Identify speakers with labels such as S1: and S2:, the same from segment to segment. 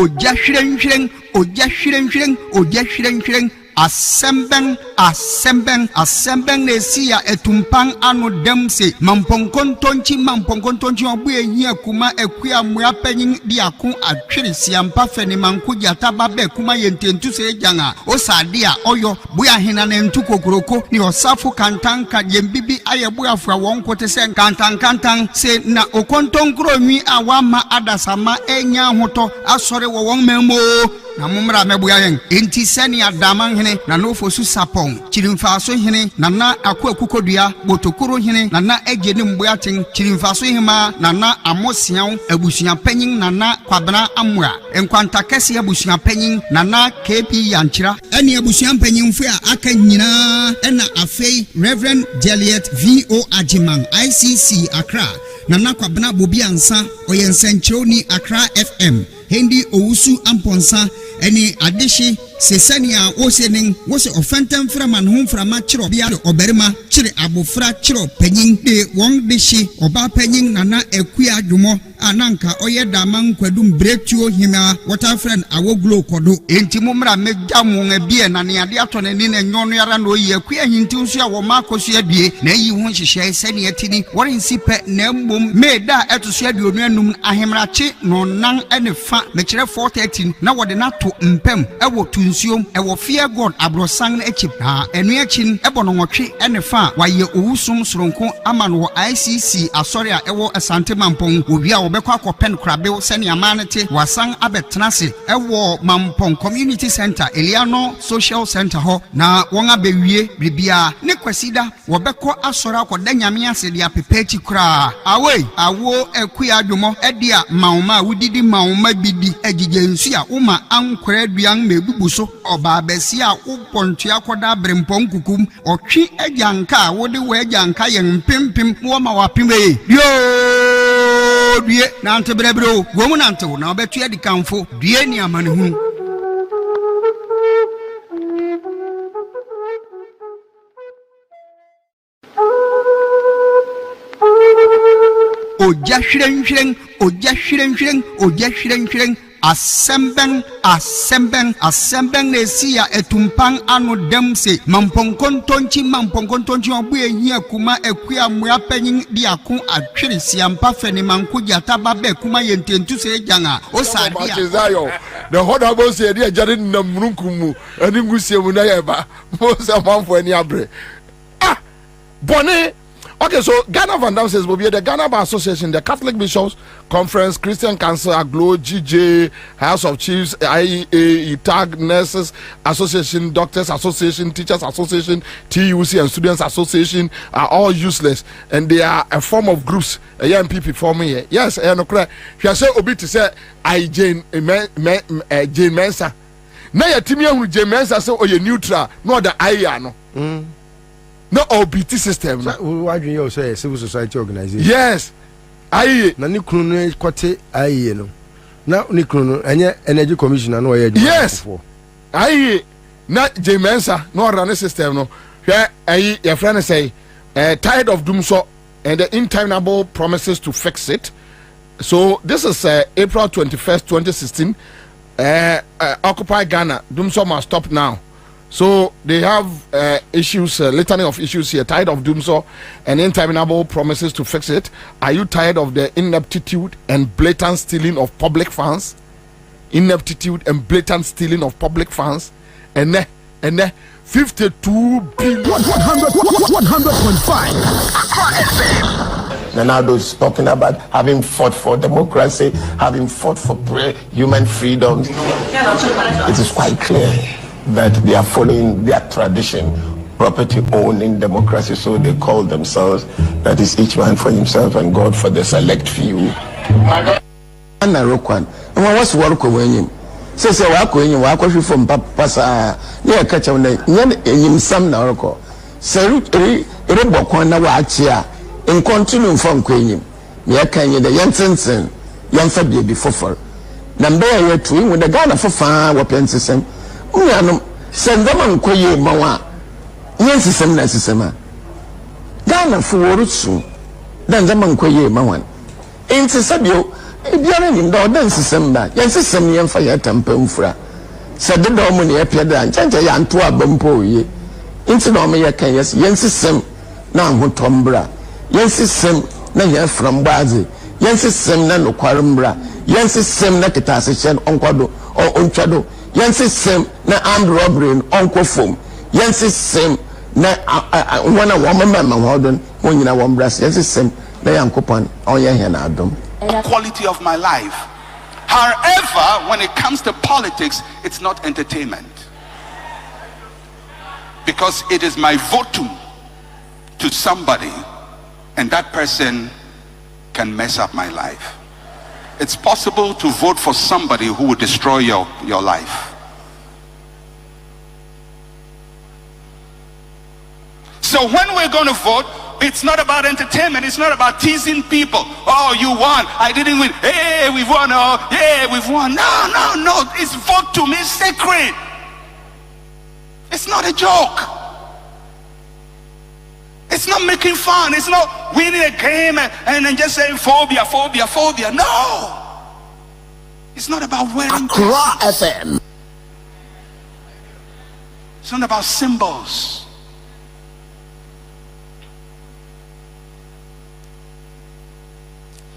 S1: oja hweren Assemben nesia etumpan anu demse mamponkontonchi obuye hia kuma ekua muapanyin diakon atwere siampa fene mankuja tababe kuma yententu se janga osade a oyo buya hina ne ntukokoroko ni osafu kantanka yembibi ayebuafra wonkote se kantan se na okontonkro nwi awama adasama enya hoto asore wo won memo na mumra mebuya yen enti seni adaman hene na nofo su sapon chirimfaso hene na akukodua botokoro hene na ejeni mbuaten chirimfaso hema na amosian abusuan panyin na Kwabena amwa enkwanta kese abusuan panyin na KP yanchira eni abusuan panyin fu a aka nyina ena afei Reverend Juliet VO Ajiman ICC Accra na Kwabena Bobie Ansah oyensenchoni Accra FM Hendi Owusu Amponsa eni adeshi sesania wosenin wose ofentam framan hom frama chiro bia oberima chire abofra chiro panyin de won deshi oba panyin na ekua adwomo ananka oyeda man kwadum bretuo hima water friend awoglo kodo enti mumra megam ebie na ne ade atone ni na nyono yara no yi ekua hinti nso a wo makoso adie na yi ho hihye sene atini worin sipe na mbom meda etoso aduonu anum ahemrache no nan ene fa mekire 413 na wode na to mpem ewo tunsiom ewo fear God abrosan echip na enu achin ebono nwotwe ene fa waye owusum soronko amano ICC asori a ewo asante mampon obi a obekwa akopen krabe sene amanete wasan abetenase ewo mampon community center Eliano social center ho na won abewie bibia ne kwasida wobekọ asori akoda nyame ase dia pepechi kra awo ekua adwomo edia mauma wudidi mauma bidi ejije nsu a uma ankwara duan mebubuso oba besi a upontu akoda brempon kukum otwi agyanka wode we agyanka ye mpempem wo ma wapime yo due na antebrebro gomu nantewo na obetu adi kanfo due ni amane hu oja hweren Assemben nesia etumpan anu demse mamponkontonchi obuye hia kuma ekua muapanyin diakon atwere siampa fene mankuja tababe kuma yententu se janga osadia
S2: the honorable say dia jare namrunkumu ani ngusiemu na yeba mo se manfo ani abre bone. Okay, so Ghana Van Dam says, Bobie, the Ghana Bar Association, the Catholic Bishops Conference, Christian Council, Aglo, GJ, House of Chiefs, IEA, ITAG, Nurses Association, Doctors Association, Teachers Association, TUC, and Students Association are all useless, and they are a form of groups. A young people forming here. Yes, I know correct. If say Obi to say Jane Mensa. Now your team with Jane Mensa say, oh, you're neutral, not the IEA, no. No OBT system.
S3: Why do you say civil society organization?
S2: Yes. Aye.
S3: Na ni kunu kwate aye no. Na ni kunu enye energy commissioner no ye.
S2: Yes. Aye. Na Jemensa no run system no. Hwe aye your friend say tired of doom so and the interminable promises to fix it. So this is April 21st 2016. Occupy Ghana. Doom so must stop now. So they have issues, litany of issues here. Tired of doing so and interminable promises to fix it. Are you tired of the ineptitude and blatant stealing of public funds? Ineptitude and blatant stealing of public funds. And 52 billion 100.5.
S4: Nanado is talking about having fought for democracy, having fought for human freedoms. It is quite clear that they are following their tradition, property owning democracy, so they call themselves, that is each man for himself and God for the select few. What's work when you say, I from Papa, near catch on the some Naroko. Salut, Rebokwana Wachia, in continuum from Queen, Yakan, the Yansen, young Fabi before. Number 2 with the Ghana for far weapons system. Send them on Koye Mawa. Yes, some necessary. Ghana for Rutsu, then the man Koye Mawan. Ain't Sabio, biara nim da odan sisem da yen sisem yen fa ya tampa mfura se de do mo ne ya pia da nche ya nto abampo ye nti na o me ya kan yes yen sisem na ahotombra yen sisem na ya frambaze yen sisem na nokwarembra yen sisem na kitase chen onkwado o ontwado yen sisem na armed robbery onkofom yen sisem na wana wo mama hodon mo nyina wo mbras yen sisem na yankopon on ye he na adom
S5: quality of my life. However, when it comes to politics, it's not entertainment, because it is my votum to somebody, and that person can mess up my life. It's possible to vote for somebody who will destroy your life. So when we're going to vote, it's not about entertainment. It's not about teasing people. Oh, you won. I didn't win. Hey, we've won. Oh, yeah, we've won. No. It's votum. It's sacred. It's not a joke. It's not making fun. It's not winning a game and then just saying phobia. No. It's not about wearing
S4: FM.
S5: It's not about symbols.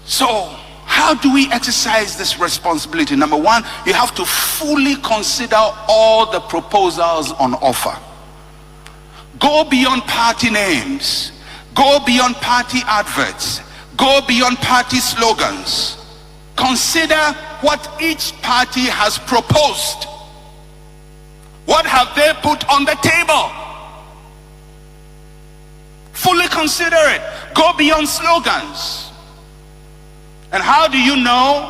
S5: So, how do we exercise this responsibility? Number one, you have to fully consider all the proposals on offer. Go beyond party names. Go beyond party adverts. Go beyond party slogans. Consider what each party has proposed. What have they put on the table? Fully consider it. Go beyond slogans. And how do you know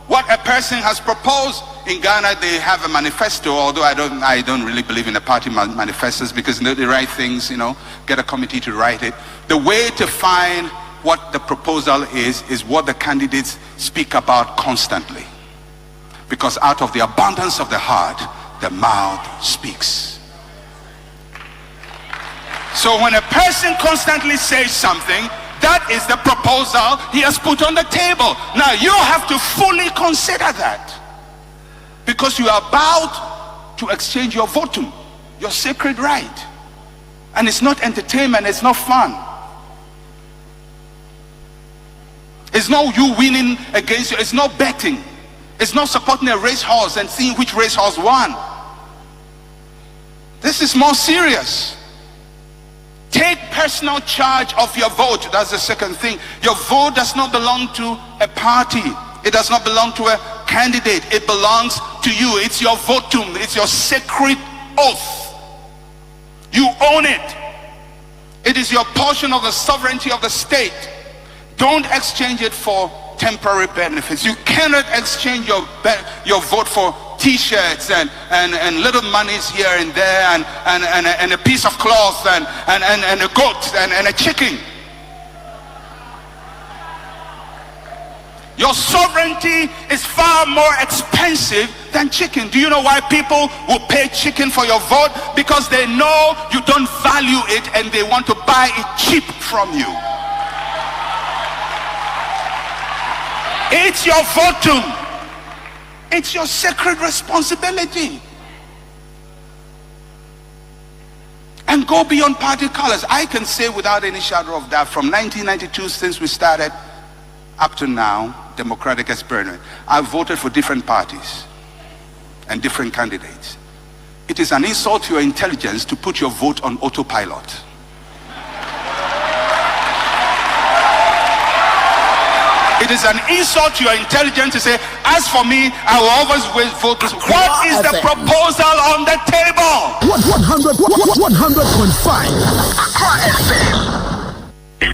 S5: what a person has proposed? In Ghana, they have a manifesto, although I don't really believe in the party manifestos, because they write things, get a committee to write it. The way to find what the proposal is what the candidates speak about constantly. Because out of the abundance of the heart, the mouth speaks. So when a person constantly says something, that is the proposal he has put on the table. Now you have to fully consider that, because you are about to exchange your votum, your sacred right. And it's not entertainment, it's not fun. It's not you winning against you, it's not betting. It's not supporting a racehorse and seeing which racehorse won. This is more serious. Take personal charge of your vote. That's the second thing. Your vote does not belong to a party. It does not belong to a candidate. It belongs to you. It's your votum. It's your sacred oath. You own it. It is your portion of the sovereignty of the state. Don't exchange it for temporary benefits. You cannot exchange your vote for t-shirts and little monies here and there and a piece of cloth and a goat and a chicken. Your sovereignty is far more expensive than chicken. Do you know why people will pay chicken for your vote? Because they know you don't value it and they want to buy it cheap from you. It's your votum. It's your sacred responsibility. And go beyond party colors. I can say without any shadow of doubt, from 1992, since we started up to now, democratic experiment, I've voted for different parties and different candidates. It is an insult to your intelligence to put your vote on autopilot. It is an insult to your intelligence to say, as for me, I will always vote this. What is the proposal on the table?
S6: 100.5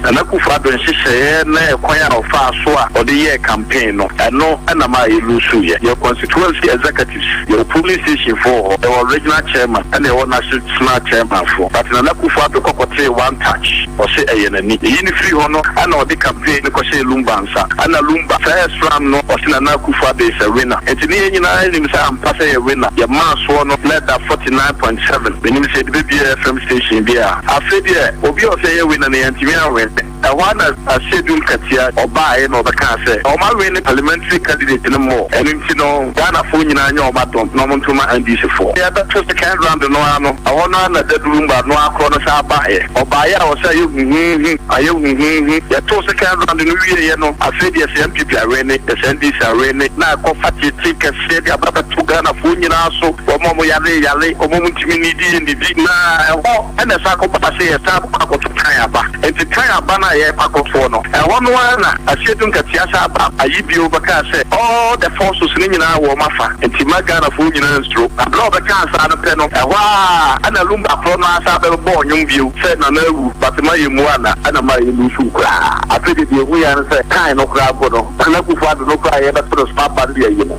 S6: and Akufo-Addo nhyehyɛeɛ na ɛkwan a ɔfa so a ɔde yɛ campaign no ɛno ɛna ma yɛlusu yɛ your constituency executives your polling station for your regional chairman and your national chairman for but na Akufo-Addo kɔkɔtee one touch ɔsɛ ɛyɛ n'ani ɛyi ne firi hɔ no ɛna ɔde campaign no kɔhyɛ Lumba nsa ɛna Lumba first round no ɔsɛ na Akufo-Addo is a winner nti ne yɛn nyinaa nim sɛ ampa sɛ yɛ winner yɛ maa soɔ no led that 49.7 menim sɛ de bɛbi FM station bi a afei deɛ obi a ɔsɛ yɛ winner ne yɛntumi awɛn one a schedule katia or buy no the car say or my winning parliamentary candidate no more and you know Ghana phone in your matter no to my and this for yeah that was the kind round no I want to room but no corner buy or buy or say you yeah to second round in you know I said yes MPP are running the NDC are running now coffee take a said about to Ghana phone in also or momo yale or moment you need in the na and the sako say a tap to Kayaba and to Kayabana yeah for no and one I said to Katiasa I be over say all the forces in our mafa and Timagana phone in stroke I blow the cancer and a pen of and a lumba prona born young view said no but my muana and my illusion I said it we are say kind of crab and I go for the local I ever put a spot by the you know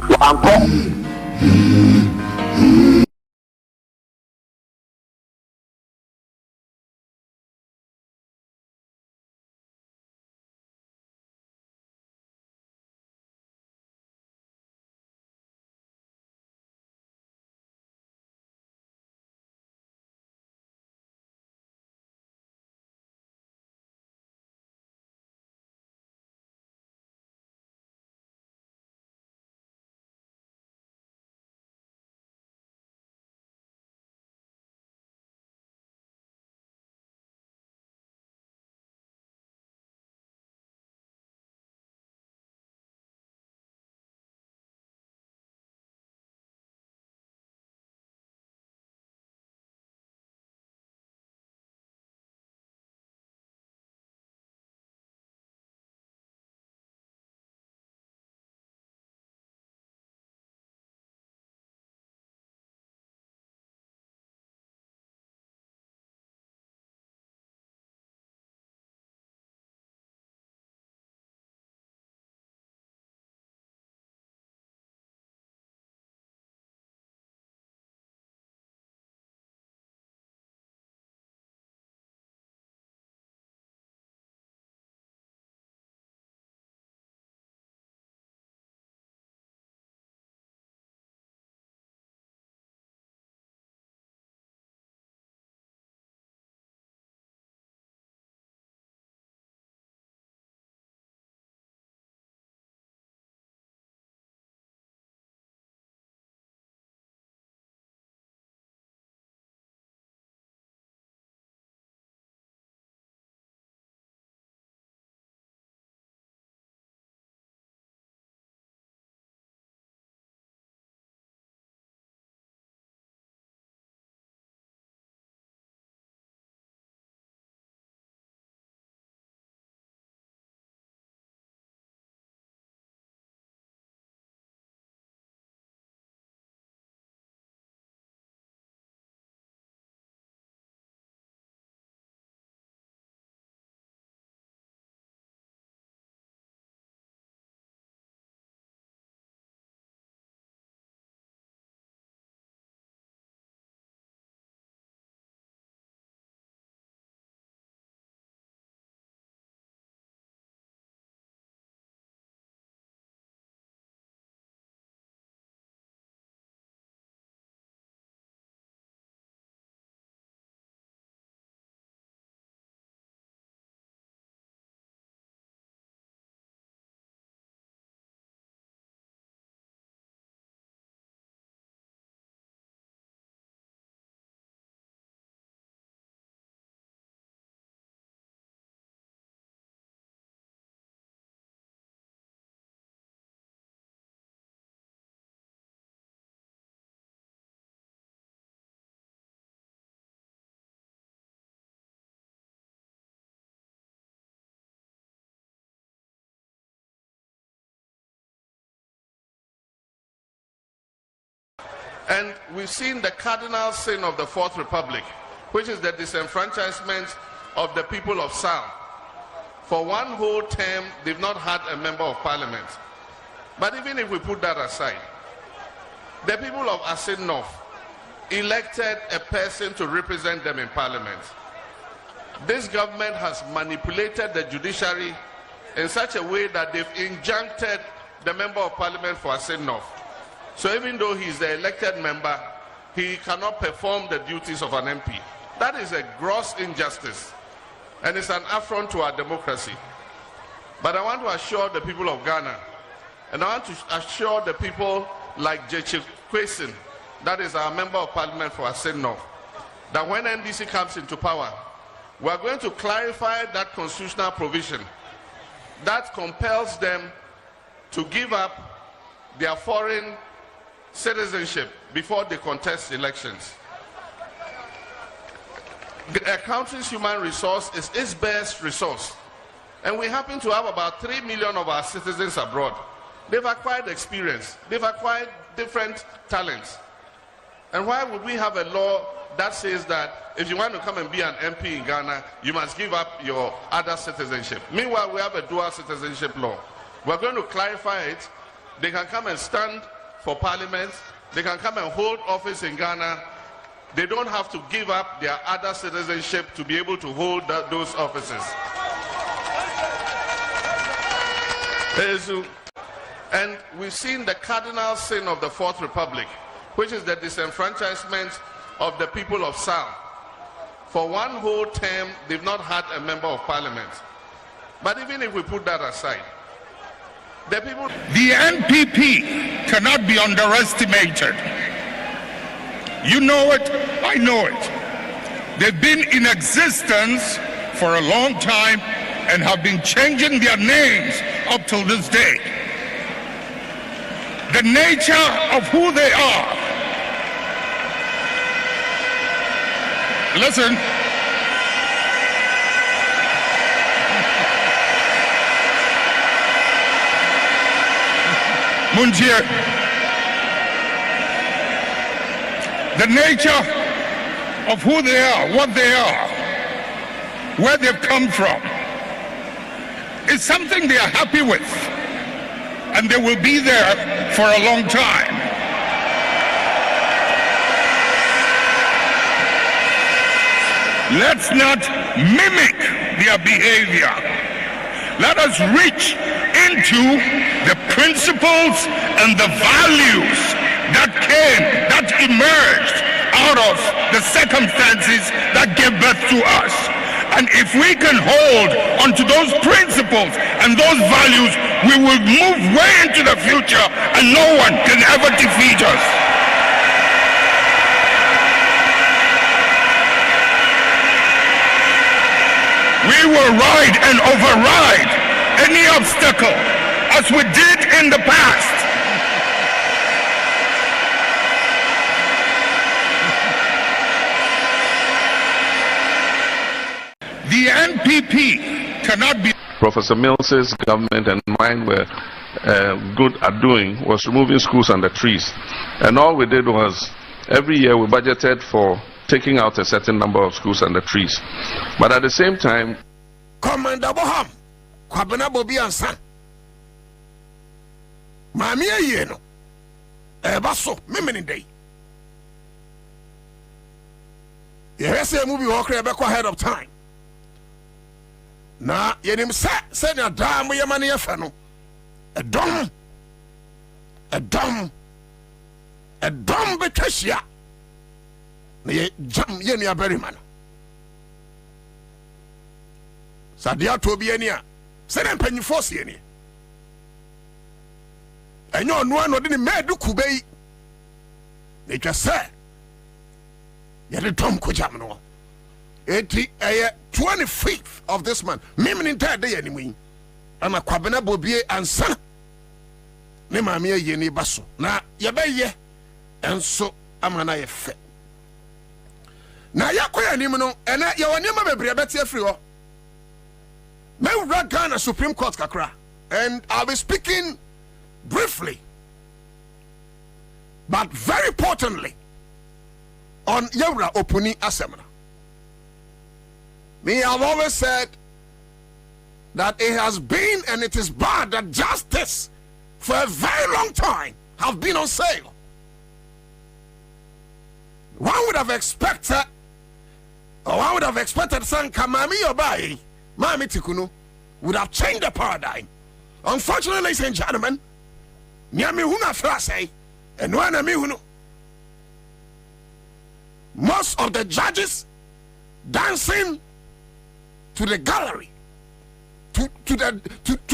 S7: And we've seen the cardinal sin of the Fourth Republic, which is the disenfranchisement of the people of South. For one whole term, they've not had a member of parliament. But even if we put that aside, the people of Asin North elected a person to represent them in parliament. This government has manipulated the judiciary in such a way that they've injuncted the member of parliament for Asin North. So even though he's the elected member, he cannot perform the duties of an MP. That is a gross injustice. and it's an affront to our democracy. But I want to assure the people of Ghana, and I want to assure the people like Judicial, that is our member of parliament for Assin North, that when NDC comes into power, we are going to clarify that constitutional provision that compels them to give up their foreign citizenship before they contest elections. A country's human resource is its best resource. And we happen to have about 3 million of our citizens abroad. They've acquired experience. They've acquired different talents. And why would we have a law that says that if you want to come and be an MP in Ghana, you must give up your other citizenship? Meanwhile, we have a dual citizenship law. We're going to clarify it. They can come and stand for parliament. They can come and hold office in Ghana. They don't have to give up their other citizenship to be able to hold those offices. And we've seen the cardinal sin of the Fourth Republic, which is the disenfranchisement of the people of South. For one whole term, they've not had a member of parliament. But even if we put that aside, the people...
S8: The NPP cannot be underestimated. You know it, I know it. They've been in existence for a long time and have been changing their names up till this day. The nature of who they are. Listen. Munjir. The nature of who they are, what they are, where they've come from, is something they are happy with, and they will be there for a long time. Let's not mimic their behavior. Let us reach into the principles and the values that emerged out of the circumstances that gave birth to us. And if we can hold onto those principles and those values, we will move way into the future and no one can ever defeat us. We will ride and override any obstacle as we did in the past. The NPP cannot be...
S7: Professor Mills's government and mine were good at doing was removing schools and the trees. And all we did was, every year we budgeted for taking out a certain number of schools and the trees. But at the same time...
S2: Commander Boham, Kwabena Bobie Ansah. Mami yeno. Baso, mimini day. Yes, a movie walker ahead of time. Na yenim se na dam ye mane ye fa no edom betwahia na ye jam ye nua barima no sadia to bi ani a se na mpanyifo se ani enyo no ano de ne medu kubai ne twa se ye de dom ko jam no 25th of this month. Mimi entire day anyway. I'm a Kwabena Bobie Ansah. Ne mami ye ni baso. Na ye be ye. Enso amana ye fe. Na yakoya anim no ena ye woni ma bebre beti afri ho. Me wura Ghana Supreme Court kakra. And I'll be speaking briefly but very importantly on Yewra Opuni Asemna. Me, I've always said that it has been and it is bad that justice for a very long time have been on sale. One would have expected, Sanka Mami Obai, Mami Tikunu, would have changed the paradigm. Unfortunately, ladies and gentlemen, Nyami Huna Frase, and Wana Mihuno, most of the judges dancing to the gallery, to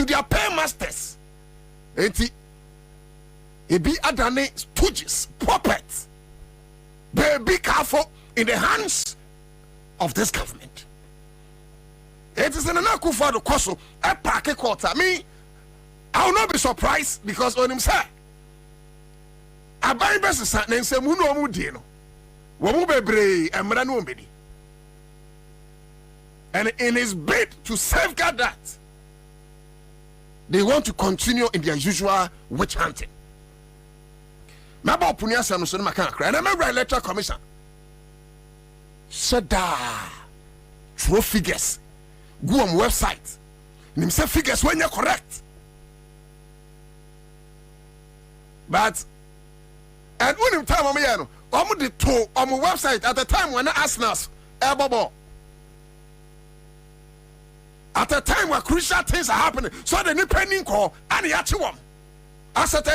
S2: their paymasters. It be adane stooges, puppets. Be careful in the hands of this government. It is an Akufo Addo Koso a parke quarter. Me, I will not be surprised because on him say, Abai besi sa nense mu no mu die no. Wo mu bebre emra no mbedi. And in his bid to safeguard that, they want to continue in their usual witch hunting. Maba opuni asem so no maka akra. And remember Electoral Commission said true figures go on website. Nim say figures when you're correct. But and when him time no omo de to omo website at the time when Arsenal's elbow. At a time where crucial things are happening, so the new pending call and the actual one. As at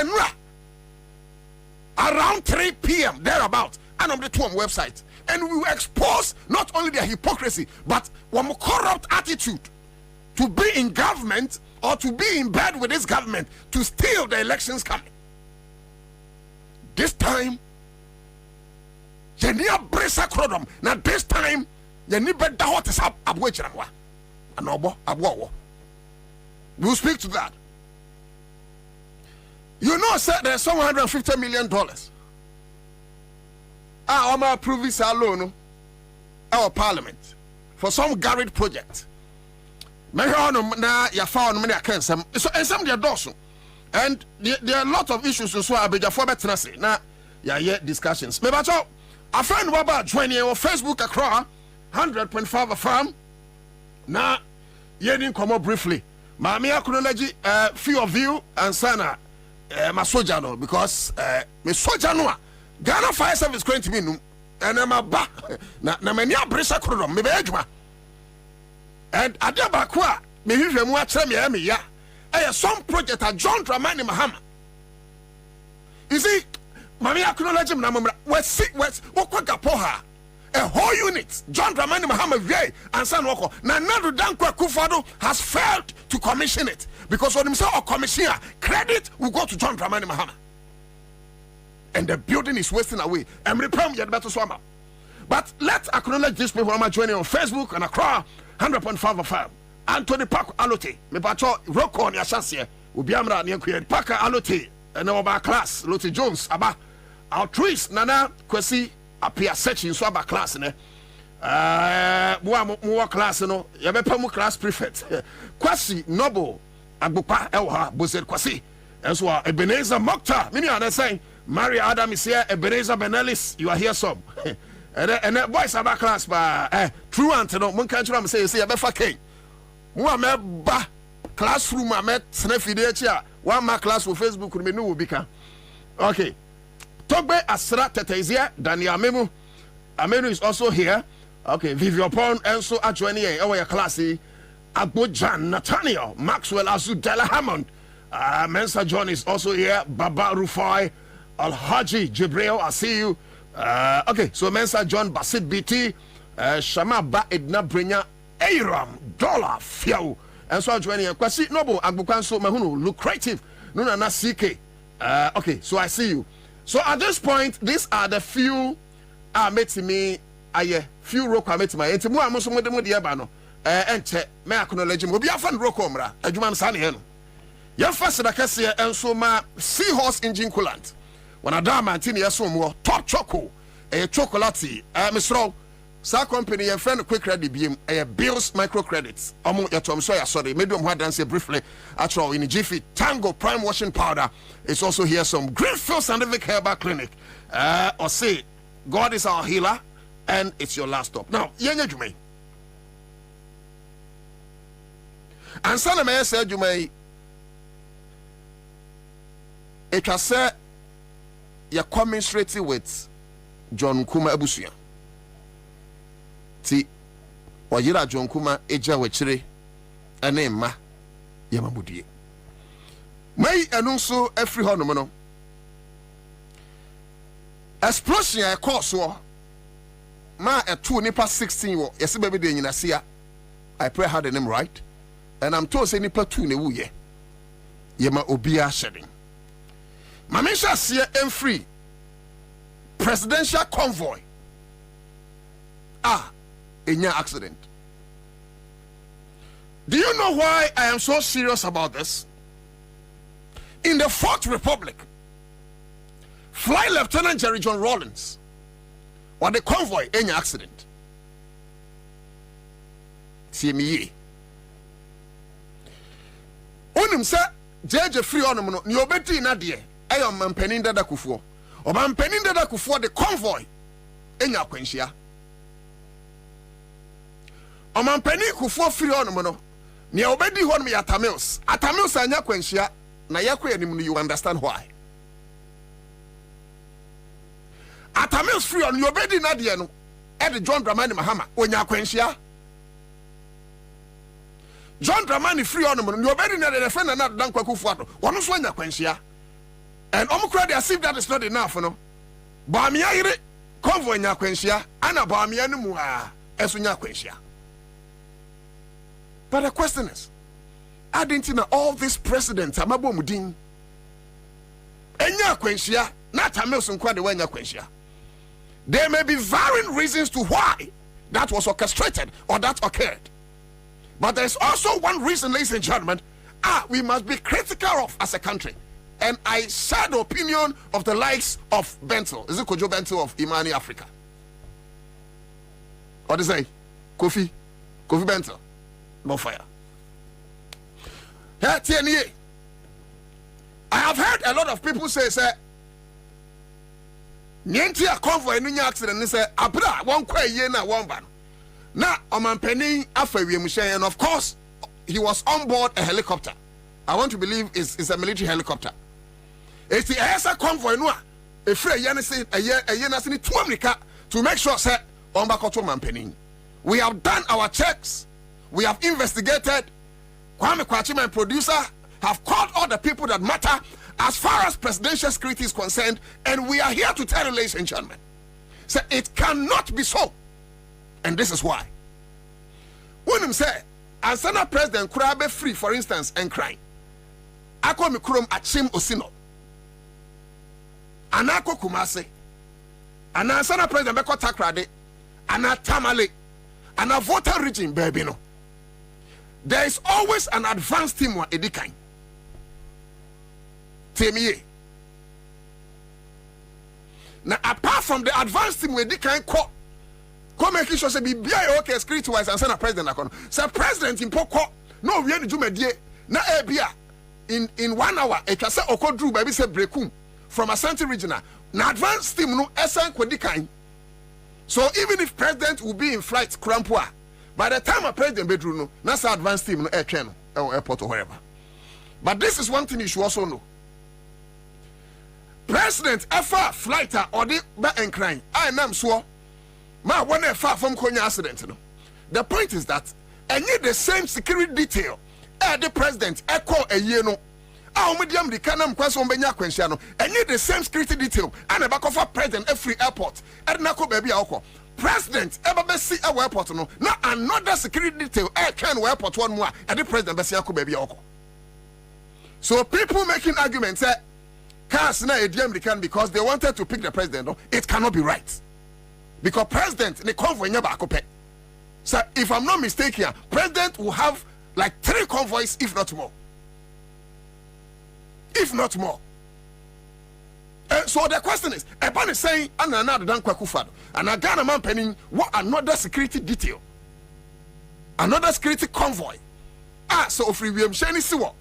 S2: around 3 p.m. thereabout, and on the TWOM website, and we will expose not only their hypocrisy but one corrupt attitude to be in government or to be in bed with this government to steal the elections coming. This time, you need a brace acrodom. Now this time, you need better what is up. We'll speak to that. You know, sir, there's some $150 million. I'm approve this alone, our parliament, for some garage project. And there are a lot of issues so I be for better say. Now, yeah, discussions. Maybe a friend Waba joining on Facebook across 100.5 FM. Now, you didn't come up briefly. Mami acknowledge few of you Ansah my soldier because my soldier no Ghana Fire Service going to be no and I'm a back na many abresa krodom me be adwuma and adia bakwa me hwehwe mu akere me ya some project a John Dramani Mahama. You see, Mami acknowledge him na momra we gapoha a whole unit John Dramani Mahama vie Ansah woko na Nadu Danko Akufo-Addo has failed to commission it because when himself or commissioner credit will go to John Dramani Mahama and the building is wasting away. But let's acknowledge these people who are joining on Facebook and Accra 100.5 FM. Anthony Park Alote me bacho roko on yasanse obi amra ne akuyed Parker Alote and our class Lote Jones aba Altruist Nana Kwesi appear searching so aba class ne mo class no ye bepa mu class prefect Kwasi Noble Agbopa Elha Bozer Kwasi and so Ebenezer Mokhtar many are saying Maria Adam is here Ebenezer Benelis you are here some and boys aba class ba true antidote mon kan try am say ye befa king mo ameba classroom amet snefide chia one ma class for Facebook me no obika okay Togbe Asra Tetezia Daniel Amenu is also here. Okay, Viviopon also joining our class. Agbojan Nathaniel Maxwell Azudela Hammond Mensa John is also here. Baba Rufai Al-Haji Jibril, I see you. Okay, so Mensa John Basit BT Shama Ba Edna Brenya Aram Dollar Fiao and so joining Kwasi Noble Agbukanso Mahunu lucrative Nuna na CK. Okay, so I see you. So at this point, these are the few met me few roko met my entimu amoso mo de mo de eba no ente me acknowledge mo bi afa roko mra adwuma nsa ne no ya fa seda kase enso ma seahorse engine coolant wana dama antini yeso mo top choco chocolate misro sa company your friend quick credit biem bills microcredits omo yetom so ya sorry medium ho dance briefly actually in Jiffy Tango prime washing powder is also here. Some Greenfield Scientific Herbal Clinic or say God is our healer and it's your last stop. Now yenye jumai Ansah na me say jumai it was say you commensurate with John Kuma Abusuya ti wajira John Kuma eja wechire ene ma yamabudie may anunso every hono no explosion e course wo ma etu nipa 16 wo yesi bebe de nyina sia I pray I had the name right. And I'm told say nipa two ne wu ye. Yema obia shedding. Mamisha see em free presidential convoy. Enya accident. Do you know why I am so serious about this? In the Fourth Republic, Flight Lieutenant Jerry John Rawlins or the convoy enya accident. CME. Onim say JJ free on no ni obeti na de ayo mampanin dada kufuo. Omampanin dada kufuo the convoy enya kwanhia. Omampanin kufuo free on no ni obedi ho no ya Tamils. Atamils anya kwanhia na yakwa anim no, you understand why. Atamils free on you obedi na de no e de John Dramani Mahama onya kwanhia. John Dramani free on no you obedi na de friend na dan kwakufu ato wono so anya kwanhia. And omukra as if that is not enough no. Ba me ayire convoy nya kwanhia ana ba me anu mu esu nya kwanhia. But the question is, I didn't know all these presidents amabo mudin enya kwanhia na Tamils nkwa de wanya kwanhia. There may be varying reasons to why that was orchestrated or that occurred. But there is also one reason, ladies and gentlemen, we must be critical of as a country. And I share the opinion of the likes of Bentel. Is it Kojo Bentel of Imani Africa? What is it? Kofi Bentel. No fire. Here, TNA. I have heard a lot of people say, Nienti a convoy no nya accident ni say abra won kwa ye na won ba. Na omanpani afawie mu and of course he was on board a helicopter. I want to believe it's a military helicopter. It's the Ansah convoy no a efre ye ne say eye na se ni to America to make sure say on back to omanpani. We have done our checks. We have investigated. Kwame Kwachima and producer have called all the people that matter as far as presidential security is concerned, and we are here to tell you, ladies and gentlemen, so it cannot be so. And this is why. When him say, Ansah President Kurabe free, for instance, and crying. Ako mikurum achim osino. Anako kumase. Ansah President beko takrade. Ana tamale. Ana voter region baby no. There is always an advanced team wa edikan. Temiye. Now apart from the advanced team we edikan come making sure say be okay security wise and send president akono. Say president in poko no we any dwumadie na ebia in 1 hour e ka say okodru baby say brekum from Asante regional. Na advanced team no esen kwedikan. So even if president will be in flight krampua, by the time a president bedroom no, that's our advanced team no air channel or airport or wherever. But this is one thing you should also know. President ever flighter or the back and crying. I am sure ma one far from Konya accident. No. The point is that I need the same security detail. The president echo a year no. Medium the canam kwaso mbenya kwensiano. I need the same security detail. And a back of a president every airport. And nako baby alko. President ever be see a airport no. Now another security detail. Can airport one more. And the president be see ako baby alko. So people making arguments say cars na ADM they can because they wanted to pick the president. No, it cannot be right. Because president the convoy never akope. So if I'm not mistaken, president will have like 3 convoys if not more. If not more. So the question is, Eban is saying, another than Kwakufado, and a Ghana man penning what another security detail, another security convoy. So if we Shani Siwa,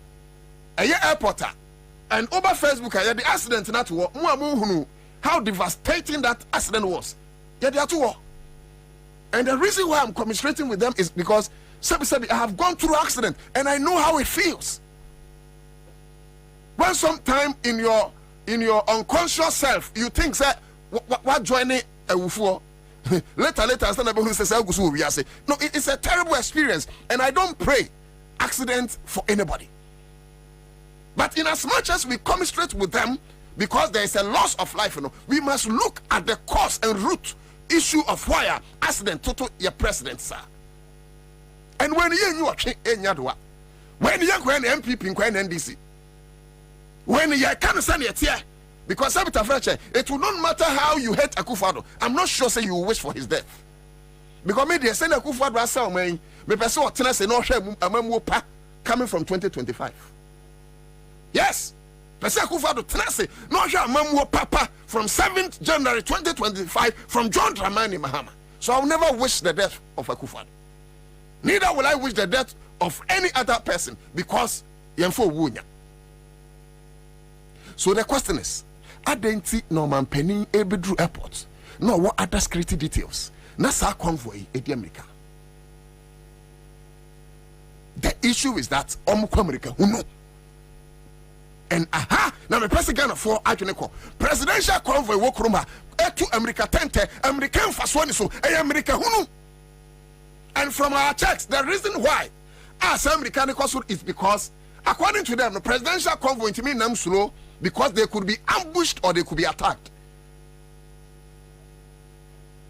S2: a year airporter, and over Facebook, I had the accident not to how devastating that accident was. Yeah, they are two. And the reason why I'm commiserating with them is because I have gone through accident and I know how it feels. When sometime in your unconscious self you think that what joining a wufuo later stand up who says no, it's a terrible experience and I don't pray accident for anybody. But in as much as we commiserate with them because there is a loss of life, we must look at the cause and root issue of why accident to your president, sir. And when you are Enyadwa, when you are MPP in NDC, when you can't send it here, because it will not matter how you hate Akufo-Addo. I'm not sure say you will wish for his death. Because maybe send Akufo-Addo as well, man. Me person what tell us no share pa coming from 2025. Yes, person Akufo-Addo tell us no share papa from 7th January 2025 from John Dramani Mahama. So I will never wish the death of Akufo-Addo. Neither will I wish the death of any other person because yemfo wunya. So the question is, Adenti Norman Penny Ebedru Airport. No, what other security details? Nasa convoy edi America. The issue is that Omuko America who know. And now the president for Ajoneko presidential convoy wokruma to America 10 American faswani so America who know. And from our checks, the reason why as American is because according to them the presidential convoy to me nam slow because they could be ambushed or they could be attacked.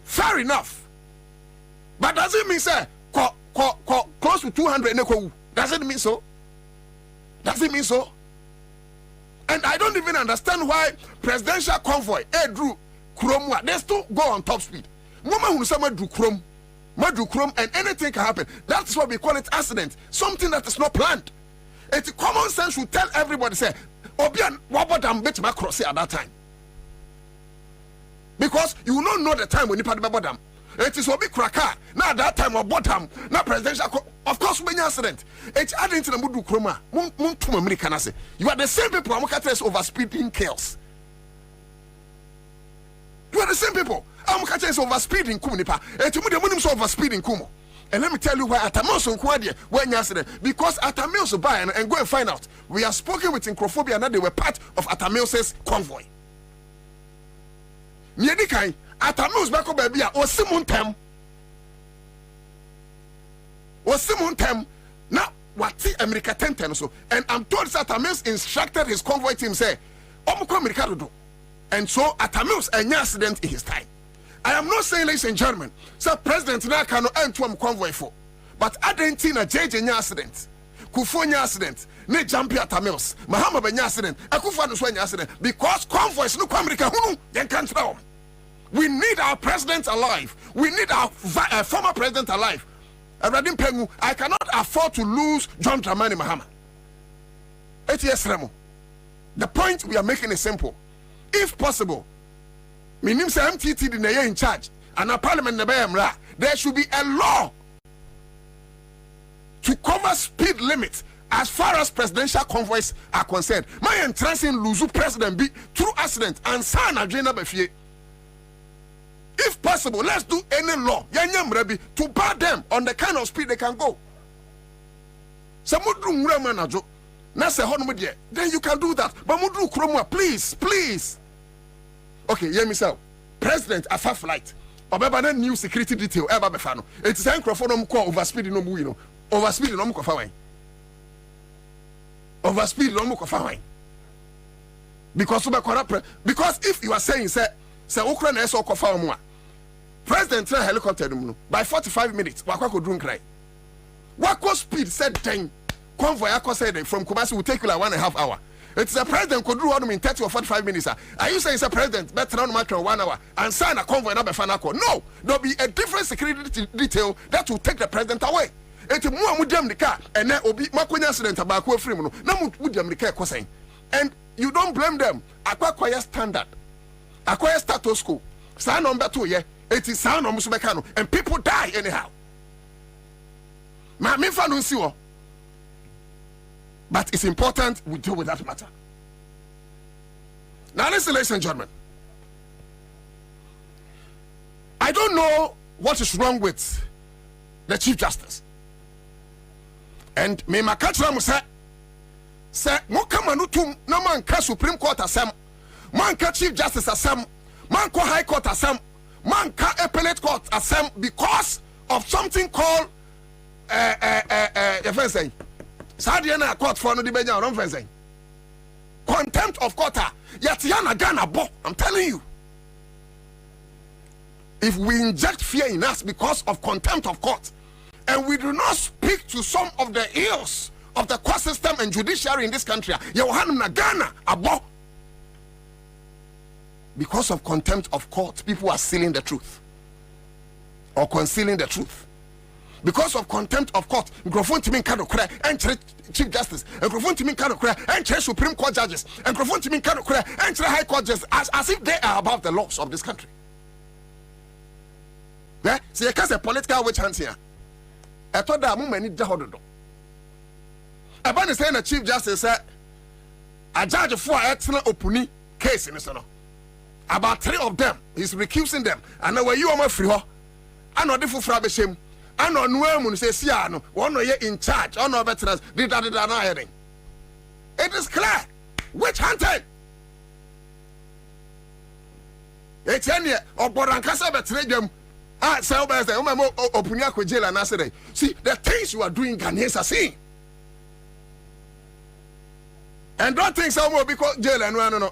S2: Fair enough. But does it mean say close to 200 neko? Does it mean so? Does it mean so? And I don't even understand why presidential convoy drew Kromwa, they still go on top speed. Woman who say Madu Krom, and anything can happen. That's why we call it accident. Something that is not planned. It's common sense should tell everybody say Obian Wabodam bet my cross at that time. Because you will not know the time when you put Babodam. It is Obi Kraka. Now that time of bottom, now presidential of course many accident. It's adding to the Mudu Kroma. Muntum American say. You are the same people who are over speeding chaos. You are the same people. I'm catching over speeding Kunipa. And to me the money over speeding Kumo. And let me tell you why Atamils on Kwadia when yesterday. Because Atamils buy and go and find out. We have spoken with Incrophobia and they were part of Atamils' convoy. Nyedikai, Atamils back up baby or Simuntem. Now what America 10 so. And I'm told that Atamils instructed his convoy team say, Omuko America do. And so Atamils an accident in his time. I am not saying, ladies and gentlemen, sir, President now cannot end to a convoy for. But Argentina, JJ accident, Kufunya accident, ne Jampi Atamils, Mahama Benya accident, Akufo-Addo accident, because convoys no America, they can't tell. We need our president alive. We need our former president alive. I cannot afford to lose John Dramani Mahama. The point we are making is simple. If possible, meaning say MTT in charge and a parliament there should be a law to cover speed limits as far as presidential convoys are concerned. My entrance in Luzu president be through accident and Ansah Adrena Befie. If possible, let's do any law to bar them on the kind of speed they can go. Then you can do that. But Mudru Kromwa, please. Okay, hear me sir. President afa flight. Obeba new security detail ever befano. It is microphone call overspeed no mu overspeed no mu kofa wan. Overspeed no mu kofa wan. Because if you are saying say Ukraine is kofa mu a president train helicopter no by 45 minutes wakwa ko drunk cry. Wako speed said 10 convoy said from Kumasi will take you like 1.5 hours. It's a president could do in 30 or 45 minutes. Are you saying it's a president better on matter 1 hour and sign a convoy number fanako? No, there'll be a different security detail that will take the president away. It's more mudam the car and then obi makonya accident about free no. Now mudam the car saying, and you don't blame them. Acquire standard, acquire status quo. Sign number 2 it is sound on Musubekano and people die anyhow. But it's important we deal with that matter. Now listen, ladies and gentlemen. I don't know what is wrong with the Chief Justice. And me makachra say mokamanutum no man ka Supreme Court asem, man ka Chief Justice asem, man ko High Court asem, man ka Appellate Court asem because of something called Sadiana court for no debenya on fencing. Contempt of court. Yatiana Ghana bo. I'm telling you. If we inject fear in us because of contempt of court, and we do not speak to some of the ills of the court system and judiciary in this country, because of contempt of court, people are sealing the truth or concealing the truth. Because of contempt of court, microphone to me and Chief Justice, and microphone to me and Supreme Court judges, and microphone to me and High Court judges, as if they are above the laws of this country. Yeah? So you can't say political witch hunt here. I thought that many jahodo. About the saying the Chief Justice said a judge for excellent opuni case in this. About 3 of them, he's recusing them. And now you are my free. I know the for shame. I know no say Siano, one year in charge, on no veterans, did that hearing. It is clear. Witch hunting. It's any or Borancasa veteran. See, the things you are doing, Ghanaians are seeing. And don't think so more because jail and no.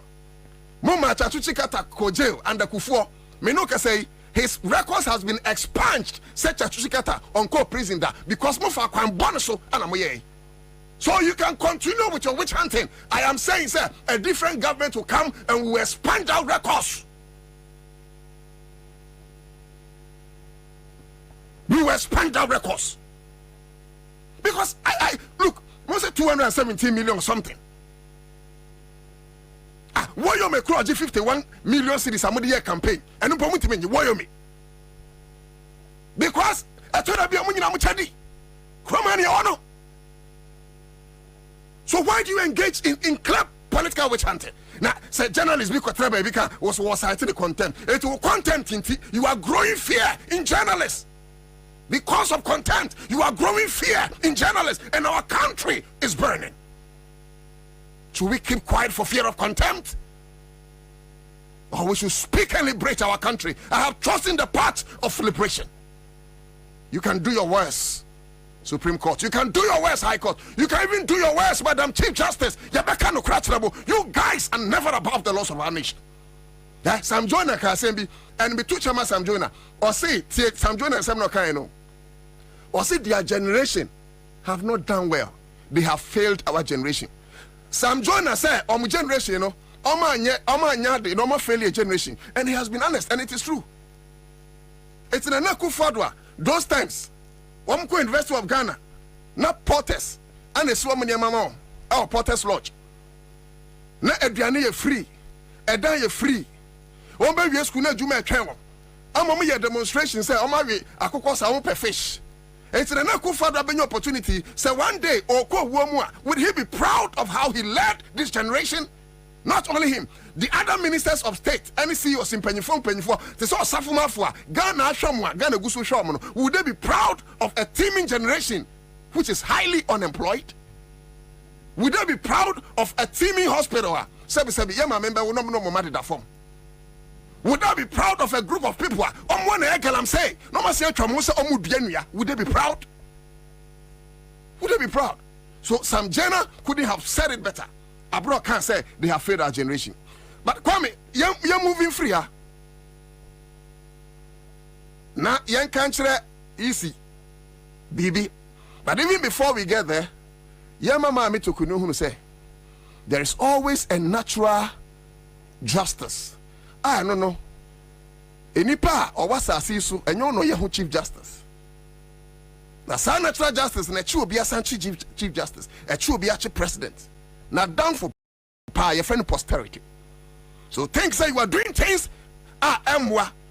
S2: Mama Chatuchikata ko jail and the Kufuor. Menoka say his records has been expunged. Such a Chatuchikata on co-prison that because Mufa can bonuso and amoye. So you can continue with your witch hunting. I am saying, sir, a different government will come and will expunge our records. We will expand our records. Because I look, was it 217 million or something? Why you make 51 million cities a year campaign? And no promote me, why you me? Because I told you I'm muchadi. Kromani ono. So why do you engage in club political witch hunting? Now, say journalists because was citing the contempt. It will contempt in you are growing fear in journalists. Because of contempt, you are growing fear in journalists, and our country is burning. Should we keep quiet for fear of contempt? Or we should speak and liberate our country? I have chosen the path of liberation. You can do your worst, Supreme Court. You can do your worst, High Court. You can even do your worst, Madam Chief Justice. You guys are never above the laws of our nation. Yeah, Sam Jonah Kasembi and be two chairman Sam Jonah. Or say Sam Jonah and Sam Nokaino. Or say their generation have not done well. They have failed our generation. Sam Jonah said, my generation, you know, the normal failure generation. And he has been honest, and it is true. It's in a Naku Fadwa. Those times, Wamko University of Ghana, not Porters, and a Swamania Mama, our Porters Lodge. Na Ediane free, Edan free. One baby school na Juma Travel. I'm on your demonstration, say, oh my, I could cause our own fish. It's an Naku opportunity. Say one day, would he be proud of how he led this generation? Not only him, the other ministers of state, any CEOs in Penifon, they saw Safumafua, Ghana Shamwa, Ghana Gusu Shaman. Would they be proud of a teeming generation which is highly unemployed? Would they be proud of a teeming hospital? Sebi, Yama member will not know that form. Would they be proud of a group of people? Would they be proud? Would they be proud? So Sam Jenna couldn't have said it better. Abroad can't say they have failed our generation. But Kwame, you're moving free. Now, young country easy. Bibi. But even before we get there, Yamama Mitokunu who say there is always a natural justice. I don't know. Enipa or what's I see so and you know you Chief Justice. Now, some natural justice and a true be a Chief Justice, a true be a Chief President. Now, down for power, your friend posterity. So, things that you are doing things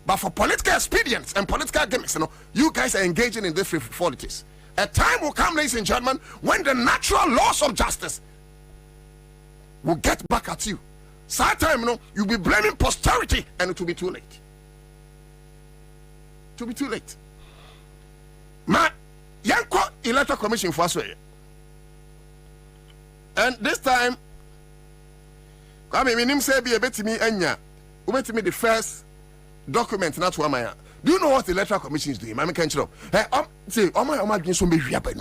S2: but for political expedience and political gimmicks, you guys are engaging in this frivolities. A time will come, ladies and gentlemen, when the natural laws of justice will get back at you. Sad time, you'll be blaming posterity and it will be too late. It will be too late. Ma, Yanko Electoral Commission for us. And this time, I mean, him say be a bit to me, Enya, who went to me the first document, not to Amaya. Do you know what the Electoral Commission is doing? I can't you know. Hey, say, my doing some baby happen.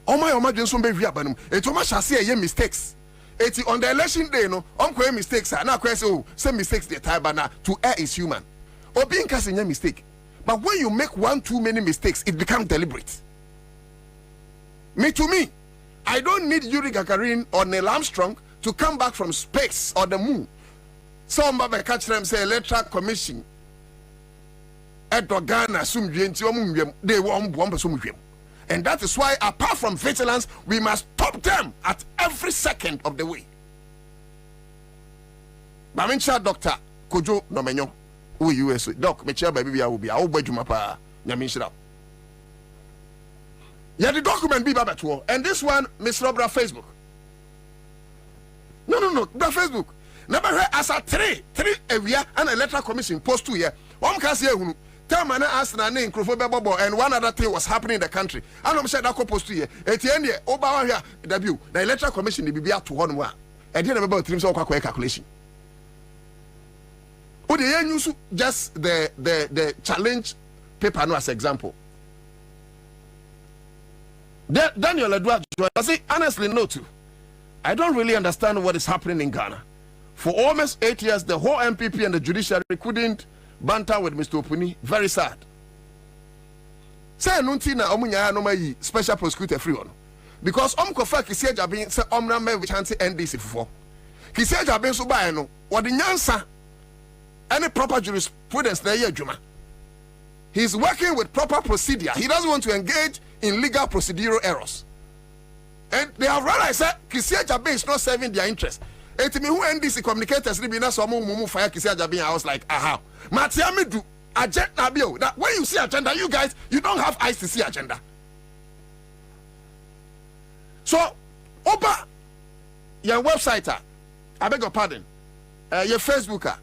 S2: My doing some baby happen. It's almost shall see a mistakes. It's on the election day, mistakes. Now, say mistakes the time, but now to err is human. Or being casting a mistake. But when you make one too many mistakes, it becomes deliberate. To me, I don't need Yuri Gagarin or Neil Armstrong to come back from space or the moon. Some Baba catch them say Electoral Commission. Ghana, they won't. And that is why, apart from vigilance, we must stop them at every second of the way. Bamincha Doctor Kojo Nomenyo, who US Doc, Mecha Baby, I will be our Bajumapa, Yaminshra. Yeah, the document be Babatua, and this one, Miss Robra Facebook. No, the Facebook. Never heard as a three area and Electoral Commission post 2 years. One can say, tell me, ask na name Bobo, and one other thing was happening in the country. And I'm saying that post 2 years. At the end, Oba here debut. The Electoral Commission will be out to 1 1. And then about 3 calculation. Would they use just the challenge paper no as example? Daniel Edward, I say honestly no too. I don't really understand what is happening in Ghana. For almost 8 years, the whole MPP and the judiciary couldn't banter with Mr. Opuni. Very sad. Say nuntina omunya no mai special prosecutor free on. Because kofa kisia jabin say omna me which anti NDC for. Kisia jabin so ba no, what the nyansa any proper jurisprudence na ye adwuma. He's working with proper procedure. He doesn't want to engage in legal procedural errors. And they have realized that Kisia Jabe is not serving their interest. And to me, who NDC communicators, fire Kisia Jabe, I was like, aha. Matiami do agenda bill. That when you see agenda, you guys, you don't have eyes to see agenda. So, Oba, your website, I beg your pardon, your Facebooker.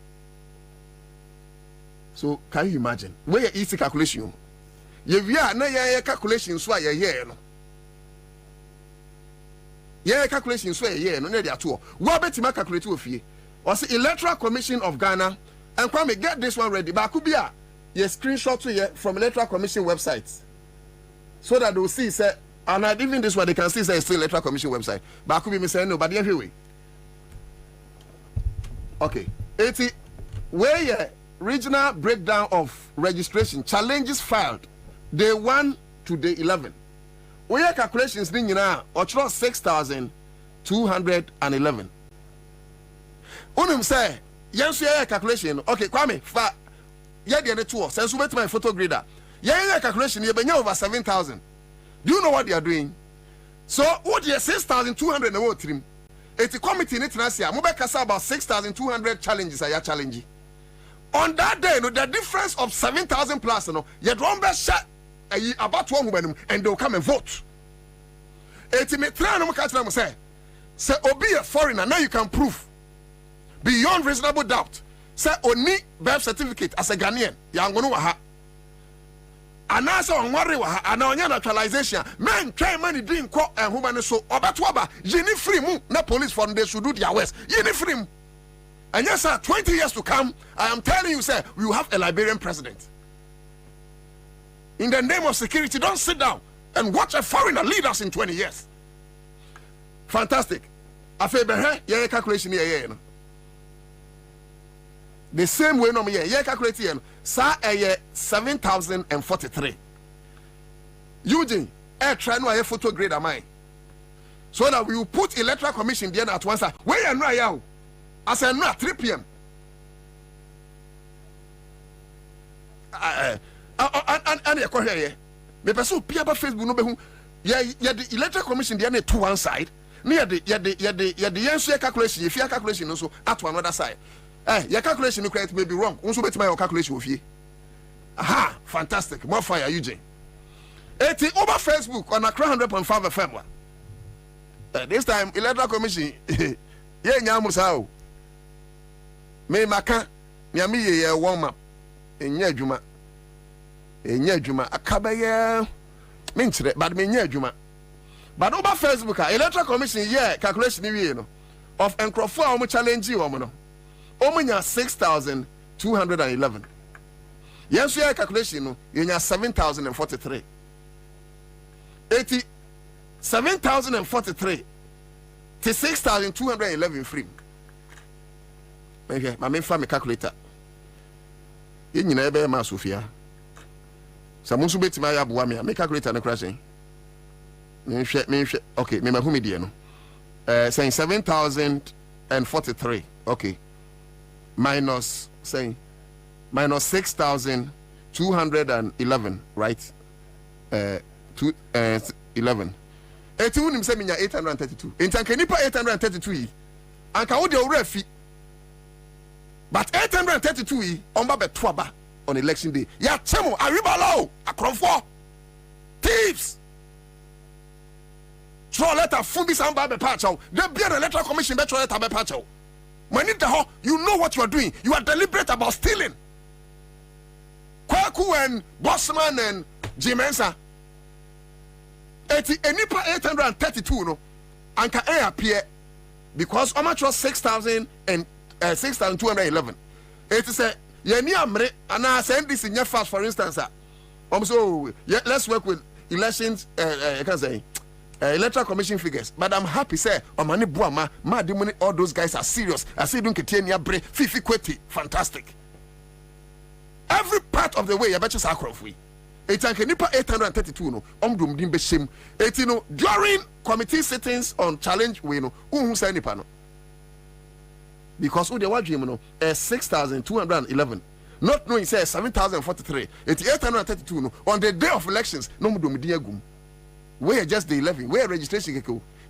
S2: So, can you imagine? Where your easy calculation? You na your calculation, so you're here, no. Yeah, calculation so yeah, no need at all. What bet my calculate of you? Or say Electoral Commission of Ghana and come get this one ready. But could be a screenshot to you from Electoral Commission website. So that they will see say and even this one they can see say it's still Electoral Commission website. But could be me saying no, but anyway. Okay. 80 where your regional breakdown of registration challenges filed day 1 to day 11. We have calculations in now, or 6,211. Unum say, yes, yeah, calculation. Okay, Kwame, fa, yeah, the other two, since we met my photo grader. Yeah, calculation, you've been over 7,000. Do you know what they are doing? So, what you 6,200 and trim? It's a committee in International. Mubeka about 6,200 challenges. I challenge. On that day, no, the difference of 7,000 plus, no, you don't be shot. About 1 woman and they'll come and vote. Say Obi a foreigner, now you can prove beyond reasonable doubt. Say only birth certificate as a Ghanaian, Yangonu Waha. And also on worry Waha, and on naturalization, men try money doing court and woman so Obatwaba, Yini free mu, na police from they should do their worst. Yini free. And yes, sir, 20 years to come, I am telling you, sir, we will have a Liberian president. In the name of security, don't sit down and watch a foreigner lead us in 20 years. Fantastic. Yeah, calculation here. The same way no yeah, calculate here. Sa 7,043. Eugene, try no a photo grade of mine. So that we will put Electoral Commission there at once. Where you know as I know at 3 p.m. And you come here, me person pia ba Facebook no be hu ya the Electoral Commission dey na to one side near the yensu calculation if your calculation no so at another side your calculation no correct may be wrong unso betima your calculation ofie aha fantastic more fire Eugene 80 over Facebook on Accra 100.5 FM this time Electoral Commission ye nyamu sa o me maka nyame ye warm up enya adwuma enya adwuma akabaya menchire but menya adwuma but over Facebook Electoral Commission yeah calculation we no of encrofo a challenge o no nya 6,211 yes yeah calculation no nya 7,043 7,043 to 6,211 free okay my main family calculator yin nyina ebe ma Sofia Some also bet my abuamia, make a great and a crashing. Okay, me who me dear no. Saying 7,043. Okay. Minus saying minus 6,211, right? 11. 81 him say me 832. In tank nipa 832 yi. Anka wo de owrafi. But 832 yi on ba beto aba on election day. Ya chemo aribalo akrofo. Thieves. Throw letter full be some be patch out. There be an electoral commission be throw letter be patch out. When it you know what you are doing. You are deliberate about stealing. Kwaku and Bossman and Jimensa. Enipa 832 no. Anka appear because how much was 6,211. It is a yeni amre and I send this in your fast for instance. So let's work with elections. I can say. Electoral commission figures, but I'm happy say Omani Buama, Madimoni, all those guys are serious. I say don't Ketenia Bre, Fifi Kweti, fantastic. Every part of the way, I bet you sacrifice. It's like nipa 832 no, Omdum Dimbe Shim. It's during committee sittings on challenge, we know who say nipa no. Because who they watch him no, 6,211. Not knowing say 7,043. It's 832 no. On the day of elections, no mudum diagum. Where just the 11, where registration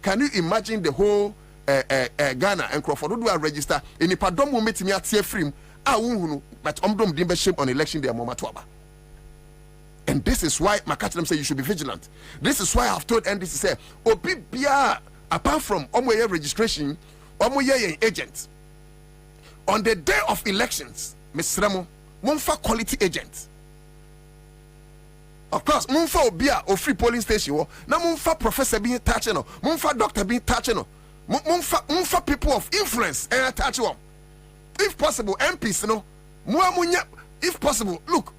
S2: can you imagine the whole Ghana and Crawford do a register in the pardon moment me at frame but dimbe shame on election day Momatuaba. And this is why Makatam say you should be vigilant. This is why I've told NDC say Obibia apart from Omoye registration, Omoye agent. On the day of elections, Miss Ramo, Monfa quality agent. Of course, Munfa Obia or free polling station, na Munfa professor being touching, Munfa doctor being touching, Munfa people of influence and touch them. If possible, MPs, if possible, look,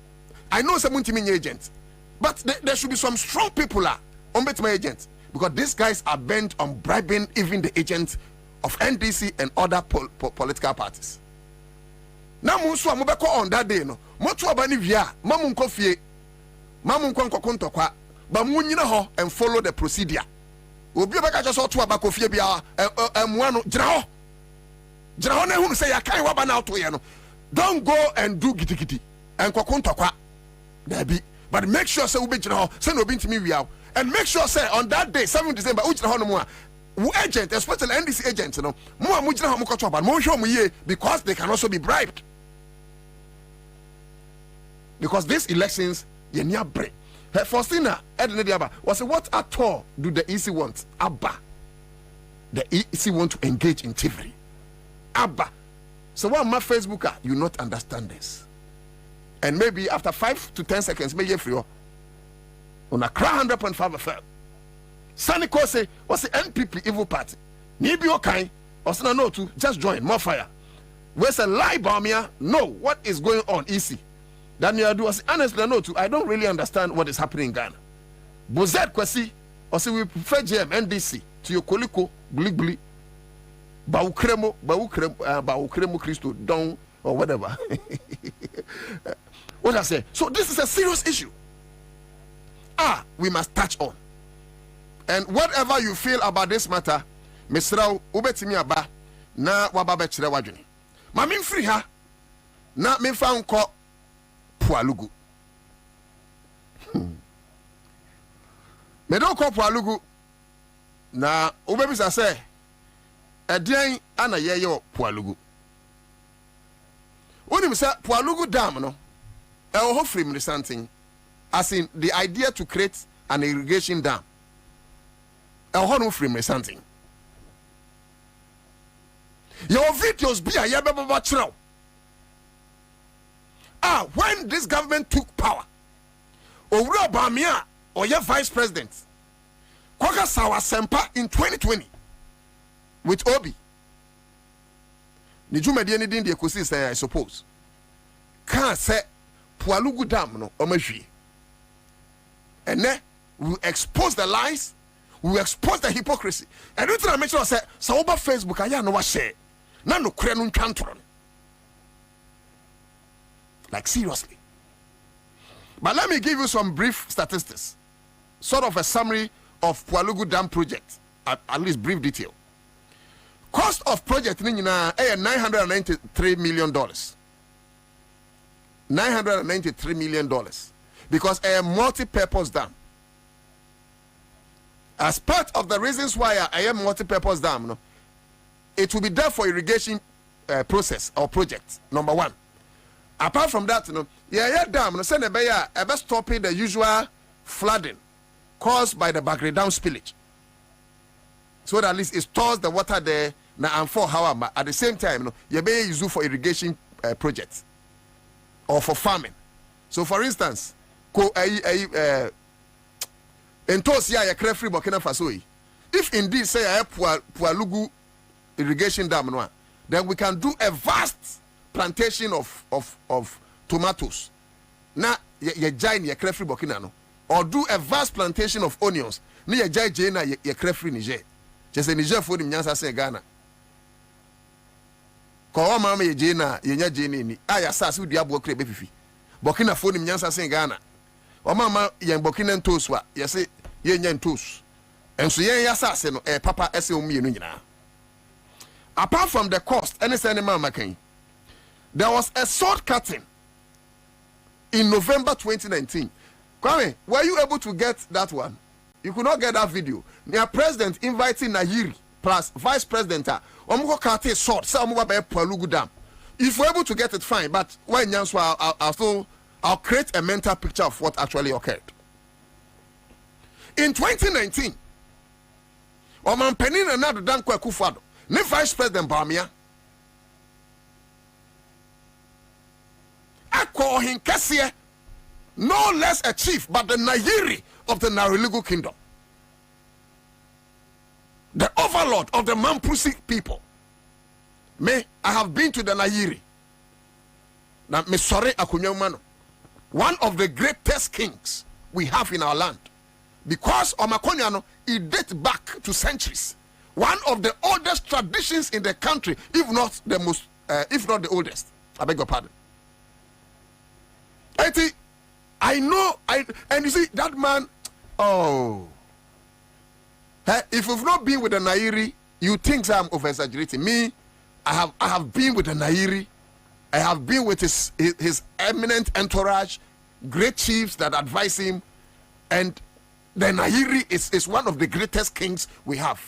S2: I know some multi agents, but there should be some strong people on my agents because these guys are bent on bribing even the agents of NDC and other political parties. Now, Munswa Mubeko on that day, no, Motu Abani Via, Mamun Kofi. Mamun kon kokonto kwa ba mu nyina ho and follow the procedure. Obi obeka just to abako fie bia emuano gyina ho na hu say yakan wa ba na auto ye no. Don't go and do gitigiti and kokonto kwa. There be but make sure say ube gyina ho say no bi ntimi wia and make sure say on that day 7 December u gyina ho no mu a agent especially NDC agent no mu a mu gyina ho mu koto ba mo hwe mu ye because they can also be bribed. Because these elections Yenya bre. Her Faustina was what at all do the EC want? Abba. The EC want to engage in thievery. Abba. So what my Facebooker, you not understand this. And maybe after 5 to 10 seconds, maybe free on a cry 100.5 FM. Sunny Kose was the NPP evil party. Nibi okay, or no to just join more fire. Where's a lie Bamia? No, what is going on, EC? Daniel do was honestly no to I don't really understand what is happening in Ghana. Bozet Kwasi or say we prefer GM NDC to your koliko bli Baukremo Christo down or whatever. What I say? So this is a serious issue. We must touch on. And whatever you feel about this matter, Mr. Ubetimi Aba na wababe chire wadwene. Ma min free ha na min fa nko Pualugu. Me don ko Pualugu na ubebisa say edian ana yeye Pualugu. Onim say Pualugu dam no e ho free something as in the idea to create an irrigation dam. E ho no free something. Your videos be a yebeba chiro. When this government took power, Owura Bamia or your vice president, Kwaka Sawa Sempa in 2020 with Obi. Nijuma di anything the Ekosi say, I suppose. Can't say Pualugu Dam no Omeji. And then we expose the lies, we expose the hypocrisy. And we try to make sure say, so over Facebook, I know what share. Na no krenun cantron. Like seriously. But let me give you some brief statistics, sort of a summary of Pualugu Dam project, at least brief detail. Cost of project $993 million. $993 million because a multi-purpose dam. As part of the reasons why I am multi-purpose dam, no, it will be there for irrigation process or project. Number one. Apart from that, dam no send a stopping the usual flooding caused by the Bagre Dam spillage. So that at least it stores the water there now and for however at the same time, you may use for irrigation projects or for farming. So for instance, if indeed say I have Pualugu irrigation dam, then we can do a vast plantation of tomatoes. Na ye giant ye crefri Burkina no, or do a vast plantation of onions. Ni ye giant jena ye crefri Niger. Just a Niger for the Nyansa say Ghana. Kwa mama ye jena ye nya jeni ni. Aya sa su diabo kre befifi. Burkina for the Nyansa say Ghana. O mama ye Burkina ntoswa ye say ye nya ntos. Enso ye ya sa se no papa ese omienu nyina. Apart from the cost, any sentiment making, there was a sword cutting in November 2019. Kwame, were you able to get that one? You could not get that video. The president inviting Nayiri plus vice president. Omko kate sword. Say omo ba Pualugu Dam. If you're able to get it, fine. But when I'll create a mental picture of what actually occurred. In 2019, Oman Penin and another Dan Kwakufado. Ne vice president Bamia Akko Hinkasie, no less a chief but the Nayiri of the Nariligu kingdom, the overlord of the Mampusi people. Me, I have been to the Nayiri. Now me sorry akunyamano, one of the greatest kings we have in our land, because Omakonyano it dates back to centuries. One of the oldest traditions in the country, if not the most, if not the oldest. I beg your pardon. I know, and you see that man. Oh, if you've not been with the Nairi, you think I'm over exaggerating. Me, I have been with the Nairi. I have been with his eminent entourage, great chiefs that advise him, and the Nairi is one of the greatest kings we have.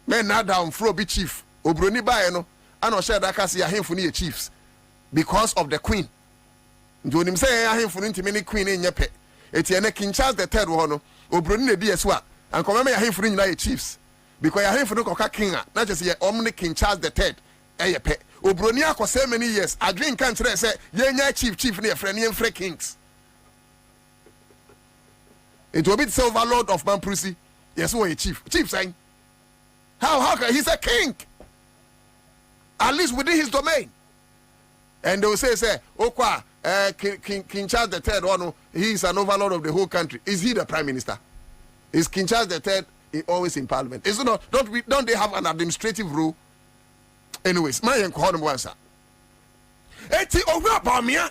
S2: Men now down Frobi chief Obroni Baeno and Oshadakasi Ahimfuni chiefs because of the queen. Do him say Ahimfuni many queen in Yepe. Etienne King Charles the third one, Obroni DSwa, and come Ahimfuni chiefs because Ahimfuni Coca Kinga, not just ye Omni King Charles the third. Eyepe Obronia for so many years. I drink country say ye chief near friend free kings. It will be the silver lord of Mamprusi. Yes, who a chief saying. How can he's a king? At least within his domain. And they will say, Okwa, King Charles the Third, oh, he is an overlord of the whole country. Is he the prime minister? Is King Charles the Third always in parliament? Is it not? Don't they have an administrative rule? Anyways, my call them once. Eti over Bamia.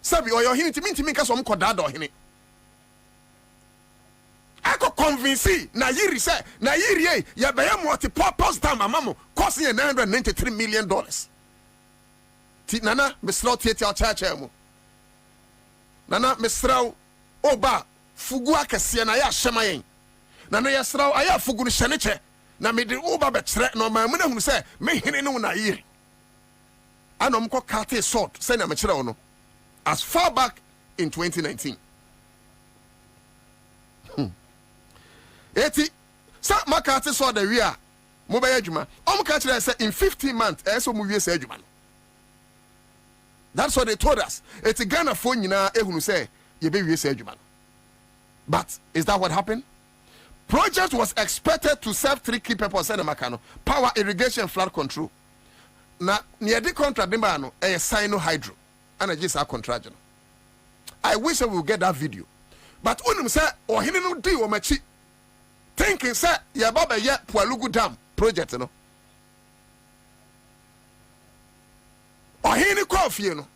S2: Sabi or your hini to make us some kodado hini. I could convince Nayiri say Nayiri ya baya multi-purpose dam amamo costing $993 million. Ti nana misrau tieti church mo. Nana misrau oba fugu akese na ya hyema yen. Nana yesrau aya fugu ni hyeneche na me de oba betre no ma mu na hunu say me hene no Nayiri. Anom ko kate sword say na me kire wo no as far back in 2019. Eti sa makati saw the wia mobile adwuma ka kire say in 15 months so mu wie say adwuma no. That's what they told us. Eti Ghana phone nyina ehunu say ye be wie say adwuma no. But is that what happened? Project was expected to serve 3 key purposes in Makano: power, irrigation, flood control. Na near the contract number no a sino hydro and a just a contract. I wish I would get that video. But unum say or hini no di o machi thinking say ya baba ye Pualugu Dam project no. Or hini ko fie no.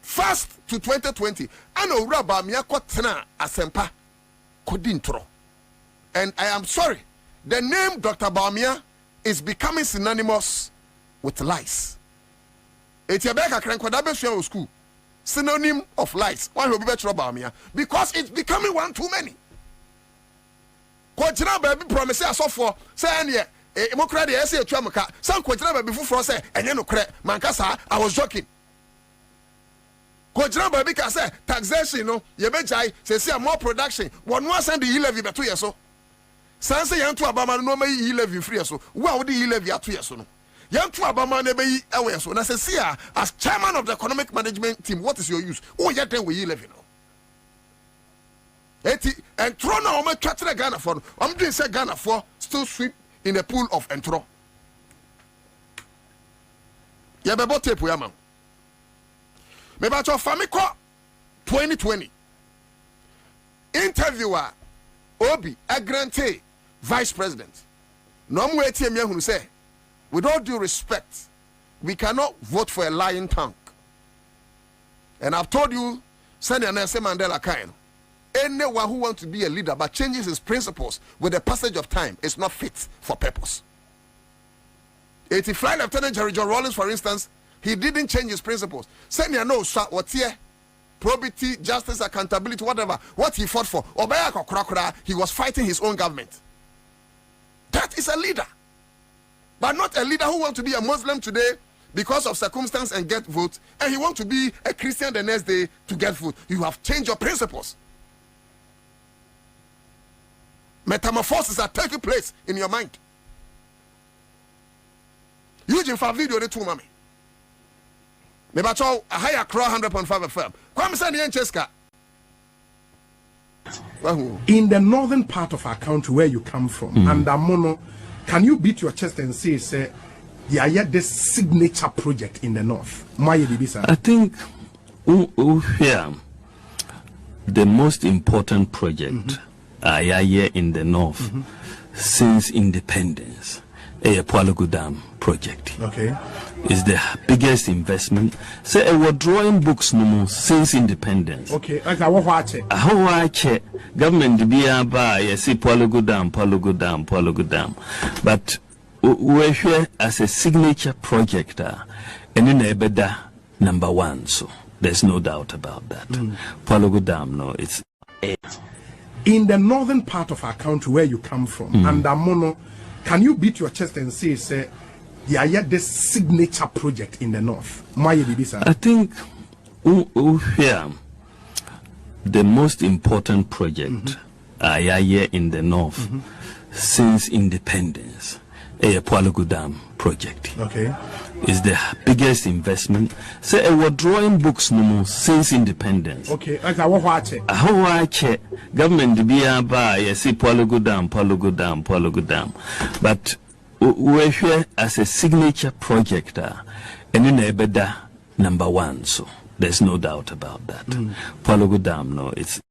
S2: fast to 2020 ana owura Bawumia kotena asempa kodintro. And I am sorry, the name Dr. Bawumia is becoming synonymous with lies. Etiabeka Krankwadabe Shua school, synonym of lies. Why will be better Bawumia? Because it's becoming one too many. Kwajina baby promise us for say any democracy say twamka. Some kwajina baby for say enye no kre mankasa. I was joking. Kwajina baby ka say taxation no ye be jai say more production. One more send the levy be 2 years so. Sanse yantu abama no may levy free so. Wa wo the levy 2 years so no. Yantu abama ne be ewe so. Na say as chairman of the economic management team, what is your use? Oh yet then we levy no. And throw now me catch the Ghana for. I'm doing say Ghana for still sweep in the pool of entro. Ya be bote po ya man. Me ba cho famiko 2020. Interviewer Obi Agrante vice president. No mo etie me hunu say with all due respect we cannot vote for a lying tongue. And I've told you Senator Nelson Mandela kind. Anyone who wants to be a leader but changes his principles with the passage of time is not fit for purpose. 85 Lieutenant General John Rawlings, for instance, he didn't change his principles. Send you know what's here, probity, justice, accountability, whatever. What he fought for, he was fighting his own government. That is a leader, but not a leader who wants to be a Muslim today because of circumstance and get vote, and he wants to be a Christian the next day to get vote. You have changed your principles. Metamorphosis are taking place in your mind. Eugene for video the two mommy. Me bacho a higher crow 100.5 FM. Kwame send the Cheska.
S9: In the northern part of our country where you come from, and Amono, can you beat your chest and say, yeah, yet this signature project in the north? I
S10: think here the most important project here in the north since independence, a Palogu Dam project.
S9: Okay.
S10: Is the biggest investment. Say we're drawing books no more since independence.
S9: Okay, like how
S10: I check government be by see Palogu Dam. But we're here as a signature project and in Ebeda #1, so there's no doubt about that. Palogu Dam, no, it's
S9: in the northern part of our country where you come from, and Amono, can you beat your chest and say, yeah, yet this signature project in the north?
S10: I think here the most important project here in the north since independence, a Palogu Dam project.
S9: Okay.
S10: Is the biggest investment. Say we're drawing books no more since independence.
S9: Okay, like how
S10: I check government be by see Palogu Dam. But we're here as a signature project and in Ebeda #1, so there's no doubt about that. Palogu Dam, no, it's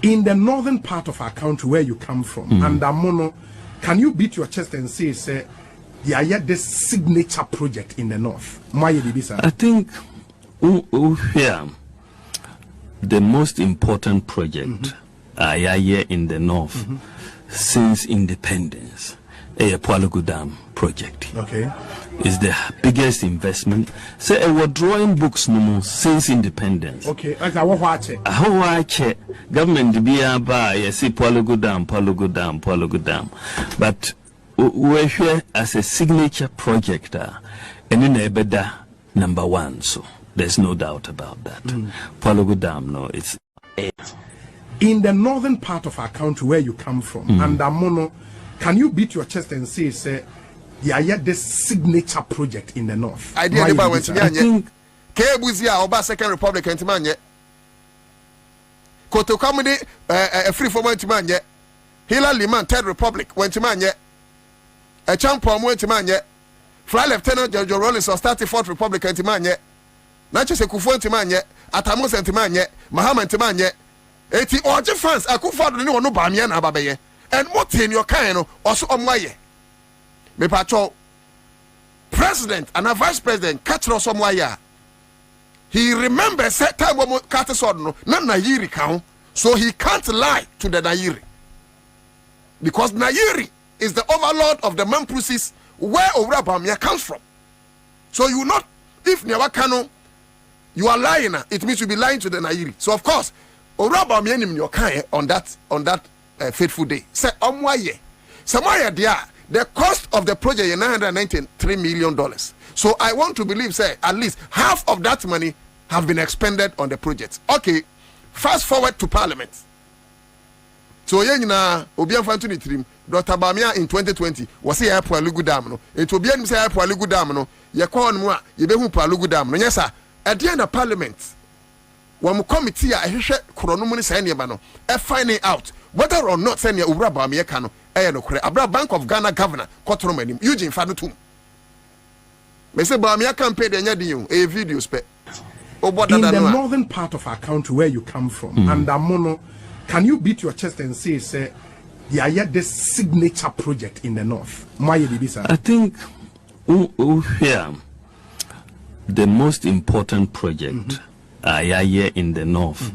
S9: in the northern part of our country where you come from, and Amono, can you beat your chest and say, yeah, yet this signature project in the north?
S10: I think here the most important project here in the north since independence, a Palogu Dam project.
S9: Okay.
S10: Is the biggest investment. Say we're drawing books no more since independence.
S9: Okay, like how
S10: I check government be by see Palogu Dam. But we're here as a signature project and in Ebeda #1, so there's no doubt about that. Palogu Dam, no, it's
S9: in the northern part of our country where you come from, and Amono, can you beat your chest and say, yeah, yet this signature project in the north?
S2: I think Kebuzia Oba Second Republic and Timanye Koto Comedy a free for Wentimanye Hila Liman Third Republic Wentimanye a champion Wentimanye Fly Lieutenant General Rawlings or 34th Republic and Timanye Natchez Kufu Timanye Atamos and Timanye Mahama Timanye 80 Orgy fans Akufa no Bamian Abaye and what in your kind also on my me patrol president and a vice president catch us somewhere he remembers that time when Katasod no Nayiri count, so he can't lie to the Nayiri. Because Nayiri is the overlord of the Mampusis where Orabamia comes from. So you not, if Nyawakano, you are lying, it means you be lying to the Nayiri. So of course, Orabamia in your kind on that fateful day. Say Omwaye. Samaya dia, the cost of the project is $993 million. So I want to believe, say, at least half of that money have been expended on the project. Okay, fast forward to Parliament. So na Obian Fantuni Trim, Dr. Bamia in 2020 was here at Palugu Dam. No, it will be an say Palugu Dam. No, ye call moi, ye be Palugu Dam. No, yes, sir. At the end of Parliament, one committee, I hear Chronomoni Sanyabano, finding out whether or not Sanya Ura Bamia Kano, Abra Bank of Ghana Governor, Cotroman, Eugene Fanutum. Mr. Bamia can pay the Nyadium, a video spec.
S9: In the northern part of our country where you come from, and Amono, can you beat your chest and say, yeah, yet this signature project in the north?
S10: I think here the most important project here in the north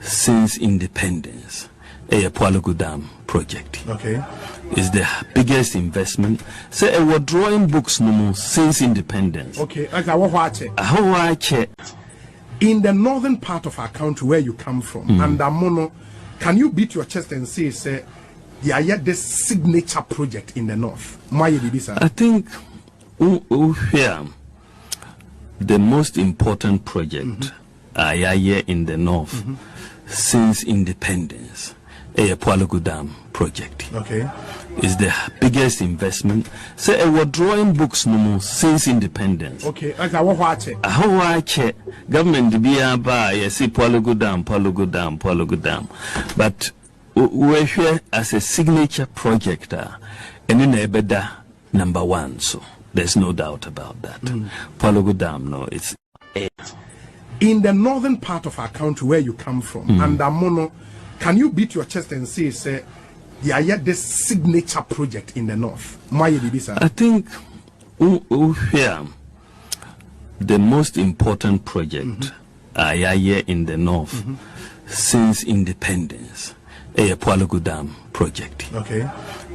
S10: since independence, a Palugu Dam project.
S9: Okay.
S10: Is the biggest investment. Say we're drawing books no more since independence.
S9: Okay. In the northern part of our country where you come from, and Amono, can you beat your chest and say, yeah, yet this signature project in the north?
S10: I think here the most important project here in the north since independence, a Palugu Dam project.
S9: Okay.
S10: Is the biggest investment. Say we're drawing books no more since independence.
S9: Okay.
S10: Government be by yes, Palugu Dam. But we're here as a signature project and in Ebeda number one. So there's no doubt about that. Palugu Dam, no, it's
S9: in the northern part of our country where you come from, and Amono, can you beat your chest and say, yeah, yet this signature project in the north?
S10: I think here the most important project here in the north since independence, a Palugu Dam project.
S9: Okay.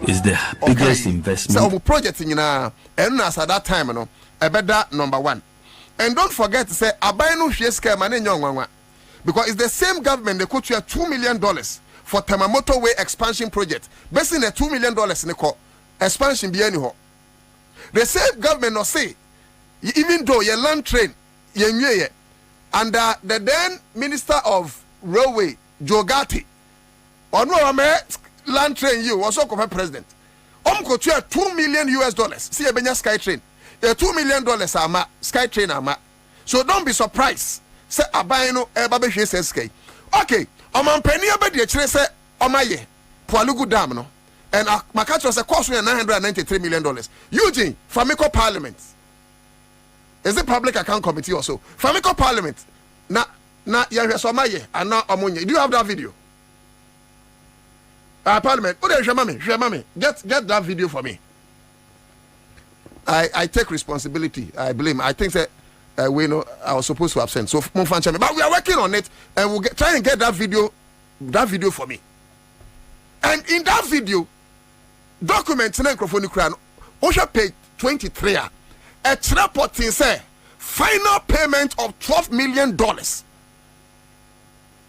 S10: Is the biggest investment.
S2: So project in and as at that time, a better number one. And don't forget to say Abayno Sheska Mane, because it's the same government they could share $2 million for Tamamoto Way expansion project. Based in a $2 million in the expansion be anyhow. The same government no say, even though your land train, and the then Minister of Railway, Jogati, or no land train you also come president. Could share $2 million. See a Benya Sky Train. $2 million ama Sky Train ama. So don't be surprised. Say Abayno Babe says okay. Penny abedi say Omaye Palugu Dam no. And Makacho was a cost $993 million. Eugene, Famiko Parliament. Is it Public Account Committee also? Famiko Parliament. Na Somaye and now Omunye. Do you have that video? Parliament. Get that video for me. I take responsibility. I blame. I think that I was supposed to have sent. So, but we are working on it, and we'll try and get that video for me. And in that video, documents in microphone crown, Osha page 23. A report say final payment of $12 million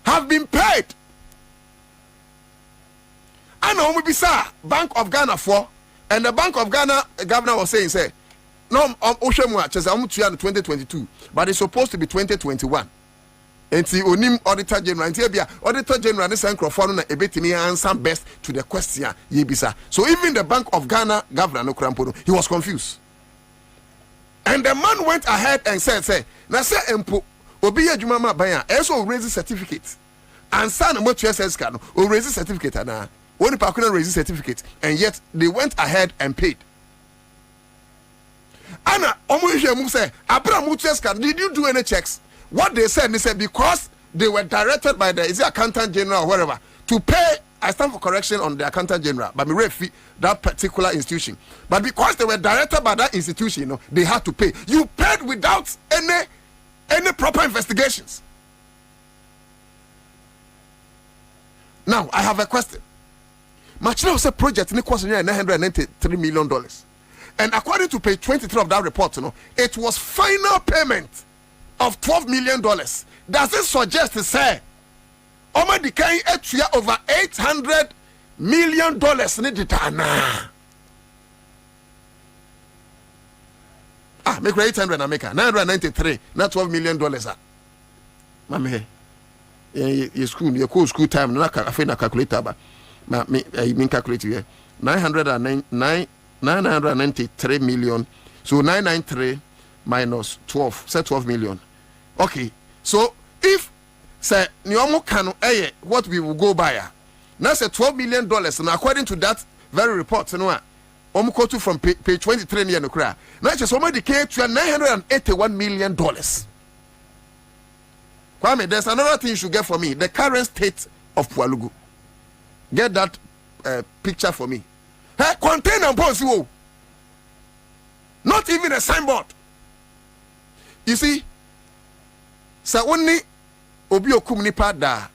S2: have been paid. I know we be Bank of Ghana for. And the Bank of Ghana governor was saying, say, no, Oshemwa, 2022, but it's supposed to be 2021. And see, Onim Auditor General, and here Auditor General, this microphone, a bit in answer best to the question, Yebisa. So even the Bank of Ghana governor, no Krampono, he was confused. And the man went ahead and said, say, Nasa Empo, Obiya Jumama Baya, also raise a certificate. And son, what you says, can raise a certificate, and one person raised a certificate, and yet they went ahead and paid. Anna, did you do any checks? What they said because they were directed by the accountant general or whatever to pay. I stand for correction on the accountant general, but me refi that particular institution. But because they were directed by that institution, they had to pay. You paid without any proper investigations. Now, I have a question. Machina was a project in the cost of $993 million. And according to page 23 of that report, it was final payment of $12 million. Does it suggest to say, Oma Dikai etuya over $800 million make 800 na make 993, not $12 million. Mame, your school time, na calculator ba. I mean calculate here. 993 million. So 993 minus 12, say 12 million. Okay. So if say nyomo kanu what we will go by now say $12 million, and according to that very report, Omukotu from page 23 near Nukra. Now just somebody came to $981 million. Kwame, there's another thing you should get for me. The current state of Pualugu. Get that picture for me. Hey, contain and pause you. Not even a signboard. You see, sa only obi okum nipa da.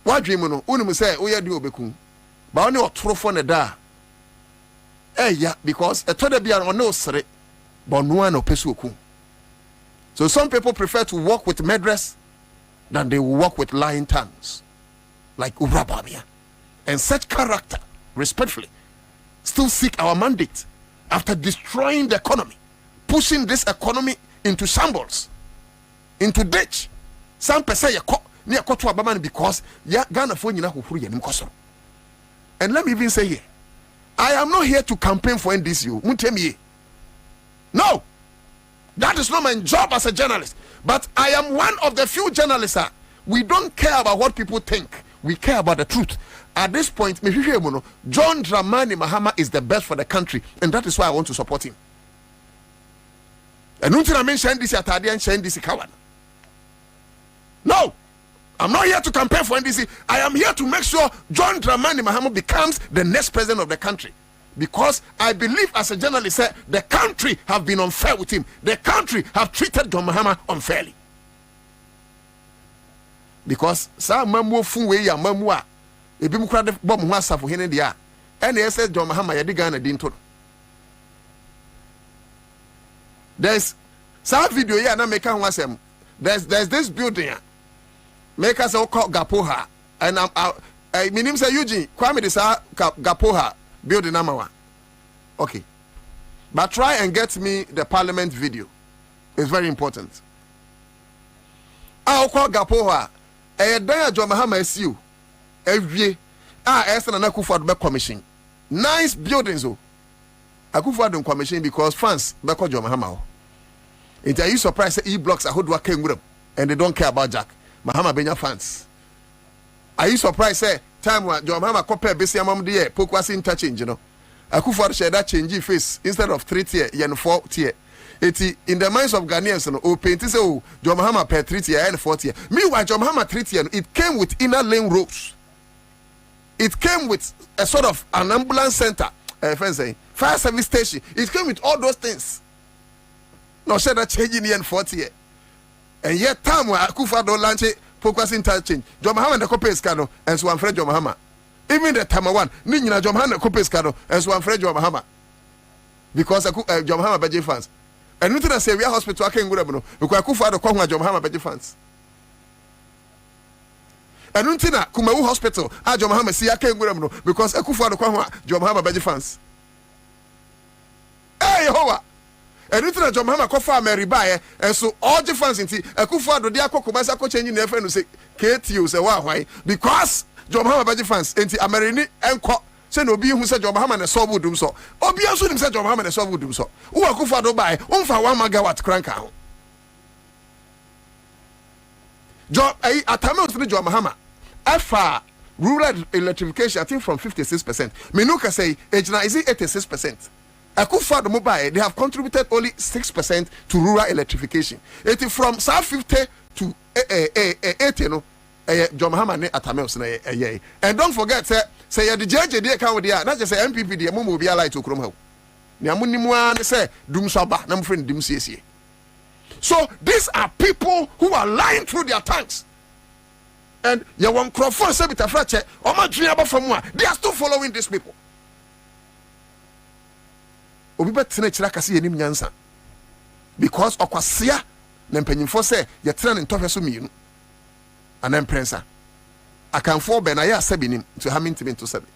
S2: What dream no? Unu say oya di obekum. Ba oni otrofo ne da. Yeah, because a toda bia on no sre. But no one opesu okum. So some people prefer to work with murderers than they will work with lying tongues. Like Urababia. And such character, respectfully, still seek our mandate after destroying the economy, pushing this economy into shambles, into ditch. Some person near Kotu Abaman because Ghana for you know. And let me even say here, I am not here to campaign for NDCU. No, that is not my job as a journalist. But I am one of the few journalists. We don't care about what people think. We care about the truth. At this point, John Dramani Mahama is the best for the country, and that is why I want to support him. And until I mention this and this Kawan. No, I'm not here to campaign for NDC. I am here to make sure John Dramani Mahama becomes the next president of the country. Because I believe as a journalist, the country have been unfair with him. The country have treated John Mahama unfairly. Because sa mamu funwe ya mamu a ebi mu kra de bom ho asafo hene dia and he said John Mahama ya diga na dinto. There's some video here na make ho asem. There's this building make us call Gapoha and I mean say Eugene Kwame this Gapoha building number 1. Okay. But try and get me the parliament video. It's very important. I'll call Gapoha. John Mahama SU every Akufo-Addo commission. Nice buildings Akufo-Addo commission because fans back John Mahama. Are you surprised that E-blocks are who came with them and they don't care about Jack Mahama Benya fans? Are you surprised that time when John Mahama compare Besi Amam the Pokwasi interchange, Akufo-Addo share that change face instead of 3 tier and 4 tier. In the minds of Ghanaians, paint is John Mahama per 3 tier and 4 tier. Meanwhile, John Mahama 3 tier, it came with inner lane roads. It came with a sort of an ambulance center, fire service station. It came with all those things. No, share that change in the end 4 tier. And yet, time where Akufo-Addo launch Pokwasi interchange, John Mahama and the Kopes Kano, and so I'm Fred John Mahama. Even the time one, Nina John Mahama and Kopes Kano, and so I'm Fred John Mahama. Because John Mahama Baji fans. And nothing as Sevilla Hospital, I can't go to because Akufo-Addo come John Mahama Baji fans. And nothing at Kumawu Hospital, John Mahama see I can't go to because Akufo-Addo come John Mahama Baji fans. Hey, Hoa! And nothing at John Mahama Kofa Mary Baye, and so all the fans in Akufo-Addo, they are Kokobasa changing their friend to say, KTU, say, why? Because John Mahama Baji fans, and Amerini and say no be who said John Mahama and solve would do so. Obi also himself John Mahama and solve would do so. Who are Akufo-Addo by 1 megawatt crank out. John Atame to John Mahama. After rural electrification, I think from 56%. Minuka say Ejna is it 86%. Akufo-Addo mobile, they have contributed only 6% to rural electrification. It is from South 50 to 80, John Mahama ne Atame. And don't forget, say the judge dey account with not just say MPP dey mo be allied to krom ha. Ni amunimu an say dum so ba na mo friend dim siesie. So these are people who are lying through their tongues. And you want Crawford say bit afrache, Oma dream about from one. They are still following these people. Obi betene chira kase yenim nyansa. Because okwasia na mpanyimfo say ye tena ne ntofwe so mienu. Ana mprensa. Akanfo be na ya sabinim to hamintim to sabi.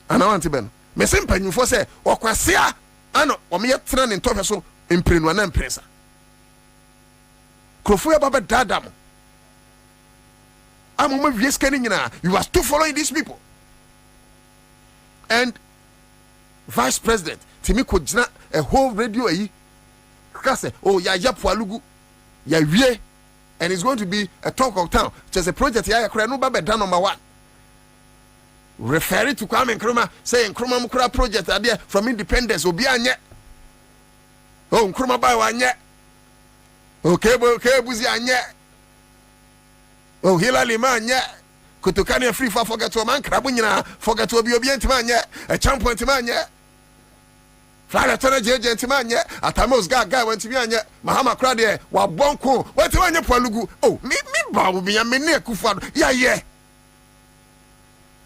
S2: Ana wanti ben. Me se mpanyimfo say okwasia ano omo ye tena ne ntofwe so imprenu ana mprensa. Krofo ya baba dadam. You are still following these people. And Vice President Timi Kojina a whole radio oh ya Pualugu ya wie, and it's going to be a talk of town. Just a project ya no baba done number 1. Referring to Kwame Nkrumah, saying Nkrumah Mukura project there from independence obi anye. Oh Nkrumah ba wanye. Okay buzi anye. Oh Hillary man yeah. Kutukani free for forget to man krabunyina forget to be obedient man yeah. A champion man yeah. Flyer tona jeje man yeah. Atamos guy went to be anya Mahama crade wa bonko what to anya Pualugu. Oh me ba will be a mene kufado yeah.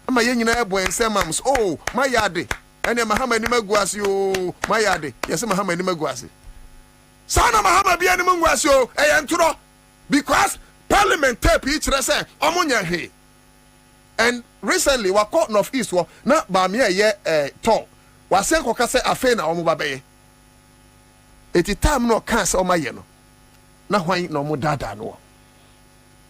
S2: Ama yenyina ebo ensemams oh my yade and Mahama ni maguasi oh my yade yes Mahama ni maguasi sana Mahama bi ani maguasi oh enturo because Parliament tape each say omunya he. And recently wa court of east wa na ba me ye ton wa sen ko ka say afa na omu ba be eti time no kan say omaye no na hwan na omu dada no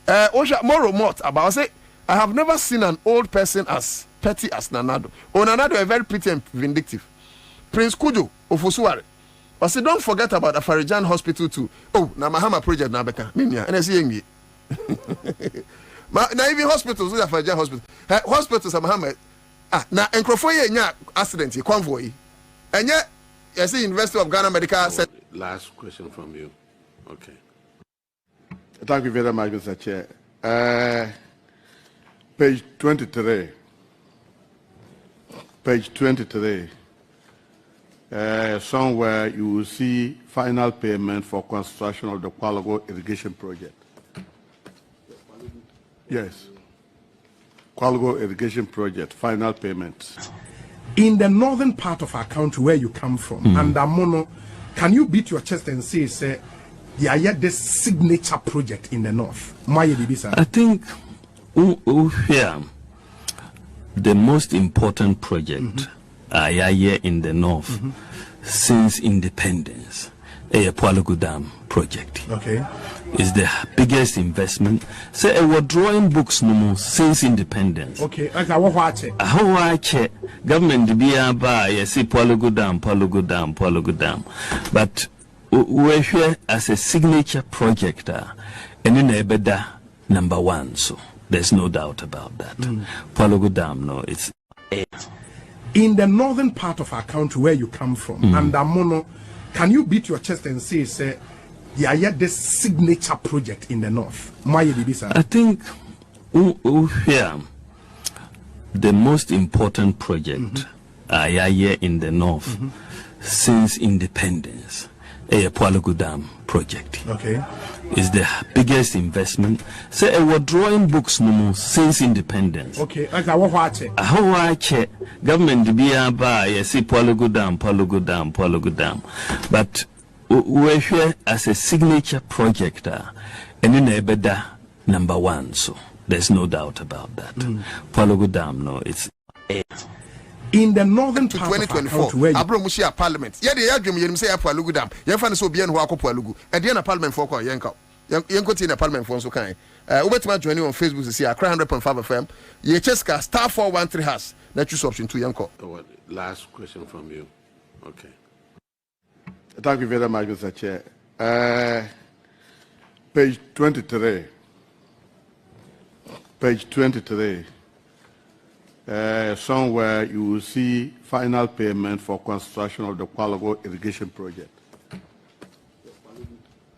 S2: osha more remote about say I have never seen an old person as petty as Nanado. Nanado is very pretty and vindictive. Prince Kujo of Osuware. But say don't forget about Afarijan Hospital too. Oh na Mahama project na beka minia and say yengi na even hospitals we have a hospital hospitals Muhammad na enkrofo ye nya accident convoy and yet you see University of Ghana Medical Center.
S7: Last question from you. Okay,
S11: thank you very much, Mr. Chair. Page 23 somewhere you will see final payment for construction of the Kwalago irrigation project. Yes. Kwalago irrigation project, final payment.
S9: In the northern part of our country where you come from, and Amono, can you beat your chest and say, yeah, yet this signature project in the north?
S10: I think here the most important project here in the north since independence, a Pualugu Dam project.
S9: Okay.
S10: Is the biggest investment. Say we're drawing books no more since independence.
S9: Okay, I watch it.
S10: Government be by yes, Pualugu Dam. But we're here as a signature project, and in Ebeda number 1. So there's no doubt about that. Pualugu Dam, no, it's
S9: in the northern part of our country where you come from, and Amono, can you beat your chest and say, yeah, yet this signature project in the north?
S10: I think here the most important project here in the north since independence, a Pualugu Dam project.
S9: Okay.
S10: Is the biggest investment. Say we're drawing books no more since independence.
S9: Okay, I watch it.
S10: Government be by yes, Pualugu Dam. But we're here as a signature project, and in Ebeda number 1. So there's no doubt about that. Pualugu Dam, no, it's
S9: in the northern
S2: to
S9: part
S2: 2024. Abromushia Parliament. Yeah, the argument you say Pualugu Dam. You find so bien who are Pualugu. And the Parliament for Yanko. Yanko in a Parliament for so kind. Over join you on Facebook to see a 100.5 FM. Ye Cheska star 413 has. Let's choose option 2 Yanko.
S7: Last question from you. Okay.
S11: Thank you very much, Mr. Chair. Page 23. Somewhere you will see final payment for construction of the Kwalago irrigation project.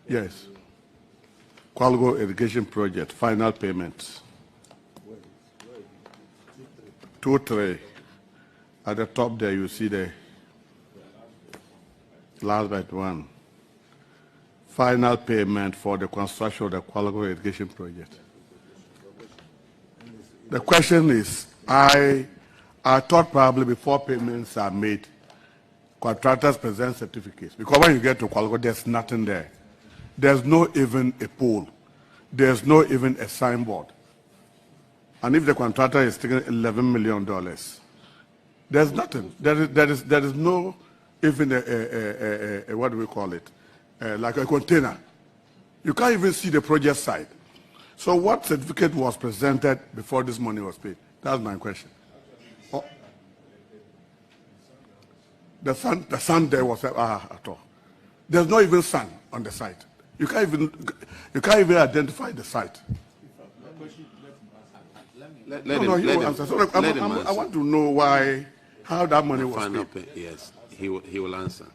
S11: Yes. Kwalago irrigation project, final payment. 2-3. At the top there you see the last but 1. final payment for the construction of the Kwabena irrigation project. The question is, I thought probably before payments are made, contractors present certificates. Because when you get to Kwabena, there's nothing there. There's no even a pole. There's no even a signboard. And if the contractor is taking $11 million, there's nothing. There is no even a what do we call it? Like a container. You can't even see the project site. So what certificate was presented before this money was paid? That's my question. Oh. The sun there was at all. There's not even sun on the site. You can't even identify the site.
S12: Let him
S11: answer. So I want to know how that money was paid.
S12: Yes, he will answer.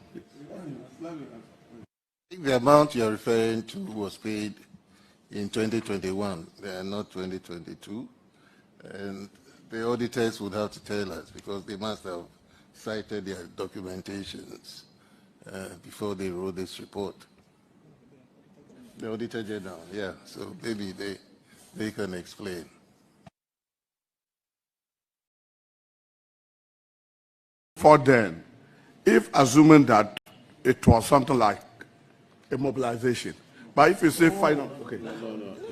S13: The amount you are referring to was paid in 2021, not 2022, and the auditors would have to tell us because they must have cited their documentations before they wrote this report. The Auditor General, yeah, so maybe they can explain.
S11: For then, if assuming that it was something like a mobilization, but if you say final, okay.
S12: No.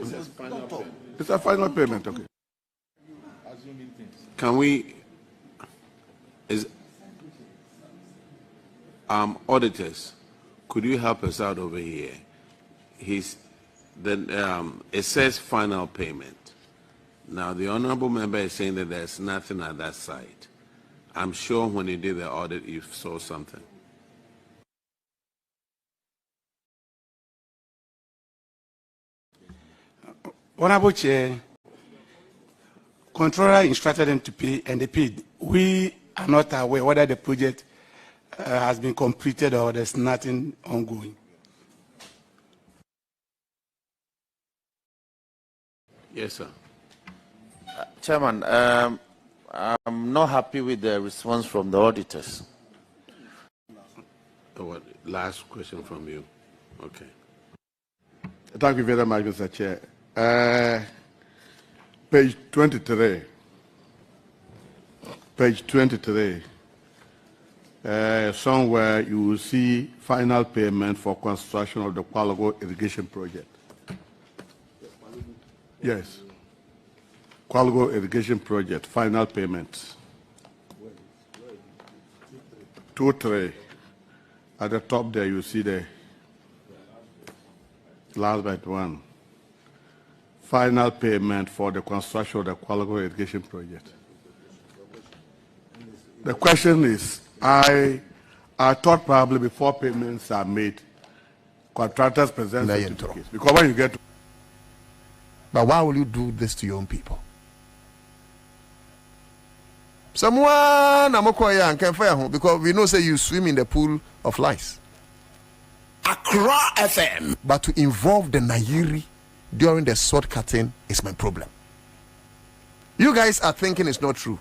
S12: It's a final payment.
S11: It's a final payment, okay.
S12: Can we, auditors, could you help us out over here? It says final payment. Now the honorable member is saying that there's nothing at that site. I'm sure when you did the audit, you saw something.
S14: Honorable Chair, Controller instructed them to pay, and they paid. We are not aware whether the project has been completed or there's nothing ongoing.
S12: Yes, sir.
S15: Chairman, I'm not happy with the response from the auditors.
S12: Last question from you. Okay.
S11: Thank you very much, Mr. Chair. Page 23. Page 23. Somewhere you will see final payment for construction of the Kwabena irrigation project. Yes. Kwabena irrigation project, final payment. 2-3. At the top there you see the last but one. Final payment for the construction of the Kwabena irrigation project. The question is, I thought probably before payments are made, contractors present certificates. Because when you get to...
S2: But why will you do this to your own people? Someone because we know say you swim in the pool of lies. Accra FM. But to involve the Nairi during the sword cutting is my problem. You guys are thinking it's not true.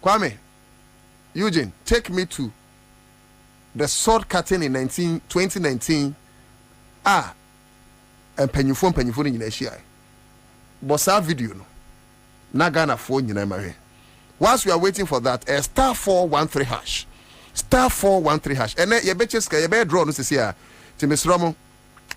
S2: Kwame, Eugene, take me to the sword cutting in 2019. And penyufo in Asia. But our video no. Nagana phone in America. Whilst we are waiting for that, *413 hash. *413 hash. And then you bet draw no see here. Miss Romo,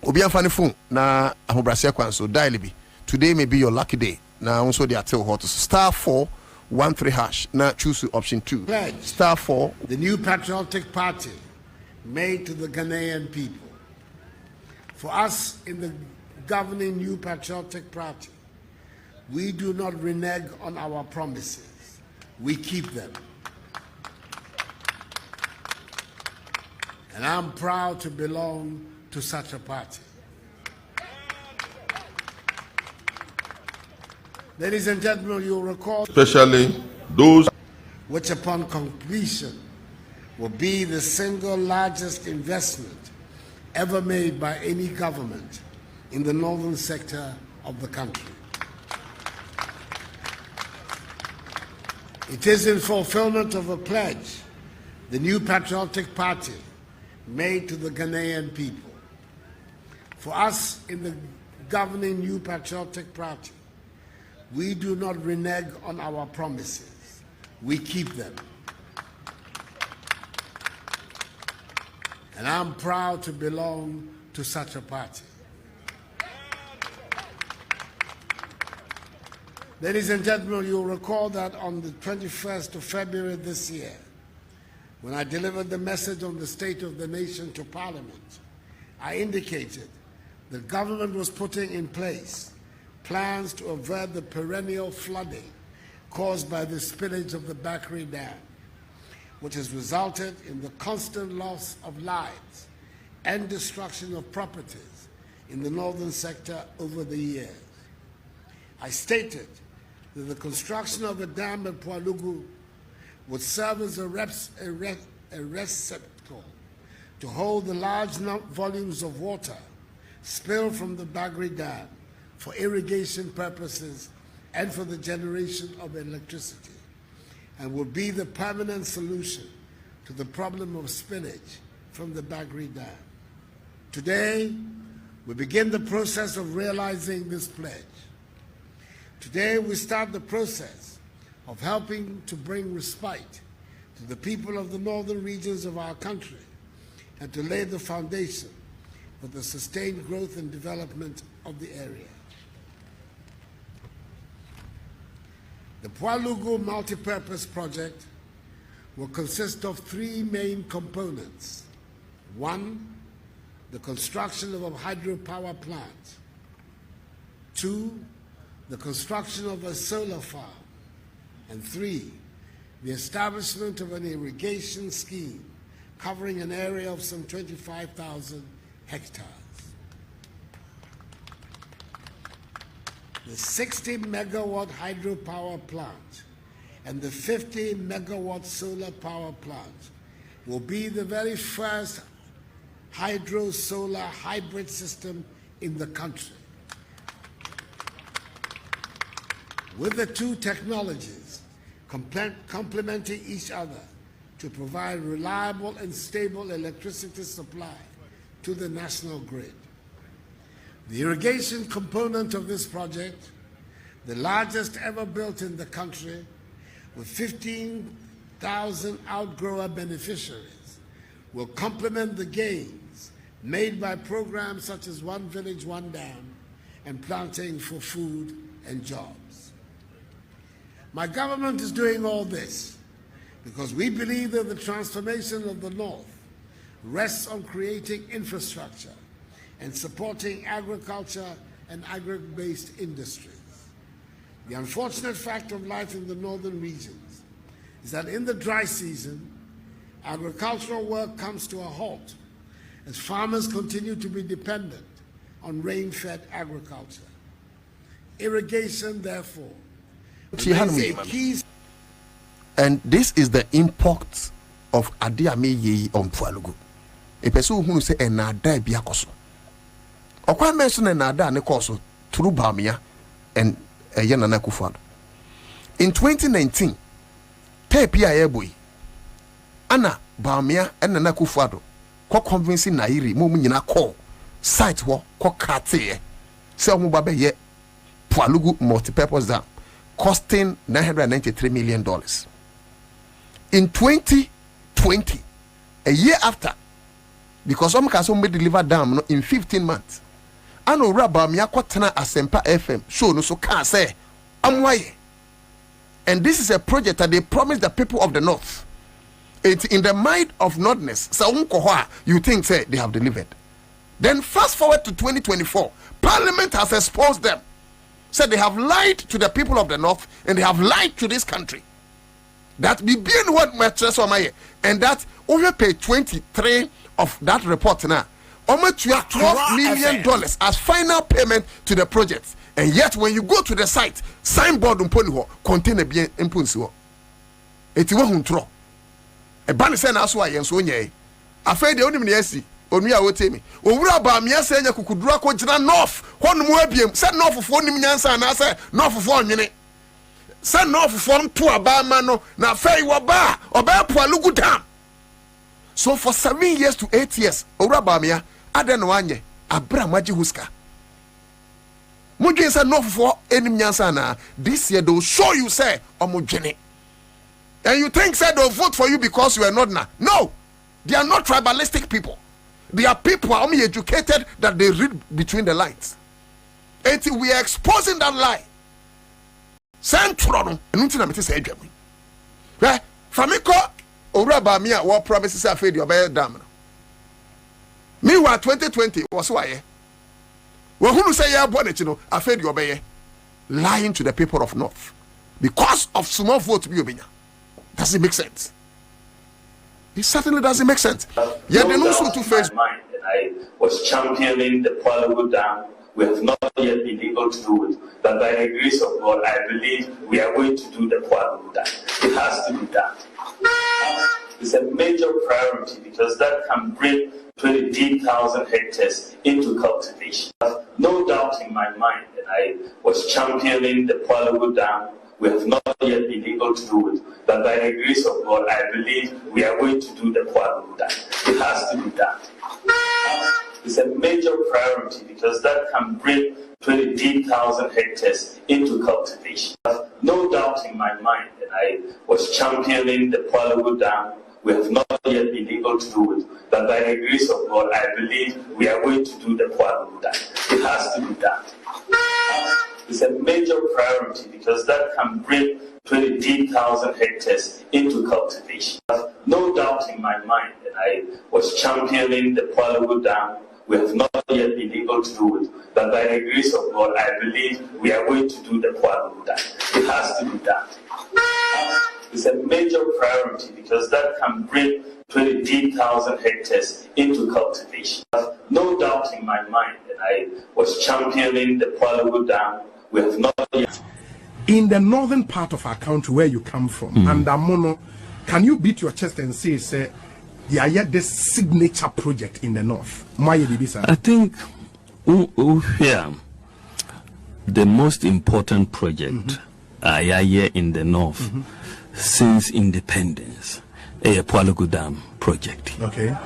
S2: obi amfani phone na ahobrasia kwan so dial bi. Today may be your lucky day. Now also they are tell hot *413 hash. Now choose option 2.
S16: Pledge.
S2: *4.
S16: The new patriotic party made to the Ghanaian people. For us in the governing new patriotic party, we do not renege on our promises. We keep them. And I'm proud to belong to such a party. Ladies and gentlemen, you'll recall,
S8: especially those
S16: which upon completion will be the single largest investment ever made by any government in the northern sector of the country. It is in fulfillment of a pledge the new patriotic party made to the Ghanaian people. For us in the governing New Patriotic Party, we do not renege on our promises. We keep them. And I'm proud to belong to such a party. Ladies and gentlemen, you'll recall that on the 21st of February this year, when I delivered the message on the state of the nation to Parliament, I indicated the government was putting in place plans to avert the perennial flooding caused by the spillage of the Bakri Dam, which has resulted in the constant loss of lives and destruction of properties in the northern sector over the years. I stated that the construction of a dam at Pwalugu would serve as a receptacle to hold the large volumes of water spilled from the Bagri Dam for irrigation purposes and for the generation of electricity, and would be the permanent solution to the problem of spillage from the Bagri Dam. Today, we begin the process of realizing this pledge. Today, we start the process of helping to bring respite to the people of the northern regions of our country and to lay the foundation for the sustained growth and development of the area. The Pwalugu multipurpose project will consist of three main components. One, the construction of a hydropower plant. Two, the construction of a solar farm. And three, the establishment of an irrigation scheme covering an area of some 25,000 hectares. The 60 megawatt hydropower plant and the 50 megawatt solar power plant will be the very first hydro-solar hybrid system in the country. With the two technologies complementing each other to provide reliable and stable electricity supply to the national grid. The irrigation component of this project, the largest ever built in the country, with 15,000 outgrower beneficiaries, will complement the gains made by programs such as One Village, One Dam and Planting for Food and Jobs. My government is doing all this because we believe that the transformation of the North rests on creating infrastructure and supporting agriculture and agri-based industries. The unfortunate fact of life in the northern regions is that in the dry season, agricultural work comes to a halt as farmers continue to be dependent on rain-fed agriculture. Irrigation, therefore, remains a key.
S2: And this is the impact of Adiame Ye on Pwalugu. A person who say enada biakoso. Okwa mention enada ne koso through Bamia and Yanana Kufan. In 2019, Tepia Eboy, Anna Bamia and Nana Kufado, ko convincing Nairi, Mumina call, site wo, ko kate, sell Mubabe ye, Pwalugu multipurpose dam, costing $993 million. In 2020, a year after, because some can be delivered dam in 15 months. Ano raba mi akwatena Asempa FM show no so can say amwaye. And this is a project that they promised the people of the North. It's in the mind of Northerners. So you think say they have delivered. Then fast forward to 2024, Parliament has exposed them. Said they have lied to the people of the North and they have lied to this country. That be being what matches on my, and that only pay 23 of that report now. Almost $12 million as final payment to the project. And yet when you go to the site, signboard contain a bien impunsiwo. Eti wo huntro. E ban se na aso ayenso nyai. Afei de onim ne asi, onu a wotemi. Owura ba me asa nya kukuduru akogina north, honum abiem. Se north fo nim nyansa na se north fo onwene. Se north fo nto aba ma no na afei wo ba, oba Pwalugu dam. So for 7 years to 8 years, Owura ba me aden no anye abra maji huska mudwe say no for enim nyansa na this year they will show you say omudwene. And you think say they'll vote for you because you are not now. No, they are not tribalistic people. They are people who are only educated that they read between the lines. Until we are exposing that lie. Central, nothing to say. Right? Famiko, Uraba Mia, what promises are fed your bed dam. Meanwhile, 2020 was why. Well, who say you're born it, I fed your bay. Lying to the people of North. Because of small vote, does it make sense? It certainly doesn't make sense. Yeah, they know so to face.
S17: I was championing the Kwabena Dam. We have not yet been able to do it. But by the grace of God, I believe we are going to do the Kwabena Dam. It has to be done. It's a major priority because that can bring 20,000 hectares into cultivation. No doubt in my mind that I was championing the Kwabena Dam. We have not yet been able to do it. But by the grace of God, I believe we are going to do the Kwabena Dam. It has to be done. It's a major priority because that can bring 20,000 hectares into cultivation. No doubt in my mind that I was championing the Kwabena Dam. We have not yet been able to do it. But by the grace of God, I believe we are going to do the Kwabena Dam. It has to be done. It's a major priority because that can bring 20,000 hectares into cultivation. No doubt in my mind that I was championing the Kwabena Dam. We have not yet been able to do it. But by the grace of God, I believe we are going to do the Kwabena Dam. It has to be done. It's a major priority because that can bring 20,000 hectares into cultivation. No doubt in my mind that I was championing the Kwabena Dam. We have not yet.
S9: In the northern part of our country where you come from, and Amono, can you beat your chest and say, they are yet this signature project in the north?
S10: I think here the most important project here in the north since independence, a Kwabena Dam project.
S9: Okay.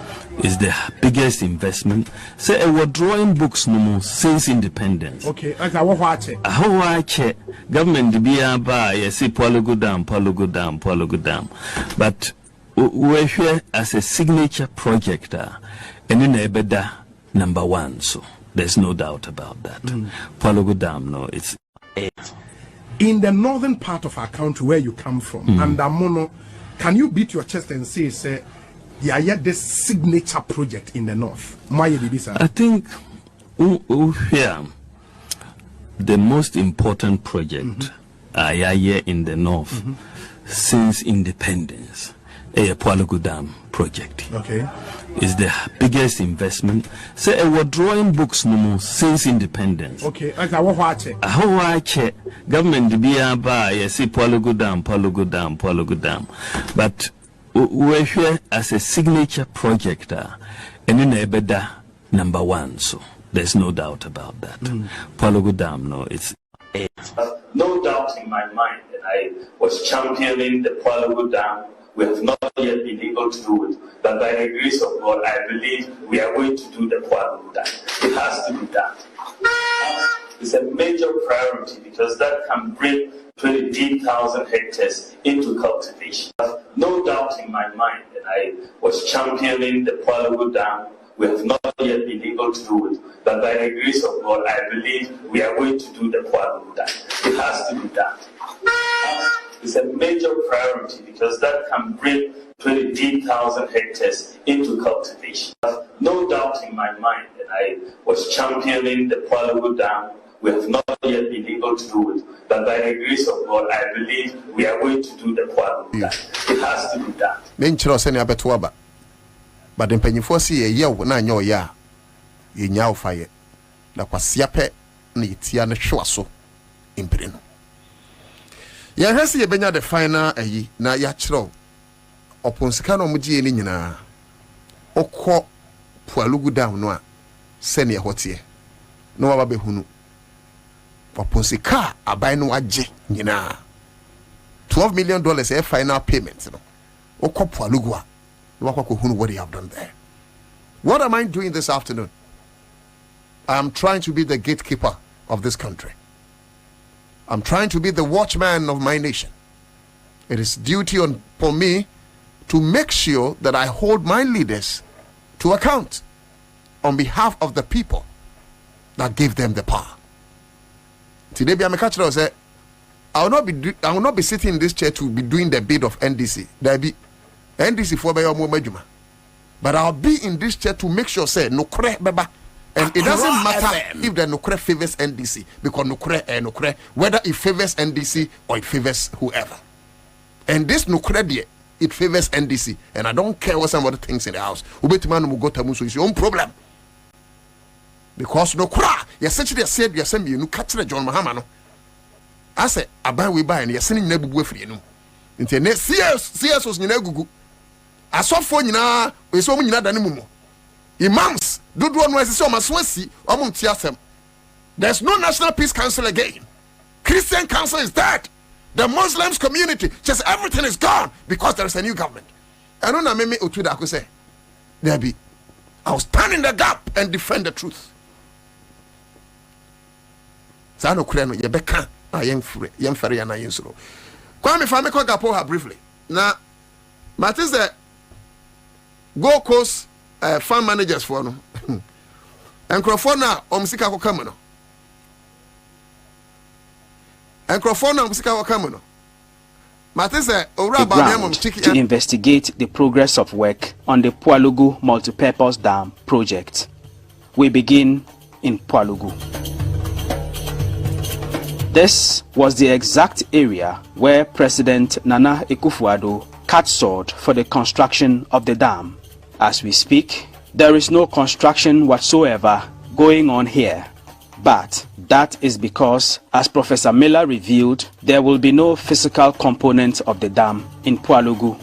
S10: Is the biggest investment. Say we're drawing books no more since independence.
S9: Okay, as I watch it.
S10: How watch it? Government be by yes, Kwabena Dam. But we're here as a signature project, and in Ebeda number one. So there's no doubt about that. Kwabena Dam, no, it's it.
S9: In the northern part of our country where you come from, and Amono, can you beat your chest and say, they are yet this signature project in the north?
S10: I think here the most important project here in the north since independence, a Kwabena Dam project.
S9: Okay.
S10: Is the biggest investment. Say we're drawing books no more since independence.
S9: Okay, as I watch it.
S10: How watch it? Government be by yes, Kwabena Dam. But we're here as a signature project, and in Ebeda number one. So there's no doubt about that. Kwabena Dam, no, it's it.
S17: No doubt in my mind that I was championing the Kwabena Dam. We have not yet been able to do it. But by the grace of God, I believe we are going to do the Kwabena Dam. It has to be done. It's a major priority because that can bring 20,000 hectares into cultivation. No doubt in my mind that I was championing the Kwabena Dam. We have not yet been able to do it. But by the grace of God, I believe we are going to do the Kwabena Dam. It has to be done. It's a major priority because that can bring 20,000 hectares into cultivation. No doubt in my mind that I was championing the Kwabena Dam. We have not yet been able to do it. But by the grace of God, I believe we are going to do the Kwabena Dam. It has to be done.
S2: But the pennyfo see a year when I know ya. You now fire. La Quasiape Nitiana Shwaso in Brino. Ya hasi yebenya the final ayi na ya chiro oponsika no mugye ni nyina okọ Kwabena Dam no a sene hotie no wa ba hunu oponsika aban no agye nyina $12 million a final payment no okọ Kwabena no wa hunu what they have done there. What am I doing this afternoon?
S18: I am trying to be the gatekeeper of this country. I'm trying to be the watchman of my nation. It is duty upon me to make sure that I hold my leaders to account on behalf of the people that gave them the power. Today, I will not be sitting in this chair to be doing the bid of NDC. There be NDC for Bayomajuma. But I'll be in this chair to make sure say no cre beba. And it doesn't matter if the Nukre favors NDC, because Nukre, whether it favors NDC or it favors whoever. And this Nukre, it favors NDC. And I don't care what somebody thinks in the house. So it's your own problem. Because Nukra, you're such a said, you're saying you catch the John Mahamano. I say, I buy we buy, and you're sending Nebu for you. Internet, CS was Ninagugu. I saw for you now, we saw me not anymore. Imams, do one was so much Swissy, among Tiasem. There's no National Peace Council again. Christian Council is dead. The Muslims community, just everything is gone because there is a new government. I don't know, maybe Utuda could say, there be. I'll stand in the gap and defend the truth. Sano Kreno, Yebeka, I am free, Yam Ferry and I use so. Kwame Fameko Gapoha briefly. Now, Matis the Go Coast fund managers for no. And Crofona Omsika Wakamano. And Crofona Omsika Wakamano.
S19: To investigate the progress of work on the Pwalugu Multipurpose Dam project. We begin in Pwalugu. This was the exact area where President Nana Akufo-Addo cut sword for the construction of the dam. As we speak, there is no construction whatsoever going on here. But that is because, as Professor Miller revealed, there will be no physical component of the dam in Pwalugu.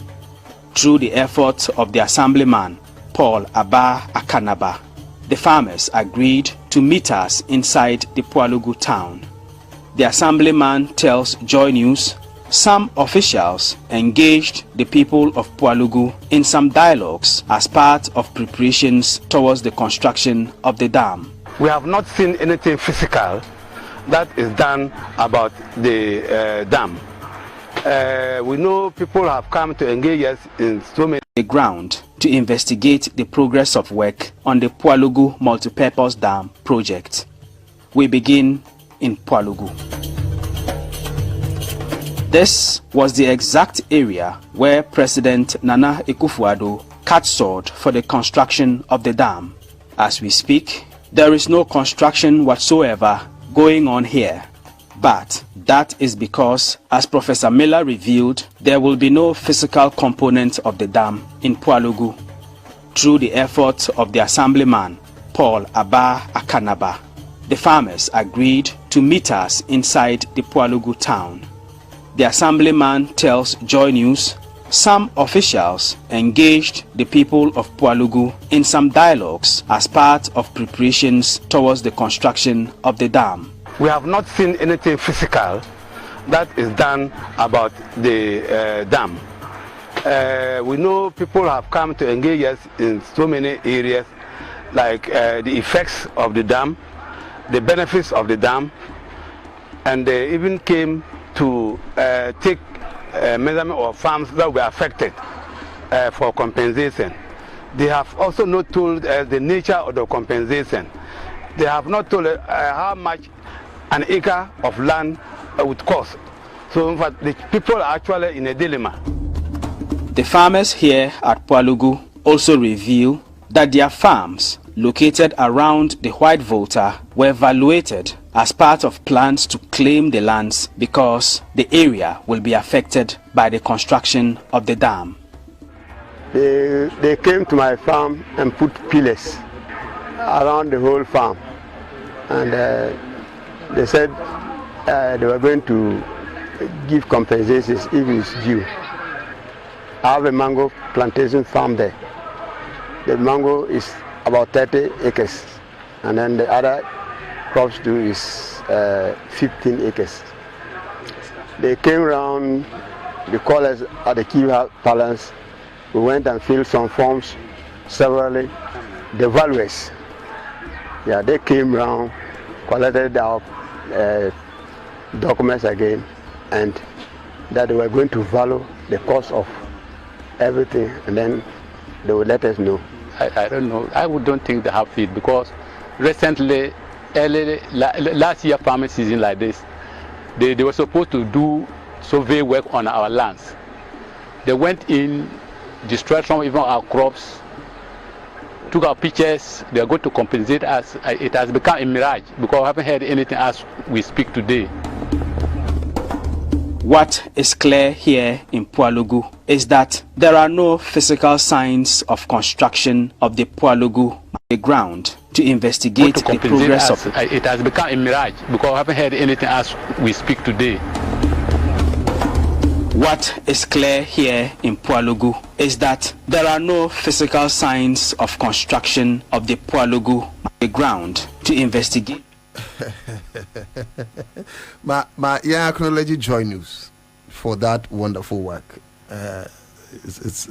S19: Through the efforts of the assemblyman, Paul Abba Akanaba, the farmers agreed to meet us inside the Pwalugu town. The assemblyman tells Joy News some officials engaged the people of Pwalugu in some dialogues as part of preparations towards the construction of the dam.
S14: We have not seen anything physical that is done about the dam. We know people have come to engage us in so many
S19: the ground to investigate the progress of work on the Pwalugu Multipurpose Dam project. We begin in Pwalugu. This was the exact area where President Nana Akufo-Addo cut sword for the construction of the dam. As we speak, there is no construction whatsoever going on here. But that is because, as Professor Miller revealed, there will be no physical component of the dam in Pwalugu. Through the efforts of the assemblyman, Paul Abba Akanaba, the farmers agreed to meet us inside the Pwalugu town. The assemblyman tells Joy News some officials engaged the people of Pwalugu in some dialogues as part of preparations towards the construction of the dam.
S14: We have not seen anything physical that is done about the dam. We know people have come to engage us in so many areas, like the effects of the dam, the benefits of the dam, and they even came to take measurement of farms that were affected for compensation. They have also not told us the nature of the compensation. They have not told us how much an acre of land would cost. So in fact, the people are actually in a dilemma.
S19: The farmers here at Pwalugu also reveal that their farms located around the White Volta were evaluated as part of plans to claim the lands because the area will be affected by the construction of the dam.
S20: They came to my farm and put pillars around the whole farm, and they said they were going to give compensations if it's due. I have a mango plantation farm there. The mango is about 30 acres, and then the other crops too is 15 acres. They came around, they called us at the key palace. We went and filled some forms severally. The valuers Yeah, they came round, collected our documents again, and that they were going to value the cost of everything, and then they will let us know.
S14: I don't know. I don't think they have feed, because recently, last year farming season like this, they were supposed to do survey work on our lands. They went in, destroyed some even our crops, took our pictures. They are going to compensate us. It has become a mirage, because I haven't heard anything as we speak today.
S19: What is clear here in Pualugu is that there are no physical signs of construction of the Pualugu ground to investigate the progress of it.
S14: It has become a mirage, because I haven't heard anything as we speak today.
S19: What is clear here in Pualugu is that there are no physical signs of construction of the Pualugu ground to investigate.
S18: Yeah, acknowledge Joy News for that wonderful work.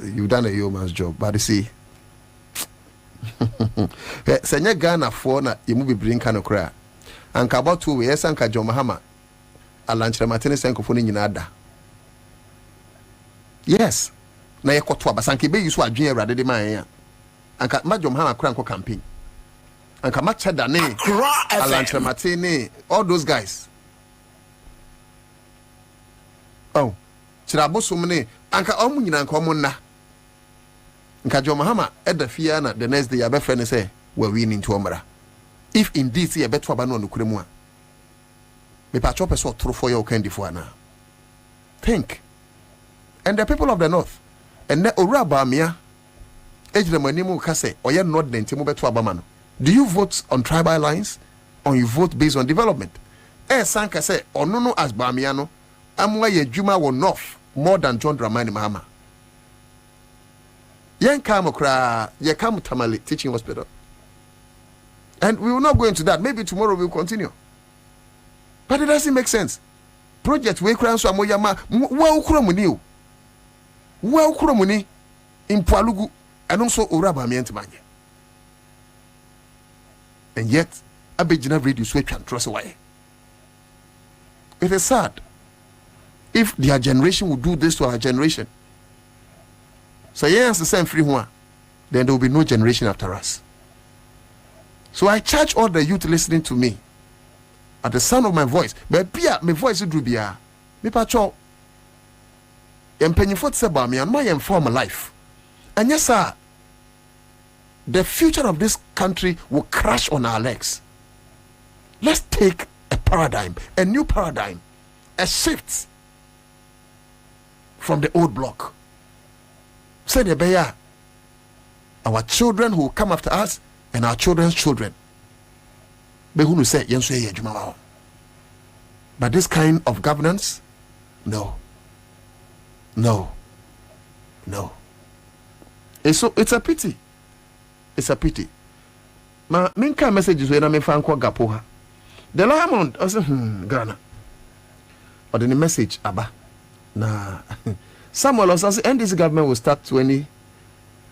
S18: You've done a yeoman's job, but you see, Senya Ghana for na you be bring kind of cry. And about 2 years, and John Mahama, a lunch Martinez and Kofuni Nada. Yes, na ye kotwa basanke be yusu adwen awrade de man ya. Anka Majom Mahama kranko campaign. And Kamacha Dane, Alantra Martini, all those guys. Oh, Chirabo Sumene, Anka Omunina and Comuna. And Kajo Mahama, Edda Fiana, the next day, Abe friend say, we're winning to Omara. If indeed, see a bet for Banon Ukremua. Me Pachope so true for your candy for now. Think. And the people of the north, and the Uraba Mia, Ejremanimu Kase, or you're not the Intimo Betu Abamano. Do you vote on tribal lines, or you vote based on development? Sanka say, or no as Bamiano, Amwa ye Juma will north more than John Dramani Mahama. Yen Kamokra, ye Kamu Tamale Teaching Hospital. And we will not go into that. Maybe tomorrow we'll continue. But it doesn't make sense. Project we crown so amoyama, wa ukromuni. Wa ukromuni in Pualugu, and also Uraba Mientimanya. And yet, Abidjan radio switch and trust away. It is sad. If their generation would do this to our generation, so yes, the same free one, then there will be no generation after us. So I charge all the youth listening to me at the sound of my voice. But Pia, my voice would be a me pacho. I'm penny for me and my informal life. And yes, sir. The future of this country will crash on our legs. Let's take a paradigm, a new paradigm, a shift from the old block. Say the bear, our children who will come after us and our children's children. But this kind of governance, no. It's a pity. It's a pity. Ma minka messages when I'm fan kwa gapoha. The Lamont also Ghana. Or the message aba. Na Samuel also say and this government will start 20.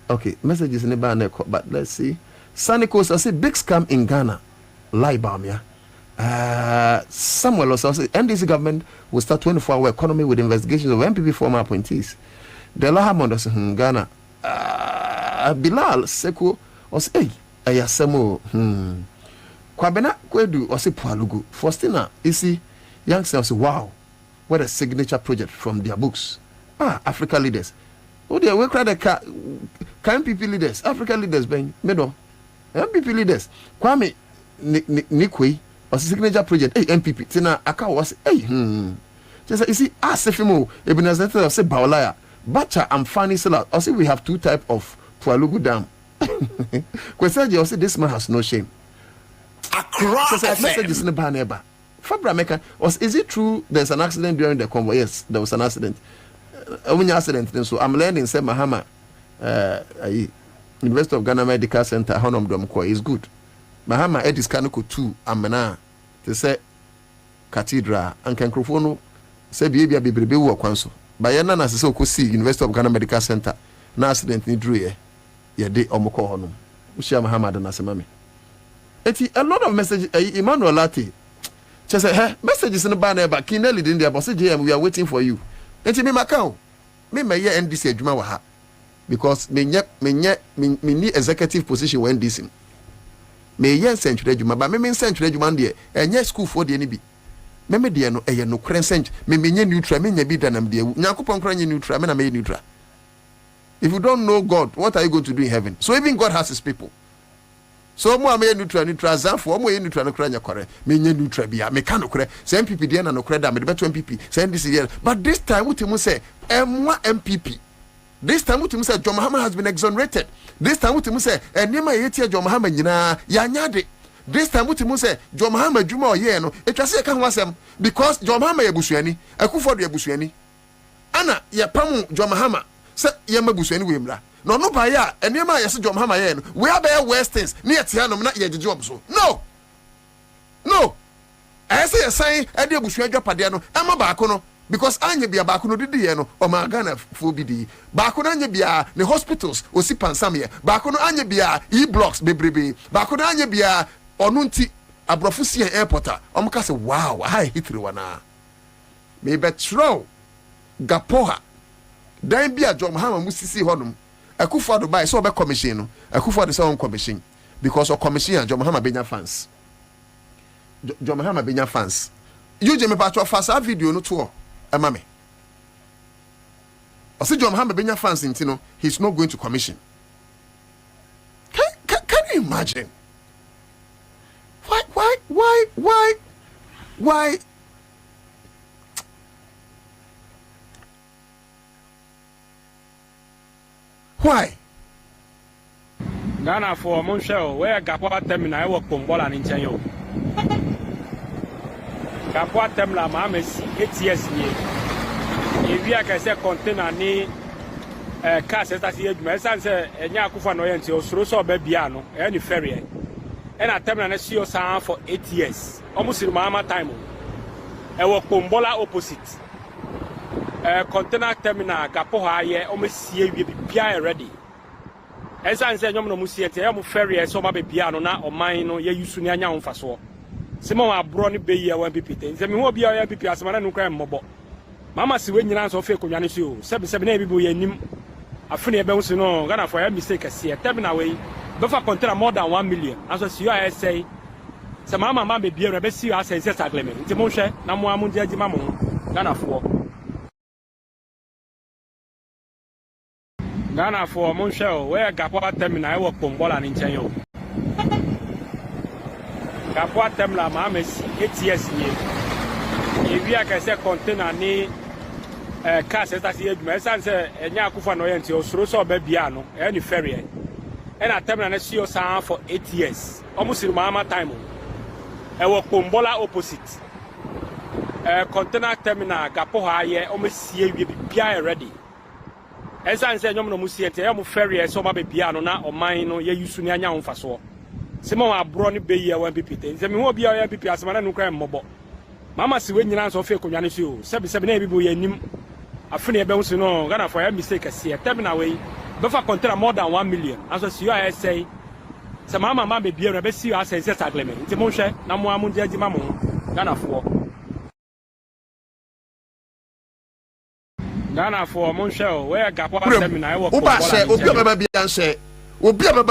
S18: Okay, messages in the banner, but let's see. Sunny Coast say big scam in Ghana. Lie bomb Samuel also say and this government will start 24-hour economy with investigations of MPP former appointees. The Lamont also Ghana. Bilal Seko or say, Ayasemo, Kwabena, Kwedu, or say Pualugu. Faustina, you see, youngsters say, wow, what a signature project from their books. Africa leaders. Oh, they will cry the MPP leaders, African leaders, Ben, Medo, MPP leaders. Kwame Nikwe, or signature project, MPP, Tina Aka was, just you see, Sefimo, Ebenezer, say Baolaya, Bacha and Fanny Sela, or say we have two types of Pualugu Dam. Kwesaji also this man has no shame. Across messages in the banner. Fabra Meka was is it true there's an accident during the convoy? Yes, there was an accident. When accident, so I'm learning say Mahama University of Ghana Medical Center Honam Domko is good. Mahama Edis Kanuko 2 Amena to say Cathedral and Kankrofono say Bibia Bibi work once. Bayana na so ko see University of Ghana Medical Center na accident ni drew ye de omoko honum. Ushia Mahama na semame.
S2: A lot of messages, Emmanuel Lati. She said, hey, messages in the banner, but Kinelli didn't there, but JM, we are waiting for you. And me Macau, me may NDC Jumawaha. Because me need executive position when this in. Me yen century Juma, but me century Juma dear, and yes school for the NB. Me dear no crescent, me neutral, me be than am dear. Nakupon crying neutral, me na neutral. If you don't know God, what are you going to do in heaven? So even God has his people. So mo ame neutral zanfo mo neutral no kra nya kore me nya neutral bia me ka no kore say MPP dey na no kore da me beto MPP say this year but this time we say emwa MPP this time we say John Mahama has been exonerated this time we say enema yetia John Mahama nyina ya nyade this time we say John Mahama djuma oye no etwase ka ho asem because John Mahama yebusuani Akufo-Addo yebusuani ana ye pam John Mahama say ye mabusuani we mra no no ba ya enema yesi John Mahama ye no we are be Westerners near tianom na ye job so no I say say e dey busu adwapade no ema ba ko no because anye bia ba ko no didi ye no o ma Ghana fo bidi ba ko no anye bia ne hospitals osi pansam ye ba ko no anye bia blocks bebrebe ba ko no anye bia onu nti abrofo si airport a o mka say wow hi hitri wana me betro gapoha dan bia John Mahama musisi honum Akufo-Addo buy so be commission no Akufo-Addo say on commission because of commission John Mahama benya fans John Mahama benya fans you je me patro fast video no to ema me o say John Mahama benya fans intino he's not going to commission can you imagine why
S21: Ghana for Monshel, where Gapua Terminal, I work Pombola in Chanyo. Gapua Terminal, Mames, 8 years. If you can say container, ni cars as you may say, and Yakufa Noyanti, or Sroso Bebiano, any ferry. And a terminal see your sound for 8 years, almost in Mama time. I work Pombola opposite. Container terminal, Gapoha, almost see you be ready. Ansah say nyom no musiete ya mu ferry so ma be piano na o man no ye yusu ni anya mfaso simo abro ni be ye wan pipite nse me ho bia ya pipi asema na nkwa mmobo mama si we nyina so fe konwane si o sebe na bibo ye nim afune be nso no Ghana for ya mistake se terminal we be fa container more than 1 million aso si you say se mama be bia be si you say agreement nti mo hwe na mo amu ndi agima mo Ghana for Ghana for Monshel, where Gapua Terminal, I work Pombola in Chanyo. Gapua Terminal, Mames, 8 years. If you can say container, ni cars as you may say, and Yakufa Noyanti, or Sroso Bebiano, any ferry. And a terminal see your sound for 8 years, almost in Mama time. I work Pombola opposite. Container terminal, Gapoha, almost see you be ready. Ansah say nyom no musiete ya mu ferry so ma be piano na o man no ye yusu ni anya mfaso simo abro ni be ye wan pipite nse me ho bia ya pipi asema na nkwa mmobo mama si we nyina so fe konwane si o sebe na bibo ye nim afune be nso no Ghana for ya mistake se terminal we be fa container more than 1 million aso si you say se mama be bia na be si you say agreement nti mo hwe na mo amu ndi agima mo Ghana for Ghana for Monshel, where Gapua Terminal, I work Obi Baba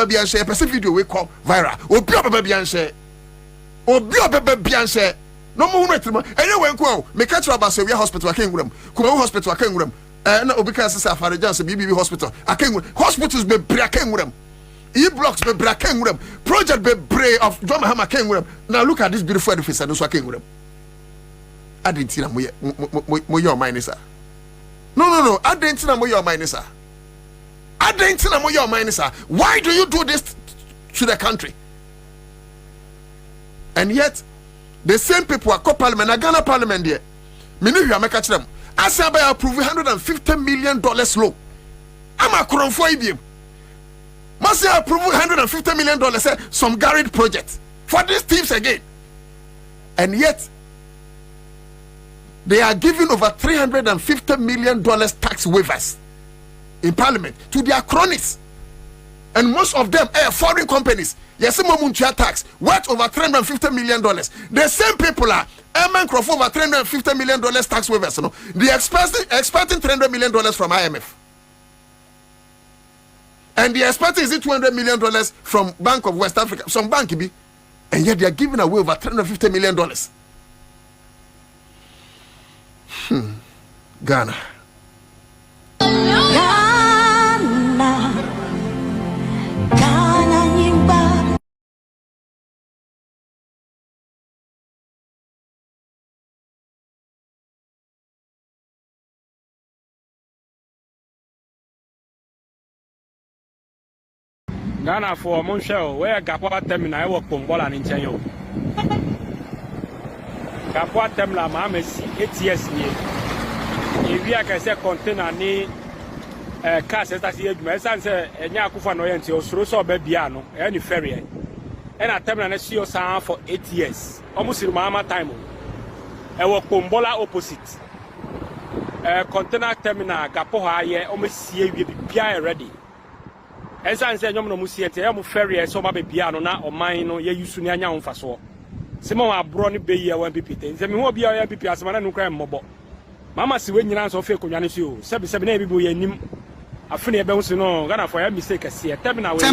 S21: Bianche, a video we call viral. Obi Baba Bianche, no more retriment. Anyway, go, make a trouble, say we are hospital, I can't room. Come on, hospital, I can't room. And Obika Safari Johnson, BB hospital, I can't hospitals be breaking room. E-blocks be breaking room. Project be bray of John Mahama can't room. Now look at this beautiful edifice and also can't room. I didn't see them, your mind, sir. No. I didn't know your mind, sir. I didn't know your mind, sir. Why do you do this to the country? And yet, the same people are called Parliament, a Ghana Parliament here. Many of you are catch them. I say I approve $150 million loan. I'm a crown for you. Must say approve $150 million say some garage project for these thieves again. And yet, they are giving over $350 million tax waivers in Parliament to their cronies. And most of them are foreign companies.
S18: Yes, Momuntia tax worth over $350 million. The same people are for over $350 million tax waivers. No, they expecting $300 million from IMF, and the expecting is it $200 million from Bank of West Africa, some bank be, and yet they are giving away over $350 million. Ghana.
S21: Ghana for Monshell, where Gapua Terminal, I work from Bola in Chanyo. Gapua Terminal, Mames, 8 years. If we can say container, ni cars, as you may say, and Yakufa Noyanti or Sruso Bebiano, any ferry. And a terminal see your sound for 8 years, almost in Mama time. I work from Bola opposite. Container terminal, Gapoha, almost see you be ready. Ansah say nyom no musiete ya mu ferry so ma be bia no na o man no ye yusu ni anya mfaso simo abro ni be ye wan pipite nse me ho bia ya pipi asema na nkran mmobo mama si we nyina so fe konwane si o sebi na bibo ye nim afene ebe nso no Ghana for ya mistake se terminal we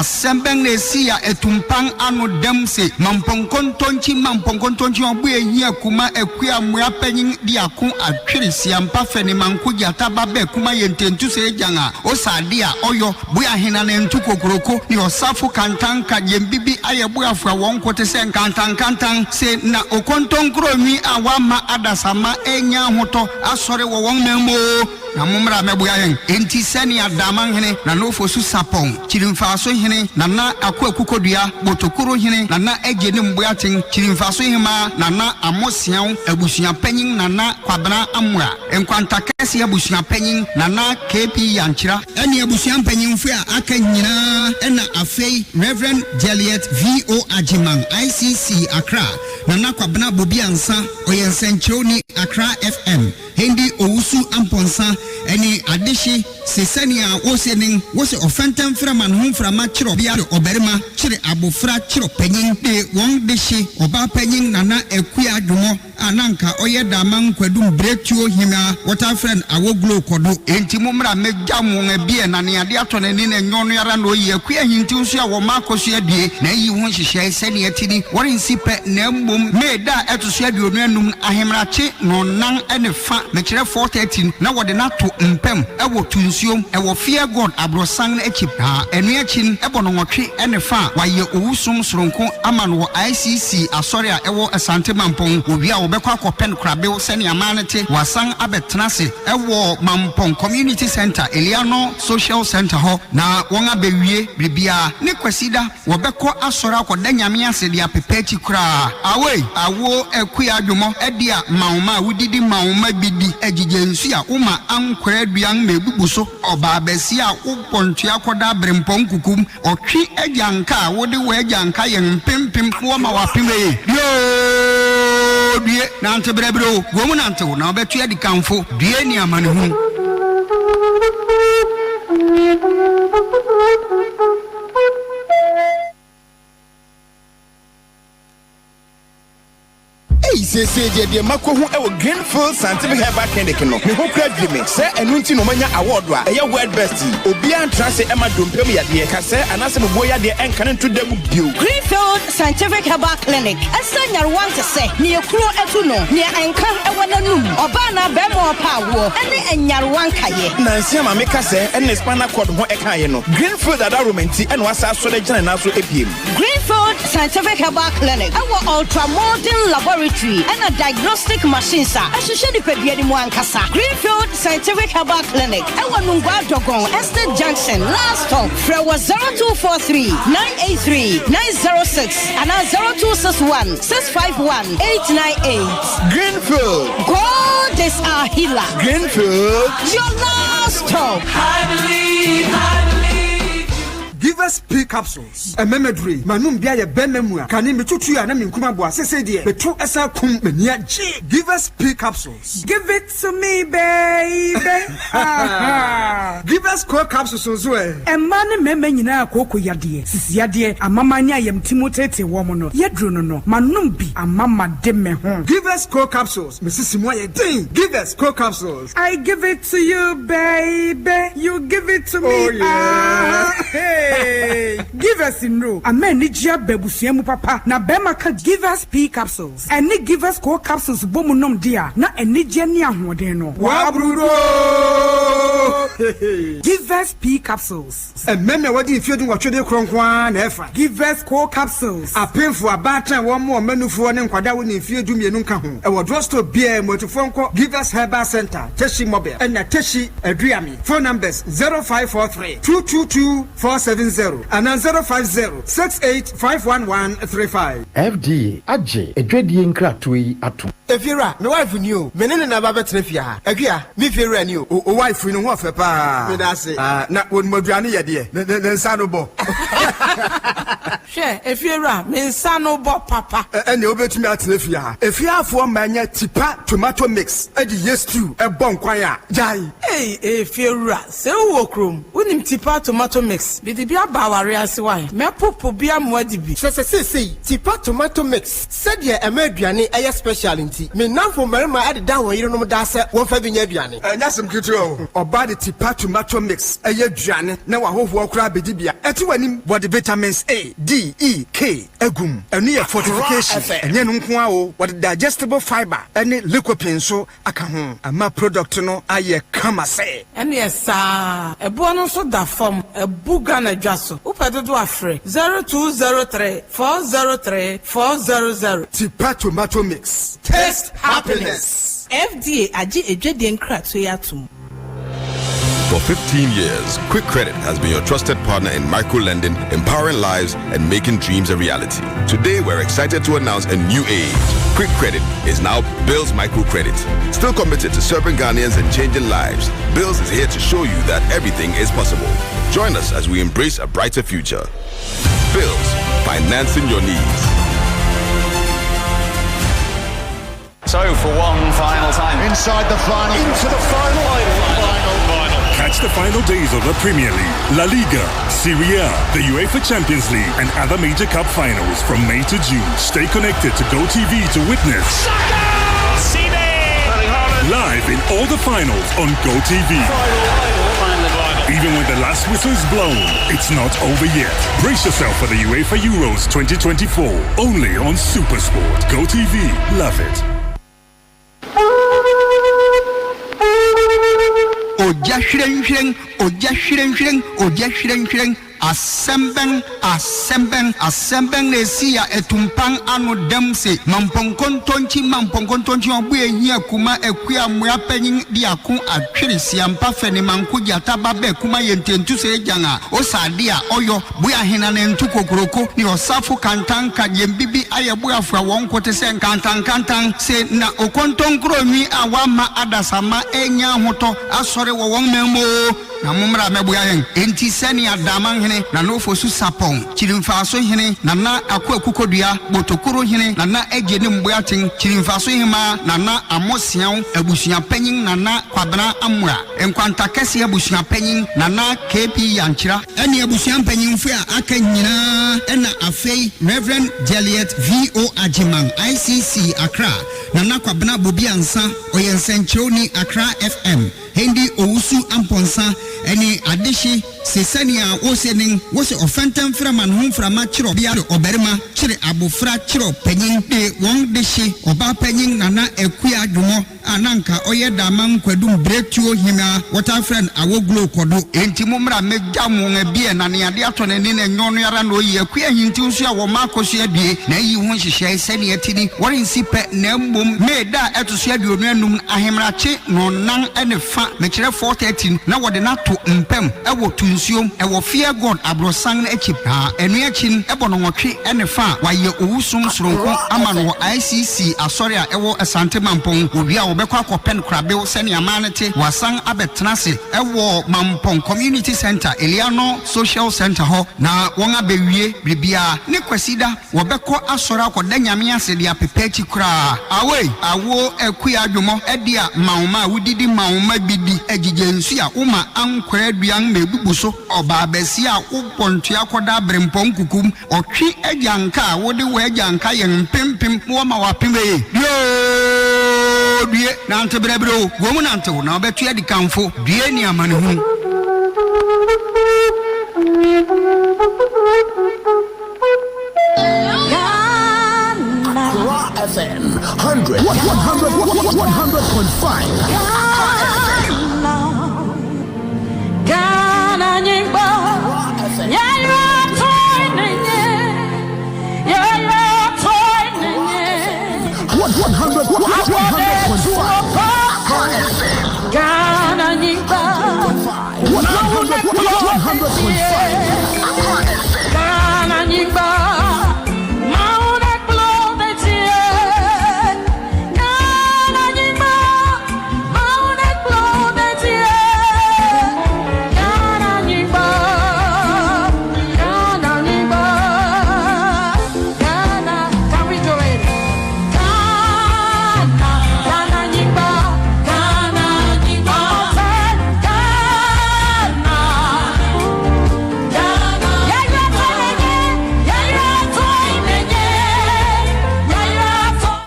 S1: semben ne si ya etumpan anu dem se mamponkontonchi obu ehia kuma ekua mua panyin di akon atwere siampa fene manko jata babe kuma yententu se janga o sade a oyo bua hena na ntu kokoroko ni osafo kantanka yembibi ayebu afra wonkote se kantan se na okontonkro nwi awama adasama enya hoto asore wo won memo na mumra mebuya yen enti sani adaman hene na nofo su sapon chirimfaso hene na akukodua botokoro hene na ejeni mbuaten chirimfaso hema na amosian abusuan panyin na Kwabena amura enkwanta kese abusuan panyin na KP yanchira eni abusuan panyin fu a aka nyina ena afei Reverend Juliet VO Ajiman ICC Accra na Kwabena Bobie Ansah oyensenchoni Accra FM Hindi Owusu Amponsa eni adeshi sesania wosenin wose ofentam framan hon frama chiro bia oberima chire abofra chiro panyin de won deshi oba panyin nana ekua adwomo ananka oyedaman kwadum bretuo hima water friend awoglo kodo enti mumra megam won bia nane ade atonani na nyono yara no ye ekua hinti nso a wo makoso adie na yi ho hihye sene atini worin sipe na mbom meda etoso aduonu anum ahemrache no nan ene fa mekire 413 na wode na to mpem ewo tunsiom ewo fear God abrosan na ekip ha enu achin ebono nwotwe ene fa waye owusum soronko amano ICC asori a ewo asante mampon obi a obekwa akopen krabe sene amanete wasan abetenase ewo mampon community center Eliano social center ho na won abewie bibia ne kwasida wobekọ asori akoda nyame ase dia pepechi kra awo ekua adwomo edia mauma wudidi mauma bidi ejigensu a uma ankwere aduan mebubuso oba besi a upontu akoda brempon kukum otwi agyanka wode we agyanka yen pempem ko ma wapime yo die na antebrebro gomu na antewo na obetu adi kanfo die ni amane hu
S22: say the Makohu Greenfield Scientific Herbal Clinic no. Me ho kra dweme say enunti no manya award wa eye world best. Obian transe ema dompem ya de ka say anase mo boya de enka nto dem bio.
S23: Greenfield Scientific Herbal Clinic. Esanya want to say ne ekuro etu no ne enka ewo nanum. Oba na be mo pa wo ene enyarwan kaye.
S22: Nansi ma me ka say ene spinal cord ho ekaye no. Greenfield adarumenti ene wasa so de gina na so epiem.
S23: Greenfield Scientific Herbal Clinic. Our ultra modern laboratory and a diagnostic machine sa ahwehwe ni pedua ni mu ankasa. Greenfield Scientific Herbal Clinic ewa Nungwa Dogon Estate Junction last stop frewa 0243 983 906 and 0261 651 898.
S22: Greenfield,
S23: God is our healer.
S22: Greenfield,
S23: your last stop.
S22: I believe.
S24: Give
S3: us P capsules. A memory. Manum bia ben memua. Kani mitutu ya na minkuma bwa sese die. Betu esa kum menia G. Give us P capsules. Give it to me, baby. Give us core capsules onzwe. Emane meme nyina akoko yade. Sisi yade amamanya yem timotete womo no. Yedro no. Manum bi amama de me ho. Give us core capsules. Mrs. Moye ding. Give us core capsules. I give it to you, baby. You give it to me. Oh yeah. Hey. Give us in row. Amen ni jia bebusiemu papa. Na bema ka give us P capsules. Eni give us core capsules bomu nom dia. Na eni jia ni ahoden no. Wabrudo. Give us P capsules. Meme wadi ifiedu watwede kronkwa na efa. Give us core capsules. Apemfo abata wo mo manufo ne nkwada wo ne ifiedu mienu nka ho. E wo drugstore bia motofo nko Give us Herbal Center. Teshi Mobile. And Teshi Adriami. Phone numbers 0543 222 470 and 050 68
S4: FDA Aje Edwedi Nkratui Atu.
S3: Efira, my wife knew. Menene na baba trefia. Efia, me fira knew. O wife no ho fepa. Me da say. Na won moduane ye de. Ne nsa no bo.
S5: Hwe, efira, me nsa no bo papa.
S3: Ene obetumi atrefia. Efia afo manya tipa tomato mix. E di yes stew e bon kwan a. Jai.
S5: Hey, efira, se wo krom. Unim tipa tomato mix. Bi di bia ba ware ase wai. Me popo bia moadi bi.
S3: Se tipa tomato mix. Se de e ma aduane e special nti. Me nanfo marima ade da won yire no da se won fa bi nya aduane. Nyasem kitu o. Oba de tipa tomato mix e ye aduane na wa hoho okra bedi bia. Eti wanim body vitamins A, D, E, K agum. Enu ye fortification. Enye no nko a o. What digestible fiber ene lycopene so aka ho. Ama product no aye kama se.
S5: Ene yesa ebo no so da form ebuga na dwaso. Upedodo afre 0203 403 400.
S3: Tipa tomato mix. Taste happiness.
S5: FDA Aji Ejedi Nkratui Atum.
S24: For 15 years, Quick Credit has been your trusted partner in micro-lending, empowering lives and making dreams a reality. Today, we're excited to announce a new age. Quick Credit is now Bills Microcredit. Still committed to serving Ghanaians and changing lives, Bills is here to show you that everything is possible. Join us as we embrace a brighter future. Bills, financing your needs.
S25: So for one final time.
S26: Inside the final.
S25: Into the final.
S26: Catch the final days of the Premier League, La Liga, Serie A, the UEFA Champions League, and other major cup finals from May to June. Stay connected to GoTV to witness live in all the finals on GoTV. Even when the last whistle is blown, it's not over yet. Brace yourself for the UEFA Euros 2024, only on SuperSport. GoTV, love it.
S1: Oja shireng asembeng lesia etumpang anu demse mamponkontonchi obuye hia kuma ekua muapanyin diakon atwirisi ampa fene mankuja tababe kuma yententu se janga osadia oyo buya hina ne ntukokoroko ni osafu kantanka yembibi ayebuafra wonkote se kantan se na okontonkro nwi awama adasama enya hoto asore wo won memo na mumra mebuya hen enti seni adaman hene na no fosu sapon chirimfaso hene na akwakukodua botokoro hene na ejeni mbuaten chirimfaso hema na amosian abusuan panyin na Kwabena amura enkwanta kese abusuan panyin na KP yanchira ene abusuan panyin fu a aka nyina ena afei Reverend Juliet VO Ajiman ICC Accra na Kwabena Bobie Ansah oyensenchoni Accra FM Hendi Owusu Amponsa eni adeshi sesania wosenin wose ofentam framan hom frama chiro bia oberima chire abofra chiro panyin de won deshi oba panyin nana ekua dwomo ananka oyeda man kwadum bretuo hima water friend awoglo kodo enti mumra megam bia na ne ade ato ne ne nyono yara no yi ekua hinti nso a wo makoso adie na yi ho hyehyɛ sɛne atini wɔrensi pɛ na mbom meda etoso aduonu anum ahemrache no nan ene fa mekire 413 na wɔde nato mpam ɛwɔ tunsuom ɛwɔ fear god abrosan akyi enu akyi ɛbɔ no nwɔtwe ene fa waye owusum soronko ama no ICC asɔre a ɛwɔ asante mampɔn obi a obekwa kopen krabe sene amanete wasan abetenase ewo Mampong Community Center Eliano Social Center ho na won abewie bibia ne kwasida wobekọ asora akoda nyame ase dia pepechi kra awo ekua adwomo edia mauma wudidi mauma bidi egigensu a uma ankwara aduan mebubu so oba besi a upontua akoda brempon kukum otwi agyanka wode wo agyanka yen pempem wo ma wapeme die nante brebro gomu nante na obetu adi kanfo die ni amane hu
S22: FM 100.5
S25: Ghana nyimbo ya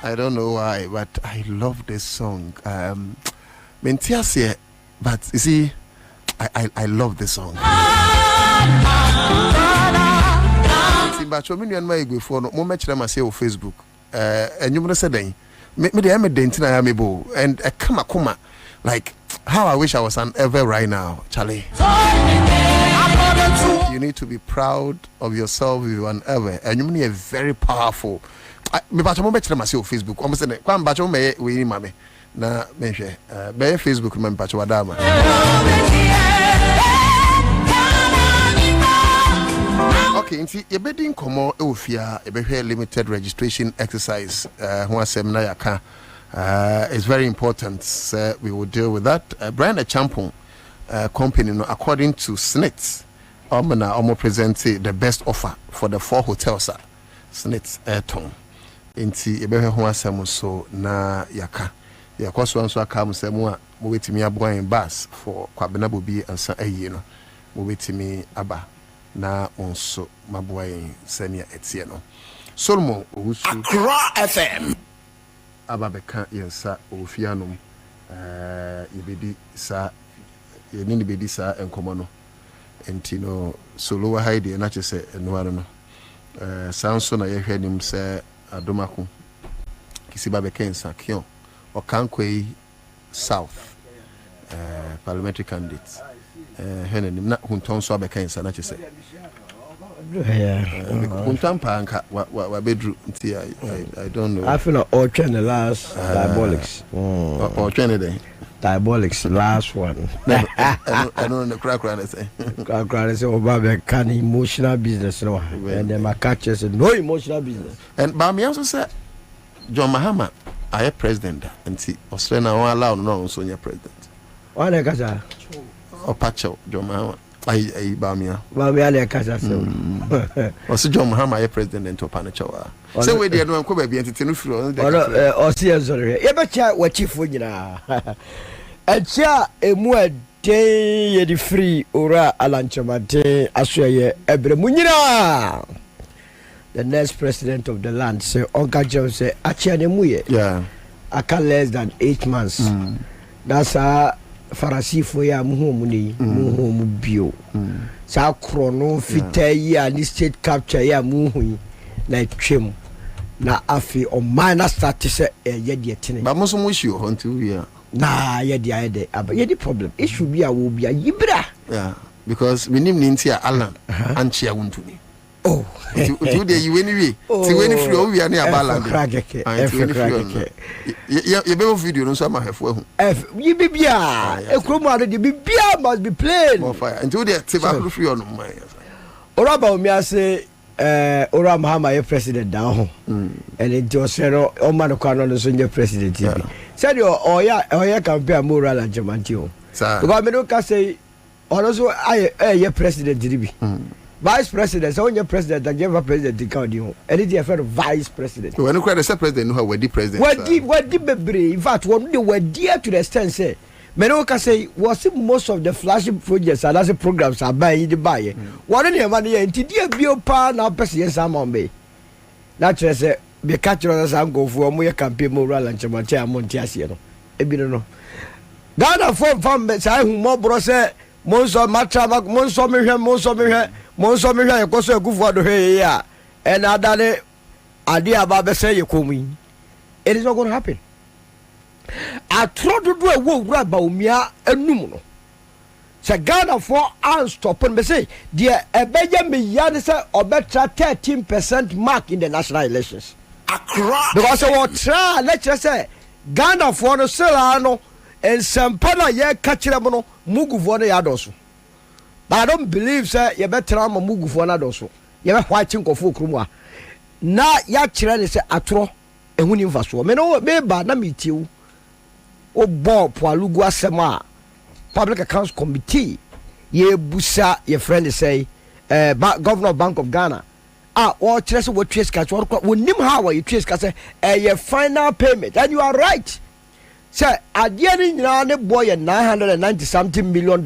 S18: I don't know why, but I love this song. But you see, I love this song. But you mean my before no more them I say on Facebook. And you must say me the evidence I am able and a kuma like how I wish I was an ever right now, Charlie. You need to be proud of yourself if you are an ever, and you mean a very powerful. Me bacha mo betche ma se o Facebook o mo se ne kwa bacha mo me we ni mame na me hwe be Facebook me bacha wada ma okay nti ye bedin komo e ofia e be hwe limited registration exercise ho asem na yaka it's very important we will deal with that Brian Champon company no according to SNIT omo present the best offer for the 4 hotels SNIT Airton inti ebehwe ho asem so na yaka yakwaso anso aka amsem a mo betimi aboan bus for Kwabena Bobie Ansah ayi no mo betimi aba na onso maboan sania etie no Solomon Owusu
S22: Accra FM
S18: aba beka yensa ofianom yebedi sa yenini bedi sa enkomo no enti no solo wa haide na chese enware no sanso na yehwe nim se adomako kisiba bekensa kion okankwe south parliamentary candidate henenim na huntonso abekensa na chese huntampa anka wa bedru nti I don't know
S6: I feel like all train the last diabolics
S18: or train the
S6: diabolics last one
S18: I don't know crack say
S6: Bobie can emotional business no and then my catches no emotional business
S18: and but me also say John Mahama I president nti Australia won allow no so nya president
S6: why na kaza
S18: o pacho John Mahama ai Bamia
S6: le kaza so
S18: o so John Mahama I president to panacho say we dey no ko ba bi entete no firo
S6: o see sorry ye be cha wa chief nyina echa emu ade ye di free ora alanchomate asoye ebremu nyina the next president of the land say Onka John say achia ne muye aka less than 8 months that's a farasifo ya muhomu ni muhomu bio sa krono fitai ya ni state capture ya muhui na twem na afi o minor status ye de tene
S18: ba mo so mo issue ho nti wi
S6: na ye de aba ye the problem issue bi a wo bi a yibra
S18: because we nim nti a alan anchia wuntuni you dey you anyway ti weni free o wi ani abala ye be video no so ma hefo ahu
S6: you be bia ekromo ade de bia must be plain
S18: more fire until dey ti ba free on my
S6: ora ba mi ase ora Mahama ye president down and it was o man ko no so nye president bi said your campaign moral and Jamantio. Because me don't say also I president did vice president, so your president that gave a president to count you. And it's a vice president.
S18: When you cry the president, who were the president?
S6: What did in fact, one they were dear to the extent say. Menoka say was it most of the flagship projects and as programs are buying the buyer. What in your money and dear Biopa now person Samon Bay. Naturally say be catcher as I go for a campaign moral and Chamacha Montiasiano. Ebino. Ghana from Betsai who more brose Monso Matramak Monso Miha Koso good for the hair and Adane Adia Baba say you come. It is not going to happen. I tried to do a work right by Umia and Numuno. So Ghana for unstopping me say, dear a Benjamin Yanisa or better 13% mark in the national elections. Because I will try, let's just say, Ghana for the Solano and Sampana ye catchiramono Mugu for the Yadosu. But I don't believe, sir, you better am a Mugu for Nadosu. You have white chink of Fukruma. Now, Yachiran is a atro and winning for so. Meno, maybe I meet you. O Bob Palugua Sema Public Accounts Committee ye busa your friend say Governor Bank of Ghana or Chess what trace catch what nim how you trace catch your final payment and you are right. Sir, at the end of boy $990 something million.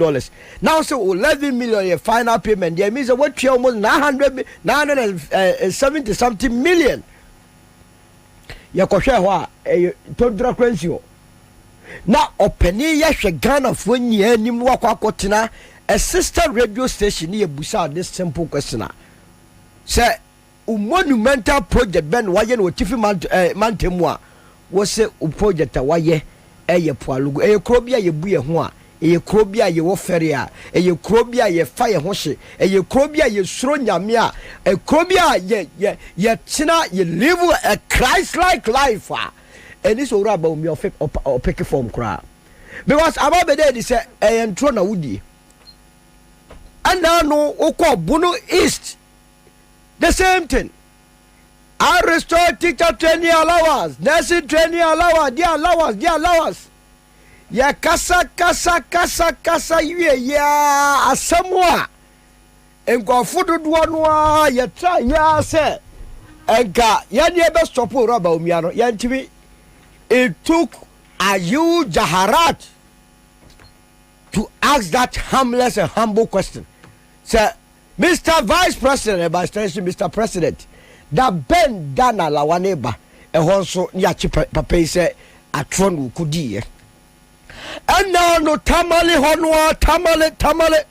S6: Now so 11 million your final payment. There means what you almost 970 something million. Ya koshe wa tondra kwensio. Na openi ya hwe Ghana fo nyia nim wakwakotina a sister radio station ye busa this simple question. Say monumental project ben waye no tifi mantemu a wo se project a waye eye poalugu eye krobia ye buye ho a eye krobia ye wo fere a eye krobia ye fa ye ho hye eye krobia ye suro nyame a e krobia ye tina ye live a Christ like life a and this ora about me of pick form cry because about the day they say entro na wudi and now no oko Bono East the same thing. I restore teacher training allowance, nursing training allowance, their allowance. Ya kasa ya asamwa enko fudu duanwa ya try ya say enka ya nie be stop ora ba omiano ya ntimi. It took a huge jaharat to ask that harmless and humble question. Sir, Mr. Vice President, by extension, Mr. President, that Ben Dana Lawaneba, a honso yachi papa say a tron kudi. And now no tamale honwa tamale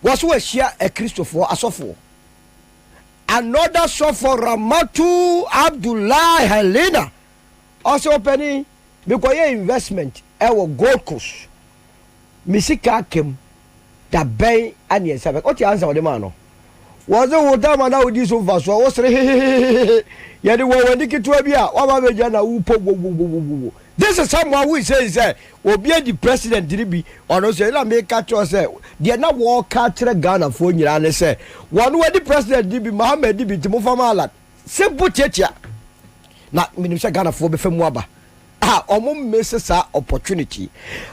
S6: was where share a Christopher Asofo. Another sofo Ramatu Abdullah Helena. Also penny because your investment our Gold Coast misika kem da bay and yes what you answer the man was the water man now this over so was ya the one dike to bia wa ba na upo this is someone who says obi the president did be or say na make catch us say they na walk catch Ghana for nyira ne say one wey the president did be Mohammed did be timo famala simple checha na minister Ghana for be fam aba omo miss sa opportunity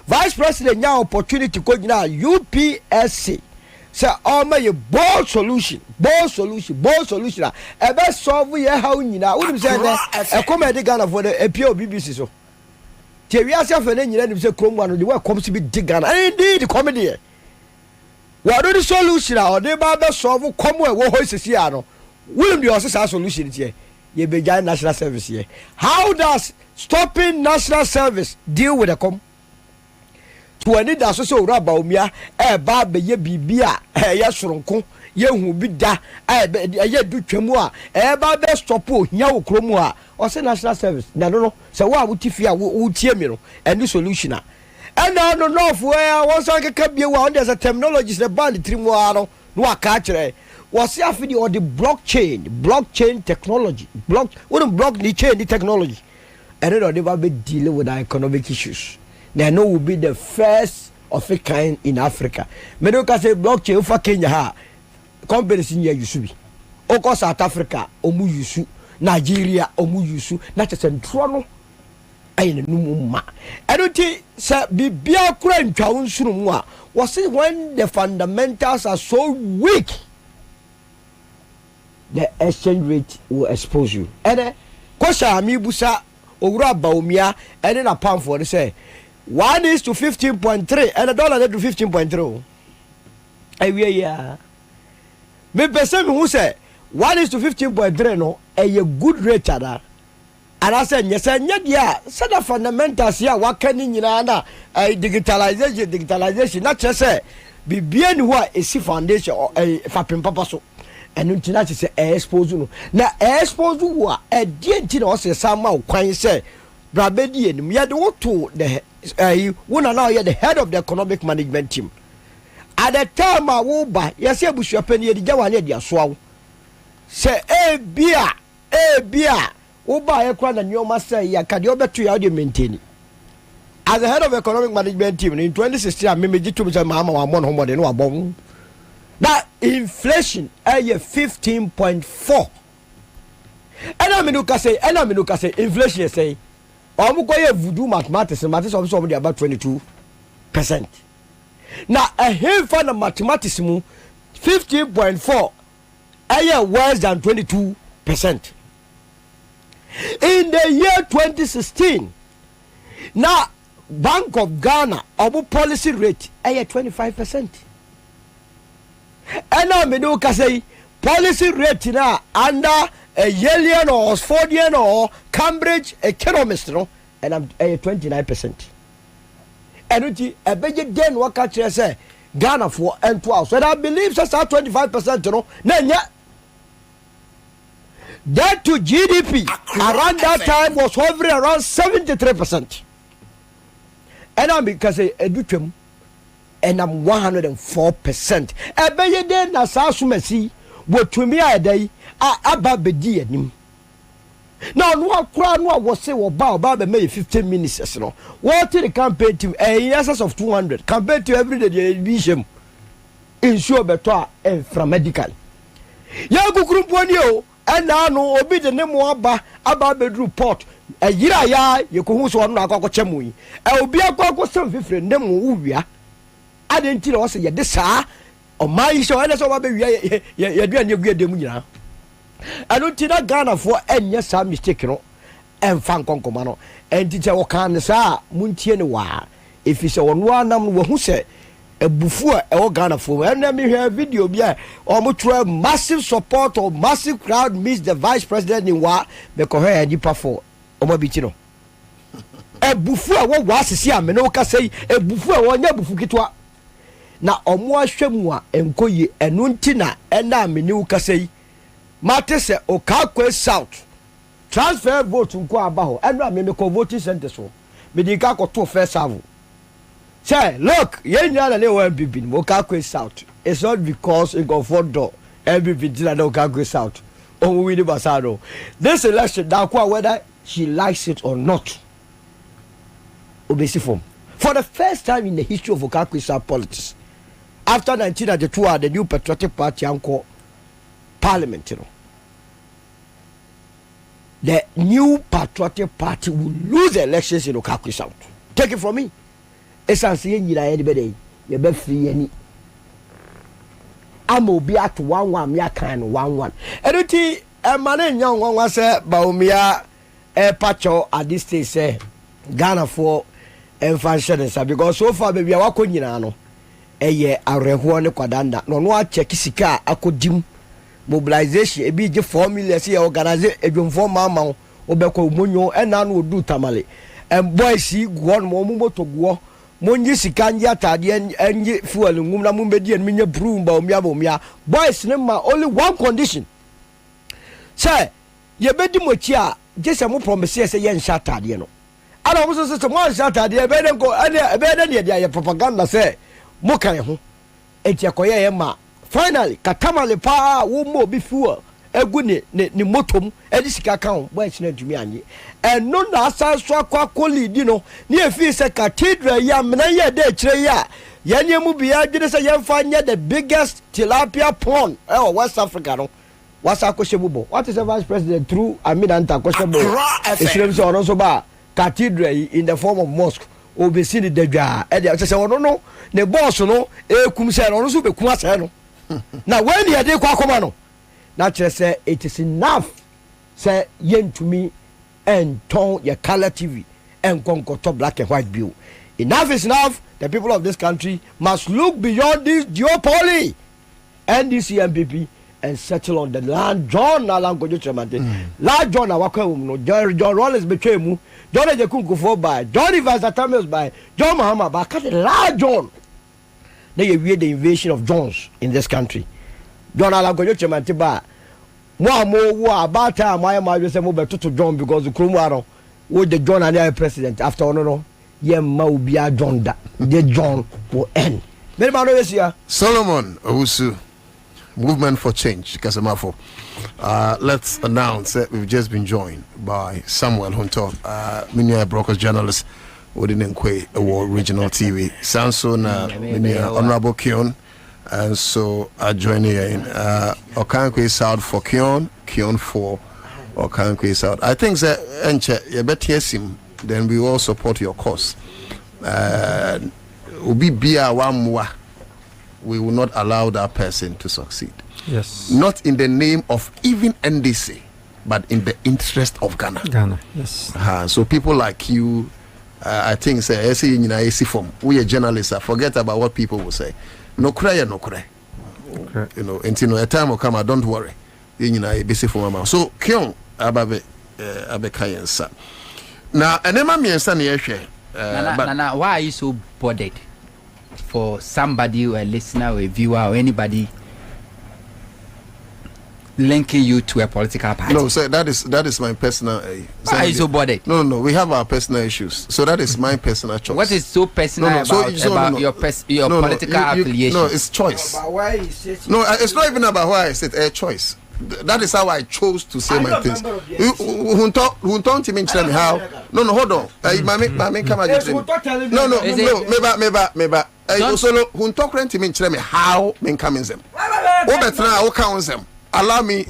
S6: vice president nya opportunity ko nyina UPSC say my bold solution e be solve ye how nyina we say e come dey Ghana for the appeal BBC so tie wi ase fa na nyina nim say kromwa no the way come to be dig Ghana indeed comedy what do the solution or dey ba be solve come we wo sisi ano we dey ose sa solution tie ye be join national service here. How does stopping national service deal with the com? To any da so raba omia ba be ye bibia ye soronko ye hu bi da ye du twemu a ba be stop ohia wo kromu a o say national service na no so wa wutifia wo tie mi no any solution a and no for won so keka bie wa on there's a terminologies the band trimu ano no aka kire was afidi or the blockchain technology wouldn't block the chain the technology and then never be dealing with our economic issues. They know will be the first of a kind in Africa. Medoka say blockchain for Kenya ha companies in Yusubi. Oko South Africa omu yusu, Nigeria omu yusu, not just in Toronto. ayi no ma ɛno sɛ bibia kura ntwa wo nsuru mu a wɔse when the fundamentals are so weak the exchange rate will expose you ɛnɛ kɔhyɛ ami busa owura baomia ɛne na pamfo de say 1:15.3 and a dollar to 15.3 awie ya me pese me hu say 1:15.3 no a good rate ada and I said yes nya dia said the fundamentals ya waka ni nyina na digitalization na che say bibia ni ho a esi foundation fapem papa so enu ntina che say expose no na expose wo a die ntina o se sama kwan say brabedi enim ya de wo to the one now you're the head of the economic management team at the time I will buy yes you bush penny the jawane dia so say bia wo buy ekra na nyoma say ya kade obeto ya de maintain as the head of economic management team in 2016 I me to say mama wa mon homo de no abon that inflation 15.4 and I mean say inflation say omukoye voodoo mathematics of about 22%. Now a half for the mathematics 15.4 worse than 22%. In the year 2016, now Bank of Ghana our policy rate 25%. And now me do say policy rate now under a Yalian or Oxfordian or Cambridge economist, no, and I'm 29%. And a budget then what country say Ghana for and 12. So I believe that's 25%, you know. Nanya that to GDP around that time was hovering around 73%. And I'm because a dutum and I'm 104%. A budget then that's how see what to me a day. Aba bedi anim now no kra no was say wo ba be 15 minutes no what the campaign team in excess of 200 campaign to every day vision insure beto from medical ya kukuru poni o na no obi de ne mo aba bedru port yira ya yekohu so no akwa chemu yi obi akwa sem fifre ne mo uwia adenti na wo se ye de saa o mai so ene so ba be wia ye dua ne guade mu nyina anu tina Ghana for enye sa mistake no emfa nkonkoma no enti che wo kan sa muntie ne wa efise wono anam no hu se ebufu a e wo Ghana for ene me hwe video bia o mo try massive support or massive crowd meets the vice president in wa be ko he nipa for o mo biti no ebufu a wo wa sisi a me no ka sei ebufu a wo nya ebufu kitwa na omo ahwemu a enkoye enu ntina ena me ni ka sei mate se okakwe south transfer vote nko abaho enu me ko voting center so me di ka ko to first serve say look ye nya na le wa bibi mo okakwe south it's not because it go for door every vigilance okakwe south o we the basado this election da kwa whether she likes it or not obesi form for the first time in the history of okakwe south politics after 1992 the new patriotic party anko Parliament, you know. The new patriotic party will lose the elections in Okakwe South. Take it from me. It's an saying you anybody. You be free any. I'm will be at 1-1. Me kind 1-1. Everything a man young one was say Baumia a patcho at this stage say Ghana for function because so far baby I walk on no. Eye areho ne kwadanda. No check sika akodim. Mobilization ebi je formula see organize edwonfo mama obekọ monyo ena na odu tamale and boys go on mo moto go monyi sika nji atade enji fuel ngum na mo bedi en menye broom ba omia boys ne ma only one condition say ye bedi mochi a je se mo promise say ye nsha atade no ana mo so mo nsha atade e be den ko e be den ye propaganda say mo kan ho eti akoye ye ma finally katamale pa wo mo bi fuel egu ni motom edi sika kan boy chine dumi anye eno na asanso akwa kolidi no ni efi se cathedral ya mena ye de kire ya yanye mu bia dwene se yemfa nye the biggest tilapia pond West Africa no wasa ko shebubo what is the vice president through Amina Anta ko shebo esrem so ono so ba cathedral in the form of mosque obesi ni dadwa e dey say ono no ne boss no e kum say no so be kum asay no na when you dey kwa akoma no na kire say it is enough say yentumi and ton your color TV and konkoto black and white bill. Enough is enough. The people of this country must look beyond this duopoly NDC MPP and settle on the land. John Nalango Juchamante. La John Awaka no John Rollins betray mu. John Ejekunku for by John Evans Atamios by John Mahama by La John. They weird the invasion of Johns in this country. John Nalango Juchamante ba. Mo about time my just move to John because the Krumaro with the John and president after no Yemma will be a John that the John will end.
S18: Solomon Owusu, Movement for Change, Kasamafo. Let's announce that we've just been joined by Samuel Hunto, Minia Brokers journalist within Nkwe Award Regional TV. Samson Minia Honorable Kion. And so I join here in Okankwe South for Kion for Okankwe South. I think that Enche, you better hear him. Then we all support your cause. We will not allow that person to succeed.
S7: Yes.
S18: Not in the name of even NDC, but in the interest of Ghana.
S7: Ghana, yes.
S18: So people like you, I think, say, we are journalists. Forget about what people will say. No cry. You know, until a time will come, don't worry. So, Kion, Abe Kayensa. Now,
S8: Nana, why are you so bothered for somebody or a listener or a viewer or anybody linking you to a political party?
S18: No, sir, that is my personal.
S8: Why are you so bothered?
S18: No, we have our personal issues. So that is my personal choice.
S8: What is so personal about your political affiliation?
S18: No, it's choice. No, it's not even about why I said a choice. That is how I chose to say my things. Who don't even tell me how? No, hold on. Mami, come and no, meba. Solo, who talk to me tell me how men come in them. Who counts them? Allow me,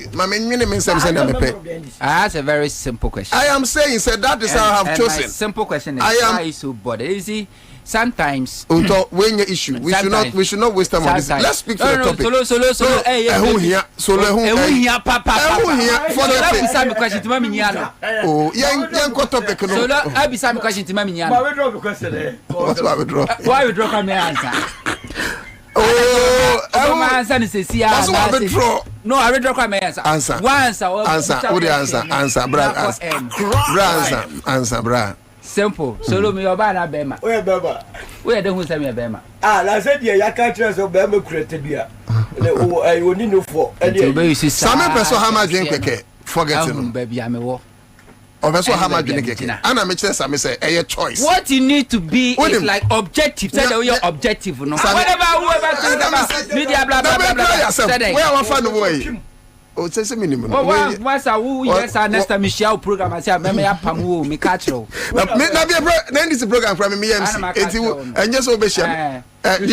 S8: that's a very simple question.
S18: I am saying, that is how I have chosen.
S8: My simple question is, why are you so bothered? You see, sometimes
S18: when your issue, we should not waste time on this. Let's speak to the topic.
S8: Why withdraw my answer? No, I withdraw my answer.
S18: Answer. What the answer, brother?
S8: Simple. Solo me obana bema.
S6: Where bema?
S8: Where the who say me bema?
S6: I said ya can't trust of bema created bia. I will need no for.
S18: Some person how much drink keke. Forget it.
S8: Baby, I'm a war.
S18: That's what how much drink keke. And I make sense. I say a choice.
S8: What you need to be is like objective. Say that you're objective, no. Whatever think about media blah blah blah.
S18: Where I find the way. Oh, it's a minimum.
S8: Once I will yes, next time Michelle program, I say, Pamu, me catch you.
S18: Then this program from me, and just obey. There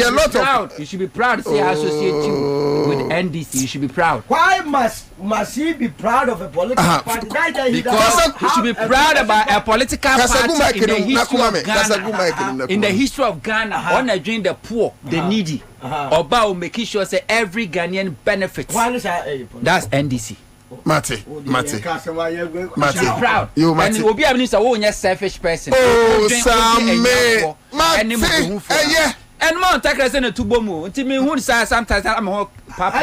S18: are a lot of.
S8: You should be proud to say I associate you with NDC. You should be proud.
S6: Why must he be proud of a political party?
S8: Because you should be proud about a political party in the history of Ghana. In the history of Ghana, honoring the poor, the needy, about making sure say every Ghanaian benefits. That's NDC.
S18: Mate.
S8: Proud.
S18: You
S8: and it will be a minister who is a selfish person.
S18: Oh, Sam, Mate. Yeah.
S8: And more tackles in a tubomu. Until me who say sometimes I'm a papa.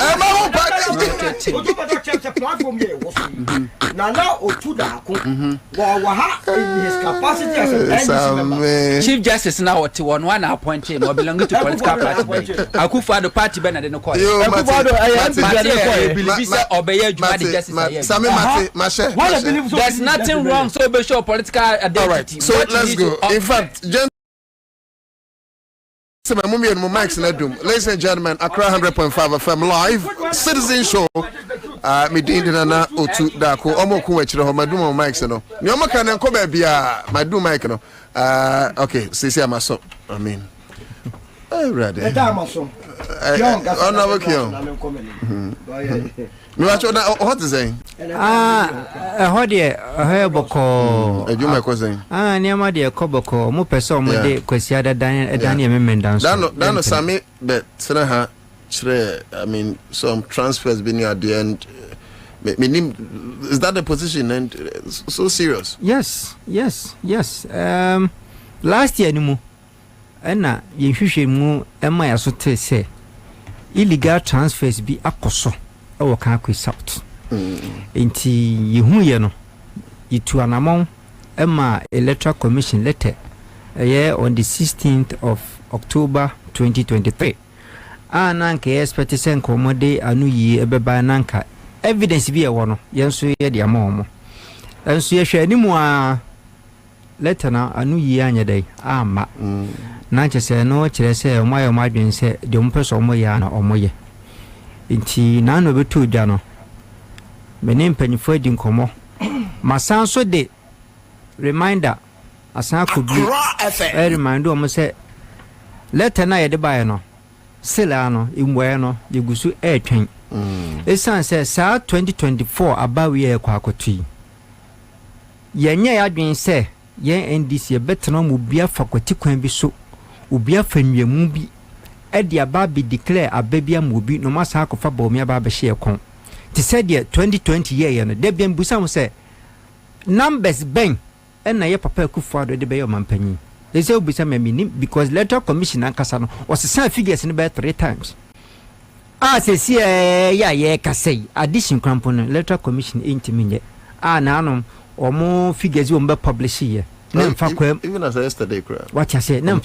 S8: Chief Justice now to one appointed or belonging to political party. I could find the party better than the court. There's nothing wrong so be sure political identity.
S18: So let's go. In fact, ladies and gentlemen, Accra 100.5 FM live Citizenship. Me Nana Otu Dako Omo Kuwechiro Maduma mics no. Nyoma kan enko ba bia madu mic no. Okay, sisi amaso. I mean. Ready. Honorable Kion. What is saying?
S7: Hodie Heboko.
S18: A Juma cousin.
S7: Near dear Koboko, Mupeso, Mode, Quesiada, Daniel Mendan.
S18: Dano Sami, but Senaha, I mean, some transfers being at the end. Is that the position and so serious?
S7: Yes. Last year, no, and you should move, and my assote say illegal transfers be a coso or can't quit out. Inti you to an amount Emma Electoral Commission letter a year on the 16th of October 2023. Nanka expect to send commode a new year by Nanka. Evidence be a one, Yansu ye the amount. And so you share any more letter now a new year and day. Ma. Nancha say no, say, my imagine say, the umpers or moyana or moye. Inti none of it two jano. My name penny fading como. My son so de reminder as I could be a reminder almost say letter na the bayano. Silano, Imwano, the Gusu air train. The son says, Sir 2024 about we a quackotry. Yenya adwin say, yen and this year better no mubia faculty can be so. Ubia fen ye mubi. Edia baby declare a baby a mubi no matter how for bomia baby share con. Ti said ye 2020 year and Debian Busam say numbers bang and na papa kufa de be man penny. They say Busam meaning because letter commission and Casano was the same figures in about 3 times. Says yeah, Cassay, addition component, letter commission intimate. Nanum or more figures you will publish here.
S18: Even as yesterday,
S7: what I say, no,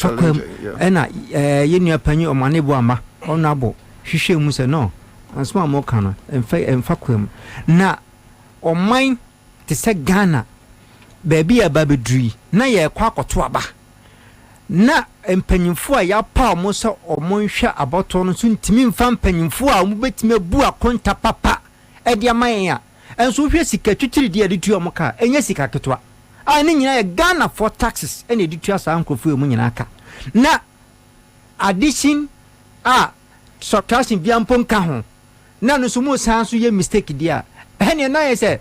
S7: and I, penny or money wama, or nabo, she shall musa no, and small more canna, and faquim. Na, or mine, to say Ghana, baby a baby dree, na ye quack or twaba. Na empenyimfo ya pa mo so omonhwe aboto no so ntimi mfa mpanyimfo a mo betime bu akonta papa e dia man ya enso hwe sika twitiri dia de tuo mo ka enya sika ketwa a ne nyina ye Ghana for taxes ene de tua sa ankofo e mo nyina aka na addition subtraction bia mpon ka ho na no so mo san so ye mistake dia ene na ye se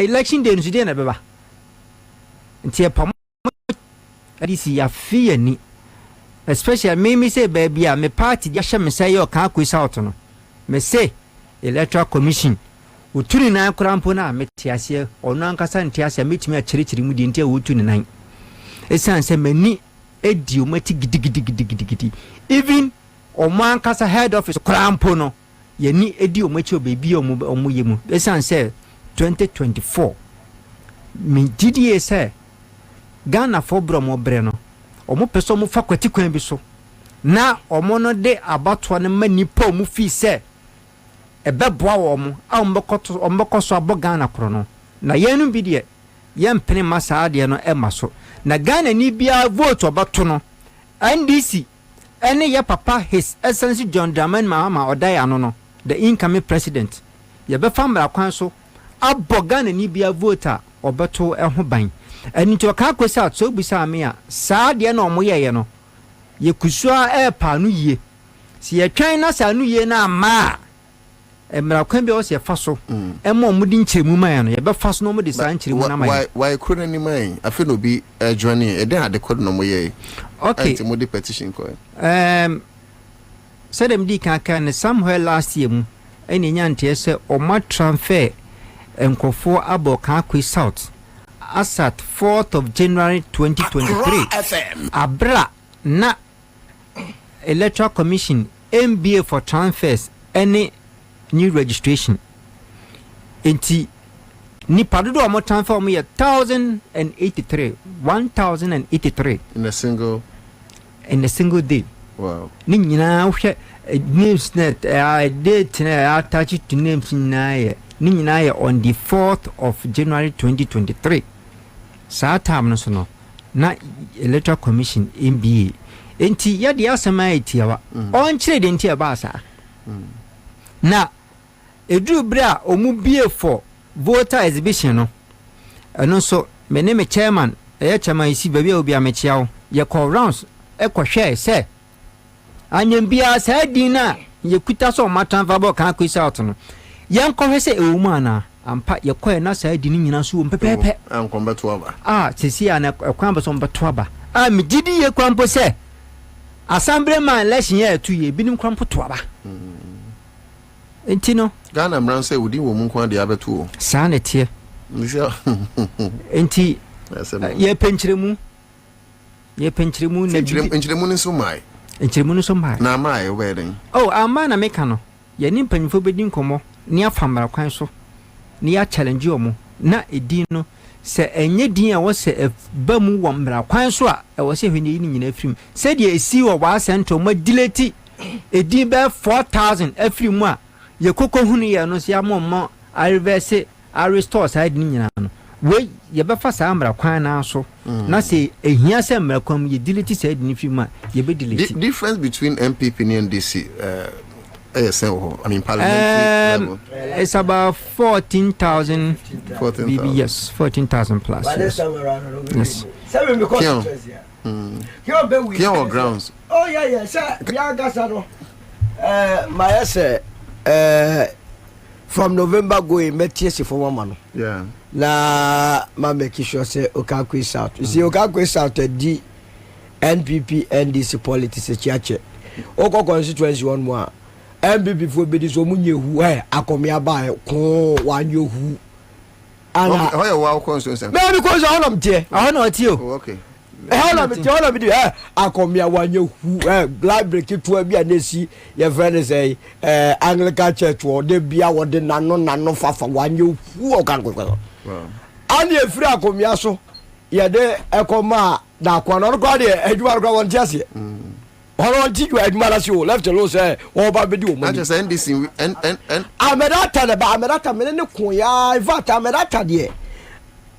S7: election day no so dia na beba ntie pa this ya fear ni especially me say baby me party ya shame say yo kan kwisa out no me say electoral commission utuni na krampo na metiase ono ankasa ntiase metimi a chirichiri mu di ntia utuni nan esan say mani edi o mati gidigidi even o man ankasa head office krampo no ye ni edi o mati o baby o mu yemu esan say 2024 me didi say Ghana for bromo breno omo peso mo fakwati kwan bi so na omo no de abatwa ne manipa omo fi se ebeboa wo mo a ombekoso abo Ghana kro no na yenu bi de yempene masa ade no emaso na Ghana ni bia vote obato no NDC ene ye papa His Excellency John Dramani Mahama odai ano no the incoming president ye be famra kwan so abo Ghana ni bia vote obato eho ban and into a car out so beside me, sad ya no moye no. Ye kusua panu ye. See a China sa new ye na ma. And Marakwembe was your fossil. And more mudding chemuman, ye but fast no more design chimuna.
S18: Why couldn't any man? I feel no be joining a day at the code no moye. Okay, it's a modi petition coin.
S7: Said them can somewhere last year. Any yanty say or my transfer and go for abo can't quit south. As at 4th of January 2023, Abra na Electoral Commission MBA for transfers any new registration. Enti ni padudo amo transfer me 1083 in a single day.
S18: Wow.
S7: Ni nyina hwe names net date na attach to names na ye ni nyina ye on the 4th of January 2023. Sa time no so no na Electoral Commission MBA enti ya dia asema etiawa on chire de ntia ba sa na edu bra omu bie for voter exhibition no eno so me ne me chairman chairman isi bia obi amechiawo ye call rounds e ko hwe se anyem bia sa dina ye kuta so matan fa bo kan kwisa out no yan ko hwese e wo mu ana ampa ye koe na sa di ni nyina so pepepe
S18: an ko beto aba
S7: sisi ana kwan be so beto aba mi didi ye kwan po se assemblyman election ye tu ye binim kwan po to aba entino
S18: Ghana mran say wudi wo mu kwan de abeto
S7: sa na tie enti ye penchiremu na
S18: penchiremu ni so mai na mai obeden
S7: ama na meka no ye ni mpanyfo bedin komo ni afamra kwan so ni ya challenge omo na edin no se enye din a wo se ba mu wo mbra kwan so a wo se hwe ni nyina afrim se de esi wo wa sento ma dileti edin be 4000 afrim a ye kokko hunu ye no se amommo a reverse a restore side ni nyina no we ye be fa sa mbra kwan na so na se ehia se mbra kwan ye dileti side ni film a ye be dileti
S18: difference between MPP and DC I mean parliamentary level.
S7: It's about 14,000 yes 14,000 plus yes
S18: Kion grounds
S6: sir my say from November going metiesi for one man na ma make sure say Okakwe South you see Okakwe South the NPP NDC politics chiache oko constituency one more MPP for be this omunye hu akomia ba ko wanyo hu ana
S18: how you wa constituency
S6: me because all am tie
S7: na tie o
S18: okay
S6: all am tie akomia wanyo hu library to bia na si your friend say Anglican church wo de bia wo de nano fafa wanyo hu o kan ko ani e free akomia so ye de ekoma da kwa no ko de adwuma ko won tiase Hold you admirable left alone say oba be di o
S18: money. I just end this and
S6: Amedata na ba Amedata me ne ko ya vat Amedata de.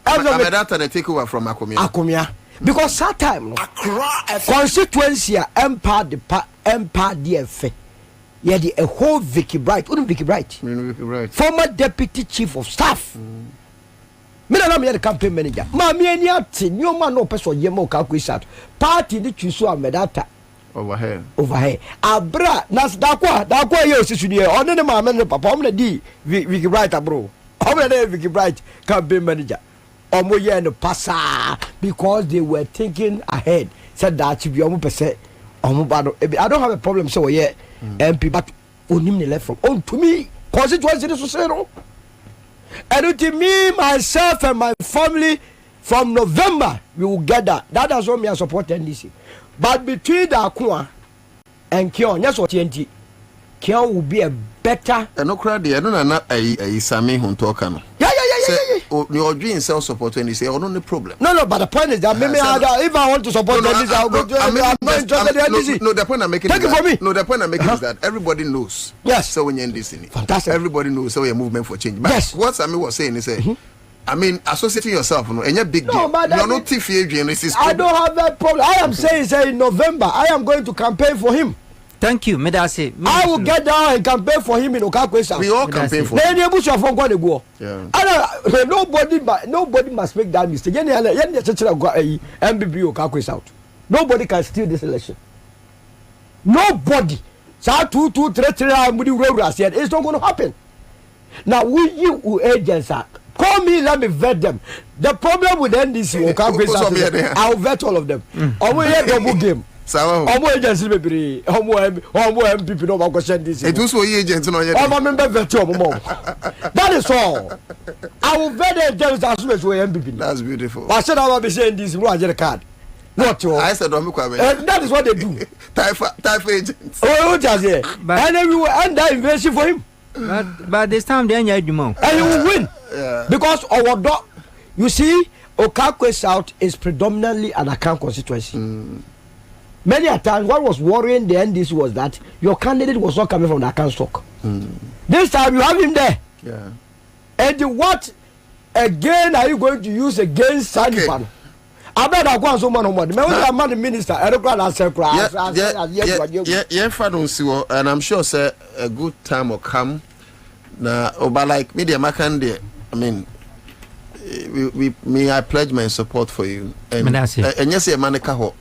S18: Amedata na take over from
S6: Akomia. Because that time no constituency empire the efe. Ye the a whole Vicky Bright, Vicky Bright. Former deputy chief of staff. Me na me the campaign manager. Ma me ani ati nyo ma no person ye mo ka kwisa. Party ni twiso Amedata.
S18: Over here
S6: abra nas dakwa ye osisudi e one ne ma me papa omna di Vicky Bright bro omna dey Vicky Bright campaign manager omo ye no passa because they were thinking ahead said that be omo pese omo ba no I don't have a problem so ye MP but onim ne left from on to me constituency so say no and to me myself and my family from November we will gather that is what me support NDC. But between the Akua and Kion, that's what TNT. Kion will be a better.
S18: And no crowd there, no, not a Sami who talk.
S6: Yeah.
S18: Your dream self support when you say, oh, no problem.
S6: No, but the point is that maybe if I want to support this, I'll go to I'm not interested in NDC.
S18: No, the point I'm making
S6: Take it for me.
S18: No, the point I'm making is that everybody knows.
S6: Yes.
S18: So when you're in this,
S6: fantastic.
S18: Everybody knows so your movement for change. But yes. What Sami was saying is, I mean, associating yourself, and you're big deal. You're not TFA.
S6: I don't have that problem. I am saying, in November, I am going to campaign for him.
S7: Thank you, Medase.
S6: I will get down and campaign for him in Okakwe South.
S18: We all campaign for him.
S6: Nobody must make that mistake. MBB Okakwe South. Nobody can steal this election. Nobody. It's not going to happen. Now, you agents are. Call me, let me vet them. The problem with NDC, I'll vet all of them. Omo here double game. Omo agency baby. Omo MPP no go send this.
S18: It was agents no here.
S6: Omo member vet omo. That is all. I will vet the agents as soon as we MPP.
S18: That's beautiful.
S6: I said I will be saying this. No, I get a card. Not all.
S18: I said Kwabena.
S6: That is what they do.
S18: Type agents.
S6: Oh, just here. And then we will end that investigation for him.
S7: But this time they ain't more.
S6: And he will win. Yeah. Because our dog, you see, Okakwe South is predominantly an account constituency. Many a times, what was worrying the NDC was that your candidate was not coming from the account stock. This time, you have him there.
S18: Yeah.
S6: And what again are you going to use against Sanipan? I bet I go so much more. The minister,
S18: and I'm sure, sir, a good time will come. Now, but like media Makande, I mean, I pledge my support for you. And yes, a maneka ho.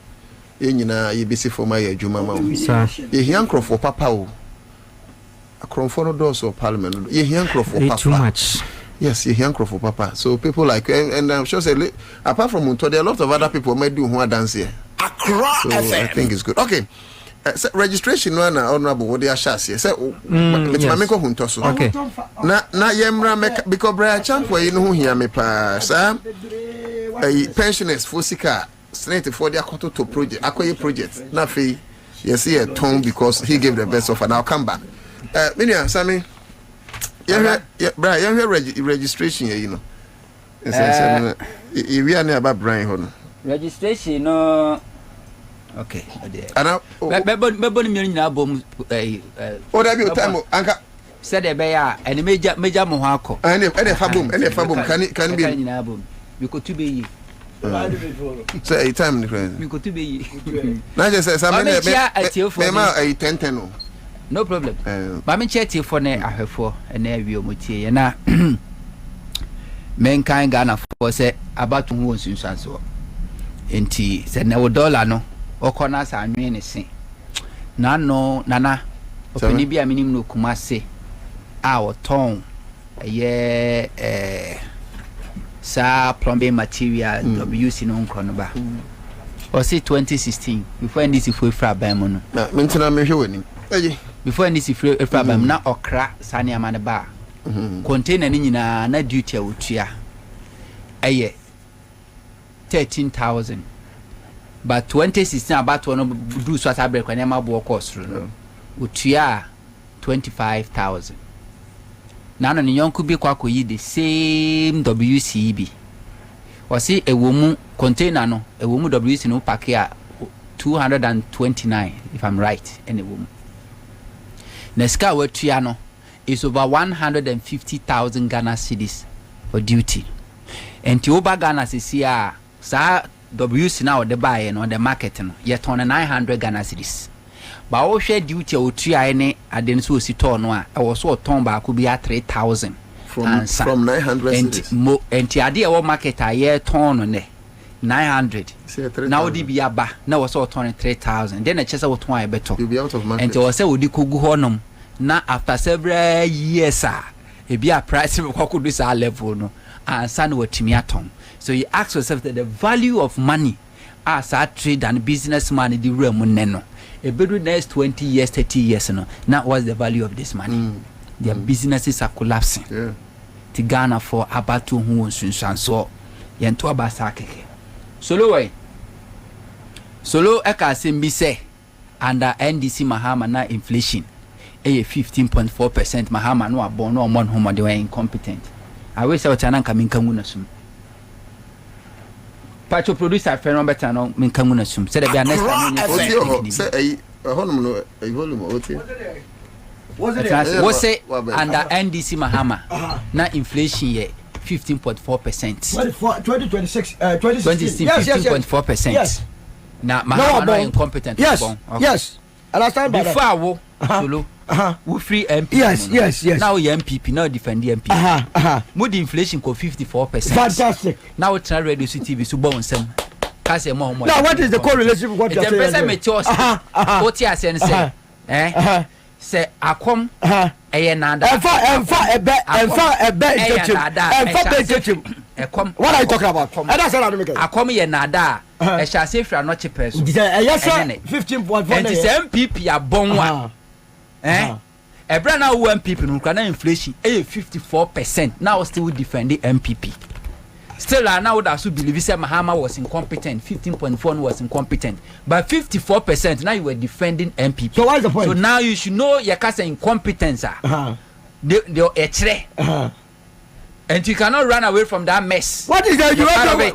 S18: You busy for my Juma. You young for Papa. Akronfono doors of Parliament. You hear Papa.
S7: Too much.
S18: Yes, you hear for Papa. So people like, and I'm sure, say, apart from Munto, there are a lot of other people might do who are dance here. So I think it's good. Okay. So registration no na honorable what they are shas here. So make hunto so.
S7: Okay.
S18: Na yemra make because Brian Champ we no hear me pa sa pensioners for sika Senate for their to project akoye project na fe yes here ton because he gave the best offer. Now come back. Minia Sammy Brian registration here, you know. We are near about Brian Hon.
S8: Registration no. Okay.
S18: Ana
S8: bebo ni nyina bom
S18: o da bi o time anka
S8: said e be ya ene meja mo ho akọ
S18: ene fabum kan bi
S8: nyina bom we ko tu be yi
S18: so a time difference
S8: we ko tu be yi
S18: na je say some me ma 10
S8: no problem ba me check for na ahwefo na awie o motie ye na men kan Ghana for say about who won sunsanso enti say na $1 no okona sa anwe ne se na no nana opani bia minim no kumase a oton ye sa plumbing material WC no nkono ba o say 2016 before ndisi fo fra ban mu no
S18: na mentina me hwe wani
S8: before ndisi fra ban na okra sane amane ba container ni nyina na duty a wotua eye 13,000 but 2016 about one do so at break when ma bo cost no wotua 25,000 na no nyonku bi kwa koyi the same WCB wasi ewomu container no ewomu WC no pack a 229 if I'm right and ewomu na ska wotua no is over 150,000 Ghana cedis for duty and to over Ghana cedis a sa WC now the buy no the market no yet on 900 Ghana cedis ba wo hwe duty otua ene aden so osito no a e wo so ton ba ko bi a 3,000
S18: from 900 cedis
S8: and ade e wo market a ye ton no ne 900 now di bi aba na wo so ton 3,000 then e chese wo ton a beto and wo say wo di kogu honom na after several years e bi a price we ko do sa level no Ansah no watimi aton. So you ask yourself that the value of money as a trade and business money the real money no. A better next 20 years, 30 years no. Now what's the value of this money? Their businesses are collapsing.
S18: Yeah.
S8: To Ghana for about 2 sunsan so yento abasa keke. Solo way. Solo eka sembi say under NDC Mahama na inflation. 15.4% Mahama no abon no mon home they were incompetent. I wish I was an anchor minkanguna sum. Pacho producer Ferron better no minkanguna sum. Said there be next time.
S18: Say a volume
S8: What's say under NDC Mahama na inflation ye 15.4%.
S6: 2026 15.4%.
S8: Yes. Now Mahama no incompetent.
S6: Yes. Yes. Understand
S8: before I wo solo. We free MP.
S6: Yes.
S8: Now you MPP, now defend the MP. Mood inflation go 54%.
S6: Fantastic.
S8: Now it's not radio TV so bon sem.
S6: Now what is the correlation with what you are saying?
S8: What you are saying say akom nada.
S6: What are you talking about?
S8: Akom ye nada. E shall say fra no cheapest.
S6: Yes sir. 15.4.
S8: And it's MPP a bon one. Ebra now MPP no kana inflation 54%. Now still defend the MPP. Still now that should believe say Mahama was incompetent. 15.4 was incompetent. But 54% now you were defending MPP.
S6: So what's the point?
S8: So now you should know your case incompetence. And you cannot run away from that mess.
S6: What is that?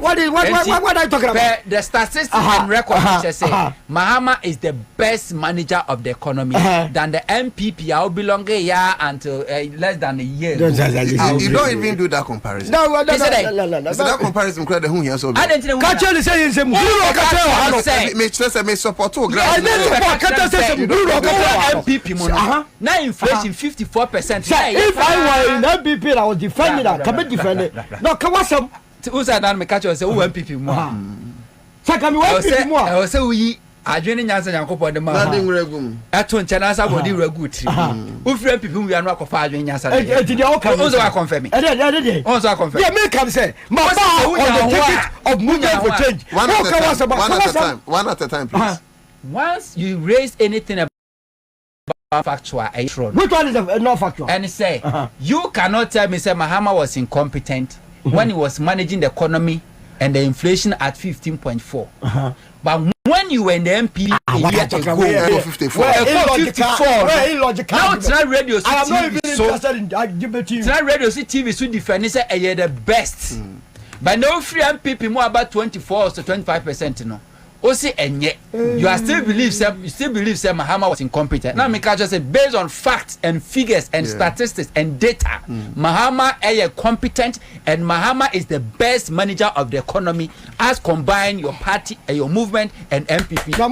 S6: What are you talking about?
S8: The statistics and records say Mahama is the best manager of the economy than the MPP. I'll belong here until less than a year.
S18: You don't even do that comparison.
S6: No.
S18: That comparison crowd who here so.
S8: I didn't know.
S6: Catch you saying some
S18: me support
S8: MPP now inflation 54%.
S6: If I were in MPP, I was defending that. Can be defended. No, come on, some.
S8: Who's that? Me catch you say who MPP more.
S6: Say can we MPP more?
S8: I say we adwene nyansa nyankopɔ de ma ato nkyɛ na asa body regu tri ufre pipi wi anu akɔfa adwene nyansa
S6: de edi dia o kan
S8: o so confirm o so confirm
S6: yeah me come say ma ba on the ticket of movement for change
S18: one at a time please.
S8: Once you raise anything about factual,
S6: which one is not factual?
S8: And say you cannot tell me say Mahama was incompetent when he was managing the economy and the inflation at 15.4. But when you were in the MP a year ago, 54. Now it's not radio TV so different. Say the best. But no free MPP more about 24 to 25%. No. Also, and yet you are still believe Mahama was incompetent. Now, Mika just said based on facts and figures and statistics and data, Mahama is competent and Mahama is the best manager of the economy as combine your party and your movement and MPP.
S18: Allow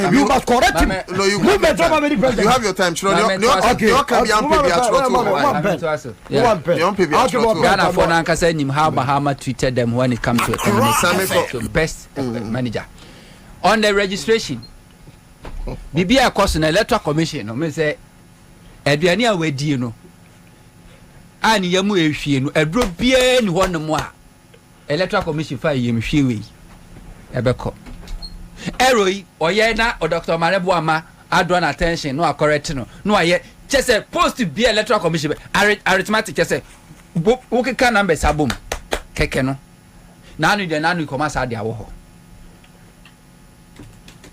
S18: him. You must correct him. No, you have your time.
S8: Ghana for Nankasa him how Mahama treated them when it comes to economic best manager. On the registration, Bibia cost an electoral commission. No, me say, Edwania we di no. Ani yamu ehwie no, edro bia ni ho no mo a. Electoral commission fa yem hwie we. Ebeko. Eroi oye na Dr. Manebu ama adwan attention no correct no. No aye chese post to be electoral commission arithmetic chese wo keka number sabom. Keke no nanu de nanu koma sa de awo ho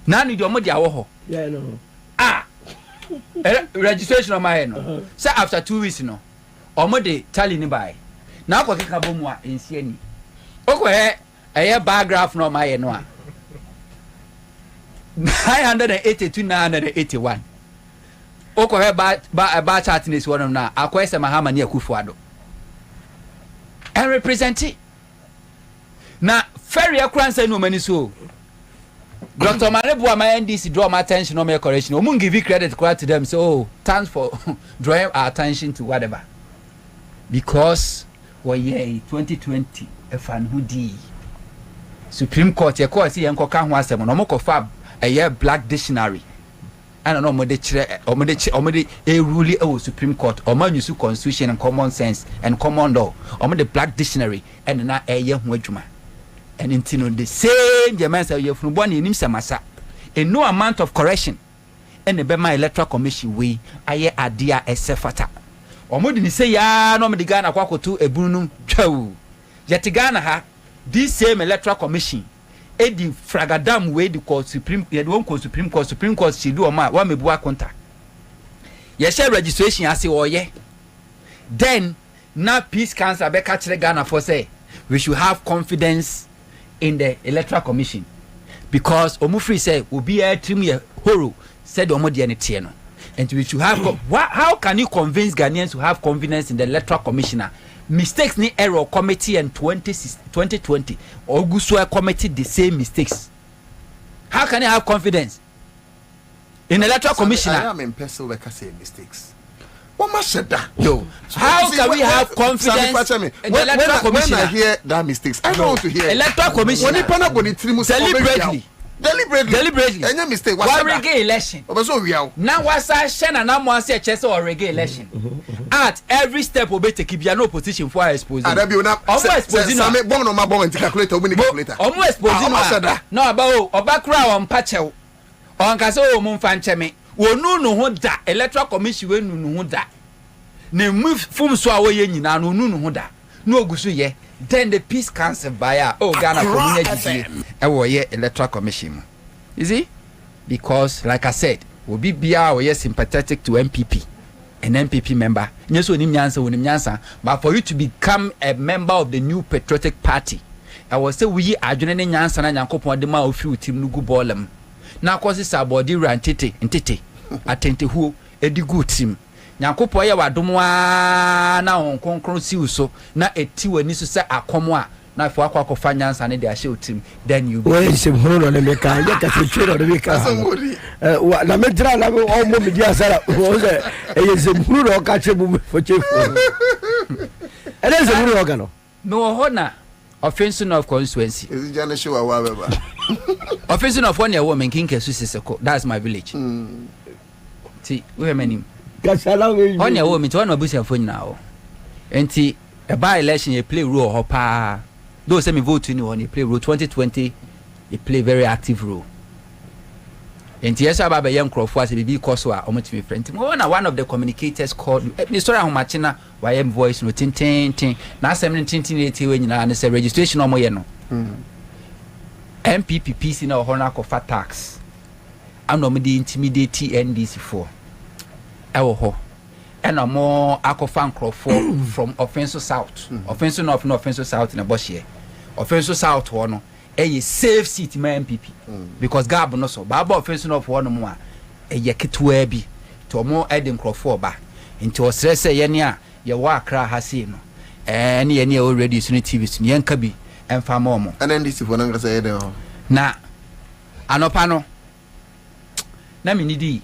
S8: nanu de omo de awo ho
S6: yeah no
S8: registration of my no say after 2 weeks no omo de tally ni by na akọ keka bomu a ensi ani okọ eye bar graph no my no a 980 to 981 okọ ba chart ni si wonum na akọ ese Mahama ne Akufo-Addo and represent it. Now, very accurate no many so. Dr. Manebu my NDC draw my attention on my correction. We give you credit to them. So, thanks for drawing our attention to whatever. Because well, 2020 a fan who di Supreme Court your court see enko kan ho asem no mo ko fa a black dictionary. I don't know omode a rule of Supreme Court or man use constitution and common sense and common law or the black dictionary and na a year wajuma and intino the same German say you from born in Samasa and no amount of correction and the Bema Electoral Commission we aye adia esefata omode ni say ya no me the Ghana kwakoto ebunu twaw yet Ghana ha this same Electoral Commission edi fragadam we the court Supreme ye won ko Supreme Court she do o ma wa mebu akonta ye share registration ase oye then na peace council be ka kire Ghana for say we should have confidence in the Electoral Commission because omufri say obi a trim ye horo said omo de ne tie no and we should have how can you convince Ghanaians to have confidence in the Electoral Commissioner? Mistakes ni error committee and 2020 Ogusua committee the same mistakes. How can you have confidence in Electoral Commissioner?
S18: I am in person where I say mistakes. What must say that?
S8: Yo, how can we have confidence in the Electoral Commissioner?
S18: When I hear that mistakes, I don't want to hear
S8: Electoral Commissioner. Deliberately.
S18: Any mistake.
S8: What reggae election? Now what's that? Shana na mo say chese or reggae election. At every step we take keep no position for exposing. Almost exposing.
S18: Some bomb no ma bomb and calculator we calculator.
S8: Almost exposing. No about obakura on pachew. On kaso mo mfa ncheme. Wonu no ho da Electoral Commission we nu ho da. Ne move fum so awoye nyina no nu ho da. No ogusu ye. Then the peace council buyer Ghana community Electoral Commission. You see? Because like I said, we'll be sympathetic to MPP, an MPP member. But for you to become a member of the new patriotic party, I will say we are joining Nyansa and Yankopon de Ma few team Nugu Bolem. Now cause it's our body rantete attente who a good team. Nyankopo ye wadomwa na onkonkron si so na eti wani so se akomo na fo akwa Nyansa ne de ahye otim then you
S6: we se hunu no me ka ye ka se no me ka na me dra na o mo media sara o se e se hunu no ka che bu fo chefo e se hunu no ka no
S8: no ho na offensive of constituency.
S18: Is it Jana show a
S8: offensive of 1 year woman King Kesusiseko. That's my village. See, we have many. 1 year woman to one of us phone now. And a by election you play role hopper. Those semi vote in you play role 2020, you play very active role. And yes, I have a young crop was a BB Koswa, almost my friend. One of the communicators called Mr. Machina, YM voice, no tin. Now 1780 when you say registration or moyeno. MPPPC in our honor of fat tax. I'm not the intimidate NDC4. Ewo and a more Akofan crop from Offensive South. Offensive North, no Offensive South in a bush here. Offensive South one. A safe seat my MPP because Gab no so Baba offensive of one more a yakitwe bi to more Eden Crawford ba into stress yenia ya wakra hasino and yenia already suni TV suni yankabi and famomo
S18: and then this for nanga say
S8: na anopano na minidi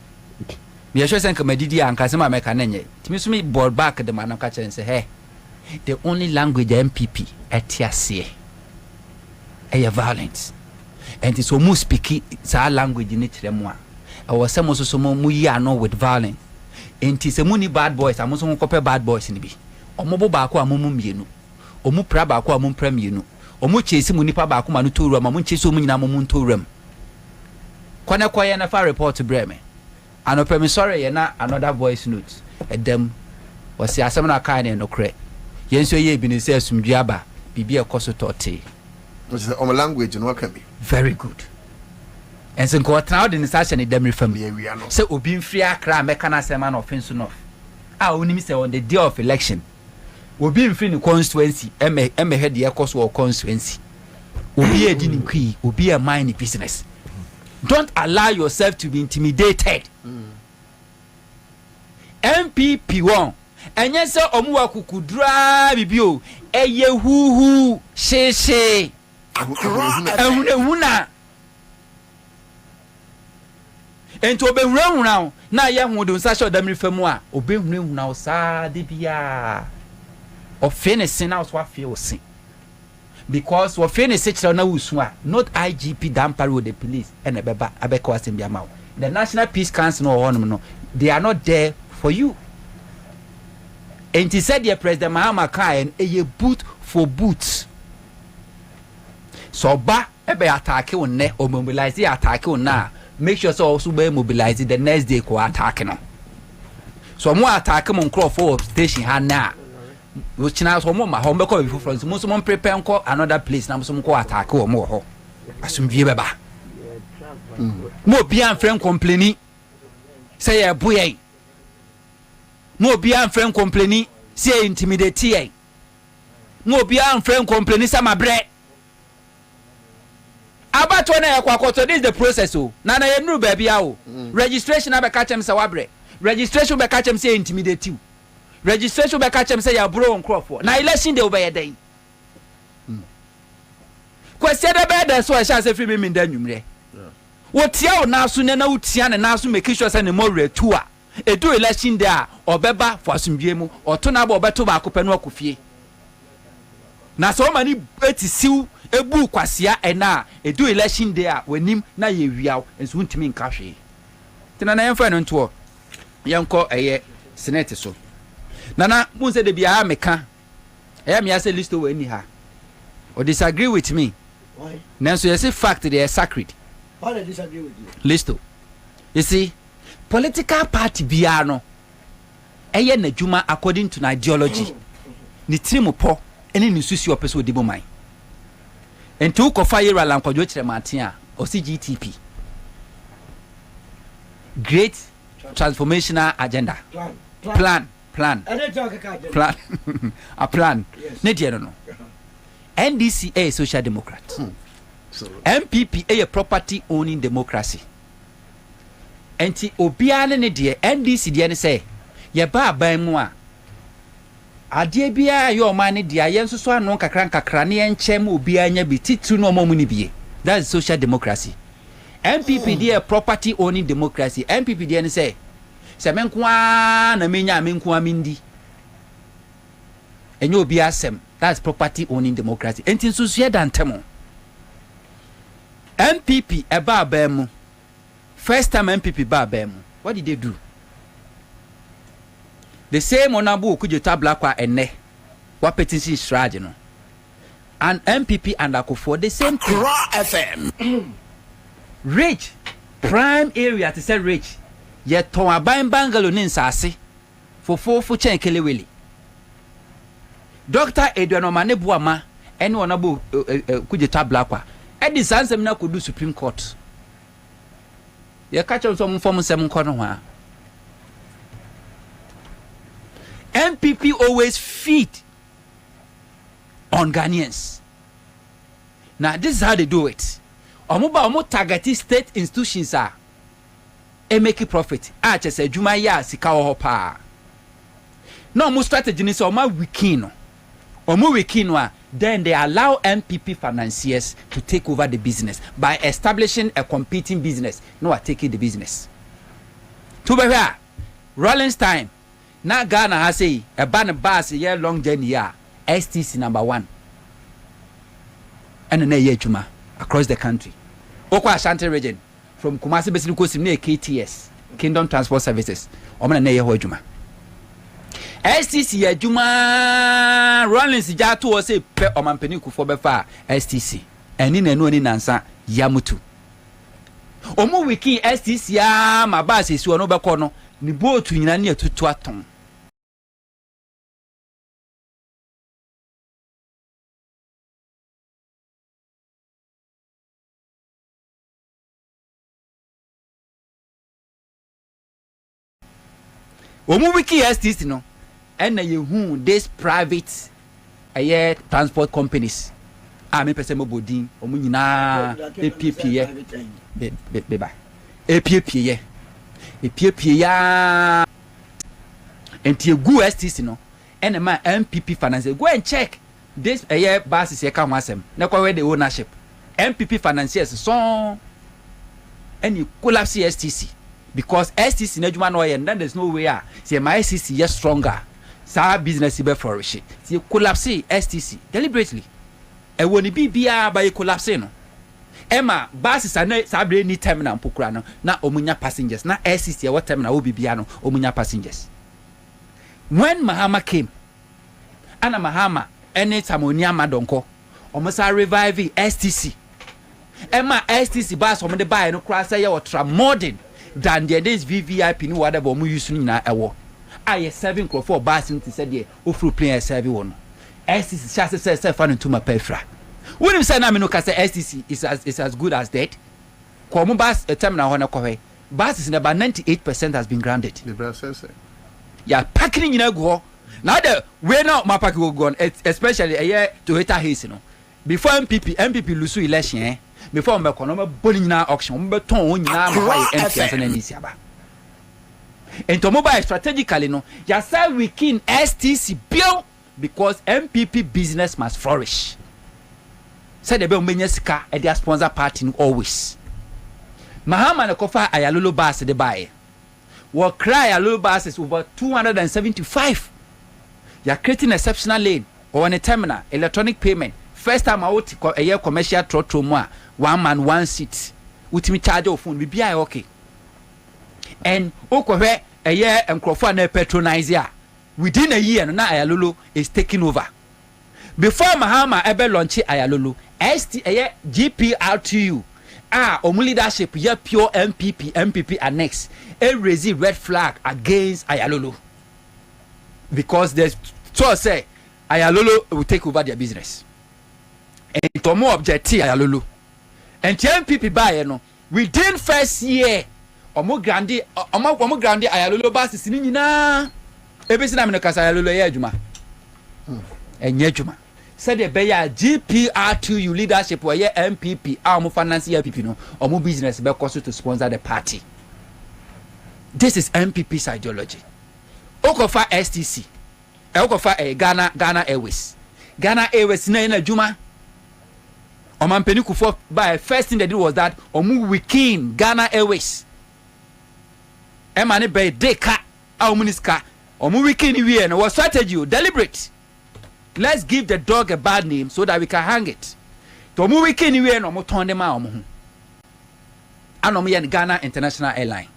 S8: me sure senka madidi anka sema meka nenye timi sumi board back the man catch and say hey the only language MPP etiasie violence and it's almost speaking sa language in it remwa our some also mu ya no with violence and it's a muni bad boys amuso copy bad boys ni bi omobo ba ko amumu mienu omu pra ba ko amumu pra mienu omu chesi mu nipa ba ko manu to ram amu chesi omu nyina amumu to ram kwana kwaya na fa report breme anopemi sorry ye na another voice note edem wasi asem na kai ne no kre yenso ye bi ne se asumdua ba bibi ekoso tote.
S18: On a language and what can be
S8: very good. And so go out in the session in them family. So Obin free Accra Mekana Seman offensive enough. I only say on the day of election. Obin free the constituency, Emma head the cost or constituency. Obi a din key, Obi a mining business. Don't allow yourself to be intimidated. MPP1 and yes, sir, Omua kukudra bibio, eye hu she. Una and to be round now. Now, young would do such a dummy for moi. Obey now, sa de bia of finishing out what feels because what finish it on a not IGP damper with the police and a abekwas in Biamau. The National Peace Council no, they are not there for you. And he said, President Mahama Kai a boot for boots. So ba ebe attack on ne or mobilize the attack on na make sure so also be mobilize the next day ko attack no so mo attack mon Crawford station ha na which na so mo ma ho be ko before front mo so mo prepare nko another place na so mo ko attack o mo ho asumdie beba mo bia friend complaining say e boye mo bia friend complaining say intimidate ye mo bia friend complaining say mabre about when I this is the process. Oh, Nana, you know, baby, registration. I catch him, Sawabre. Registration, I catch him, say intimidate you. Registration, I catch him, say you're bro on Crawford. Now, election, they obey a day. Question about that, so I shall say, free me in the number. What you now soon and out, Tiana, and now soon make sure send a more tour. A do election there, or Beba for some GMO, or Tonabo, Beto Bacopenwa Coffee. Now, so many betty seal. Ebu kwasia ena edu election there when him na ye wiaw enso ntimi nkahwe tina na yemfa no nto yenko eye senate so nana munse de bia meka eye me ase list we ni ha or disagree with me why nanso you say fact they are sacred why they disagree with you listo you see political party bia no eye na djuma according to ideology ni trimupo ene ni susu opeso de bomai and two fire alarm kodwo Martina or CGTP great transformational agenda plan a plan yes. No NDC a social democrat MPP a property owning democracy enti obiane ne de NDC de ne say ye ba ban mu a ade bia yo man ne dia yen so anu kakra ne enchem obia nya bi titu no omo ni bie. That's social democracy. MPP dia property owning democracy. MPP dia ne say se menkwa na menya menkwa mindi enye obi asem That's property owning democracy. And in Susia Dantemo MPP eba bemu. First time MPP ba bemu. What did they do? The same onabu kujeta blakwa ene. What petition strategy no. And MPP and Akufo the same thing. FM. Rich prime area to say rich. Yet to aban bangalo nin sasi. For chen keleweli. Dr. Edwano Manebuama and onabu kujeta blakwa. Edi sansem na could do Supreme Court. You catch on some form 7 corner. MPP always feed on Ghanaians. Now this is how they do it. Omo targeting state institutions are make profit. Just say Juma ya sika hopa. No more strategy is omo wikino. Omo wikino. Then they allow MPP financiers to take over the business by establishing a competing business. No, taking the business. To be fair, Rollins time. Now Ghana has a ban bus a year long journey here. STC number 1. And a year Juma across the country. Okwa Ashanti region from Kumasi basically goes near KTS, Kingdom Transport Services. Oman na year Juma. STC ya Juma Rollins Jatu was a pe omampeni kufo befa STC. Eni na ni nansa yamutu. Omu wiki STC ya mabasi si ono beko no ni boatu nyina ne atutu aton. Omu wiki STC no and you this private transport companies. Me person mo bodin omu nyina APP ye beba APP ye ya enti egu STC no and ma MPP finance go and check this buses ye ka ho asem na kwa where the ownership MPP financiers so and you collapse STC because STC na juma no and then there's no way say my STC is stronger. Sa business be flourish. See collapse STC deliberately. E woni bibia ba collapse no. Emma buses are sabre ni terminal pokura no na omunya passengers na STC e what terminal wo bibia no omunya passengers. When Mahama came, ana Mahama any Tamonia Madonko omosa revive STC. Emma STC bus omo de buy no kra say ultra modern than this VVIP ni whatever omo use ni na ewo. I 7 crore for basin to say there ofru play serve one. STC chance say fan into my pefra. When you say na me no ka say STC is as good as dead. Komo bus a terminal ho na kohwe. Bus is about 98% has been granted.
S18: The process.
S8: Yeah, packing in a go. Now the way now my pack will go especially a year to hit a haste no. Before MPP lose election before me kono me boli na auction me ton nyina ma why MPP na ni siaba. Into mobile strategically no ya say we kin STC bill because MPP business must flourish. Say the be menya sika e dia sponsor party always. Mahama na kofa ayalolo bus de buy. What cry ayalolo bus is over 275. You are creating exceptional lane or on a terminal electronic payment. First time out a year commercial trotro moi 1 man 1 seat. Ultimate charge of phone be okay. And okwe a year and crofane patronize ya. Within a year na ayalolo is taking over. Before Mahama ebe launch ayalolo, GPRTU omu leadership ye pure MPP annex a raise red flag against ayalolo. Because there's so say ayalolo will take over their business. And to more objective ayalolo. And MPP buy no within first year omo grande ayalolo basis ni nyina ebesi na me no kasa ayalolo ye adwuma. Enye adwuma. Said the beya GPR2U leadership where MPP omo finance MPP no omo business be cost to sponsor the party. This is MPP's ideology. Okofa STC Okofa Ghana Airways na adwuma omampeni kufo by first thing they did was that omu weaken Ghana Airways emane be deka omuniska omu weaken we no was strategy deliberate let's give the dog a bad name so that we can hang it. To mu wiki anywhere no mo turn them out. Ano mo yan Ghana International Airline.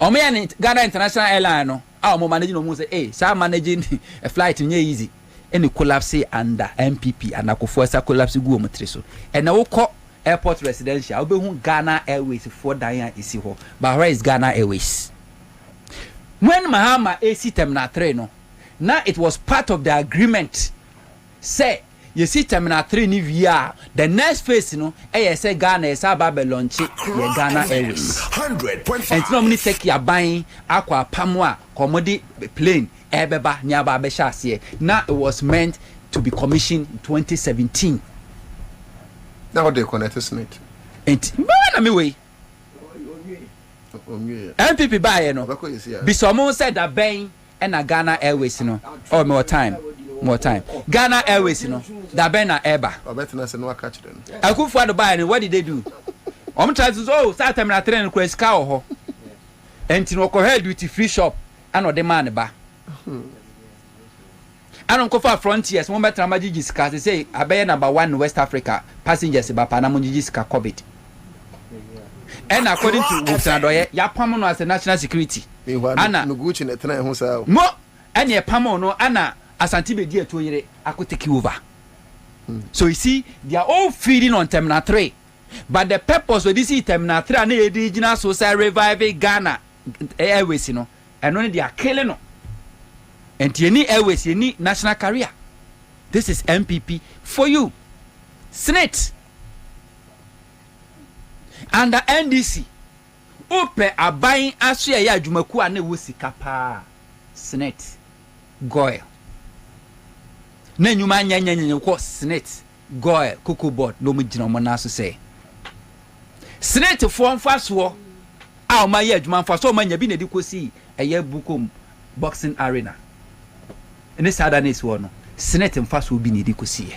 S8: Omo yan Ghana International Airline no. Mo managing no mo say, "Hey, sa managing a flight nye easy." Any collapse under MPP and Akufo-Addo collapse go mo tre so. And na wo kọ airport residential obe hu Ghana Airways for Diana isi ho. But where is Ghana Airways? When Mahama AC Terminal 3 no, now it was part of the agreement. Say, you see Terminal 3 ni via the next phase no, say Ghana is about to launch Ghana Airways. 100.5. And no money take your buying aqua pamwa commodity plane ebeba nyaba beshasie. Now it was meant to be commissioned in 2017.
S18: Now they connect it.
S8: And na me way. MPP buy no. Bisomo said that Ben and a Ghana Airways no. Oh more time. Ghana Airways no. That Ben na Eba.
S18: I bet na say no catch them.
S8: Akufo-Addo buy no. What did they do? Try to oh start terminal train ko esika ho. Enti no ko head duty free shop and the man ba. Anon ko for frontiers mo betra magigi sika say abeye number 1 in West Africa passengers ba pa na mo gigi sika COVID. And according to Usadoye, ya pamo no as a national security. Ana
S18: no guchi na tena ho sa.
S8: Mo ene pamo no ana Asante be die to yire akoteki over. So you see they are all feeding on Terminal 3. But the purpose of this Terminal 3 and the indigenous social revive Ghana Airways no and only they are killing no. And any Airways you need national career. This is MPP for you. Senate under NDC open a buying asua ya adwumaku ane wo sika pa Senate goil na nyuma nyanya ko Senate goil cocoa board no mu gina mo na so say Senate for mfaso a o ma ya adwuma mfaso o ma nya bi na di kosi eye bukom boxing arena ene sadanes wo no Senate mfaso bi na di kosi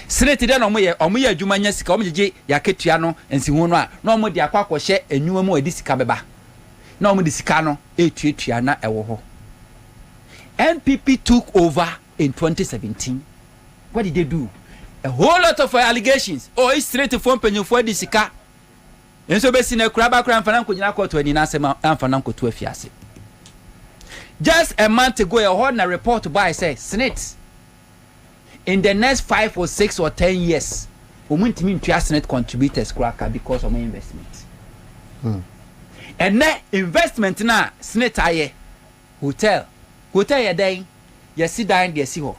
S8: Senate de no mo ye adwuma nya sika o mjeje ya ketua no ensi hu no a no mo de akwa hye enwuma mu edi sika beba na o mo de sika no etuatua na ewo ho. MPP took over in 2017. What did they do? A whole lot of allegations. Oh, it's straight to phone penyo for the sika. Enso be sine kuraba kura mfana ko nyina ko to ani na sema amfana ko to afiase. Just a month ago a whole na report by say Senate in the next 5 or 6 or 10 years, we want to mean Senate contributors cracker because of my investment. And that investment na Senate aye hotel ya day ya sit down ya si ho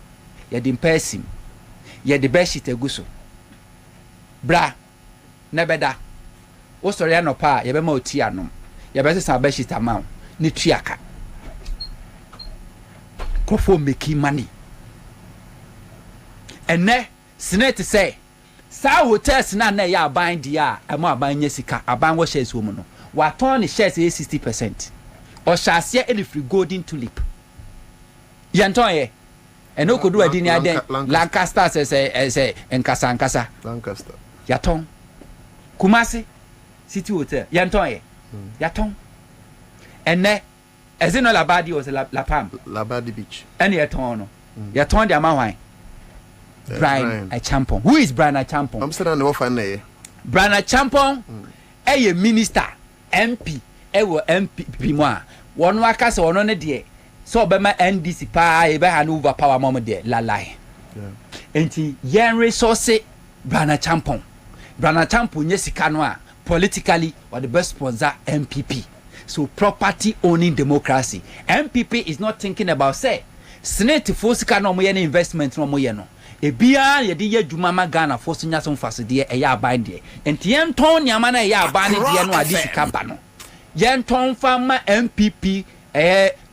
S8: ya di person ya di best shit eguso bra na beda wo sori anopa ya be ma oti anom ya be say best shit amount ni tuaka kofo making money. And ne Senate say sa hotels na ya aban dia emo aban nya sika aban wo shares wo mu no wa turn the shares 60% or share any free golden tulip yanton ye eno kodu adini aden Lancaster say nkasa
S18: Lancaster
S8: yaton Kumasi City Hotel yanton ye yaton ene ezino labadi o
S18: Labadi Beach
S8: ene yaton no yaton de amahwan Brian Achampong. Who is Brian Achampong?
S18: I'm still on the offer now.
S8: Brian Achampong, a minister, MP, MP moi. One waka so one on the so be my NDC pa e be hand over power mom there la lie. Enti yen resource Brian Achampong. Brian Achampong nye sika no a politically or the best sponsor MPP. So property owning democracy. MPP is not thinking about say Senate for sika no mo yen investment no mo yen no. Ebia ye de adwuma ma Ghana for so nya so mfase de e ya aban de enti yen ton nyama na ya aban de no ade sika ba no yen ton fa ma MPP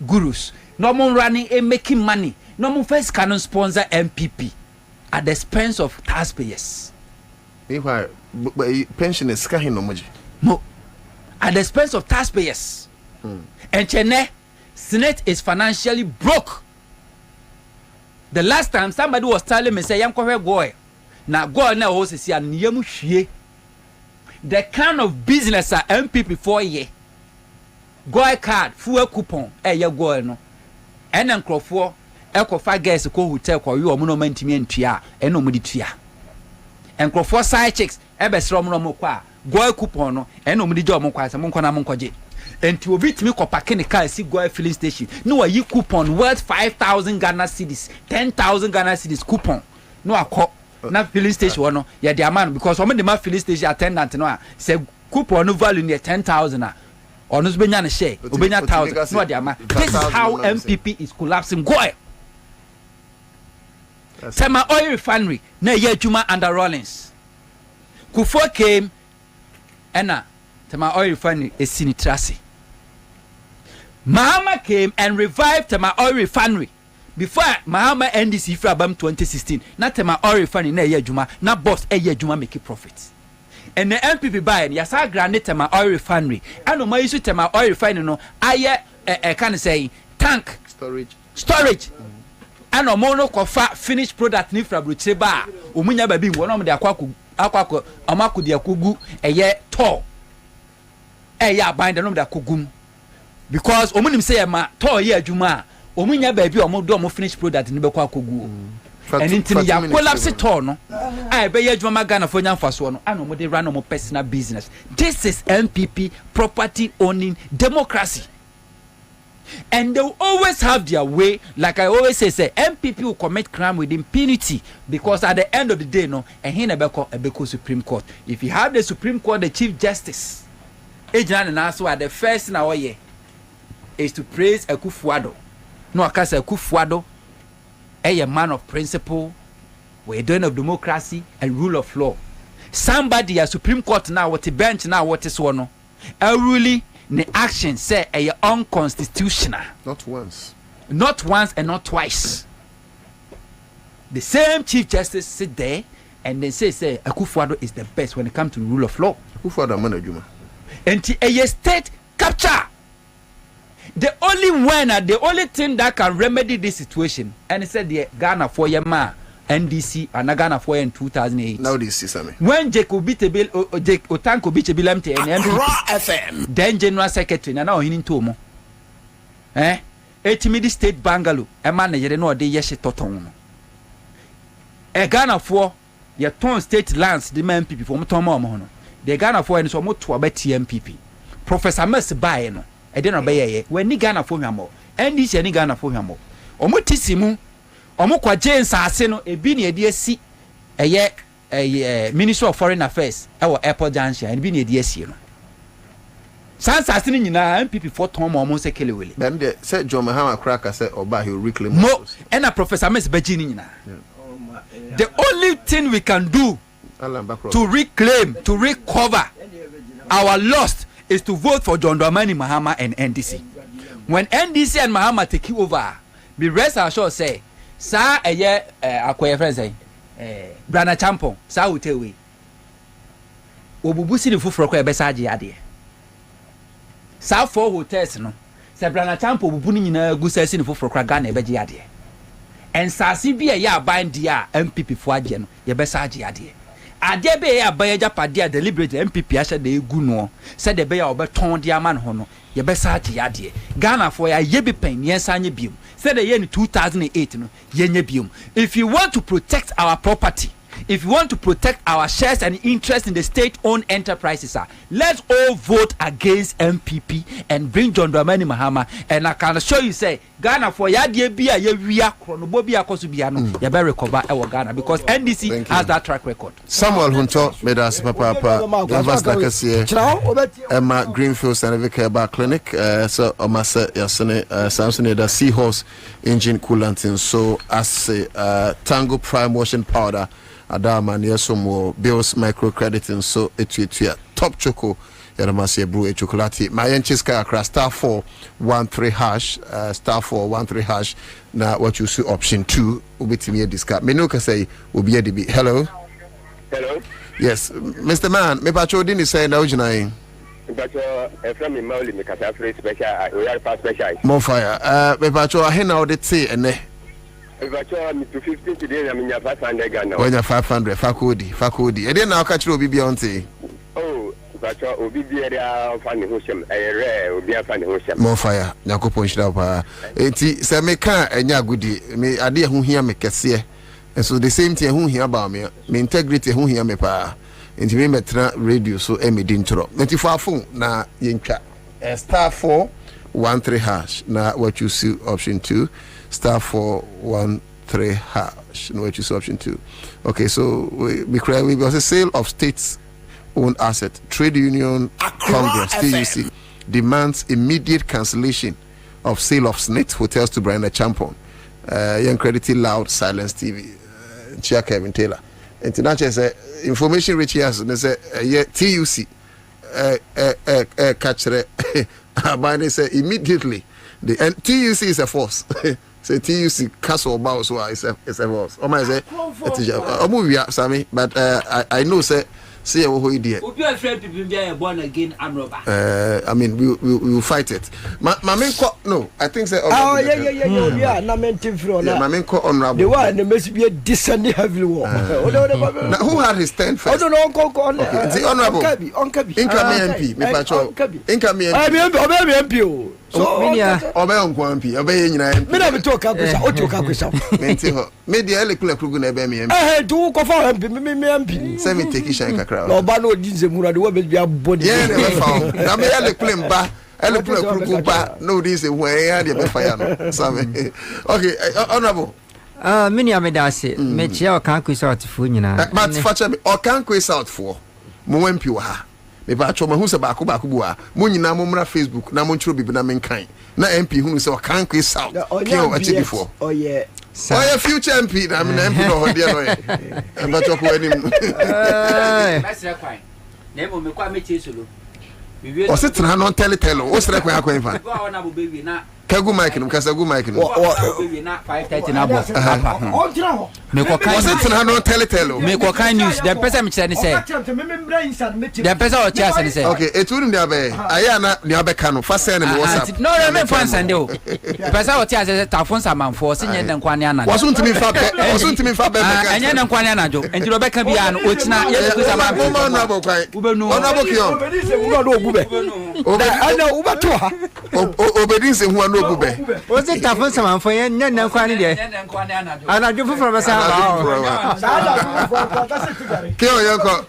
S8: gurus no mo running e making money no mo first canon sponsor MPP at the expense of taxpayers.
S18: Meanwhile, pension is scahin no moji.
S8: No, at the expense of taxpayers. And Chene Senate is financially broke. The last time somebody was telling me say yam ko boy na go na ho sisi an yam hwie the kind of business a MPP for ye go card fuel coupon ye go no enen krofo ekofa guys ko hotel ko wi omo no mantimi antua eno mo di tua enkrofo side chicks ebesere omo no mo kwa goy coupon no eno mo di je omo kwa se mo nko na mo nkoje enti obi timi ko park ne car si goy filling station no wa yi coupon worth 5,000 Ghana cedis 10,000 Ghana cedis coupon no akọ na filling station no ye the amount because omo de ma filling station attendant no say coupon no value near 10,000 or no benya na share obenya 1,000 no the amount. This is how MPP is collapsing. Goy Tema oil refinery na ye adwuma under Rollins Kufuor came ena Tema oil refinery esini trase Mahama came and revived Tema oil refinery before Mahama NDC for about 2016 na Tema oil refinery na ye adwuma na boss ye adwuma make profit and the MPP buy and yasa grant Tema oil refinery and my issue Tema oil refinery no aye can say tank storage and no mono kofa finished product ni fra bruche ba omunya ba bi won no de akwa amako de akogu eye to bind no de akogum because omunim say ma to ye adwuma omunya ba bi omo finished product ni be kwa akogu and intini ya collapse to no be ye adwuma Ghana for nyamfaso no and omo de run omo personal business. This is MPP property owning democracy. And they will always have their way. Like I always say MPP will commit crime with impunity because at the end of the day, no, and he never call a Supreme Court. If you have the Supreme Court, the Chief Justice, and also the first in our year is to praise Akufo-Addo. No, I say Akufo-Addo, a man of principle, we're doing of democracy and rule of law. Somebody at Supreme Court now, what the bench now, what is one, really. The action say a unconstitutional.
S18: Not once
S8: and not twice. The same Chief Justice sit there and then say Akufo-Addo is the best when it comes to the rule of law.
S18: Akufo-Addo management.
S8: And a state capture. The only thing that can remedy this situation, and it said the Ghana for your man. NDC and Ghana for in 2008.
S18: Now this is
S8: when Jacob Bitabil Otanko Bichabil MT and FM. Then General Secretary and now in Tomo. Etimidi State Bangalow, a manager no de yeshi toton. A Ghana for your ton state lands the man people from Tomo Mono. The Ghana for and so much to abet MPP. Professor Mercy Bayeno, I didn't obey when ni Ghana for him more. NDC and Ghana for him more. Omotisimu. Omo kwa Ansah ase no ebi ne edi asi Ministry of Foreign Affairs ewo Airport Junction and ebi ne edi asi no Ansah ase nyina MPP for Tom omo se kelewele
S18: then they said John Mahama Kraka said oba he will reclaim
S8: mo and a Professor Mes Beji ni nyina the only thing we can do to reclaim to recover our lost is to vote for John Dramani Mahama and NDC. When NDC and Mahama take over, the rest are sure say sa akoye friend say Brana Champon sa hotel obubusi ni fufuro ko ebe sa age ade sa four hotels no se Brana Champon obubu ni nyina gusasi ni fufuro ko Ghana ebe age ade ensasi bi ya aban dia MPP fo age no ye be sa age ade ade be ya aban japade deliberate MPP asha de egu no se de be ya obeton dia man ho no ye be sa age ade Ghana fo ya ye bi pen ye sa anye biom said the year in 2008 no yenye biom. If you want to protect our property, if you want to protect our shares and interest in the state-owned enterprises, let's all vote against MPP and bring John Dramani Mahama. And I can assure you, say Ghana for yadie bia ye wia chronobobia kosubiano you better recover our Ghana because NDC has that track record.
S18: Samuel Hunto made us papa Gavas Nakasiye Emma Greenfield Scientific Herbal Clinic so Omasa Yasene Samson the Seahorse engine coolant and so as a Tango Prime washing powder Adama Niesomo Bills microcredit and so etuia top choco Yaramasi brew chocolate my enchiska across *413# *413# now what you see option 2 ubitimi discard menu can say ubi edibi. Hello yes Mr. Man me pacho didn't say now jina
S9: from me mauli me kasa free special we are past special
S18: more fire me pacho he now dey say ene
S9: me pacho me to 15 today na me 500 Ghana
S18: when you 500 fakodi e dey now catch obi bi onte
S9: oh But Obi Bia Fanny Hushem, a rare Obi Fanny Hushem.
S18: More fire, Nakopon Shapa. Eti, Sameka, and Yagudi, me idea who hear me Cassia. And so the same thing who hear about me integrity who hear me pa. Into me metra radio so emi dintro. 94 phone na yinka. *413#. Now what you see option 2 *413#. Now what you see option 2. Okay, so we was a sale of states owned asset. Trade Union Congress TUC demands immediate cancellation of sale of Snit hotels to Brian Champon. Young credited Loud Silence TV. Chia Kevin Taylor. International say information rich yes they say TUC catch but they say immediately the TUC is a force. Say TUC castle bow so is a force. O my say Sammy, but I know say who idiot.
S8: Would you afraid to be born again and robber?
S18: I mean we will fight it. My main no, I think say
S6: yeah, na mentive from
S18: my main honorable.
S6: The one that must be a descending heavy war.
S18: Who had his 10 first?
S6: I don't know
S18: the honorable incoming MP, me patrol. Incoming
S6: MP. So
S18: obey on MP, obey in
S6: me na talk akusa, o talk akusa.
S18: Me the electoral krugu na be me MP.
S6: Do ko fa MP, me MP.
S18: Say me take shan kakra.
S6: No ba no dinze mura de we be body.
S18: Yeah, never found. Na me electoral ba, electoral krugu ba, no this when ya dey be fire no. Sammy. Okay, honorable.
S7: Many amedase, me chia o kan kwisa otfo nyina.
S18: But facha me o kan kwisa otfo. Mo MP wa ha. Me ba choma hu se ba ko bua mo nyina mo mra Facebook na mo ntro bibi na menkan na MP hu se o kan kwisa out ke o atigifo
S6: oh yeah
S18: future MP na me na MP no ho dia no ye ba choko anim
S8: mesre kwan na mo me kwa me chesolo
S18: o se tena no tele o sere kwan akwan fa
S8: go na bo bewi na
S18: kagu mic no kasa gu mic no
S8: na 5:30 na bo me ko kan
S18: was it na no tele
S8: me ko kan news the person me chere ni say the person o chere say ni say
S18: okay etu ni abe aya na ni abe kanu fa send me WhatsApp
S8: no me fan send o person o chere say ta phone samanfo se nye den kwane ana
S18: wasun timi fa be
S8: anya den kwane ana jo enti obe ka bia no o tina ye ku samanfo
S18: mo na bo kwan
S8: ubenu
S18: ona bo kiyo
S6: ana ubato ha
S18: obedin se hu ana obube
S7: o se ta phone samanfo ye nye den kwane de ana jo fufuro be sa
S18: kiyo yoko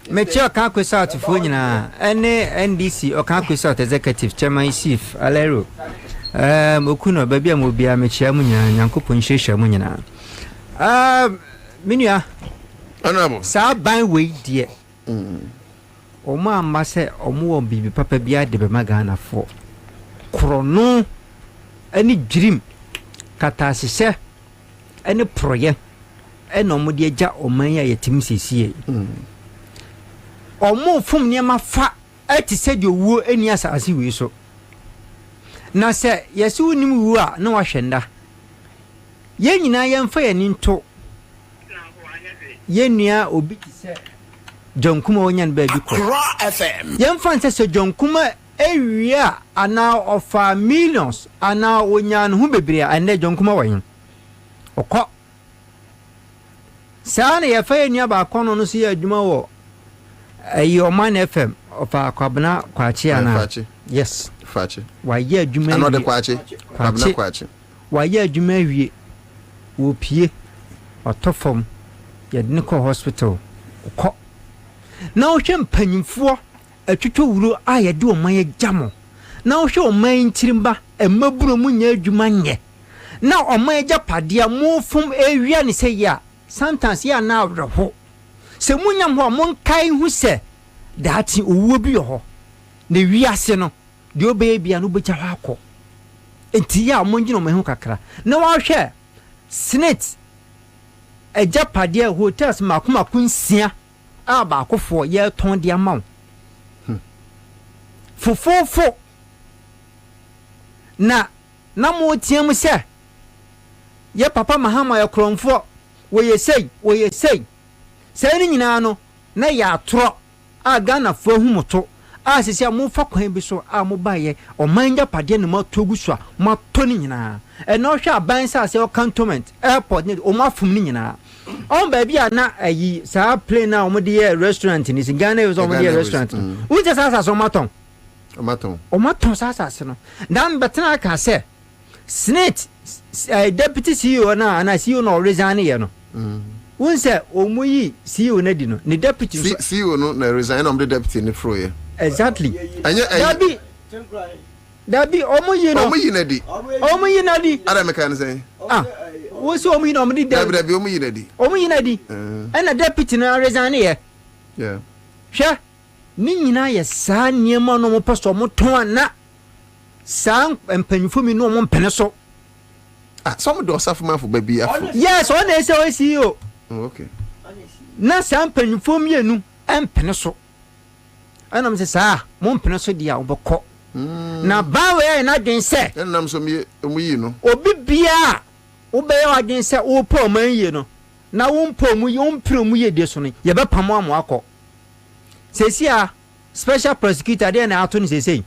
S7: Meche kan kwesa atfo nyina ene NDC o kan kwesa executive chairman chief Alero okuno ba bia mo bia meche mu nyina nyankopon hwehwe mu nyina minua
S18: honorable
S7: sa ban we die o ma ma se o mo bibi papa bia de be magana fo krono ani dream kata sese ene proye eno mo de agya o man ya yetim sesie omo fom niema fa ati se de wuo eni asase we so na se yesi unim wuo a na wahwenda ye nyina yemfa yani nto ye nua obi ti se jonkuma onyan ba bi ko FM yemfa nse se jonkuma ewia ana ofa millions ana onyan hu bebre ane jonkuma wan okọ sana ye fa yani ba kono no so ye adwuma wo Oman FM ofa Kwabena kwachi ana yes
S18: fachi
S7: wa ye adwuma
S18: anode kwachi Kwabena kwachi
S7: wa ye adwuma wie wo pie otofom ye de ko hospital ko na o hwe mpanyimfo atwitwo wuro a ye de o man ye jamo na o hwe o man ntirimba emaburo mu nya adwuma nye na o man ye japade mo fom ewia ne se ya sometimes ya na awreho se munyam ho mon kai hu se dati owo bi ho na wiase no de obe bia no becha ho akọ enti ya monjino me hu kakra na wa hwe snit ejapade hotels makoma kunsia aba akofo ye ton de amaw fofofo na mo tiam se ye papa mahama ye kromfo wo ye sei se ni nyina no na ya atro a Ghana fo humuto a sisi mo fa kwan bi so a mo baye o manja pade ne ma togu so ma to ni nyina e no hwe aban sa se o cantonment airport ni o ma fum ni nyina On baby na ayi sa play na omo de restaurant ni in Ghana is omo de restaurant. Who just as omaton. Omaton sasa no. Dan betena ka say Senate deputy CEO na CEO no resign ye no. Who say omuyi CEO na di no. Ni deputy
S18: CEO no na resign am the deputy ni fro ye.
S7: Exactly. Dabi omuyi no. Omuyi na di.
S18: Ada me kan say.
S7: Wo so omuyi no di
S18: dabi omuyi na di.
S7: Omuyi na di. Na deputy na resign ye.
S18: Yeah.
S7: Hwe ni nyina ye saa niema no mo pastor mo ton na saa empanifo mi no mo mpene so.
S18: Some do suffer man for baby afro.
S7: Yes, on dey say CEO.
S18: Okay.
S7: Na saa empanifo mi enu empene so. Ana mo say saa mo mpene so dia obokọ. Na ba we na dwen se.
S18: Nam so mi omuyi no.
S7: Obi bia obeye wa dwen se wo po man yi no. Na wo mpo mu yi wo mpre mu yi de so no. Ye be pamo amo akọ. Sesia special prosecutor dey na ato ni sesei.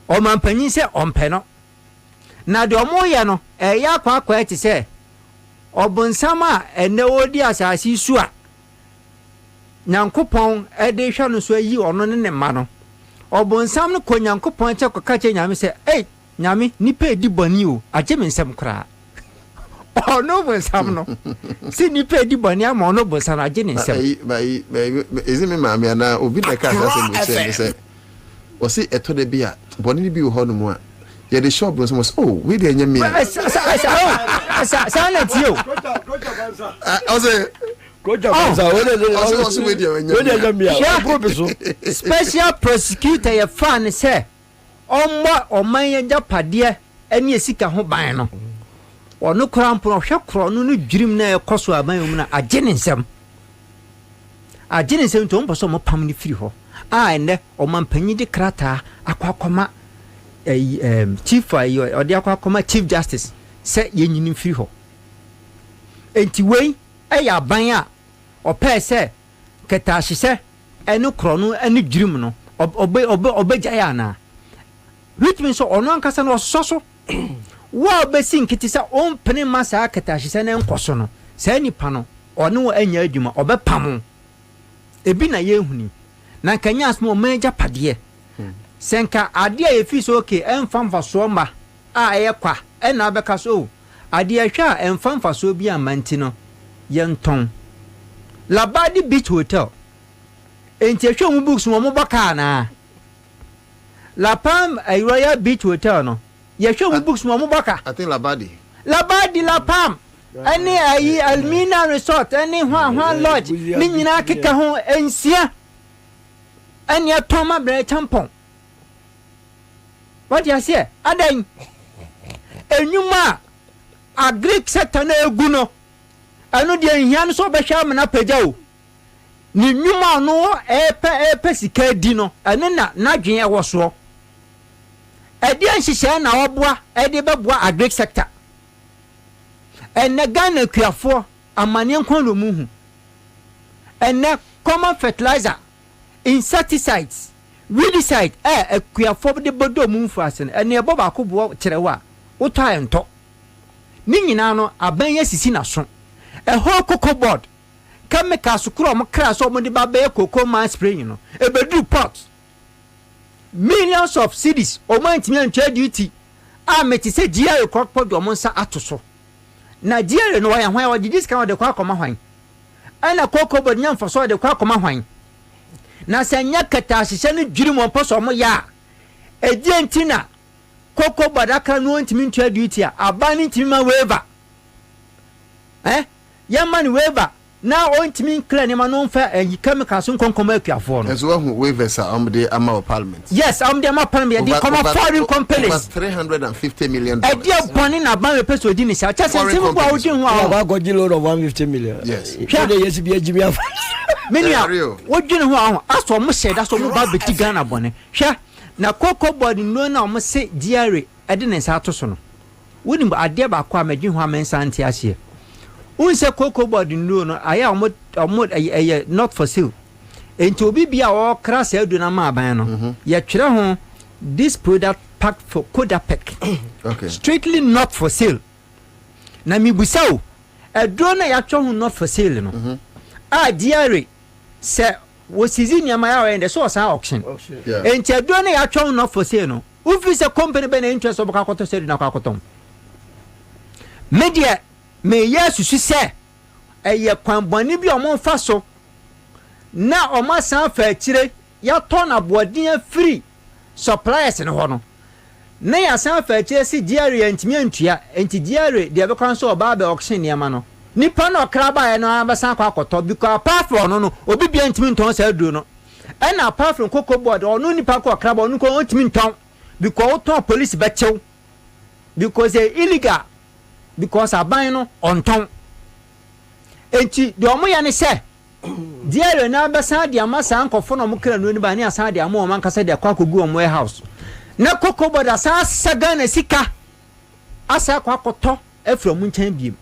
S7: O man panyin se ompe no. Na de omo ye no ya kwa eti se obunsama ene odi asasi su a Nyankopon de hwa no so yi ono ne ma no. Obunsam no ko Nyankopon che koka che nyame se nyame nipa edi boni o agye me nsem kra. Ono bunsam no. Si nipa edi boni ama ono bunsam agye ne nsem.
S18: Bai ezime maame ana obi na ka se se o si eto de bia boni bi wo ho no mu a ye the shop was we dey nyame
S7: sa na tio
S18: I say
S7: special prosecutor ye fan say oman ye japade ene esika ho ban no ono krampo hwe kro no no dwirim na ekoso aban mu na agye ne nsem to mposo mo pam ni firi ho ene oman panyi de krata akwakoma chief or the akwa chief justice say ye nyini free ho enti wei ya ban a ope say keta hye enu kro no enu dwirim no obeja ya na which means so ono ankasa no soso wa obesi nkiti say on pene masa keta hye na enkoso no say nipa no ono anya adwuma obepam ebi na ye huni na kanya asmo manager pade senka ade a efi so okay emfamfa so mba a ekwa na abeka so ade ahwa emfamfa so bi amanti no yenton Labadi Beach Hotel enti ahwa mu books mo baka na La Palm Royal Beach Hotel no ye hwa mu books mo baka
S18: I think Labadi
S7: La Palm ani ayi Almina Resort ani hwa lodge ni nyina keka ho ensia ani atoma bre champon. What you say? Adan enyuma a Greek sector na eguno anu de hian so be hwa me na pagya o ni nyuma no epe sika di no anu na dwen e wo so e de nhihye na oboa e de beboa a Greek sector enne Ghana kuafo amane nkon lo mu hu enne common fertilizer insecticides weedicide akuafo de bodo mu mfase ene ebo ba ko bo kirewa woto ento ni nyina no aban ya sisi na so ho cocoa board chemicals kuro mo kra so mo de ba be cocoa man spray no ebedu pot millions of cedis o man timi antwa duty a meti se gia e kokpo do mo nsa atoso na gia no ya hwan wa gigis kan de kwa akoma hwan ana cocoa board nyamfa so de kwa akoma hwan na sanya kata hye ne dwiri mo poso mo ya edientina cocoa board aka no ntimi antwa duty a abani ntimi ma waiver yamani waiver na on timi clear ne ma no fa chemicals nkonkoma akuafo no
S18: enso hu waivers amde ama parliament
S7: yes amde ama parliament dey come foreign companies
S18: $350 million
S7: e dey boni na ban we peso di ni sha cha se sim kwa odi hu
S6: a go di loan of 150 million
S18: yes
S6: so dey yes bi agimi afa
S7: menia odi hu aho aso mo she da so mo ba beti Ghana bone hwa na cocoa board no na mo se diare e de ne sa to so no woni ade ba kwa magin hu amensa anti ahye unse cocoa board no aya omo not for sale enti obi bia o krasa adu na ma ban no ye twere ho this product packed for Kodapek
S18: okay
S7: strictly not for sale na mi busao edro na ya twa hu not for sale no diary se wo sizi nyama ya we so san auction enti edro na ya twa hu not for sale no ufi se company be na interest oboka koto se na kwakotom media me yesu se eye kwanboni bi omo fa so na omo san fa kire ya to na boadin free suppliers ne ho no na ya san fa kire si diary antimi antua enti diary de be kwan so oba be auction niam no nipa no kraba ya no abasan kwa akoto because apart from no obi bia antimi nton sa aduro no and apart from cocoa board onu nipa kwa kraba onu ko antimi nton because to police be chew because illegal because aban no onton enti de omo ya ne se diary na abasan de amasa ankofo no mo kra no ni ba ne asan de amo o man kasa de kwa kogu omo warehouse na cocoa board asa saga na sika asa kwa koto afro mu nchen biem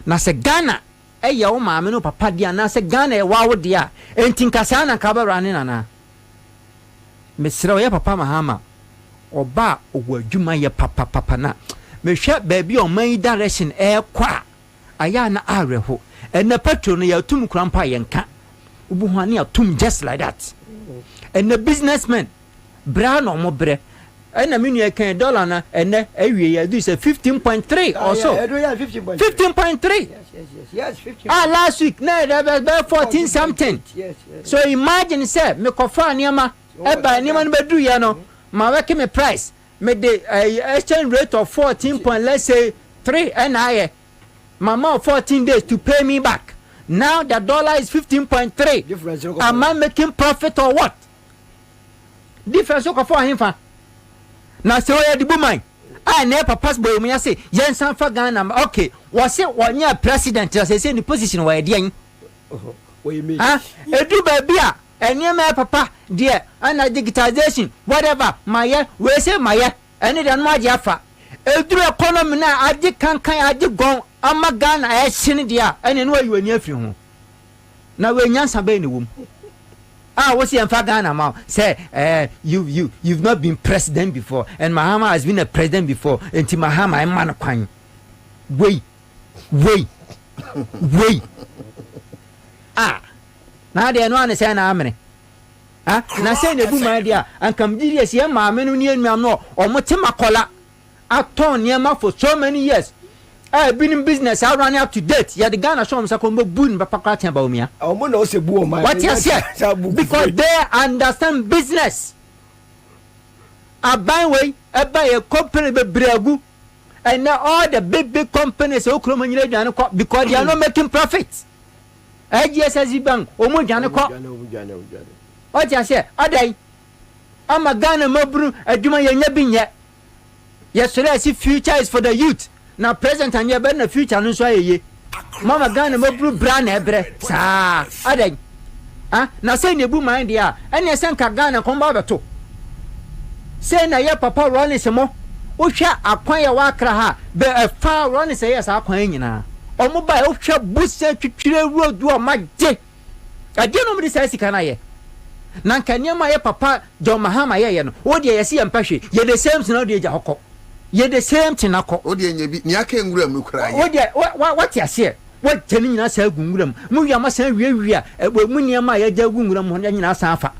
S7: na se Ghana eye wo maame no papa dia na se Ghana e wawo dia enti nkasa na ka ba ne nana mesra ye papa mahama oba ogwa adwuma ye papa na mehwe baabi o man direction e kwa aya na areho ena petro no ya tum krampa ye nka ubuhwane ya tum just like that ena businessman bra no mo bre ena menu e kan dollar na ena awie ya do say 15.3 also 15.3 yes 15 last week na 14 something so imagine say me kofa niama e ba niama no bedu ya no ma weke me price me the exchange rate of 14 point let's say 3 and I mama 14 days to pay me back now the dollar is 15.3 am I making profit or what difference ko for him fa na se oya di buman na papas boy mu ya say yen san fa Ghana okay wo se wonya president say ni position wa yen edu ba bia eni ma papa there ana digitization whatever maye we say maye eni dan ma je afa edu economy na age kankan age gon ama Ghana e hine dia eni no ayi wani afiri ho na we nyansa ba ni wom what's the Ghana now? Say, you've not been president before, and Mahama has been a president before. And Mahama, I'm man of crime. Wait. Now they are not saying amen. Now saying the boom idea and come serious, yeah, my men near me, no, or Motima Cola. I torn near my for so many years. I've been in business. I run up to date. Yeah, the Ghana show me some boon, but Pakatia Baumia. What you say? Because they understand business. I buy way, I buy a company, Bregu, and now all the big companies, because they are not making profits. AGSS Bank, Omo what you say? Aday, I'm a Ghana Mobru, a Juma Yabin yet. Yesterday, I see future is for the youth. Now present and you better future no so ye mama Ghana mo blue brand ebre sa adai na say ne bu mind dia ene sen ka Ghana kon ba beto say na ye papa running se mo wo hwa akwan ya wa kra ha be fa running say yes akwan nyina o mo ba wo hwa busa twitwire road o magye ade no me say sika na ye na nkanya ma ye papa John Mahama ye no wo de ye se empahwe ye the same na de ja hokọ ye the same thing akọ
S18: o de nya bi ni aka nwuram no kra ye
S7: o de what ya say what tani nyina sa gunwuram mu wi ama san wiawia mu ni ama ya ja gunwuram ho nyina san afa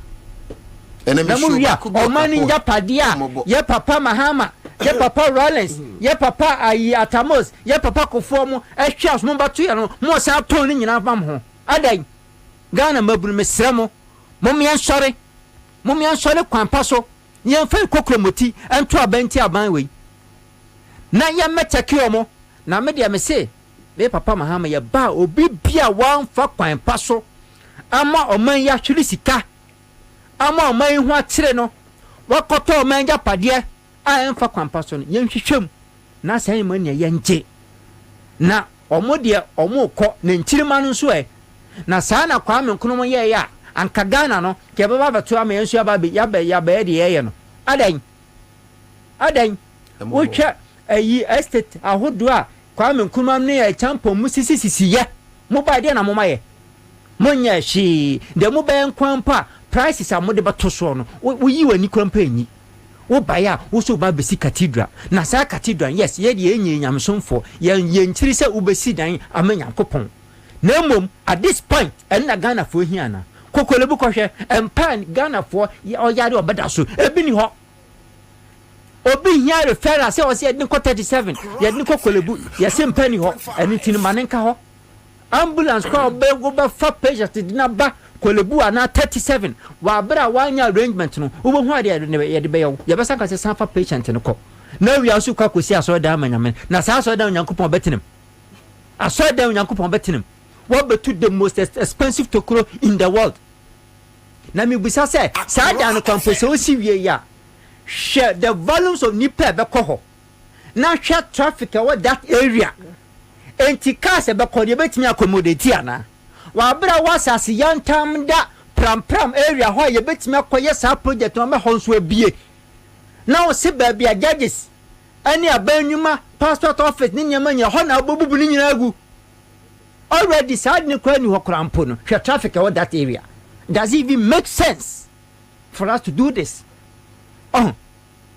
S18: ena me
S7: shu o mani ya padia ye papa Mahama ye papa Rollins ye papa ayi Atamos ye papa Kofo mu ehwa so mba to ye no mo san ton ni nyina fam ho adai Ghana mabunu mesremo momian sore kwan paso ye fa kokromoti ento abenti aban we na ya metake omo na me de me se me papa Mahama ye ba obi bia wan fa kwan paso ama oman ya hwiri sika ama oman hu akyere no wakoto oman ja pade a enfa kwan paso no ye nhwehwem na san man ne ye nje na omo de omo kọ na nkyirima no so na saa na kwa me nkono ye ya anka Ghana no ke baba beto ama yensu aba be ya be de ye no adan wocha ayi estate ahodo a kwa me nkono ne ya champo musisisi ye mo ba de na mo maye monya shi de mo ba nkwan pa prices a mo de beto so no wo yi wani krampa enyi wo baya wo so ba besi cathedral na sa cathedral yes ye de enyi nyamsomfo ye nkyiri se wo besi dan amanyankopon na mom at this point na Ghana fo hiana kokolebu kohwe empan Ghana fo o yare obeda so ebi ni ho obi hia referral se o se edin ko 37 ye edin kokolebu ye se mpani ho eni tin manenka ho ambulance ko be go ba fa patient dina ba kolebu ana 37 wa bra wanya arrangement no wo hu ade ye de be ye be sanka se sanfa patient no ko na wi asu kwa kosi aso da amanyame na sa aso da nyankopon betenem aso da nyankopon betenem what betu the most expensive tokuro in the world na mi bisa say sa da no kwampo se o si wie ya share the volumes of nipa be ko ho na share traffic what that area enti cars be ko de betimi accommodate ana wa bra wasase yantam da pram area ho ye betimi akoye sa project no me honso abie na o se ba bia judges ani abanwuma passport office ni nyama nya ho na abobubu ni nyina agu already sad ni kwa ni ho krampo no share traffic what that area does it even make sense for us to do this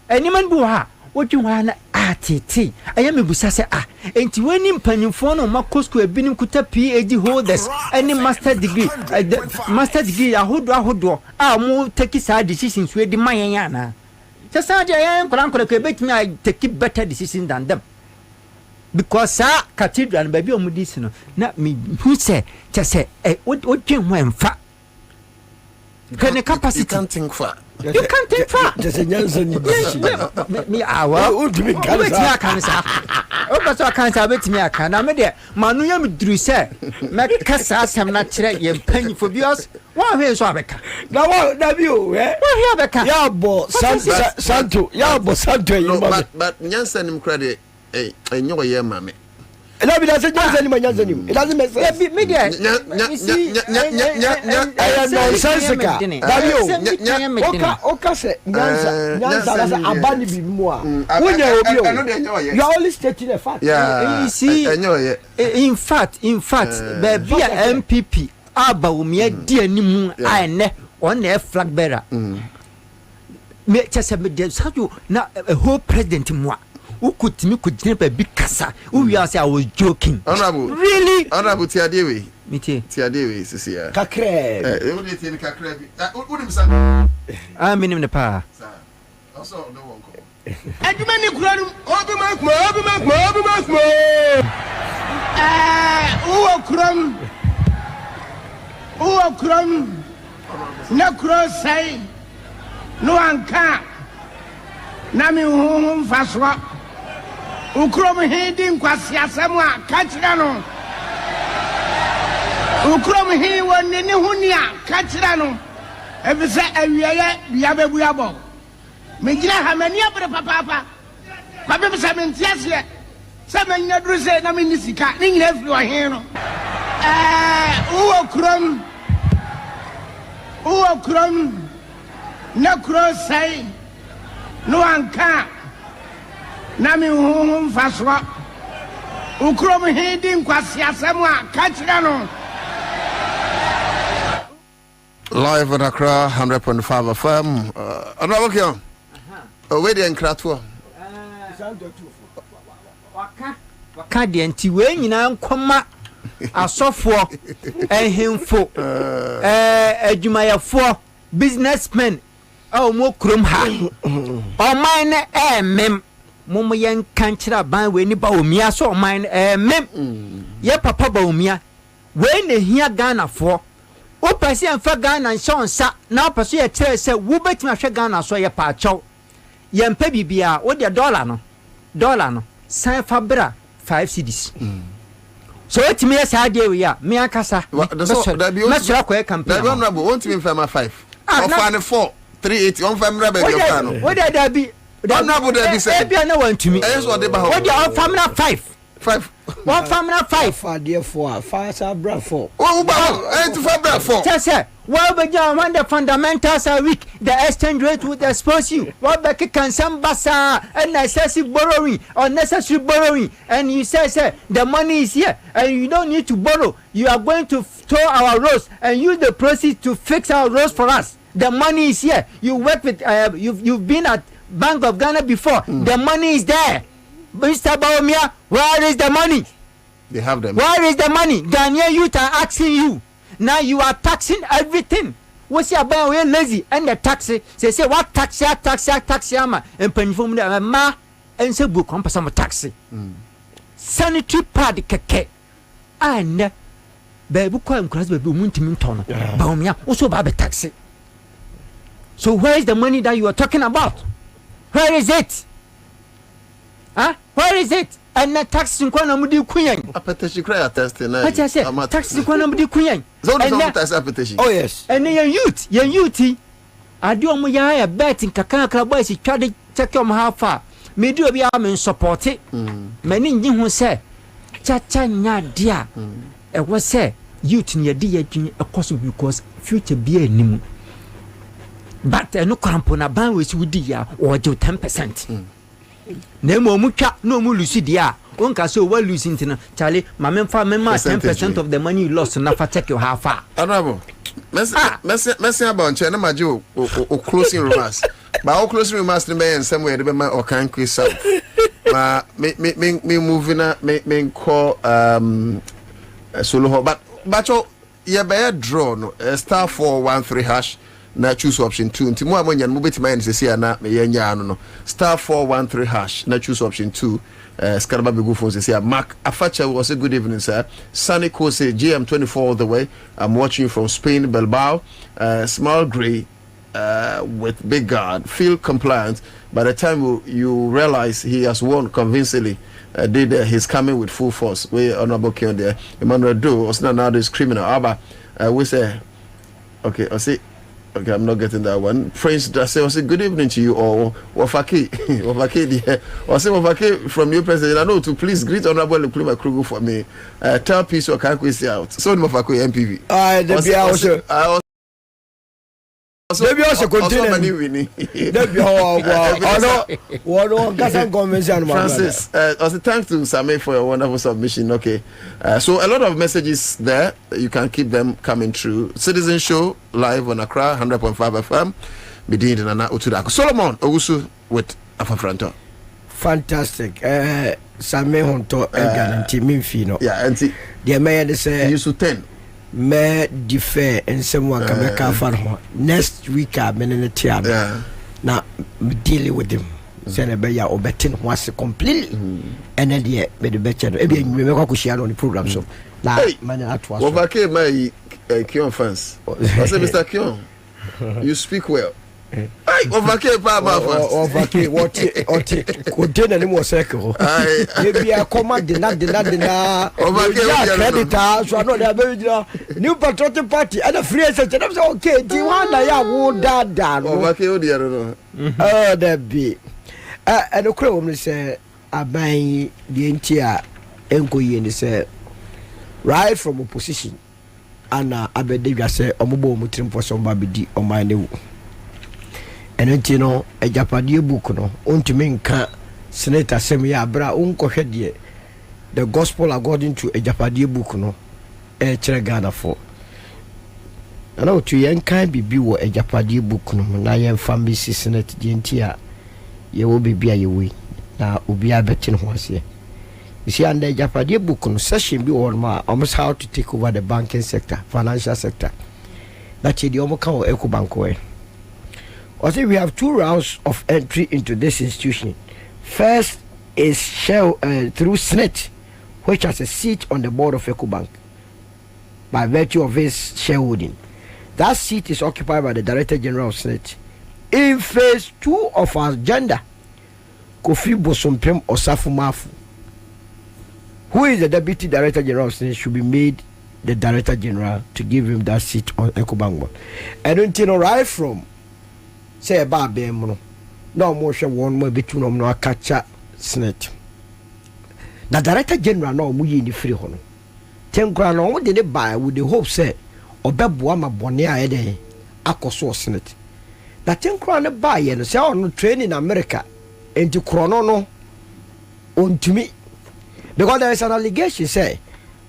S7: any man bu ha wodwu ha na atiti ayame busa se enti wani mpanimfo no makosko ebinim kuta PhD holders any master degree ahodo mu take side decisions we di mayen ya na se sa de yan korankora ko betimi I take better decisions than them because sa cathedral baby omudisi no na me hu se chese wodwen ho emfa can capacity
S18: you can't think far.
S7: You can't think far.
S6: Just a Jansen.
S7: Me awa.
S6: Ultimate
S7: cancer. Oba so cancer bet me aka. Na me de manu ya me duru se. Me kasa asem na kire ye panyi for bios. Wa hwe so abeka.
S6: Na wa na bi o eh.
S7: Wa hwe abeka.
S6: Ya bo santo. Ya bo santo yi ma.
S18: But Jansen nim credit enyo ye ma me.
S6: It doesn't It doesn't make sense. You are only stating a fact.
S18: Yeah.
S7: You see, in fact, baby MPP aba umia di animu ane on the flag bearer. Me just na a whole president moi. Who could me could never be kasa? Who I was joking.
S18: Honorable.
S7: Really?
S18: Honorable Tiadewe.
S7: Tiadewe
S18: is here.
S6: Kakre.
S18: What do you think Kakre? What do you say?
S7: I'm in the power.
S18: Also, no one call.
S10: Edmani Kuram, Obi Makmo. Uo Krum. No cross say. No anka. Nami hum faswa. Ukrom hiding kwasi asemwa kachira no. Ukrom hi woni ni hunia kachira no. Ebise awieye biabebu yabo. Mejira hamani abre papa. Kwa be se mentiase. Se manya duru se na meni sika. Ni nyina firi ohe no. Uo krom. Na cross say. No anka. Nami hum faswa. Ukrom hiding kwasi asemwa kachira no.
S18: Live in Accra, 100.5 FM. Okay. Where the Nkratwa?
S7: Waka de nti we nyina nkoma asofo ehemfo adwumayafo businessmen mo krom ha oman na mem momo yen kanchira ban we ni ba omia so oman mem ye papa ba omia we na hia Ghana fo o pese enfa Ghana nshonsa na o pese ye kire se wo betima hwe Ghana so ye pa chaw ye mpa bibia o de dollar no san fabra 5 cedis so etimi ye sa de we ya me akasa me sura ko e campaign
S18: that one won't even fama 5 or fan 4 380 on family be your plan
S7: what da bi
S18: honorable da bi say
S7: e bia na wantumi
S18: yes what dey ba
S7: what dey on family 5 one family 5
S6: for there 4 fast bra 4
S18: oh ba 8 for bra 4
S7: say well be when the fundamentals are weak the exchange rate would expose you what be can some basa excessive borrowing unnecessary borrowing and you say the money is here and you don't need to borrow you are going to tow our roads and use the proceeds to fix our roads for us the money is here you work with you've been at Bank of Ghana before. The money is there. Mr. Baumia, where is the money?
S18: They have them.
S7: Where is the money? Ghanaian youth are asking you. Now you are taxing everything. What's your boy? We're lazy and the taxi. Say what taxi? Ama and penny from the ma and say book on some taxi. Sanitary pad keke and baby coin cross baby muntiminton. Baumia also baby taxi. So where is the money that you are talking about? Where is it? Huh? Where is it? And the tax in Kwanamudi Queen.
S18: A petition cry testing.
S7: What I said, tax in Kwanamudi Queen.
S18: Oh,
S7: yes. And then your youth, I do a bet in Kakaka boys, he tried to check on how far. May do be arm and support it. Many who say, Chacha dear. It was say, youth in your dear a cost because future be a new. But no crampon a ban which would dear or do 10%. No mucha, no more lucidia. One can so well losing to Charlie, my men 10% of the money you lost enough to take your half far.
S18: Honorable, Messi about China Majo or closing remarks. But all closing remarks to me in some way, the man or can quiz up. Me moving, me call solo, but you better draw no star 413 hash. Na choose option 2 nti mo amonya no beti mind se sia na me yenya no star 413 hash na choose option 2 skaraba begu phone se sia Mark Afacha was a good evening sir. Sunny Kose GM24 all the way. I'm watching you from Spain, Bilbao. Small grey with big guard, feel compliant. By the time you realize he has won convincingly, he's coming with full force. We honorable king there Emmanuel Do osna now this criminal aba we say okay I see. Okay, I'm not getting that one. Prince Dase, I say good evening to you all. Wafaki, Wafaki, I say Wafaki from your president. I know to please greet Honorable Nkrumah Kruger for me. Tell peace or can't we see out. So Wafaki MPV.
S6: Maybe also continue.
S18: Francis, also thanks to Sameh for your wonderful submission. Okay, so a lot of messages there. You can keep them coming through. Citizen Show live on Accra 100.5 FM. Medin Nana Utudako Solomon Owusu with Afafranto.
S6: Fantastic. Sameh Honto guarantee Minfino.
S18: Yeah, and see
S6: the mayor say
S18: you should 10.
S6: Me defer and someone can make a far next week. I'm in the theater now dealing with him. Send a bear or betting once completely, and then the better. Maybe we make a share on the program. So now, man, that was
S18: okay. My Kion fans, I said, Mr. Kion, you speak well. Hey, overcame
S6: what contain any more circle. Maybe I command the creditor, so I know they're very new patriotic party and a free such and I'm okay. Do you want I won't that? Oh, that be. And the crow say, I buy the entire enquiry and say, right from opposition. And I bet they say, I'm a bomb for somebody on my new. And you know, a Japanese book, no, untimi nka Senator Semia Bra unkohwede the gospel according to a Japanese book, no, chere Ghana for. And now to yen kan bibi wo a Japanese book, no, na yen family Senate gentia, ye will be a way. Na ubi a betting horse. You see, under Japanese book, no, session be on ma almost how to take over the banking sector, financial sector. That's the Omaka Eco Banko. I think we have 2 rounds of entry into this institution. First is through Senate, which has a seat on the board of EcoBank by virtue of its shareholding. That seat is occupied by the Director General of Senate. In phase 2 of our agenda, Kofi Bosompem Osafumafu, who is the Deputy Director General of Senate, should be made the Director General to give him that seat on EcoBank board. And until right from say about them, no more shall one more between them no catch Senate. The Director General no we in the free honor. 10 grand on did it buy with the hope say or Bebuama Bonia Ede Akoso Senate. That 10 grand buy and say on train in America into Chrono on to me. Because there is an allegation say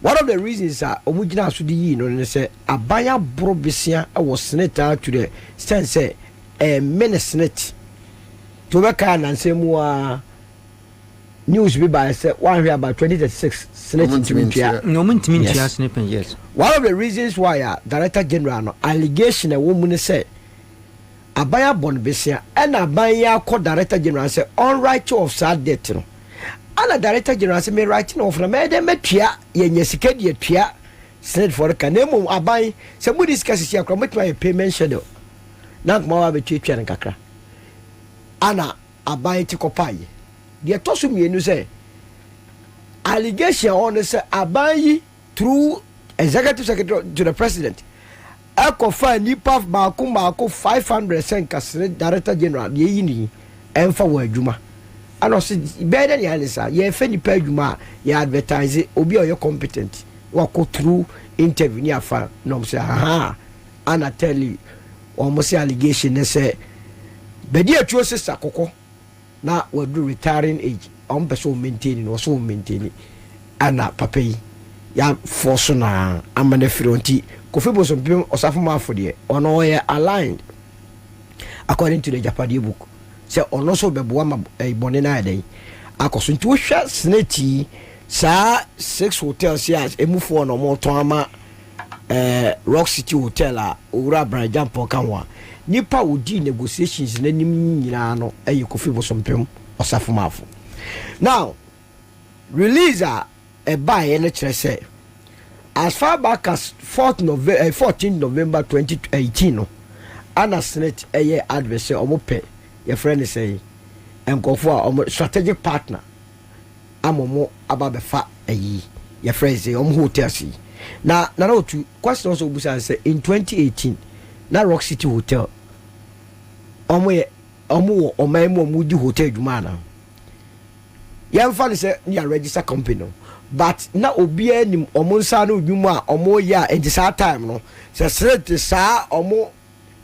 S6: one of the reasons are original to the you know say Abaya Brobisia was senator to the sense say a Senate to be kind and say more news be by say 1 year about 2036 Senate
S7: yes.
S6: One of the reasons why Director General no allegation a woman say abaya bon besia and abaya ko Director General say on right of sad debt no. And Director General say me writing off na me dem metua ye nyesika de atua Senate for ka na mum aban say mu discuss sia akra metua payment schedule na ma wa betua nkakra ana aban ti kopaye de to so mienu say allegation on say aban through executive secretary to the president ekofa nipa baako 500% ka Senate Director General de yini emfa wa adwuma ano se better than yanisa ye fe nipa adwuma ye advertise obi o ye competent wako through interview ni afa no say aha ana tell you almost allegation ne say bedi atuo sister kokko na wadu retiring age on person maintain no so maintain ana papa yi ya force na amane fronti kofi bo so pim osafo mafo de ono ye aligned according to the Japadi book say ono so beboa ma ibone na adan akoso nti wo hwa sneti sa 6 hotels yes emufo no mo ton ama Rock City Hotel a owura Brajam Pokanwa nipa odi negotiations na nim nyina no kofi bo so pim osafo mafo now release a buy any say as far back as 14 November 2018 no ana Senate adversary omope your friend say enkofo strategic partner amomo ababefa your friend say hotel see na no two questions obusa say in 2018 na Rock City Hotel omo di hotel dwuma na yemfa say near register company no but na obi anim omonsa na odwuma omo ya enti sa time no se straight sa omo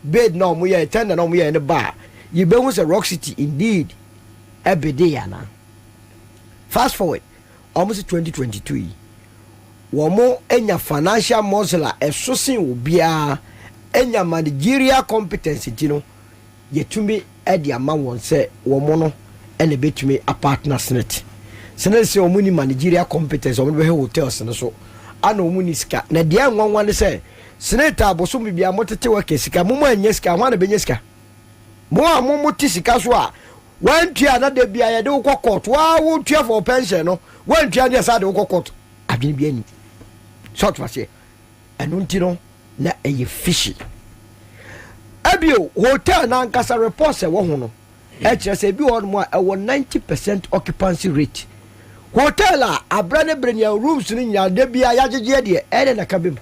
S6: bed na omo ya tender na omo ya ne ba you be who say Rock City indeed every day na fast forward almost 2022 womo enya financial muscle esosin obia enya managerial competence tino yetumi edi ama won say womo no ene betumi a partner Senate say omuni managerial competence omo be hotels no so ana omuni sika na dia nwanwa ne say Senate aboso bibia motete wa kesika mo anya sika ho na benya sika mo amomo tisika so a wantua na de bia ye de wo court wa wo tua for pension no wantua ne sa de wo court adwene bia ni short was here enu ntino na eye fishy abio hotel na nkasa report se wo ho no e kire se bi wo mo a 90% occupancy rate hotel a abrane brenia rooms ni nya de bia ya gege de e na kabem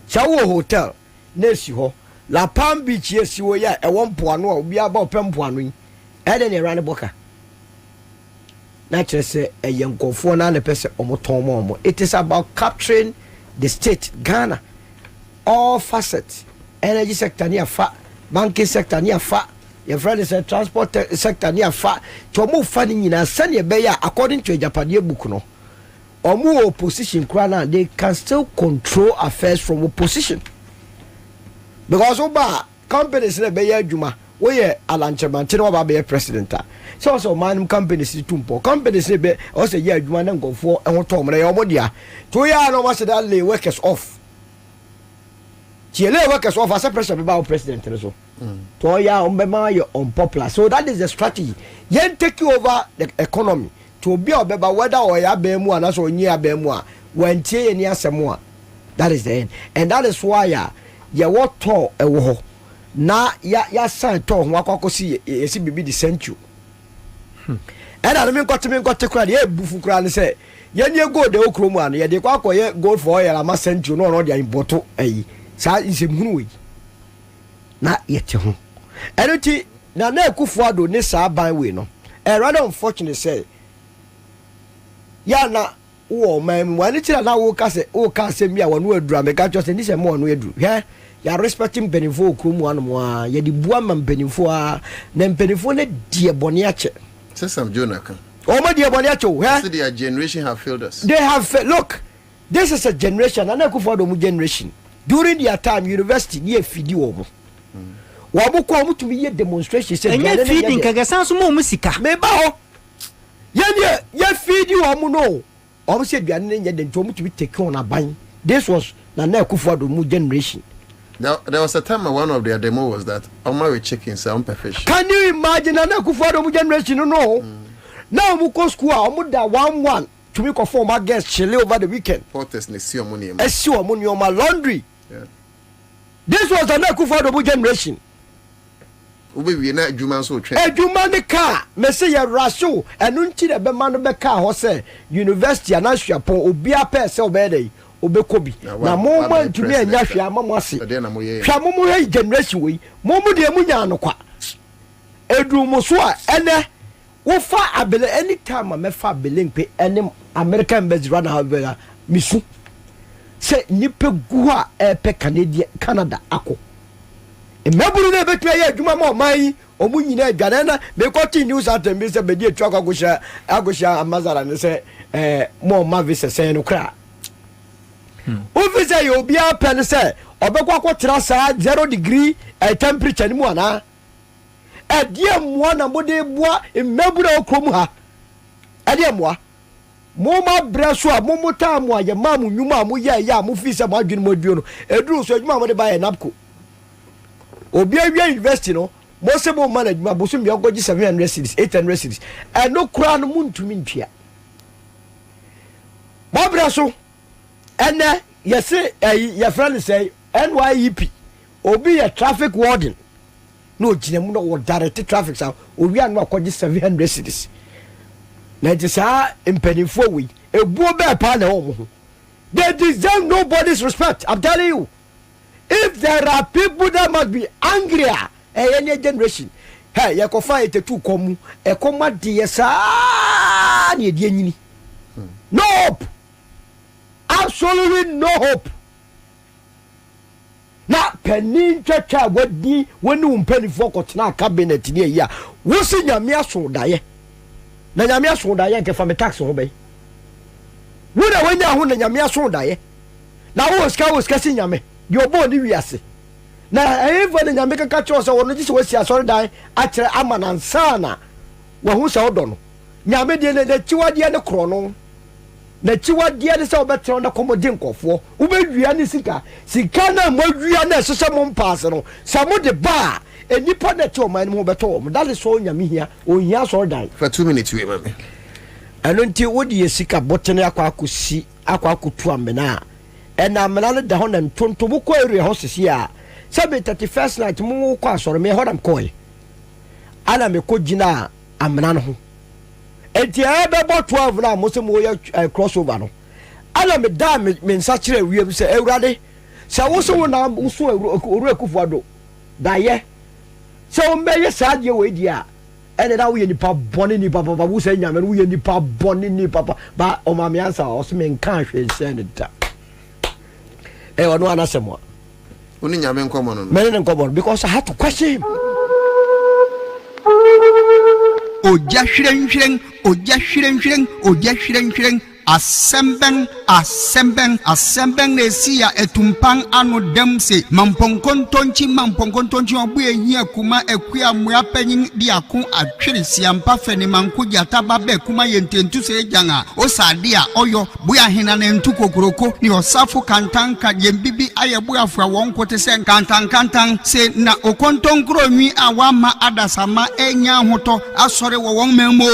S6: chawo hotel na si ho La Palm Beach yes wo ya e won poano a obi aba opem poano yi e de ne rane boka na kire se e yenkofo na pese omoton mo it is about capturing the state Ghana all facets energy sector ni afa banking sector ni afa your friend is transport sector ni afa to mo fa ni nyina sane be ya according to Japadi book no omo opposition kra na they can still control affairs from opposition because oba companies na be ya adwuma we ye alanchemante na oba be president so man companies tumpo companies be o se ya adwuma na ngofo enhoto mo na ya omodia to ya no ma se that lay workers off lay workers off as a pressure be ba president so to ya ombema you unpopular so that is the strategy yen take over the economy to be obeba whether or ya be mu ana so onyi ya mu a wantie ye ni asemo a that is the end and that is why ya what to ewo ho na ya san to ho akwakosi esi bibi di century and me nkote kura de ebufu kura ne se ye nie gold de okro mu an ye de kwakoye gold for oil ama century no de imboto ayi sa isemhunu we na yete ho enoti na Akufo-Addo ne sa ban we no rather unfortunate say ya na wo man wani tira na wo ka se mi a wonu adura me ka just ni se mo no aduru he ya respecting benefo okumu anu a ya di bua ma benefo a na benefo ne die bone ache
S18: Sesam Jonathan
S6: o ma die bone ache he
S18: so their generation have failed us.
S6: They have look, this is a generation and Akufo-Addo mu generation during their time university near fidi wo Wabuko mutumi ye demonstration say
S7: enya feeding kagasan so mo musika
S6: me ba ho ye feed you am no o say aduane ne nya de nto mutumi take on aban. This was Nana Akufo-Addo mu generation.
S18: There was a time when one of their demo was that Oma with chickens are perfection.
S6: Can you imagine Nana Akufo-Addo mu generation? No. Now we go school, we da 1-1 to make a form against Chile over the weekend.
S18: Porters ne see money.
S6: My laundry.
S18: Yeah.
S6: This was Nana Akufo-Addo mu generation.
S18: We na Juma so train.
S6: Juma ne car, me say ya rasho, enu nti de be man be car ho say university anahwea pon obi apɛ sɛ obɛdɛ obekobi. Na mo man tumi anya hwea amamo ase. Hwea mo mo generation we. Mo mo de mu nya no kwa. Edu mo so a ene wo fa abele anytime me fa abele mpe ene American based run have misu. Say nipa gu a pe Canada ako. Emaburu na betu ya adwuma ma oman omu nyina adwane na me kwoti news atem bi se be di atwa agosha amazara ne se mo ma visa se no kra. Officer you be a pen say obekwa kwotira sa 0 degree temperature ni mu ana. Edie mo na mode bua emaburu okrom ha. Edie mo ma breso a mo muta mo aye ma mu nwuma mo ye ya mo fi se mo adwene mo duo no eduru so adwuma mo de ba ye napko. Obi awia university no most of management bosom bi ogoji 700 cities 800 cities and no kura no muntumi ntua babra so ene yese your friend say NYEP obi a traffic warden no ginemu no wo direct traffic sa obi anu akoji 700 cities na it is impenifo we ebuo be pa na wo they deserve nobody's respect. I'm telling you. If there are people that must be angrier, any generation, hey, you can find it too common. A command, yes, no hope, absolutely no hope. Now, penny church, what be when you penny focus now cabinet in here? What's in your mere so die? Now, your mere so die from a tax obey. Would I win your mere so die? Now, what's catching your me? Your body we ase na everybody na make catch us so no just we see sorry die akere Ansah na wo hu se odo no nyame de na chiwade ne kro no na chiwade de se obetre na komodi nkofo wo be wia ne sika na mo wia na sese mo mpaase no sa mo de ba enipa na ti o man mo beto mo that is so nyame hia o hia sorry die
S18: for 2 minutes we mama
S6: eno nti wo de sika botene akwakosi akwakotu amena and I'm not the Honda and Tontobuko area houses here. 31st night, Moo Quasor, me hold am coil. Anna me Kojina, I'm none. And the other about 12 now, most of crossover. Anna me damn mean such a we say, ready. So also now, also Rekufado. Die. So may sad your way, dear. And now we in the pub bonny papa, who say, and we in the pub bonny papa, but oh, my answer, also mean can't send it. No answer more.
S18: Only Yamen common.
S6: Men and common because I had to question him.
S1: Oh, just shring, oh, just shring, oh, just shring. Assemben ne siya etumpang ano demse mamponkontonchi obu ehia kuma ekwia mua penyin di akon atwere siampa fene manko jata babe kuma yententu se janga osade a oyo buya hina ne ntu kokoroko ni osafo kantanka yembibi ayebu afra wonkote se kantan se na okontonkro nwi awama adasama enya hoto asore wo won memmo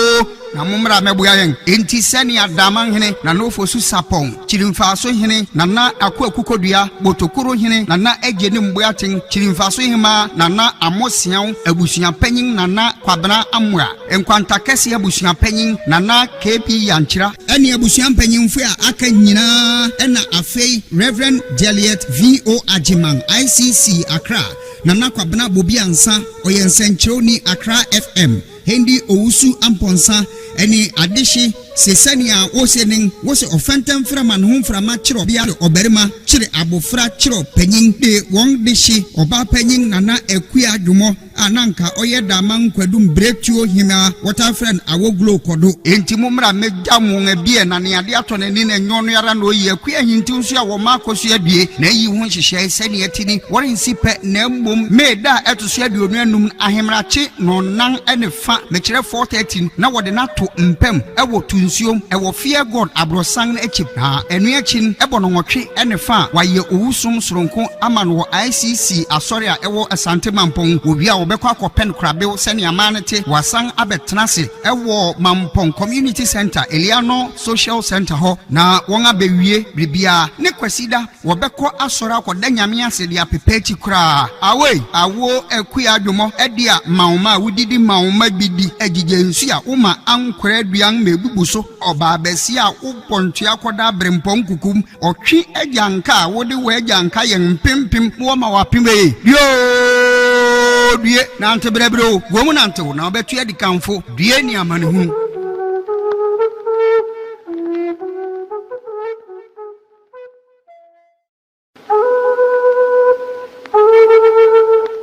S1: na mumra mebuya yen enti seni adaman hene na nofo su sapon chirimfaso hene na akukodua botokoro hene na eje ne mbuaten chirimfaso hema na amosian abusuan panyin na Kwabena amwa enkwanta kese abusuan panyin na KP yanchira ene abusuan panyin fu a aka nyina ena afei Reverend Juliet VO Ajiman ICC Accra na Kwabena Bobie Ansah oyensenchoni Accra FM Hendi Owusu Amponsa eni adeshi sesania wosenin wose ofentam framan hom frama chiro bia oberima chire abofra chiro panyin de won deshi oba panyin na ekua dwumo ananka oye daman kwadum bretuo hima waterfront awoglo kodo enti mumra meja mo ebie na ne ade atone ni na nyono yara no yi akua hinti nso a wo makoso adue na yi ho hyehyɛ sɛ ne atini wɔrensi pɛ na mmom meda ɛtoso aduonu anum ahemrache no nan ene fa mekyerɛ 4:30 na wɔde nato mpam ɛwɔ tunsuom ɛwɔ fear god abrosan na akyi ha ɛnu akyi ɛbɔ no nwɔtwe ene fa wayɛ owusom soronko ama no ICC asɔre a ɛwɔ asante mampɔn obi a wɔbɛkɔ akɔpɛn krabew sɛ ne amanete wasan abɛtenase ɛwɔ mampɔn community center Eliano social center ho na wɔn abewie bibia ne kwasida wɔbɛkɔ asɔre akɔda nyame ase de apepeti kra awei awo akuya adwomo ɛdia mauma wudidi mauma bidi agigye nsu a woma ankora aduan mebubu so ɔba abɛsi a wopɔntua kɔda brempɔn kukum ɔtwe agyanka wode wɔ agyanka yɛn mpempem wɔma wapembe yo due nante brebro gomu nante na obetua di kanfo due ni amanehu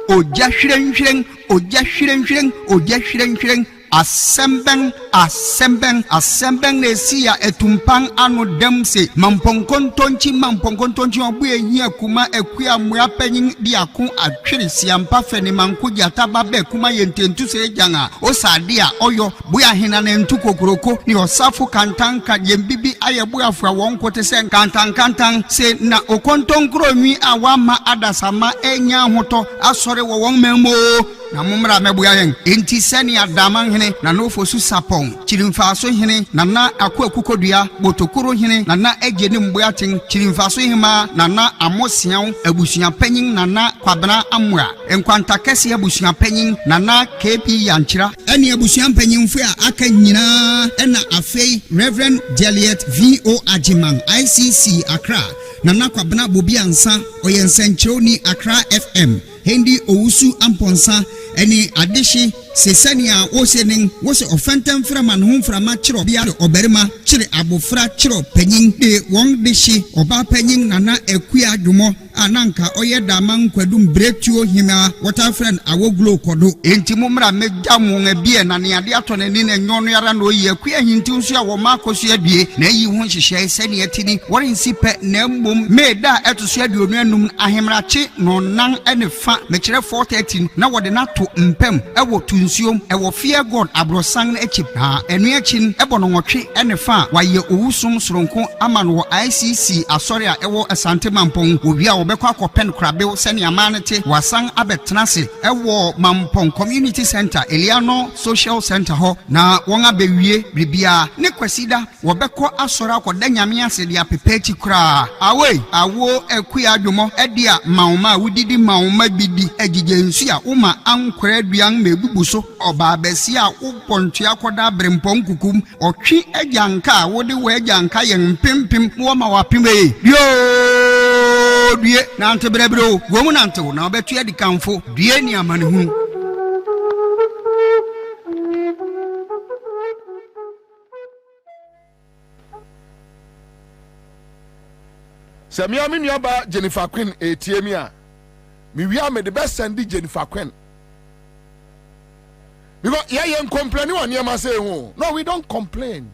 S1: oja hwirenhwiren Assemben na esia etumpan anu demse mamponkontonchi obu eyi akuma ekua mua panyin di akon atwere siampa fene mankoji ataba be kuma yententu se janga osade a oyo boya hena na ntu kokoroko ni osafo kantanka yembibi ayebuafo won kote se kantan se na okontonkro nwi awama adasama enya hoto asore wo won memmo na mumra mebuya yen enti sani adaman hene na nofo su sapon chirimfaso hene na akukodua botokoro hene na egeni mboaten chirimfaso hema na amosian abusuan panyin na kwabena amwa enkwanta kese abusuan panyin na KP yanchira eni abusuan panyin fu a aka nyina ena afei Reverend Juliet VO Ajiman ICC Accra na kwabena Bobie Ansah oyensenchoni Accra FM Hendi Owusu Amponsa eni adishi sesania wosenin wose ofentem framan hon frama chiro bia oberima chire abofra chiro panyin de won dishi oba panyin na ekua adwomo ananka oye daman kwadum bretuo hima waterfront awoglo kodo enti mumra meja mo ebie na ne ade atone ni na nyono yara no yi akua hinti nso a wo makoso adue na yi ho hyehyɛ sɛ ne atini wɔrensi pɛ na mmom meda ɛtoso aduonu anum ahemrache no nan ene fa mekyerɛ 4:30 na wɔde nato mpam ɛwɔ tunsuom ɛwɔ fear god abrosan na akyi ha ɛnu akyi ɛbɔ no nwɔtwe ene fa wayɛ owusom soronko ama no ICC asɔre a ɛwɔ asante mampɔn obi a wɔbɛkɔ akɔpɛn krabew sɛ ne amanete wasan abɛtenase ɛwɔ mampɔn community center Eliano social center ho na wɔn abewie bibia ne kwasida wɔbɛkɔ asɔre akɔda nyame ase de apepeti kra awei awo akuya adwomo ɛdia mauma wudidi mauma bidi agigye nsu a woma ankora aduan mebubu so ɔba abɛsi a wopɔntua kɔda brempɔn kukum ɔtwe agyanka wode wɔ agyanka yɛn mpempem wɔma wapembe yo due nante brebro gomu nante na obetua di kanfo due ni amanehu
S2: Samia mi nuaba Jennifer Queen etiemi a mi wia me the best send Jennifer Queen because yeah complain on yama say no we don't complain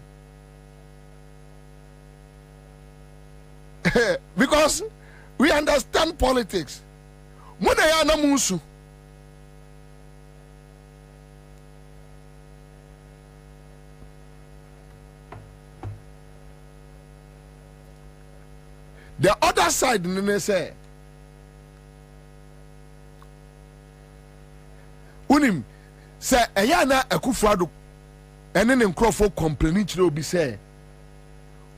S2: because we understand politics muna ya na musu the other side nene say unim say eya na Akufo-Addo ene ne nkrofo complaining kire obi say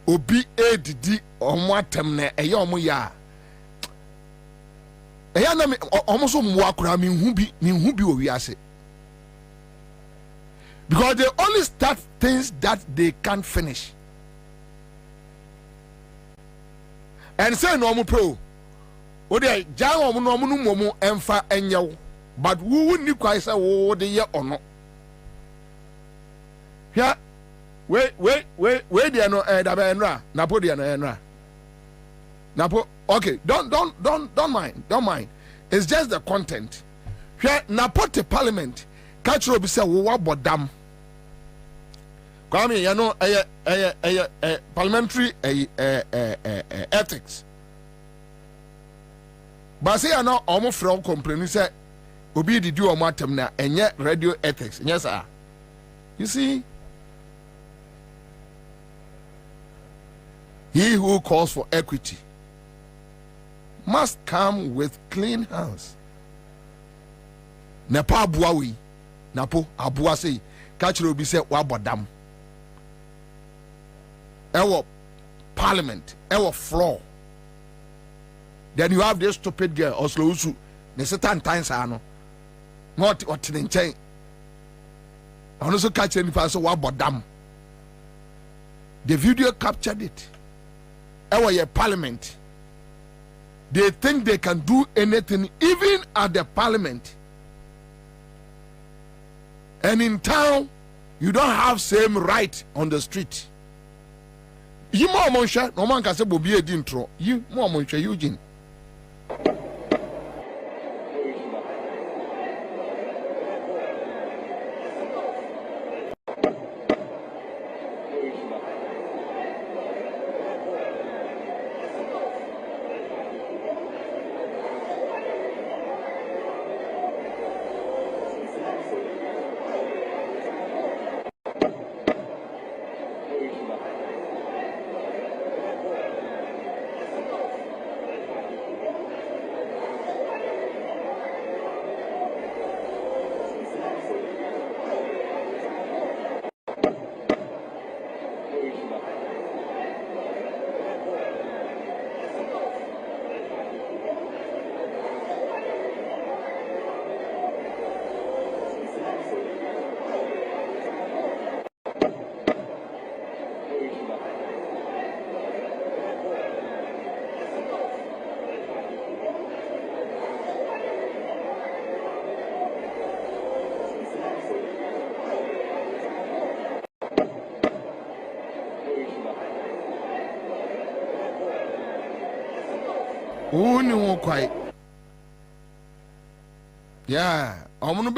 S2: obi edidi omo atem na eya omo ya eya na omo so mwa akura mi hu bi owi ase because they only start things that they can't finish and say no mo pro o de jan omo no omo no mo emfa enyew but who ni kwai say wo de ye ono ya we dey no da ba enra na po dey no enra na po okay don't mind it's just the content na pote parliament catch obi say wo abodam kwame you know parliamentary ethics but say na omo frɛ complain say obi didi omo atem na enye radio ethics yes sir. You see, he who calls for equity must come with clean hands. Nepa abuawi, napo abua say, kachiro bi say wabodam. Ewo parliament, ewo floor. Then you have this stupid girl, Oslo Usu, ne certain times ano. Not otinenchen. I also catch any person wabodam. The video captured it. Our parliament. They think they can do anything, even at the parliament. And in town, you don't have same right on the street. You more monsha, no man can say Bobie dintro. You more monsha Eugene. Uni won kwai. Yeah, omu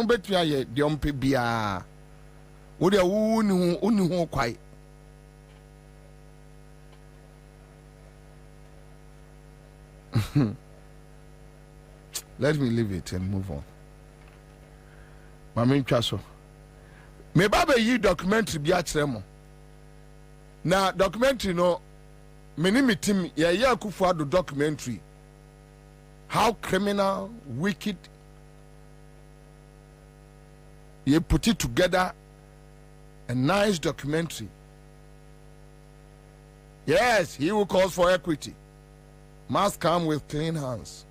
S2: betua ye de ompe bia. Wo de uni ho kwai. Let me leave it and move on. Mami twaso. Me baba yi documentary bi a kire mo. Na documentary no Minimitim ya Kufuado documentary. How criminal, wicked. He put it together. A nice documentary. Yes, he who calls for equity must come with clean hands.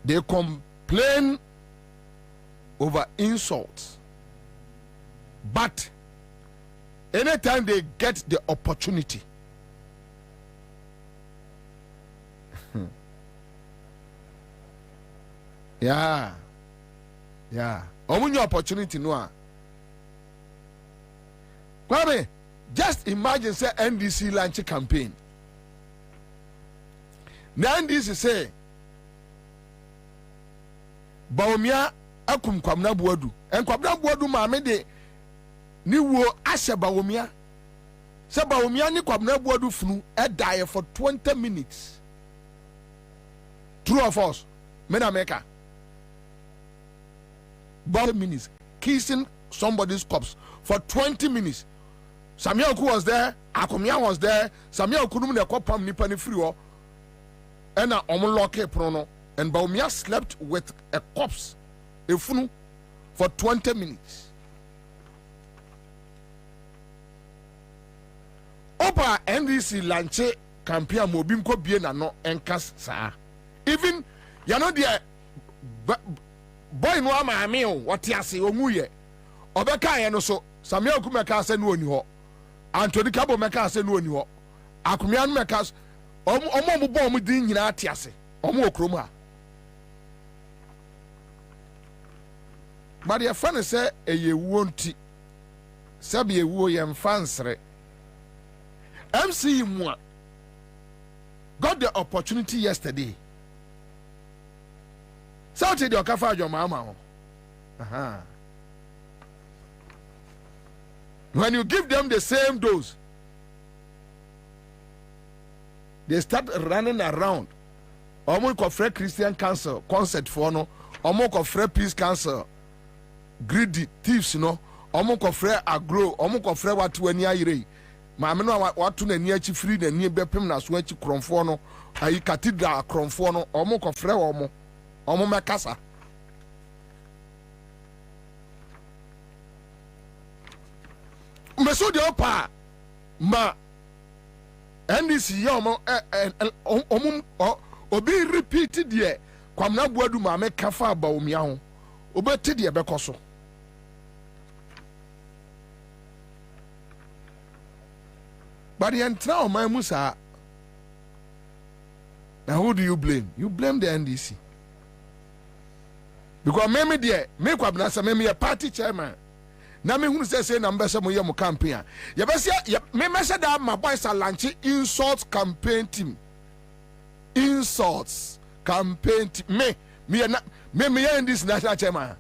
S2: They complain over insults. But anytime they get the opportunity, yeah, omunya opportunity no. Kwame, just imagine say NDC launch campaign. Now NDC say, Baumia akum kwamna buadu, and kwamna buadu maame de ni wo ashe Baumia. Se Baumia ni kwamna buadu funu e die for 20 minutes. True or false? Mena meka. 20 minutes kissing somebody's corpse for 20 minutes. Samuel Oku was there, Akomia was there, Samuel Oku ne kopam nipa ni free o. Ena omloke prono, and Baumia slept with a corpse, a funu, for 20 minutes. Opa NDC lanche campaign mobim ko bie na no enkas sa. Even you know there boy no ama me o what ase omuye obeka ye no so Samuel Oku meka ase no oni ho, Anthony Kabo meka ase no oni ho, Akomia no meka omo bo omo din nyina ate ase omo okrom ha. But your friend say eye wonti sabe ye wo ye mfansre MC Mwa got the opportunity yesterday So to the okafa your mama. When you give them the same dose, they start running around. Omo ko free Christian Council concert for no. Omo ko free Peace Council. Greedy thieves no. Omo ko free agro. Omo ko free watu ani ayire. Maame no watu na ni achi free na ni bepem na so achi kronfo no. Ayi cathedral kronfo no. Omo ko free omo. Omo mekasa. Meso de opa ma NDC omo obi repeat de kwamna buadu ma me kafa aba omia ho obeti de bekoso but entra o man musa. Now who do you blame? You blame the NDC because me de me Kwabena say me a party chairman. Na me hunu say na mbese mo ye mo campaign ya bese me message that my boys are launching insult campaign team. Insults campaign team. Me in this national chairman.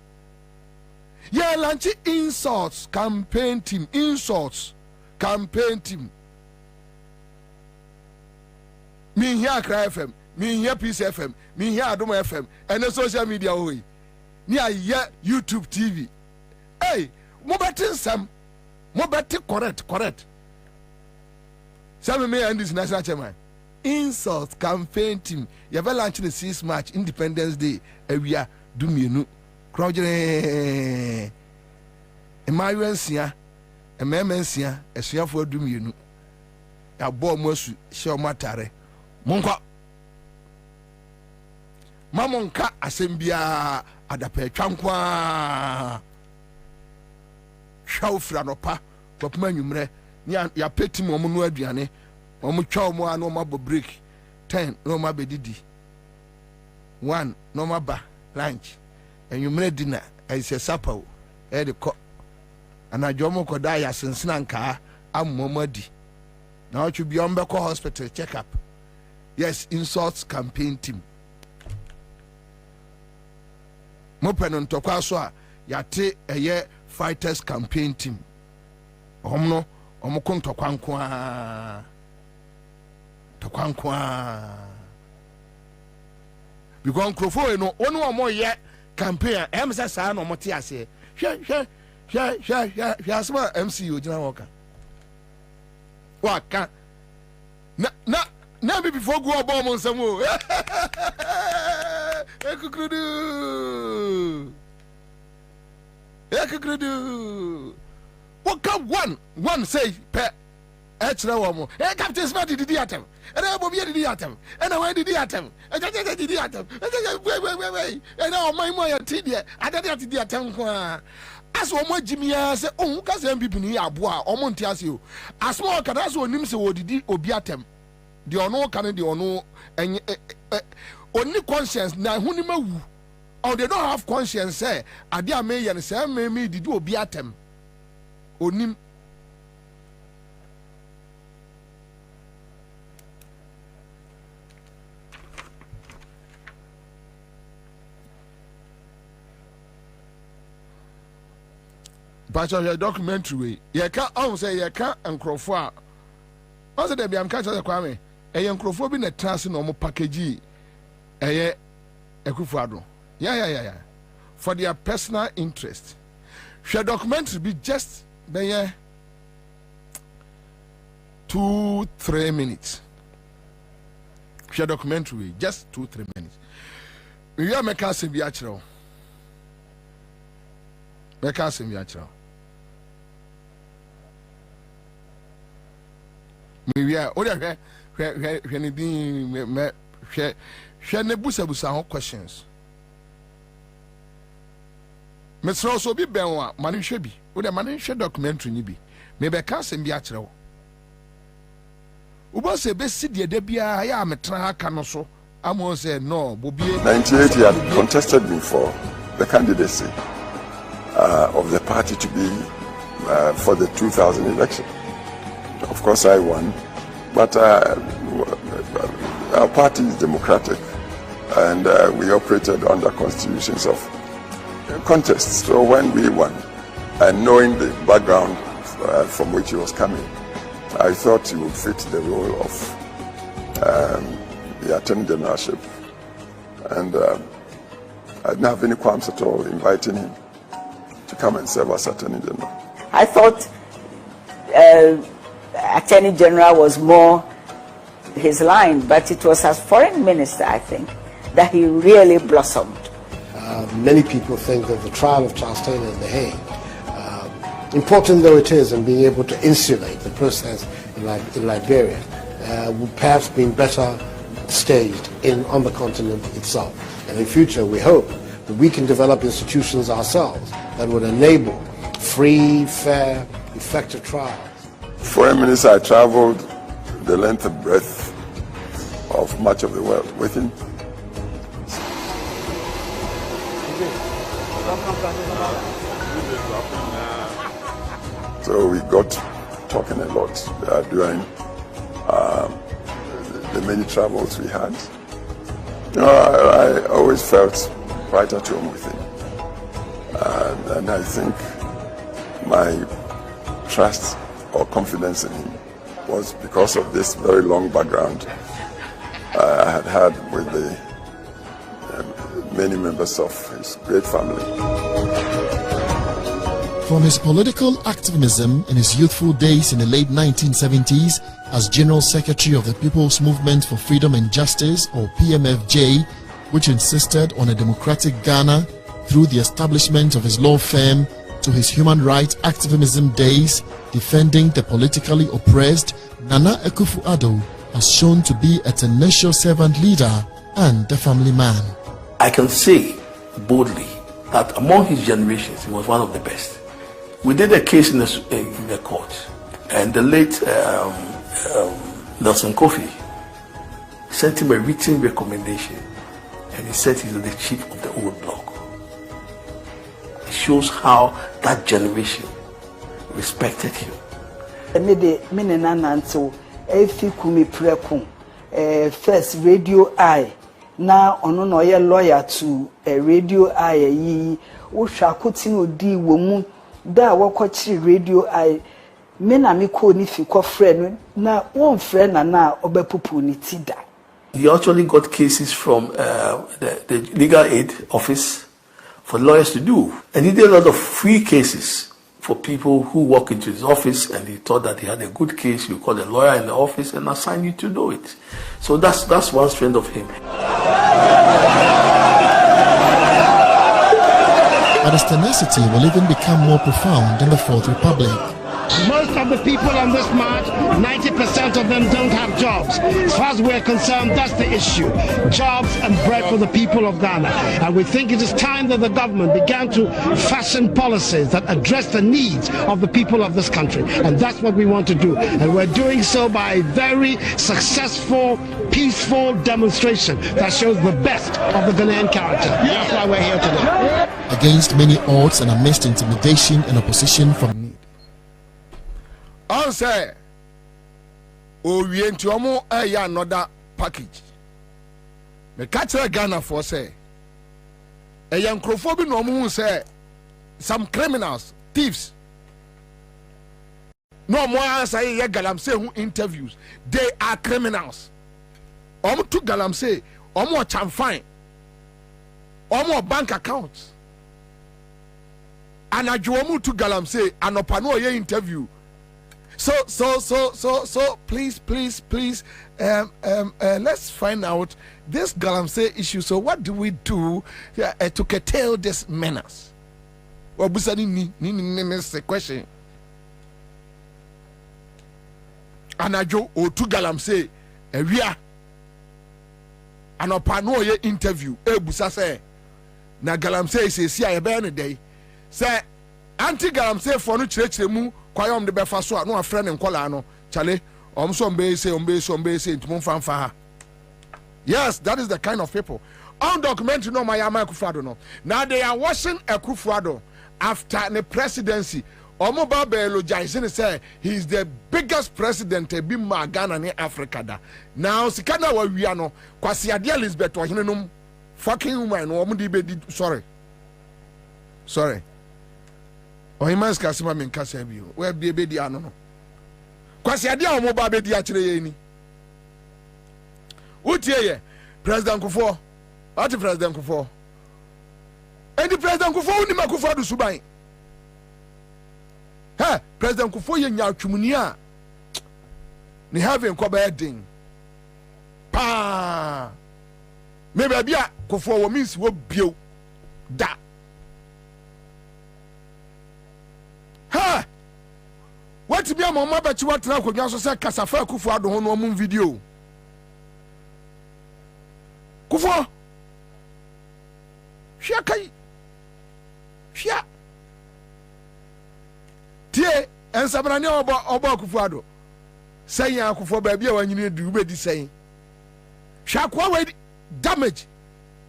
S2: Yeah, launching insults campaign team. Insults campaign team. Me here Accra FM, me here Peace FM, me here Adoma FM, and the social media way. Me here YouTube TV. Hey, mo betin sam, mo beti correct. Some me and this national chairman. Insult campaign team. You ever launch the 6th March Independence Day? We are doing crowding. Emergency, emergency. A share for doing. A bomb was show matare. Monka Mamonka Assembia Adape Chankwa Shaufra no pa, Popman Yumre, ya petty momu aduane, Omu chow mo no mabo break, 10 no mabe didi, 1 no maba lunch, and you made dinner, as a supper, the cock, and I jomo kodaya since Nanka, am momadi. Now it should be on Beko Hospital check up. Yes, insults campaign team. Mopenon tokwaso yate eye fighters campaign team. Omno omukon tokwankwa. Because Crofo no onu omo ye campaign emsa sa no moti ase. Hwe asma MC ojina woka. Waka na be before go about on some more. Ekukrudu. What come one say pe extra one. Hey, Captain Smart did the atom. And I Bobie did the atom. And I did the atom. And I did the atom. Wait. And now my moya tidia. I did the atom. As one more Jimmy say, oh, because them people here aboa or Montiasio. As small can as one name say, what did obiatem? The ono can the ono and only conscience na hunima or they don't have conscience say adia me and say me did obiatem onim. But your documentary, you can't say you can't and crowfar. Also, there be am catch the Kwame. A young crowfar be a trans normal package. A Ekufuado. Yeah. For their personal interest. Your documentary be just 2-3 minutes. Your documentary just 2-3 minutes. We are making some biachro. Making some biachro. We are where nebusa questions. Mr. Also be benwa mani shebi. O de mani she documentary ni bi. Maybe can sem bi akere wo. Ubo se be sidie de bia ya metra aka no so. Amo say no, Bobie
S11: 98 he had contested before the candidacy of the party to be for the 2000 election. Of course, I won, but our party is democratic, and we operated under constitutions of contest. So when we won, and knowing the background from which he was coming, I thought he would fit the role of the Attorney Generalship, and I didn't have any qualms at all inviting him to come and serve as Attorney General.
S12: I thought Attorney General was more his line, but it was as Foreign Minister, I think, that he really blossomed.
S13: Many people think that the trial of Charles Taylor in The Hague, important though it is in being able to insulate the process in Liberia, would perhaps be better staged on the continent itself. And in future, we hope that we can develop institutions ourselves that would enable free, fair, effective trials.
S11: Foreign Minister, I traveled the length and breadth of much of the world with him. So we got talking a lot during the many travels we had. You know, I always felt right at home with him. And I think my trust or confidence in him was because of this very long background I had with the many members of his great family.
S15: From his political activism in his youthful days in the late 1970s as General Secretary of the People's Movement for Freedom and Justice, or PMFJ, which insisted on a democratic Ghana through the establishment of his law firm, to his human rights activism days defending the politically oppressed, Nana Akufo-Addo has shown to be a tenacious servant leader and a family man.
S16: I can say boldly that among his generations, he was one of the best. We did a case in the court, and the late Nelson Kofi sent him a written recommendation, and he said he's the chief of the old bloc. It shows how that generation respected him.
S17: First Radio Eye. Now ono no ye lawyer to Radio Eye yi wo hwa kotino di wo mu da wakochi Radio Eye me na me ko ni fi ko frɛ na won frɛ na obepupu ni ti da.
S16: He actually got cases from the legal aid office for lawyers to do, and he did a lot of free cases for people who walk into his office and he thought that he had a good case. You call a lawyer in the office and assign you to do it. So that's one strength of him.
S15: But his tenacity will even become more profound in the Fourth Republic.
S10: Most of the people on this march, 90% of them don't have jobs. As far as we're concerned, that's the issue. Jobs and bread for the people of Ghana. And we think it is time that the government began to fashion policies that address the needs of the people of this country. And that's what we want to do. And we're doing so by a very successful, peaceful demonstration that shows the best of the Ghanaian character. That's why we're here today.
S15: Against many odds and amidst intimidation and opposition from
S2: Ansah, we enti omo another package. Me catch Ghana for say, a young crofobin no mu say some criminals, thieves. No more Ansah ye galamsey who interviews. They are criminals. Omo to galamsey, omo chamfine, omo bank accounts. And ajuomu to galamsey, anopano ye interview. So, please, let's find out this Galamsey issue. So, what do we do to curtail this menace? Well, Busani ni question. Anajo o tu Galamsey, we are anopano ye interview. Busa say na Galamsey say si a ebe day. Say anti Galamsey for no church mu. Kwayom de befa so no afre ne nkola no chale omso mbe say ntumo fanfa. Yes, that is the kind of people. On documentary no Mayama Akufo-Addo no. Now they are washing Akufo-Addo after the presidency. Omo ba be elogizing say he is the biggest president to be Ghana in Africa da. Now sikana wa wi ano Kwasi Ade Elizabeth ohenenum fucking woman no omo di be di sorry ohimas kasima men kasa bi o we be di ano no kwasi ade a omo ba be di a kire ye ni utie ye president Kufuor what president Kufuor and the president Kufuor ni Kufuor do suban ha president Kufuor ye nya atwumuni a ni have nkwa din pa me ba bia Kufuor wo means wo bio da ha what be am mama ba chi watra akodwa so se kasafa Kufuor do ho no mum video Kufuor hwia kai hwia tie ensabra ne oba Kufuor do sɛn Kufuor ba bia wanyini du be di sɛn hwia kwa we damage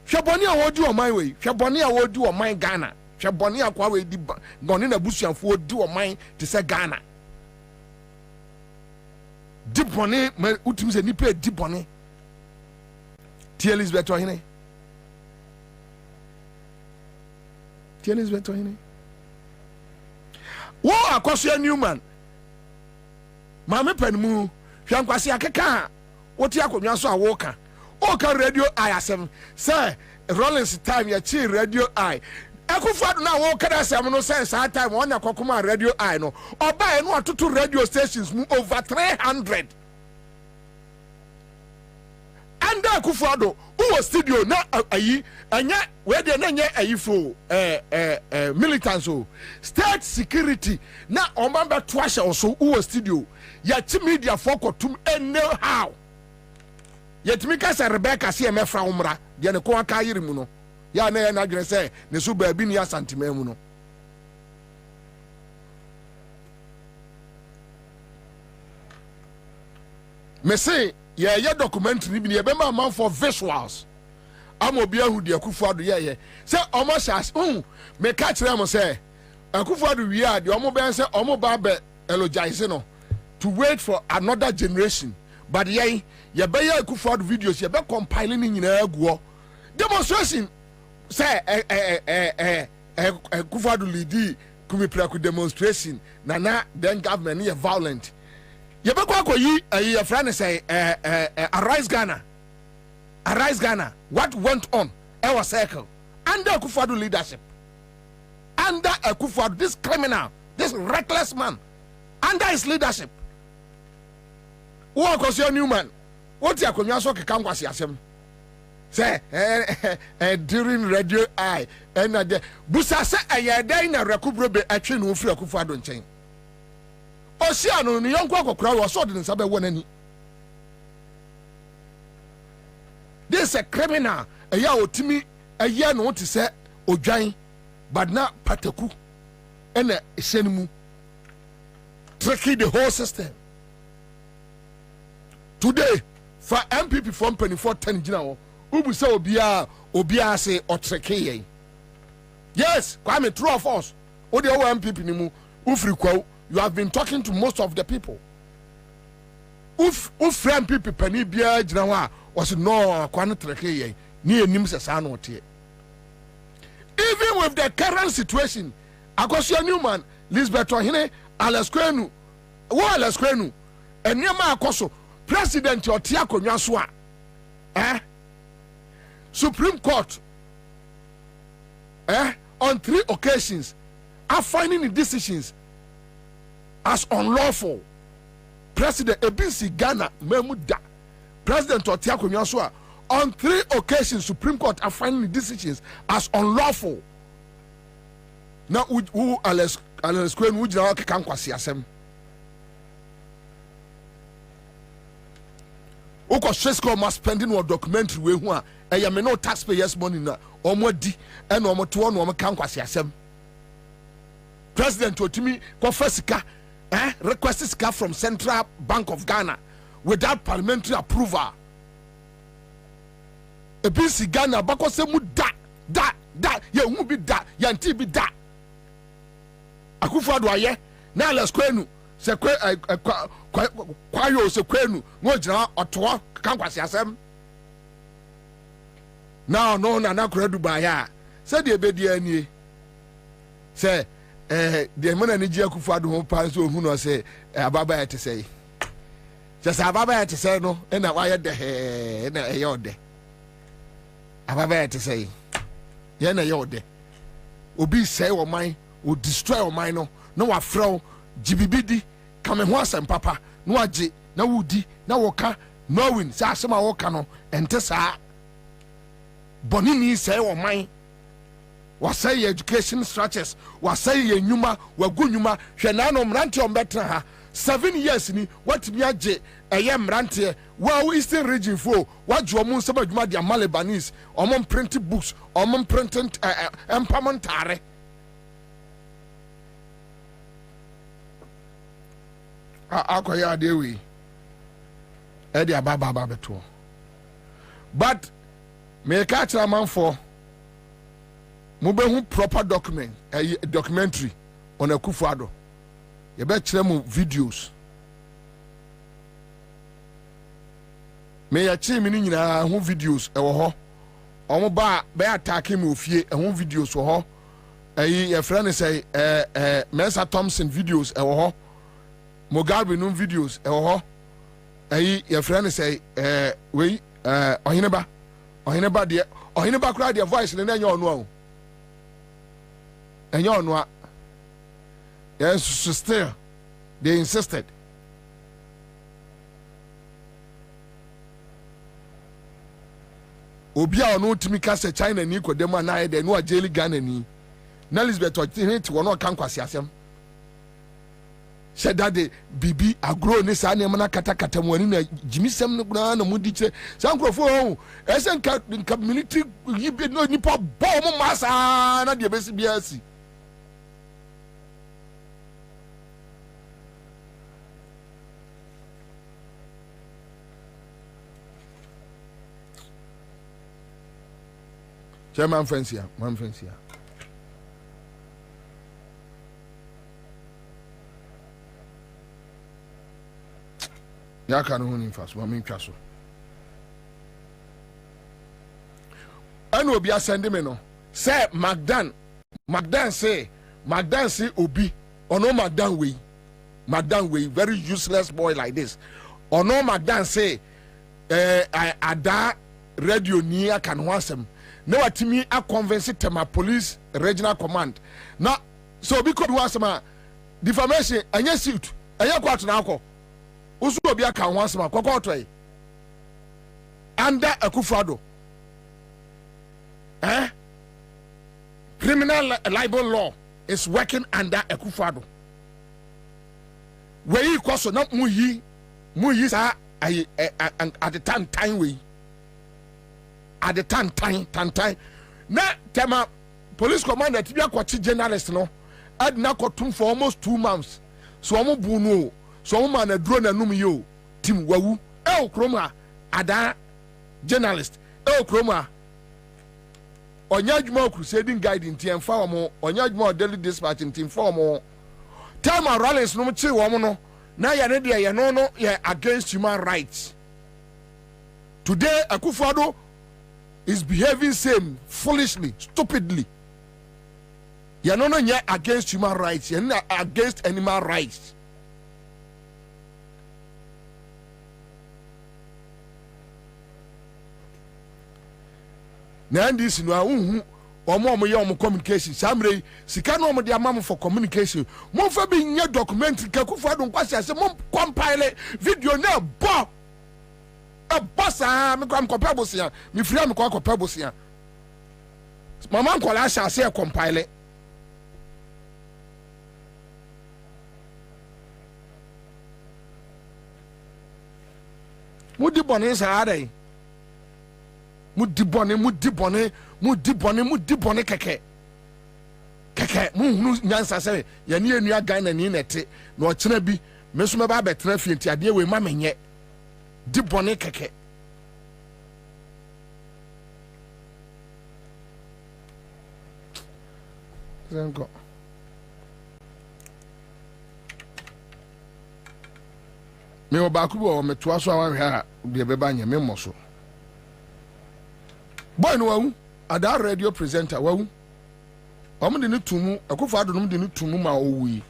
S2: hwia boni a wodi o man we hwia boni a wodi o man Ghana hwia boni a kwa we di goni na busuanfo wodi o man te sɛ Ghana di boni utimi se nipa di boni tie Elizabeth ohine wo akoso Newman maame panimu hwia nkwase akeka woti akonwa so awoka oka radio I7 say Rollins time ya chi radio I Akufo-Addo na woka da asem no say sa time on akokoma radio I no oba e no atoto radio stations mu over 300 and Akufo-Addo who studio na ayi anya we dey na nya ayi fo militants o state security na omamba toasha so who studio ya chi media fokotum know how yet me kasa Rebecca see me fra umra de ne ko aka yiri mu no ya na ya na dwene say ne so ba bi ni asantema mu no me say ye documentary bi ne be man for visuals amobi ahu de Akufo-Addo ye say omo shas me ka kire am say Akufo-Addo wi a de omo ben say omo ba be elogize no to wait for another generation but ye be Akufo-Addo videos ye be compiling ni nyina aguo demonstration say Akufo-Addo lead kumipraku demonstration na then government ye violent ye be kwakoyi ye friend say arise Ghana what went on our circle under Akufo-Addo leadership under Akufo-Addo this criminal this reckless man under his leadership wo akoso Newman what ya konwa so keka nkwase asem say during radio I and the busa say ayedai na rekubro be atwe no ofri Akufo-Addo nchen osia no ni yonko akokra wo so de nsabe wonani this a criminal eya otimi eya no ti say odwan but na pataku ena esenmu tricky the whole system today for MPP from 2410 gina wo ubu say obia say otreke yen yes Kwame true of us o de o MPP ni mu ufri kwaw you have been talking to most of the people friend people pani bia gina wa was no kwano treke yen ni enim se sa no tie even with the current situation Akosua Newman Elizabeth Ohine Aleskwenu eniema akoso president otia akonwa so a Supreme Court on 3 occasions are finding the decisions as unlawful. President Ebisi Ghana Memuda President otia akonwa so a on 3 occasions Supreme Court are finding the decisions as unlawful. Now who Aleskwenu who jina ke kan kwase asem Oko Shesco must spending on documentary we hu a me no taxpayers money na omo di and omo to no omo kan kwase asem President Otimi ko fasika request sika from Central Bank of Ghana without parliamentary approval Ebisi Ghana bako se mu da ye hu bi da ya nti bi da Akufo-Addo aye na Aleskwenu se kwayo se kwenu ngo jina oto kan kwase asem now no na kora Dubai a said the bedi ani say the man ni Gia Akufo-Addo ho pa so hu no say ababa ya te say just ababa ya te say no na wa ya de na e yode ababa ya te say ye na yode obi say wo man o destroy wo man no wa frɛ GBBD kame ho asɛm papa no agye na wudi na woka knowing say asɛm a woka no ente saa bɔne ni say wo man wasay your education structures wasay your nyuma wagu nyuma hwɛ na no mrante ombetra ha 7 years ni watimi agye ɛyɛ mrante wa Eastern region fo wagye ɔmo nsɛm adwuma de Lebanese ɔmo print books ɔmo print empowerment akoya adewi ɛde ababa beto but me ka kyerɛ manfo mubehu proper documentary on Akufo-Addo ye be kyerɛ mu videos me ya kyerɛ mi ni nyina ho videos ɛwɔ hɔ ɔmo ba be attack me ofie ɛho videos wɔ hɔ ɛyi ye frɛ ne sɛ Mensa Thompson videos ɛwɔ hɔ Mugabe no videos ɛwɔ hɔ ɛyi ye frɛ ne sɛ wei ɔheneba deɛ ɔheneba kura deɛ voice ne na nyɛ ɔno a and you know, yes, still they insisted. Obia no timika se China ni ko dem na de no ajeli Ghana ni. Na Elizabeth Otinti wono kan kwase asem. She dade bibi agro ni sa ne mana kata mu ani na jimisem no na mudi kire. San krofo ho esen ka community yibe no nipa bo mo masa na de besi biasi. Chairman Francia, man Francia. Ya kanu huni fast, wa min twaso. Anu obi asende me no. Say Magdan say obi. Ono Magdan we very useless boy like this. Ono Magdan say ada radio ni aka no asem. Na watimi a convince tema police regional command na so obi ko bi wasema defamation anya suit anya kwat na akọ usu obi aka ho asema kwakọ to under Akufo-Addo criminal libel law is working under Akufo-Addo we koso na muyi sa at the time we at the time na tema police commander tibia kwachi journalist no adna kotum for almost 2 months so omo bu no so omo man aduro na num yo tim wawu kroma ada journalist kroma onya adwuma crusading guide nti emfa omo onya adwuma daily dispatch nti emfa omo time rallies no chi wo no na ya ne de ye no ye against human rights. Today Akufo-Addo is behaving same foolishly, stupidly. You're not yet against human rights, you're not against animal rights. Now this no omo ye omo communication samre sika no omo de amam for communication mo fa bi nya document Akufo-Addo nkwase ase mo compile video na bo bossa me kwam kopebosia me free me kwa kopebosia mama nkola sha se compile mudi bone saare mudi bone keke mu hunu nyansa se ya ne enua Ghana ni nete na o kena bi me so me ba betra fie nti ade we ma menye di bone keke zengo me obaku bo me toa so awan hwa de beba nya me moso boy no wawu ada radio presenter wawu omo de ne tumu akofo ado no de ne tumu ma owui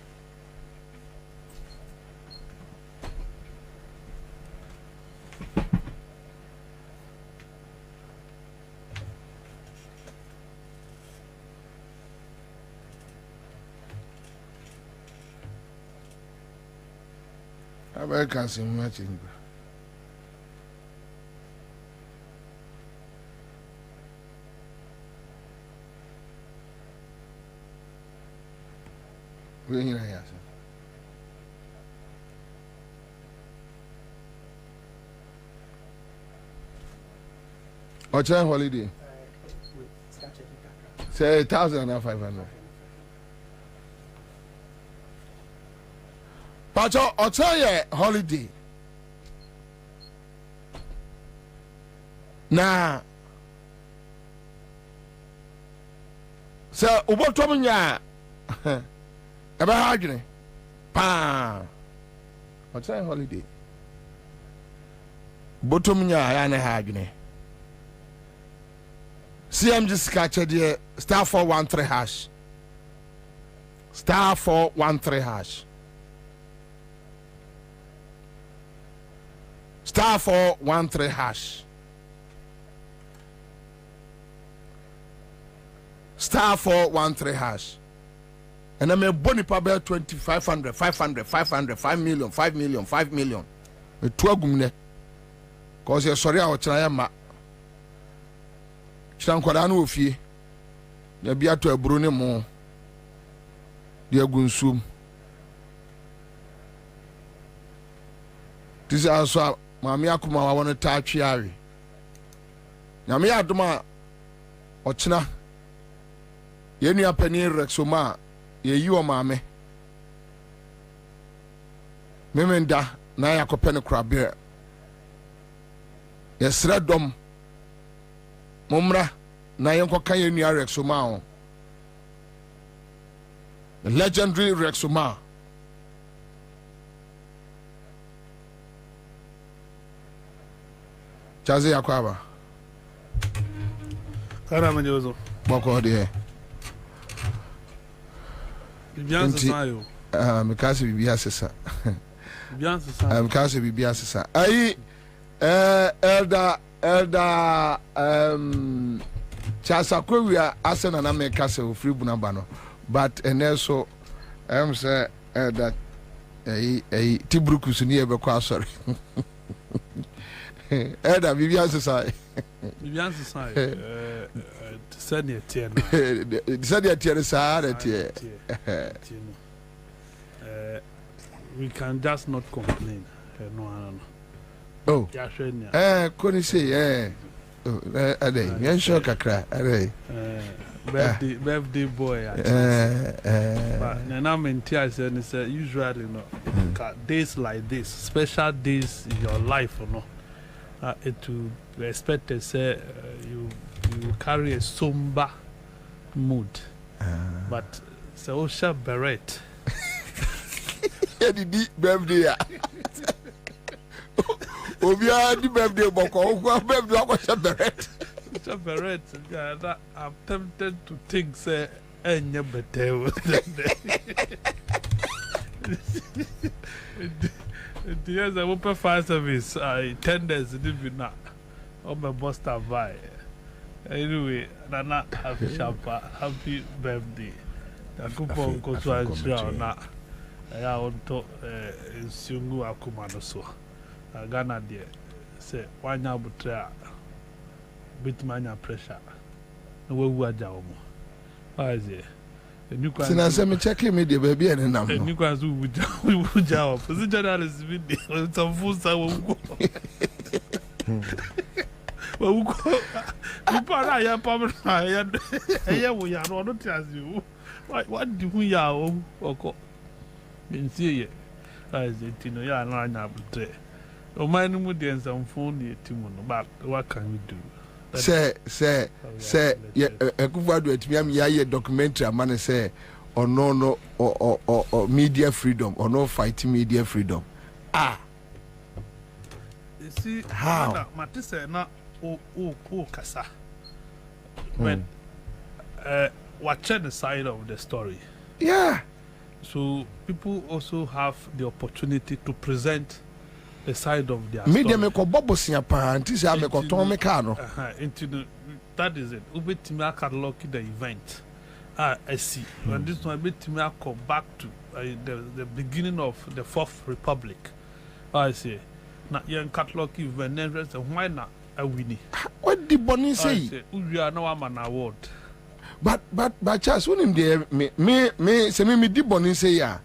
S2: American sim matching. We here ya. What's your holiday? Say 1,500. Pacho, Otoye holiday. Na. So, ubotomunya. Eba hajne. Pa. Otoye holiday. Botomunya ya ne hajne. CMG skache die star 413 hash. Star 413 hash. Star 413 hash. Star 413 hash. And I'm a boni pabel 2,500, 500, 500, 5 million, 5 million, 5 million. A 12 gumne. Cause you're sorry, I was trying ma. Chanquadano of ye. You be to a brune mo. Dear Gunsum. This is also. Mami akuma wa wana touch yari. Nyame adoma ochina. Yenu ya penye rexoma ye yiwa mame. Memenda na ya kopene krabere. Yesre dom. Mumra na yenko kan yenu ya rexoma on. The legendary rexoma. Chazi yakwaba.
S4: Kara manjozo.
S2: Boko de.
S4: Bibian sayo.
S2: Mikasi bibia sesa.
S4: Bibian sayo.
S2: Mikasi bibia sesa. Ayi elda Chasa kwewia asena na mekase ofri bunaba no. But eneso say that ayi tibrukus ni ebe kwa sorry. Eda Vivian Society.
S4: Vivian Society. Said the tier.
S2: Said the tier is hard.
S4: We can just not complain. No.
S2: Oh. Couldn't say, a day. Yan show kakra.
S4: Birthday boy. But I'm in tears and it's usually no days like this, special days in your life or no. It to be expected say you carry a somber mood, but so shall beret.
S2: Yeah, the birthday. Obia the birthday boko. Birthday I beret.
S4: Beret. Yeah, I'm tempted to think say any better. The years I open fire service, I tenders did not. Oh, my boss stand by. Anyway, Nana, happy birthday. The coupon goes to a now. I want to Sungu Akumano so. Ghana dear say, why now betray bit mania pressure? No, we are down. Why is it?
S2: Since I'm checking me, the baby and I'm
S4: you guys would job. The journalist with some food. Well, I am permanent. We are not as you. What do we are? Or in see as it in a line up there. Oh, my new dance and phone near Timon. But what can we do?
S2: Say, a good word with me. I'm documentary. A man say, or no, or media freedom, or no fighting media freedom. Ah,
S4: you see,
S2: how?
S4: Matisse, not kasa. but watch the side of the story.
S2: Yeah.
S4: So people also have the opportunity to present the side of their
S2: media
S4: story.
S2: me ko bobo sia pa anti say me ko ton me car no.
S4: That is it. Ubetimi catalog the event. I see. When this one ubetimi come back to the beginning of the Fourth Republic. I say. Na yen catalog event and why not a winnie?
S2: What the Bonnie say?
S4: We are now an award.
S2: But Charles, when him there me say me di Bonnie say yeah.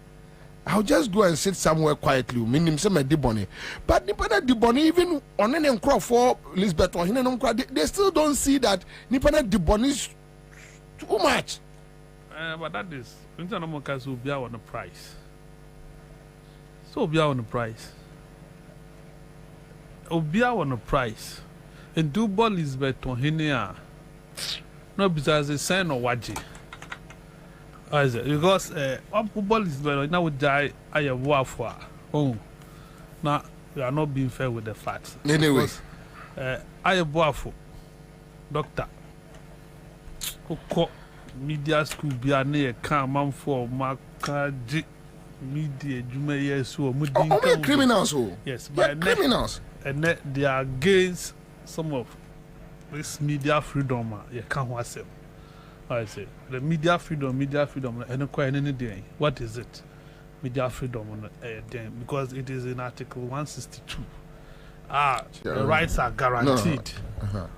S2: I'll just go and sit somewhere quietly. Meaning say me di Bonnie. But nipa di Bonnie even on any crop for Lisbeth or they still don't see that nipa di Bonnie is too much.
S4: But that is international case will be on the price. So be on the price. Obia on the price. And do ball Lisbeth on here. No, because it's sign or waji. Because ball Lisbeth now would die. I have war for. Oh, now we are not being fair with the facts.
S2: Anyway,
S4: I have war for doctor. Who media school be a near come for Makaji media. You may yes, who are
S2: criminals.
S4: Yes,
S2: but criminals.
S4: And they are against some of this media freedom. You can't watch them. I say the media freedom, and quite anything. What is it? Media freedom, because it is in Article 162. The rights are guaranteed.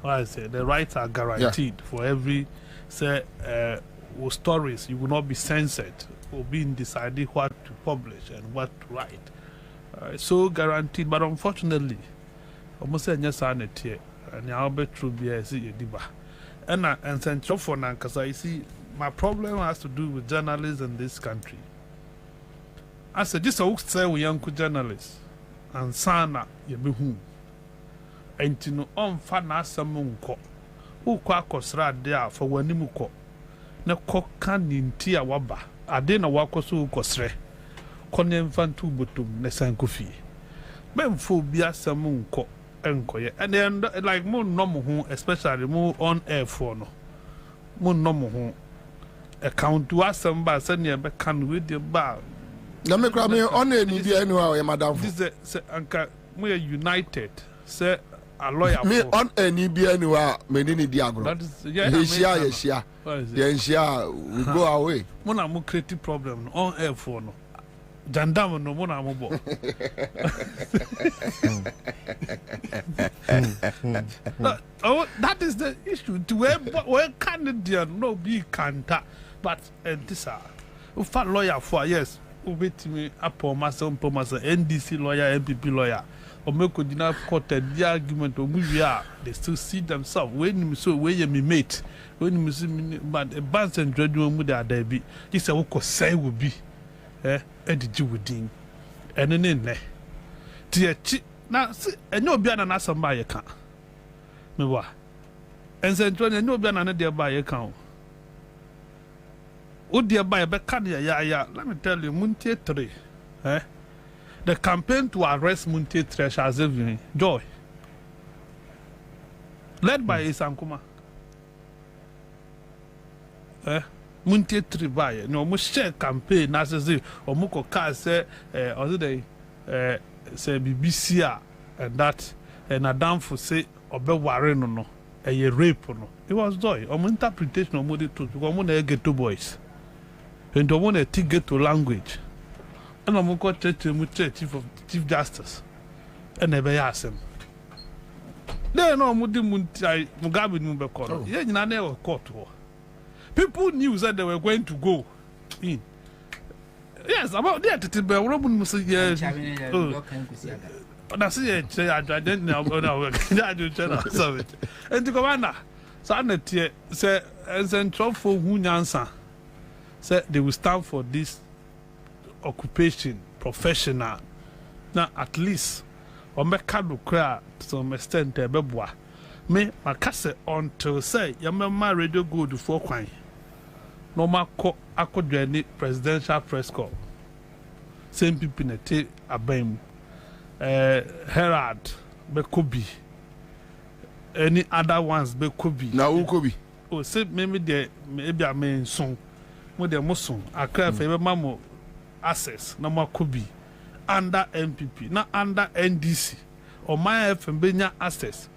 S4: I say the rights are guaranteed for every stories. You will not be censored or being decided what to publish and what to write. So guaranteed, but unfortunately, almost a yes here, and I'll be true be a diba. And central for now, because I see my problem has to do with journalists in this country. I said, this is say we young journalists and sana ye be whom. And to know on fana some who quackosra there for when nimuko. Na cock can in tia waba. I didn't walk so cosre. Konem fan tu butum ne sankofi. Men phobia some ko enkoye. And then like more normal, especially more on air for no. More normal account to us some bar send you back can with the bar.
S2: Na me kra me on any be anywhere madam.
S4: This is anka we are united. Say a lawyer
S2: me on any be anywhere me ni diagro.
S4: That is
S2: yeah. We go away.
S4: Mona mo create problem on air for no. Jandam no mona mo bo. That is the issue. To where Canadian no be canta, but this are for lawyer for yes. Ubet me upon myself, NDC lawyer, MPP lawyer, or make a court the argument or they still see themselves. When so where you me mate, when you see but a bands and dread would there be. This a walk say will be, and the with ding, and an in there. Dear now, and no be an answer by account. Me wa, and then no be an idea by account. Oh dear, by a yeah. Let me tell you, Muntie 3. The campaign to arrest Muntie 3 shall have joy. Led by Isankuma. Muntie 3 by no must share campaign as a or Muko car say, or they say BBC and that, and a damn for say, or be warren or no, a rape or no. It was joy. Interpretation of Moody to come get 2 boys. And don't want to get to language. And I'm going to Chief Justice. And never ask him. They know Mugabe Mubekoro. Yeah, you never caught her. People knew that they were going to go in. Yes, about that, it's about Robin Musa. Yes, that's it. I didn't know. I do it. And to Kwabena, Sanity say, as in trouble who Ansah. Say they will stand for this occupation, professional. Now at least, or make card cry to some extent. Beboa, me my case until say your mama radio go to 4 kwine. No ma ko akodwani presidential press call. Same people na te abem. Herald be Kobe. Any other ones be Kobe.
S2: Na who Kobe?
S4: oh say maybe I mean soon with the Muslim I cry for mamo access na makobi under MPP na under NDC or my FM benya access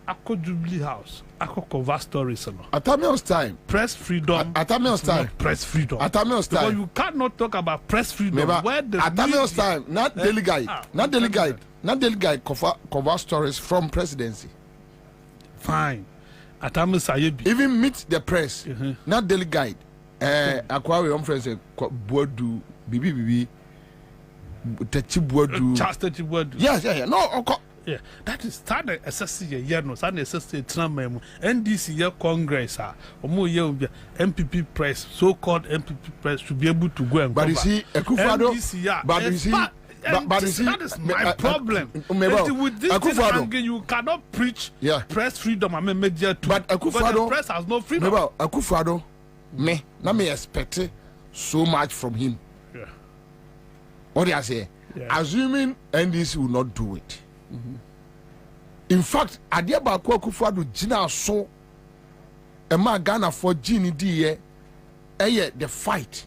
S4: Ako Jubilee House, Ako cover stories.
S2: Atamio's time.
S4: Press freedom.
S2: Atamio's time.
S4: Press freedom.
S2: Atamio's time.
S4: Because you cannot talk about press freedom. Where the
S2: Atamio's time. Not daily guide. Not daily guide. Not daily guide cover stories from presidency.
S4: Fine. Atamio's Sayebi.
S2: Even meet the press. Not daily guide. Aquarium president Bodu Bibi Techi Bodu.
S4: Charles Techi Bodu.
S2: Yes, yeah. No, okay.
S4: Yeah, that is started assessing no, started assessing Trump NDC year Congress, or year MPP press, so-called MPP press should be able to go and
S2: but you see,
S4: NDC,
S2: but you see, but you see,
S4: that is my problem. With this thing, you cannot preach press freedom. I mean, media too.
S2: But
S4: the press has no freedom.
S2: Akufo-Addo, me, now me expect so much from him.
S4: Yeah.
S2: What do I say? Yeah. Assuming NDC will not do it. In fact, adia ba ko Akufo-Addo gina so e ma Ghana for gini di the fight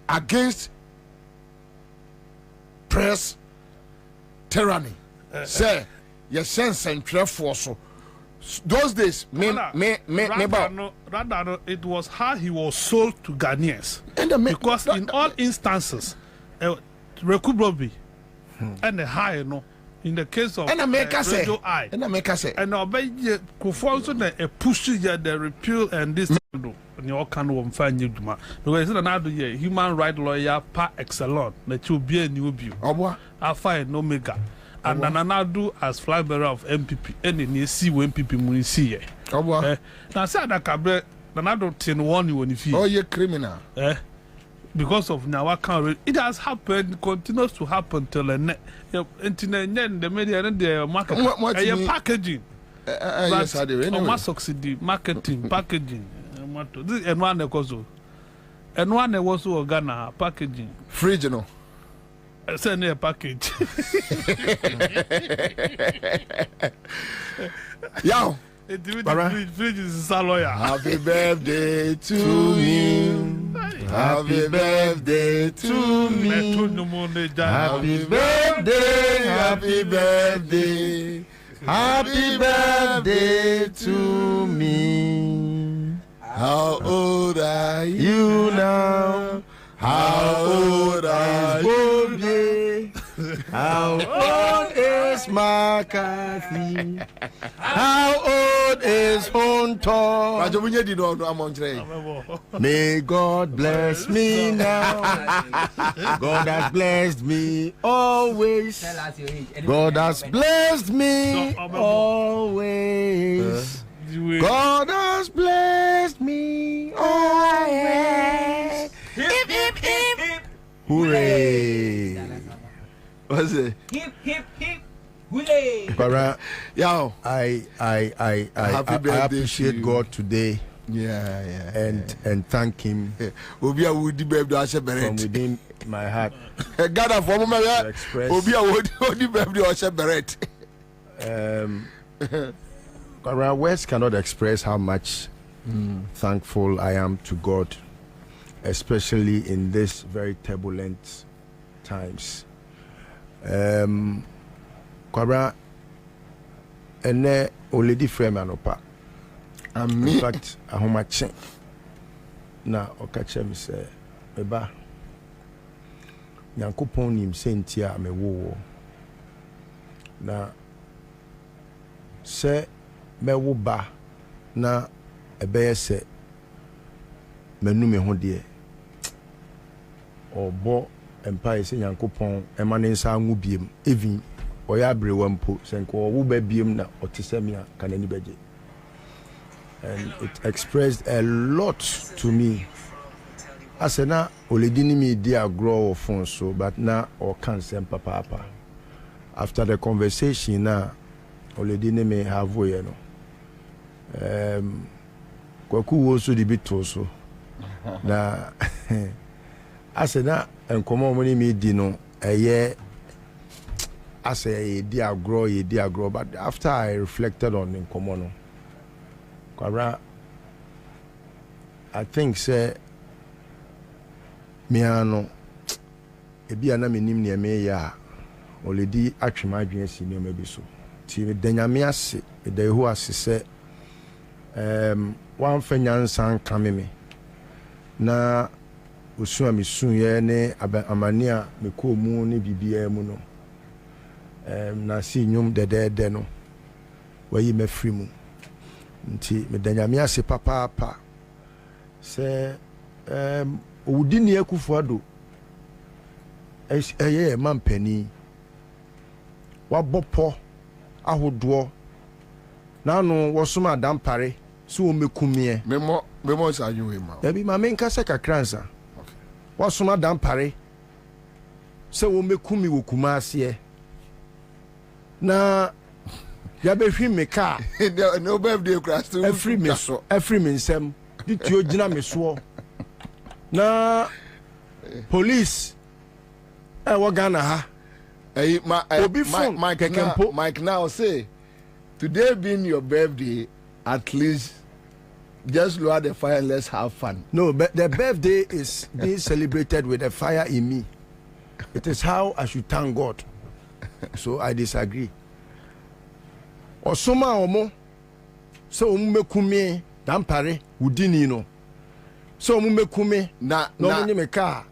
S2: against press tyranny. Say you sense and for so those days
S4: rather it was how he was sold to Ghanaians because in all instances Bobie and the high no in the case of Radio I and obey also the push the repeal and this in all kind of find you because another year human rights lawyer par excellence that you be a new view Alpha and Omega and another as flag bearer of MPP and in see when MPP mun see now say that cabre another 10 1 you if
S2: oh you criminal
S4: because of now it has happened, continues to happen till the media and the market packaging.
S2: Yes, I do.
S4: Anyway. Succeed marketing, packaging. This and one also. And one was Ghana packaging.
S2: Fridge, you know.
S4: Send a package.
S2: Yo.
S4: Fridge is a lawyer.
S2: Happy birthday to you. Happy birthday to me. Happy birthday, happy birthday. Happy birthday to me. How old are you now? How old are you? How old is McCarthy? How old is Honto? May God bless me now. God has blessed me always. God has blessed me always. God has blessed me always.
S8: Hip, hip, hip.
S2: Hooray. What's it?
S8: Hip, hip, hip. Hooray.
S2: Yo,
S13: I appreciate God today.
S2: Yeah.
S13: And thank him from within my heart.
S2: God for
S13: words cannot express how much thankful I am to God, especially in this very turbulent times. Kwabena ene oledi frame anopa. In fact, ahomache na okache mi se eba Nyankopon nim senti a mewo na se mewo ba na ebeye se menu me ho de obo empire se Nyankopon emane nsa anwu biem even oya brewa mpo se nko wo ba biem na otesemi a kanani beje. And it expressed a lot to me. I said, na oledini mi dia grow phone so, but na or cancer papa. After the conversation, na oledini me have way no. Kwaku also the bit also. Na I said na enkomo money me di no eye. I say dia grow, but after I reflected on enkomo no.
S2: Kwabra, I think say miano ebi ana menim ne me ya oledi atwema adwen si ne ma bi so ti danyame ase da ehu ase se wan fanyansan kameme na osu amisun ye ne amane a mekɔ mu ne bibia mu no na si nyum dede no wayi mafiri mu nti medanyame ase papa se owudi ne akufuado eye mampani wabɔpɔ ahodoɔ nanu wɔsoma dampare so wo mekumie
S3: memo sa anyu ma
S2: dabi ma menka se kakransa wɔsoma dampare se wo mekumi wo kumase na ya behwi me ka
S3: no birthday crash to
S2: every me nsem ditio gina me so na police wo Ghana ha
S3: Mike now say today being your birthday, at least just lower the fire and let's have fun.
S2: No, but the birthday is being celebrated with a fire in me. It is how I should thank God. So I disagree. Osoma omo so mekumi dampare udini no. So mekumi na me ka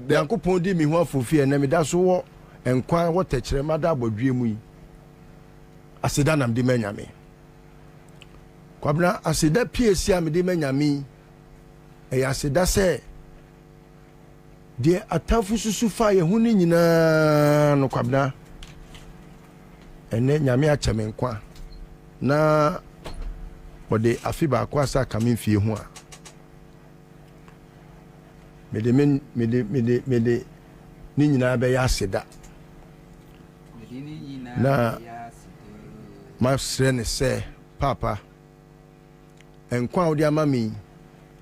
S2: Yankopon di mi ho afofie na me da so wo enkwan wo techere mada abodwe mu yi. Aseda nam di manyame. Kwabena aseda piesi am di manyame. Aseda se de atafu susu fa ye hu ni nyina no kwabena. Ene nyame a cheme nkwa. Na bode afiba kwa sa kamfie hu a. Mede ni nyina be ya aseda. Na my friend say, Papa, and Kwabena mami,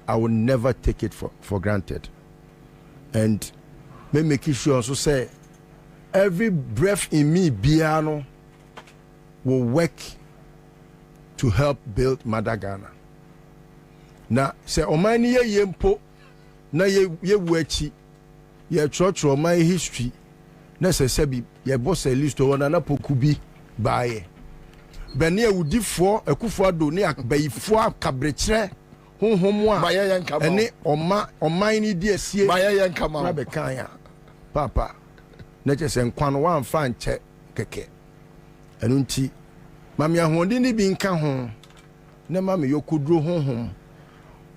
S2: I will never take it for granted. And me make sure also say, every breath in me, Biano, will work to help build Mother Ghana. Na say, Omani ye yempo, na ye wechi, ye church or my history. Na se sebi ye boss a list o na pokubi bae bene awudifo akufuado ne akbayifo akabrechre honhomo a ene oman ni die sie na be kan ya papa na chese nkwan no wan fa nche keke enu nti mami ahonde ni bi nka ho na mami yokuduro honhom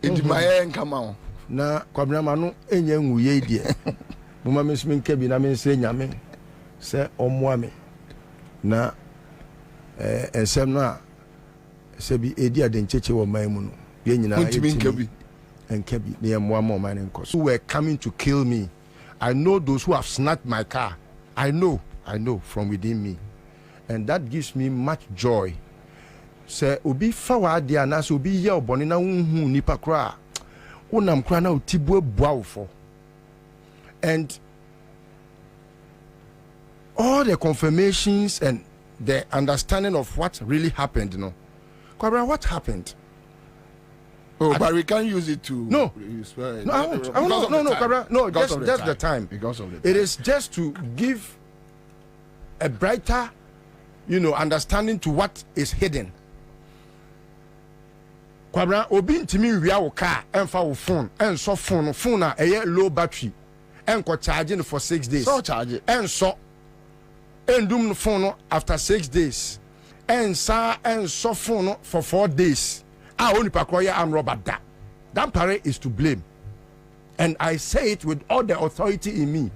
S3: enti maye nka ma ho
S2: na Kwabena ma no enya nwuye die mama mesmin kebi na mense nyame se omoame na ensem na se bi edi adencheche wo man mu no ye nyina
S3: nkebi
S2: ne emwa mo man nko so were coming to kill me. I know those who have snatched my car. I know from within me, and that gives me much joy. Se obi fa wa de ana se obi ye obone na unhu nipa kra wonam kra na otibu abuawfo. And all the confirmations and the understanding of what really happened, you know. Kwabena, what happened?
S3: Oh, but we can't use it to.
S2: No, Kwabena, no, just the time.
S3: Because of the time.
S2: It is just to give a brighter, understanding to what is hidden. Kwabena, obi ntimi wia wo car, enfa wo phone, enso phone na eye low battery. Enko charging for 6 days.
S3: So charge it.
S2: Enso endum phone after 6 days. Enso phone for 4 days. Only pakoya am robber da. Dampare is to blame. And I say it with all the authority in me.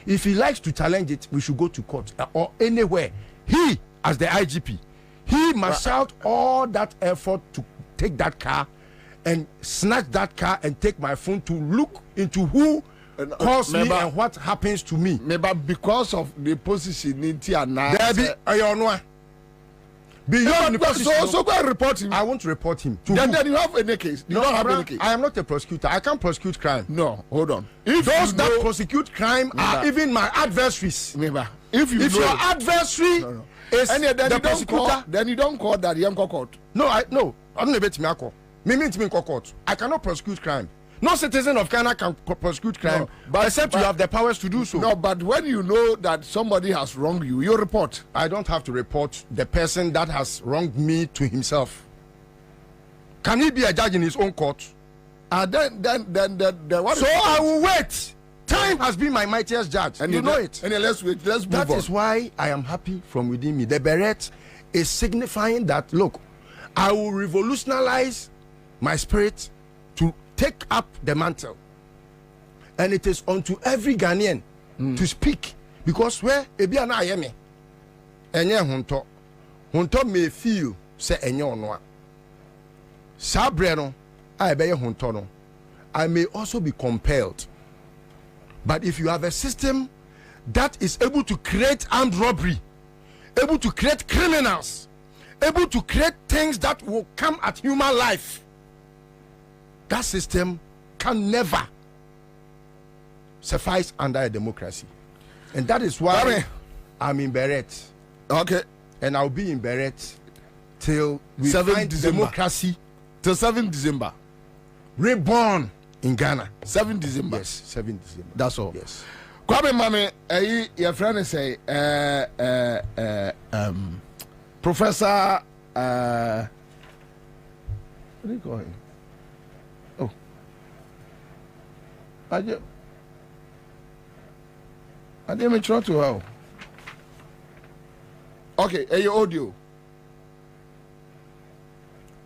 S2: If he likes to challenge it, we should go to court or anywhere. He, as the IGP, he must shout all that effort to take that car and snatch that car and take my phone to look into who caused me and what happens to me.
S3: Maybe because of the position in Tiana.
S2: Beyond the position.
S3: So go and report him.
S2: I want to report him.
S3: Then you have any case. You don't have any case.
S2: I am not a prosecutor. I can't prosecute crime.
S3: No, hold on.
S2: If those that prosecute crime are even my adversaries. If your adversary is the prosecutor,
S3: then you don't call that young court.
S2: No. I don't bet me alcohol. Me mean to me court. I cannot prosecute crime. No citizen of Ghana can prosecute crime,
S3: no, but
S2: except you have the powers to do so.
S3: No, but when you know that somebody has wronged you, you report.
S2: I don't have to report the person that has wronged me to himself. Can he be a judge in his own court?
S3: Then what?
S2: So I will wait. Time has been my mightiest judge, and you know it.
S3: And let's wait. Let's move on.
S2: That is why I am happy from within me. The beret is signifying that, look, I will revolutionize my spirit to take up the mantle, and it is unto every Ghanaian to speak, because where ebiana ayeme enye hunto may feel say enye onwa sabre no I be hunto no, I may also be compelled. But if you have a system that is able to create armed robbery, able to create criminals, able to create things that will come at human life, that system can never suffice under a democracy. And that is why I'm in Beret.
S3: Okay.
S2: And I'll be in Beret till we find democracy.
S3: Till 7th December.
S2: Reborn in Ghana.
S3: 7th December.
S2: Yes, 7th December.
S3: That's all.
S2: Yes.
S3: Kwabena, your friend say, Professor, what do you call him? Oh. I didn't try to help. Okay, your audio.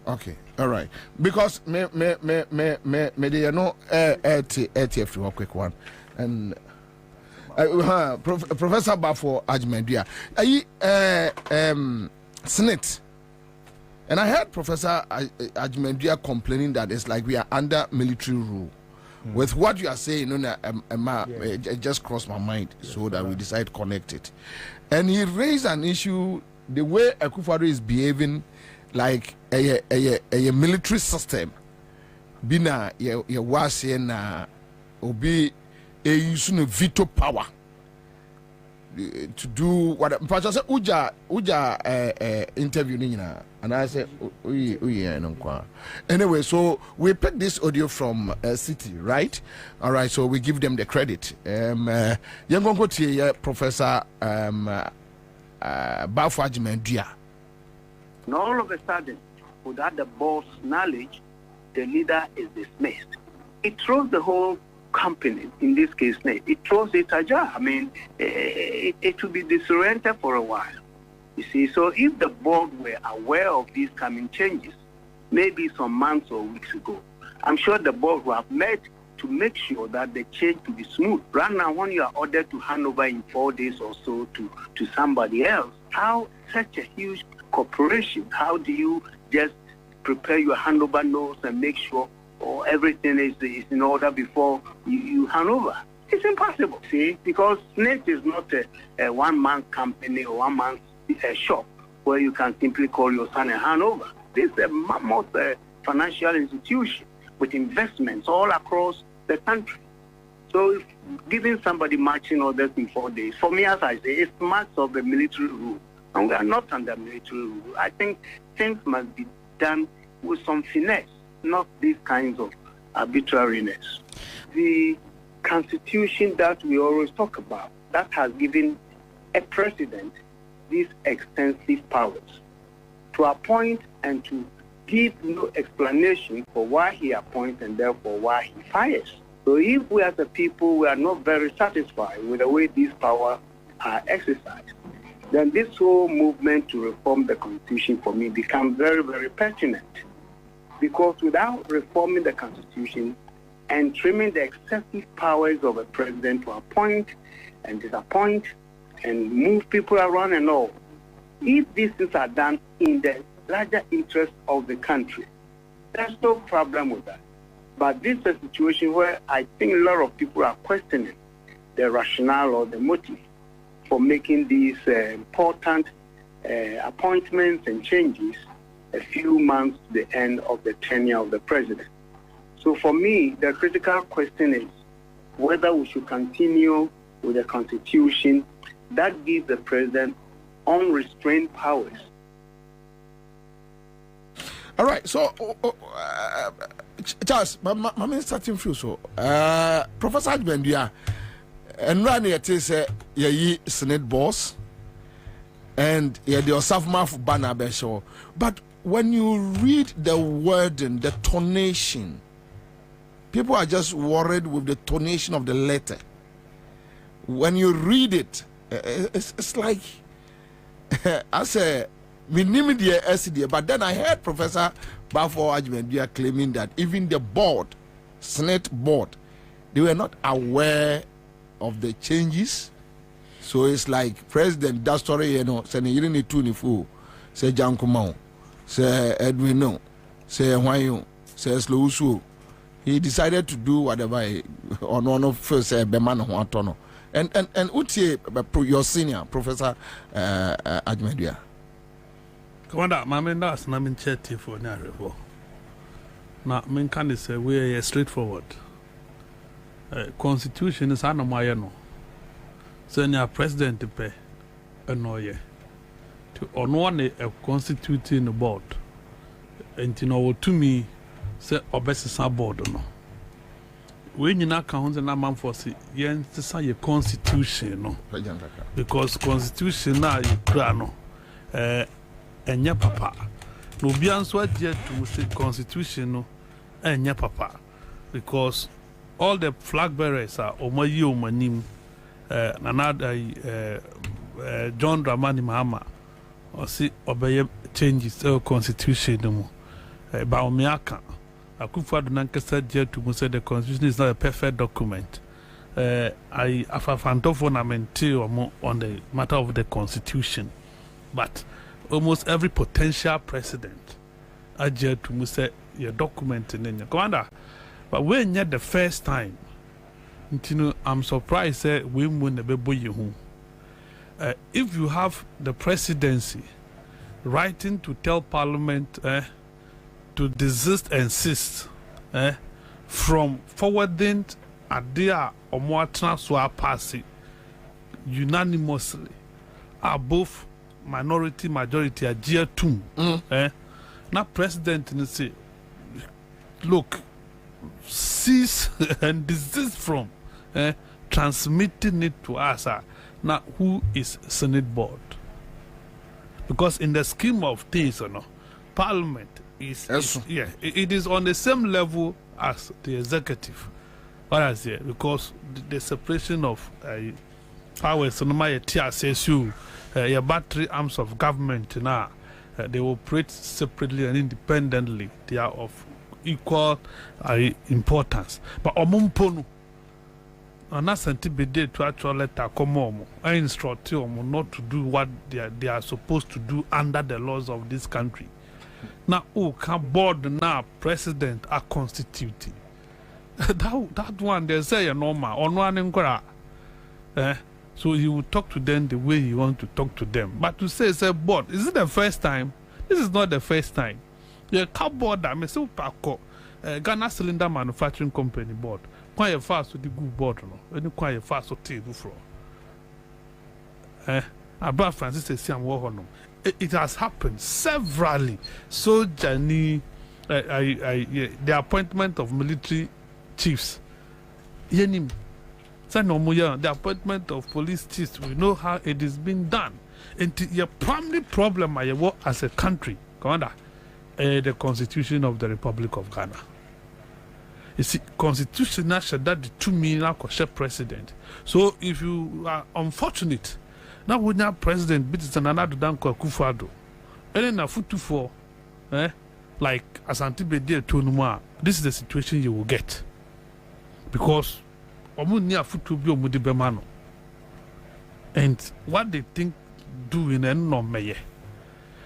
S3: Okay, all right. Because me they know ATF to a quick one, and Professor Bafo Ajmendia, Senate, and I heard Professor Ajmendia complaining that it's like we are under military rule. With what you are saying, it just crossed my mind, so that we decided to connect it. And he raised an issue: the way Akufo-Addo is behaving like a military system. Bina ye wase na obi use no veto power to do what. Pastor say uja interview ni nyina, and I say anyway. So we picked this audio from City, right? All right. So we give them the credit. Professor Bafo Ajmendia.
S5: And all of a sudden, without the boss' knowledge, the leader is dismissed. It throws the whole company, in this case, it throws it ajar. I mean, it will be disoriented for a while. You see, so if the board were aware of these coming changes, maybe some months or weeks ago, I'm sure the board will have met to make sure that the change to be smooth. Right now, when you are ordered to hand over in 4 days or so to somebody else, how such a huge corporation, how do you just prepare your handover notes and make sure everything is in order before you hand over? It's impossible, see, because SNET is not a one-man company or one-man shop where you can simply call your son and hand over. This is a mammoth financial institution with investments all across the country. So if giving somebody marching orders in 4 days, for me, as I say, it's marks of the military rule. And we are not under military rule. I think things must be done with some finesse, not these kinds of arbitrariness. The constitution that we always talk about, that has given a president these extensive powers to appoint and to give no explanation for why he appoints and therefore why he fires. So if we as a people, we are not very satisfied with the way these powers are exercised, then this whole movement to reform the constitution for me becomes very, very pertinent. Because without reforming the constitution and trimming the excessive powers of a president to appoint and disappoint and move people around and all, if these things are done in the larger interest of the country, there's no problem with that. But this is a situation where I think a lot of people are questioning the rationale or the motive for making these important appointments and changes a few months to the end of the tenure of the president. So for me, the critical question is whether we should continue with a constitution that gives the president unrestrained powers.
S3: All right, so Charles, my starting few so Professor Ajmendia and Rani it is ye Senate boss and the Osafma banner besho. But when you read the word and the tonation, people are just worried with the tonation of the letter. When you read it, it's like I say but then I heard Professor Bafo Ajmendia claiming that even the board, Senate board, they were not aware of the changes. So it's like President that story, you know, say you need to nifu, say Jankumau, say Edwino, say Wayo, say Slowsu. He decided to do whatever on one of first Beman Wantono. And Uti your senior Professor Ajmendia.
S4: Commander, my men that's not in chatty for narrow. Now, men can say we are straightforward. Constitution is anomayano. Senior president to pay a noye to on one a constituting the board. And you know, to me, say obesity board no. When you not count the number for see, yen to say a constitution no. Because constitution now you crano. Enya papa no bi anso adie to say constitution no enya papa because all the flag bearers are omayi omanim another John Dramani Mahama or see obey changes constitution no ba omiaka Akufo-Addo nankasa adie to say the constitution is not a perfect document. I afafanto for na maintain on the matter of the constitution, but almost every potential president adhere to say your document in your commander. But when you're the first time, you know, I'm surprised that we won't be you. If you have the presidency writing to tell Parliament to desist and insist from forwarding idea or more transfer passing unanimously are both minority majority a year two. Now president and say look, cease and desist from transmitting it to us. Now who is Senate board? Because in the scheme of things, you know, Parliament is it is on the same level as the executive. What I say, because the separation of powers, no matter TSSU, your battery arms of government now, they operate separately and independently. They are of equal importance. But omumpono, and that's antibody to actual letter come on, I instruct you not to do what they are supposed to do under the laws of this country. Now, who can board now president are constituting? that one they say a normal on one inquire. So he will talk to them the way he wants to talk to them. But to say board, is it the first time? This is not the first time. The cardboard that Mr. Paco, Ghana Cylinder Manufacturing Company board, quite fast with the good board, no, and quite fast with table for. About Francis says, it has happened severally. So, Johnny, the appointment of military chiefs, the appointment of police chiefs, we know how it is being done. And the primary problem I have as a country, Commander, the Constitution of the Republic of Ghana. You see, constitutional should that the 2 million president. So if you are unfortunate, now when your president beats another danko Akufo-Addo, and then a foot to four, like Asante Bede Tonuma, this is the situation you will get. Because omunia foot to be omudi bemano. And what they think doing and no meye.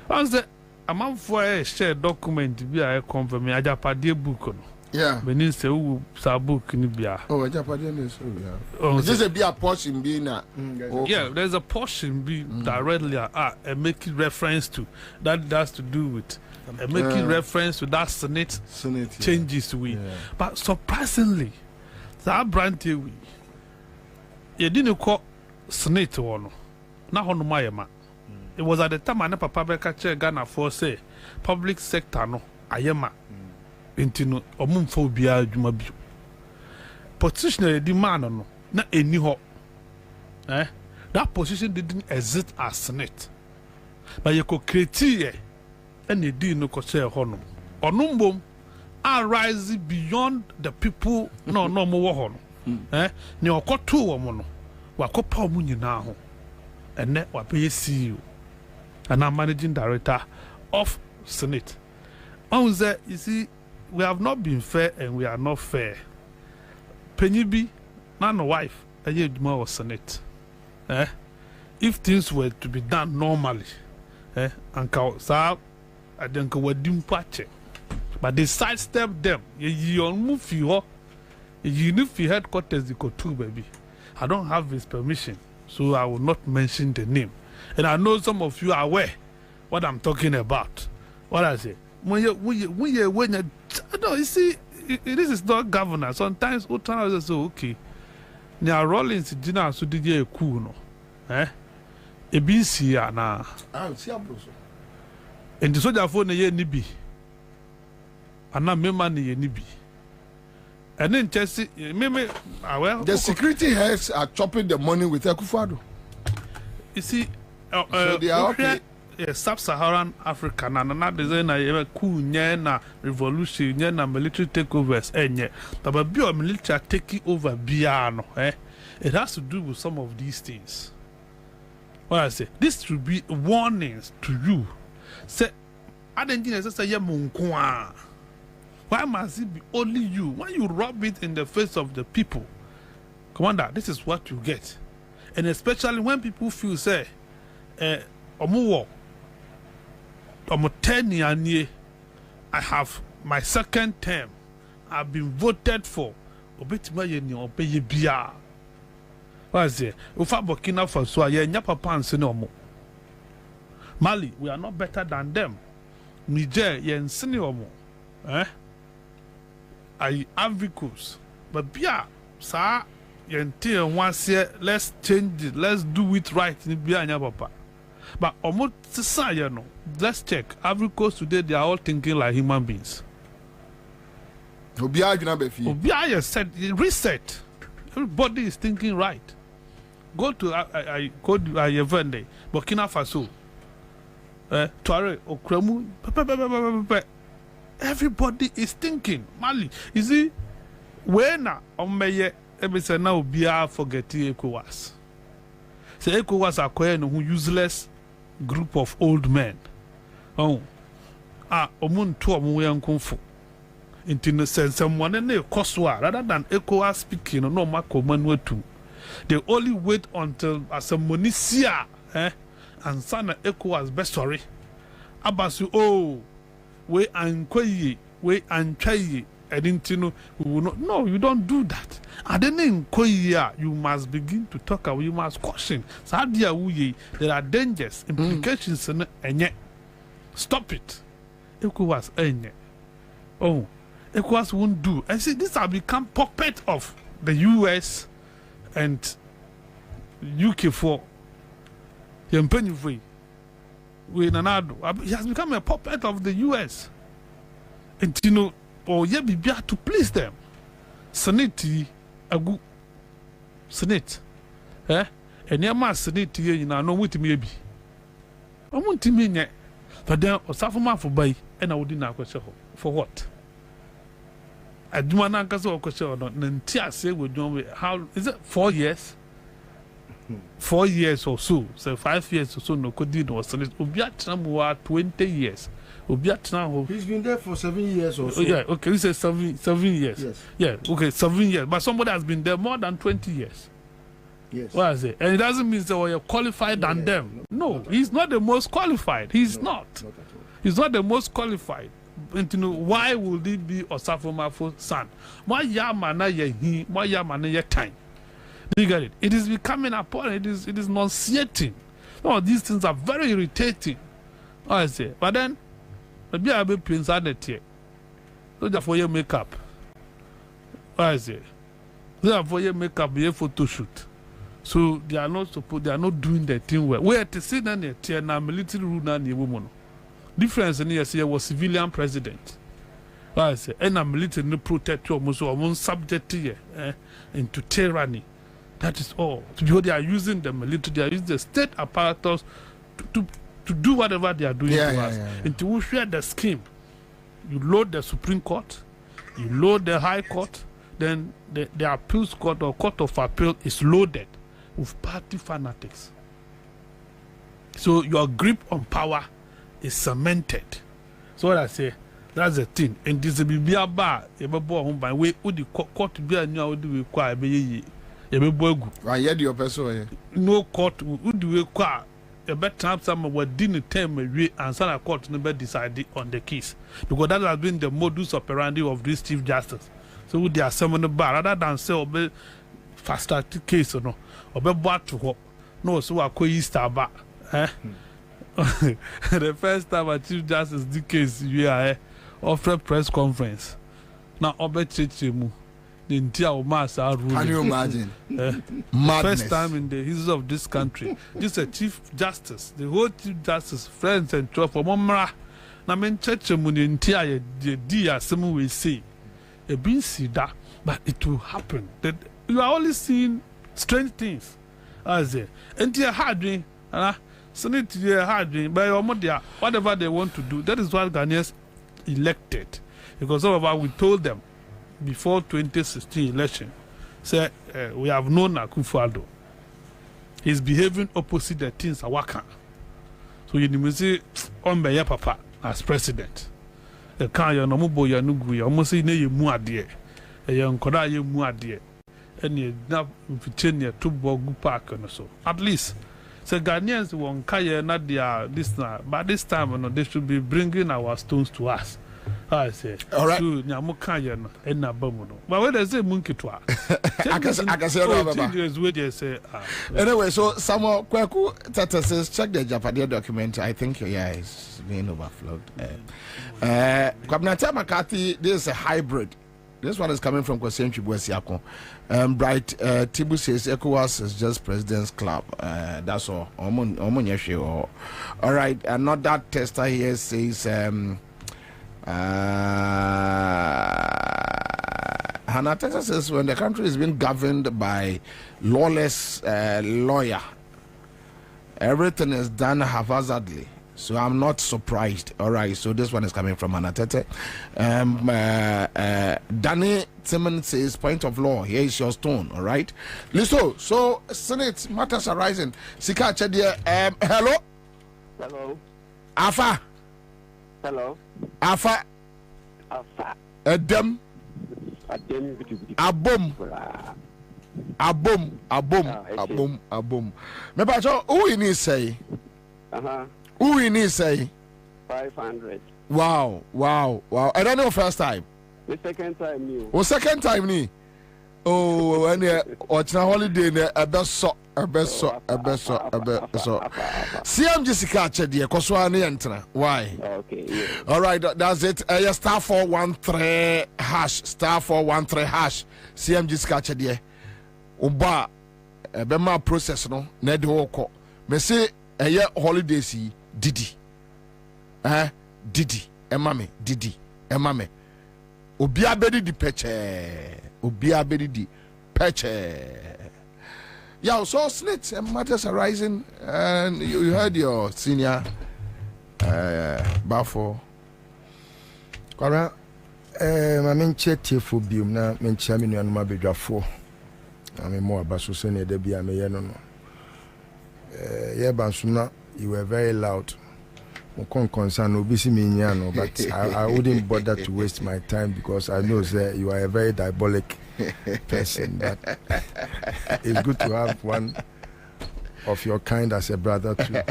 S4: Once the amount for a shared document be a confirm me ajapade book no.
S3: Yeah.
S4: Benin say who sa book ni bia.
S3: Oh, ajapade no so yeah. Oh, just a be a portion be na.
S4: Yeah, there's a portion be directly making reference to that has to do with making reference to that Senate changes we. But surprisingly, that brand we you didn't call Senate one. Na hono mayema. It was at the time I papa beka che Ghana for say public sector no ayema enti no omumfa obia adwuma bi position the man no na eni ho that position didn't exist as Senate but you could create and you did no ko share hono onumbom arise beyond the people no more hono ni okoto wo mo no wakopa mu nyina ho ene wa be CEO and I'm managing director of Senate. You see, we have not been fair and we are not fair. Penyibi, not a wife, a year more Senate. If things were to be done normally, and I think we didn't patch it. But they sidestep them. You move you need to headquarters the Kotu baby. I don't have his permission, so I will not mention the name. And I know some of you are aware what I'm talking about. What I say? When you no, you see, this is not governor. Sometimes we try to say, okay, now Rollins dinner so did you cool no, A BC na.
S3: Ah, see abroso.
S4: And the soldier phone ye nibi. Ana mema ni nibi. And then Chelsea, well,
S3: the security heads are chopping the money with Akufo-Addo.
S4: You see,
S3: so they are okay.
S4: Sub-Saharan Africa na design na coup na revolution na military takeovers but bio military taking over biano it has to do with some of these things. What I say, this should be warnings to you. Say, I didn't say ya munkwa. Why must it be only you? When you rub it in the face of the people, Commander, this is what you get. And especially when people feel say omuwo omo 10 years I have my second term, I've been voted for obetima ye ni obeye bia waze ufa Burkina Faso ye nya papa anse no omo Mali, we are not better than them. Niger ye nsene omo I avicus but bia sa until once here, let's change it, let's do it right in Bianya Papa. But almost no, let's check. Every coast today they are all thinking like human beings. Obia said reset. Everybody is thinking right. Go to Yevende, Burkina Faso, Tuareg, Okramu. Everybody is thinking. Mali, you see, when Omeye say now be forgetting ECOWAS. Say ECOWAS are quite a useless group of old men. Omun to omu yankunfu. Into sense someone and they koswa rather than ECOWAS speaking no makoman wetu. They only wait until as a monisia and sana ECOWAS best story. Abasu we ankwayi we anchayi. I didn't know we will not. No, you don't do that. And then in Korea, you must begin to talk. You must caution. There are dangers, implications, and yet stop it. ECOWAS, ECOWAS won't do. I see this have become puppet of the US and UK for Yempenyi. He has become a puppet of the US. And you know. Or ye be to please them. Senate agu Senate. And your man Senate ye you know with me be. I want to mean yet. But then Osafuma for buy and I would not question for what? I do not answer question or not. Then Tia say we don't how is it 4 years? 4 years or so. So 5 years or so no could do no Senate. Ubiat 20 years.
S13: He's been there for 7 years or so.
S4: Yeah, okay, we say 7 years.
S13: Yes.
S4: Yeah, okay, 7 years. But somebody has been there more than 20 years.
S13: Yes.
S4: What I say? And it doesn't mean that you're qualified than them. No, he's not the most qualified. He's not. Not at all. He's not the most qualified. And you know, why would it be Osafo son? Why yamana ye why yamana ye time? Do you get it? It is becoming apparent. It is nauseating. No, these things are very irritating. What I say? But then maybe I'll be prince at the so therefore your makeup. I say, therefore your makeup be a photo shoot. So they are not doing the thing well. We are to see that the military rule na the woman. Difference in here was civilian president. I say, and I'm military no protect you almost subject into tyranny. That is all. Because they are using the military, they are using the state apparatus to do whatever they are doing to us. Until we share the scheme. You load the Supreme Court, you load the High Court, then the appeals court or court of appeal is loaded with party fanatics. So your grip on power is cemented. So what I say, that's the thing. And this will be a bar, a boy home by way, would the court be a new would require a boy.
S3: I heard your person.
S4: No court would require a better time some were didn't term and Ansah court never decided on the case. Because that has been the modus operandi of this Chief Justice. So they are summoned the bar rather than say obey faster case or no. Obey what to hope. No, so I call Easter bar. The first time a Chief Justice the case we are offered press conference. Now obey Chichimu. Can
S3: you imagine?
S4: First time in the history of this country. This is a Chief Justice, the whole Chief Justice, friends and trust for Momra. Now, men church entire dear some will say, a being see that, but it will happen. That you are only seeing strange things. As a entire hard dream, send it to your hard dream by your mother, whatever they want to do. That is why Ghanaians elected. Because some of us we told them before 2016 election, say we have known Akufo-Addo. He's behaving opposite the things are working. So you need to say, "Ombe papa as president." The can you no mubo ya nugu ya almost say ne ye mu ade. E ye nkoda ye mu ade. And ye na mficheni to bogu park no so. At least say Ghanaians won kaya na dia this na, but this time no they should be bringing our stones to us. I say, all right. So, Nyamukayan and Nabamuno. But when they say Munkitwa, I can say,
S3: anyway, so Samuel Kweku Tata says, check the Japadia document. I think your ear is being overflowed. Kwabena Makati, this is a hybrid. This one is coming from Citizenship West Yako. Bright Tibu says ECOWAS is just President's Club. That's all. All right, another tester here says, Hannah Texas says when the country is being governed by lawless lawyer, everything is done haphazardly. So I'm not surprised. All right, so this one is coming from Hannah Tete. Danny Timmons says point of law. Here is your stone. All right, listen. So Senate matters arising. Sika Chedia. Hello.
S14: Hello.
S3: Alpha.
S14: Hello.
S3: Alpha. Adam. Abom. Me ba cho who you need say? Who you need say?
S14: 500.
S3: Wow. I don't know first time.
S14: The second time you.
S3: Oh, second time ni. Oh, and what's na holiday ne abeso. CM Jessica Chedie Koswane Entra. Why?
S14: Okay. Yeah.
S3: All right, that's it. Star 413 hash. Star 413 hash. CM Jessica Chedie. Oba bema process no na de woko. Me say holidays Didi. Didi. Emame. Obi abedi di peche. Yeah, so snitch and matters arising, and you heard your senior Bafo.
S6: Kwara, my main chetty for bium na main chairman and my big four. I mean more about so senior Debbie. I may no. Yeah, Bansuna, you were very loud. Concern obisi minyano, but I wouldn't bother to waste my time because I know that you are a very diabolic person. But it's good to have one of your kind as a brother too.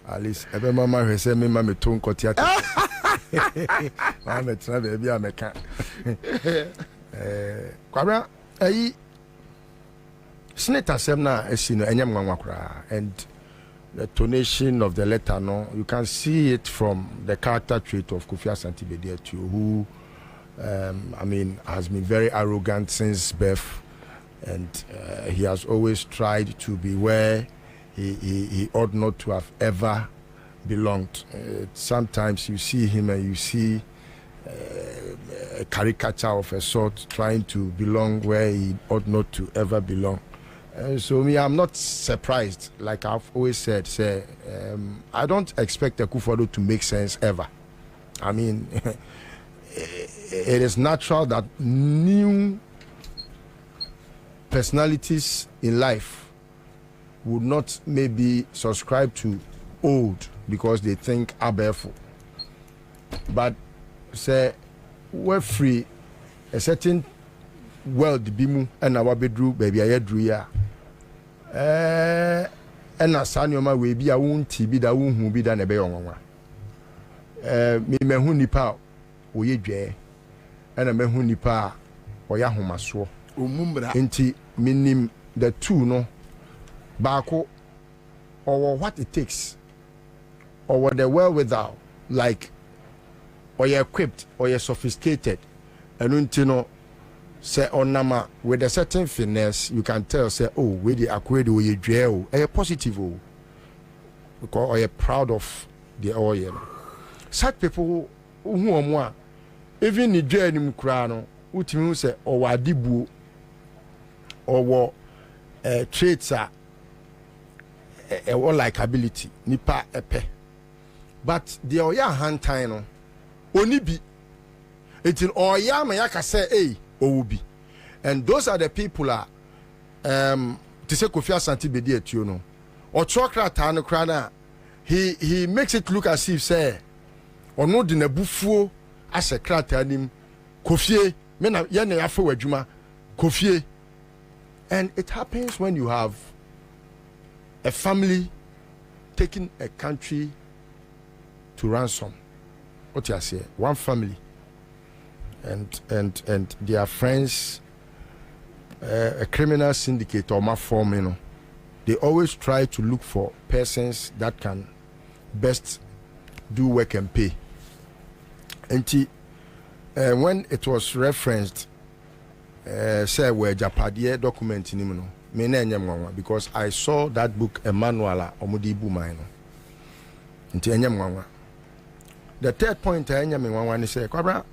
S6: At least every mama who say me mama ton kotiata. I'm a travel baby, I'm a cat. Kwabena, Senator Semna esino enyam nwanwakura, and the tonation of the letter, no, you can see it from the character trait of Kofi Asante Bedier too, who, I mean, has been very arrogant since birth, and he has always tried to be where he ought not to have ever belonged. Sometimes you see him and you see
S2: a caricature of a sort, trying to belong where he ought not to ever belong. So me, I'm not surprised. Like I've always said, I don't expect Akufo-Addo to make sense ever. I mean, it is natural that new personalities in life would not maybe subscribe to old because they think abeful. But say we're free a certain world bimu and our bedroom baby I drew ya and a son your way be a wound TB that won't be done a beyon me mehu nipa o ye dwe and a mehu nipa o ya homaso enti minim the two no bako or what it takes or what the wherewithal like or you're equipped or you're sophisticated and untino say onama with a certain finesse you can tell say oh we the acquire or you drill a positive because or you're proud of the oil. Such people who are more even the journey mukrano utimi say or wadibu or traits are a like ability nipa epe but the oya hand time oni bi etin oya ma yaka say eh owubi and those are the people are to say Kofi Asante bedi etuo no o chokrata no kra na he makes it look as if say ono de nabufuo ase krata nim Kofie me na ye na yafa wadwuma Kofie. And it happens when you have a family taking a country to ransom. What you say? One family, and their friends, a criminal syndicate or form, you know. They always try to look for persons that can best do work and pay. And when it was referenced. Say where Japadie document in him me na enyam because I saw that book Emmanuel omudi bu mine no nti enyam nwanwa. The third point enyam nwanwa ni say Kwabena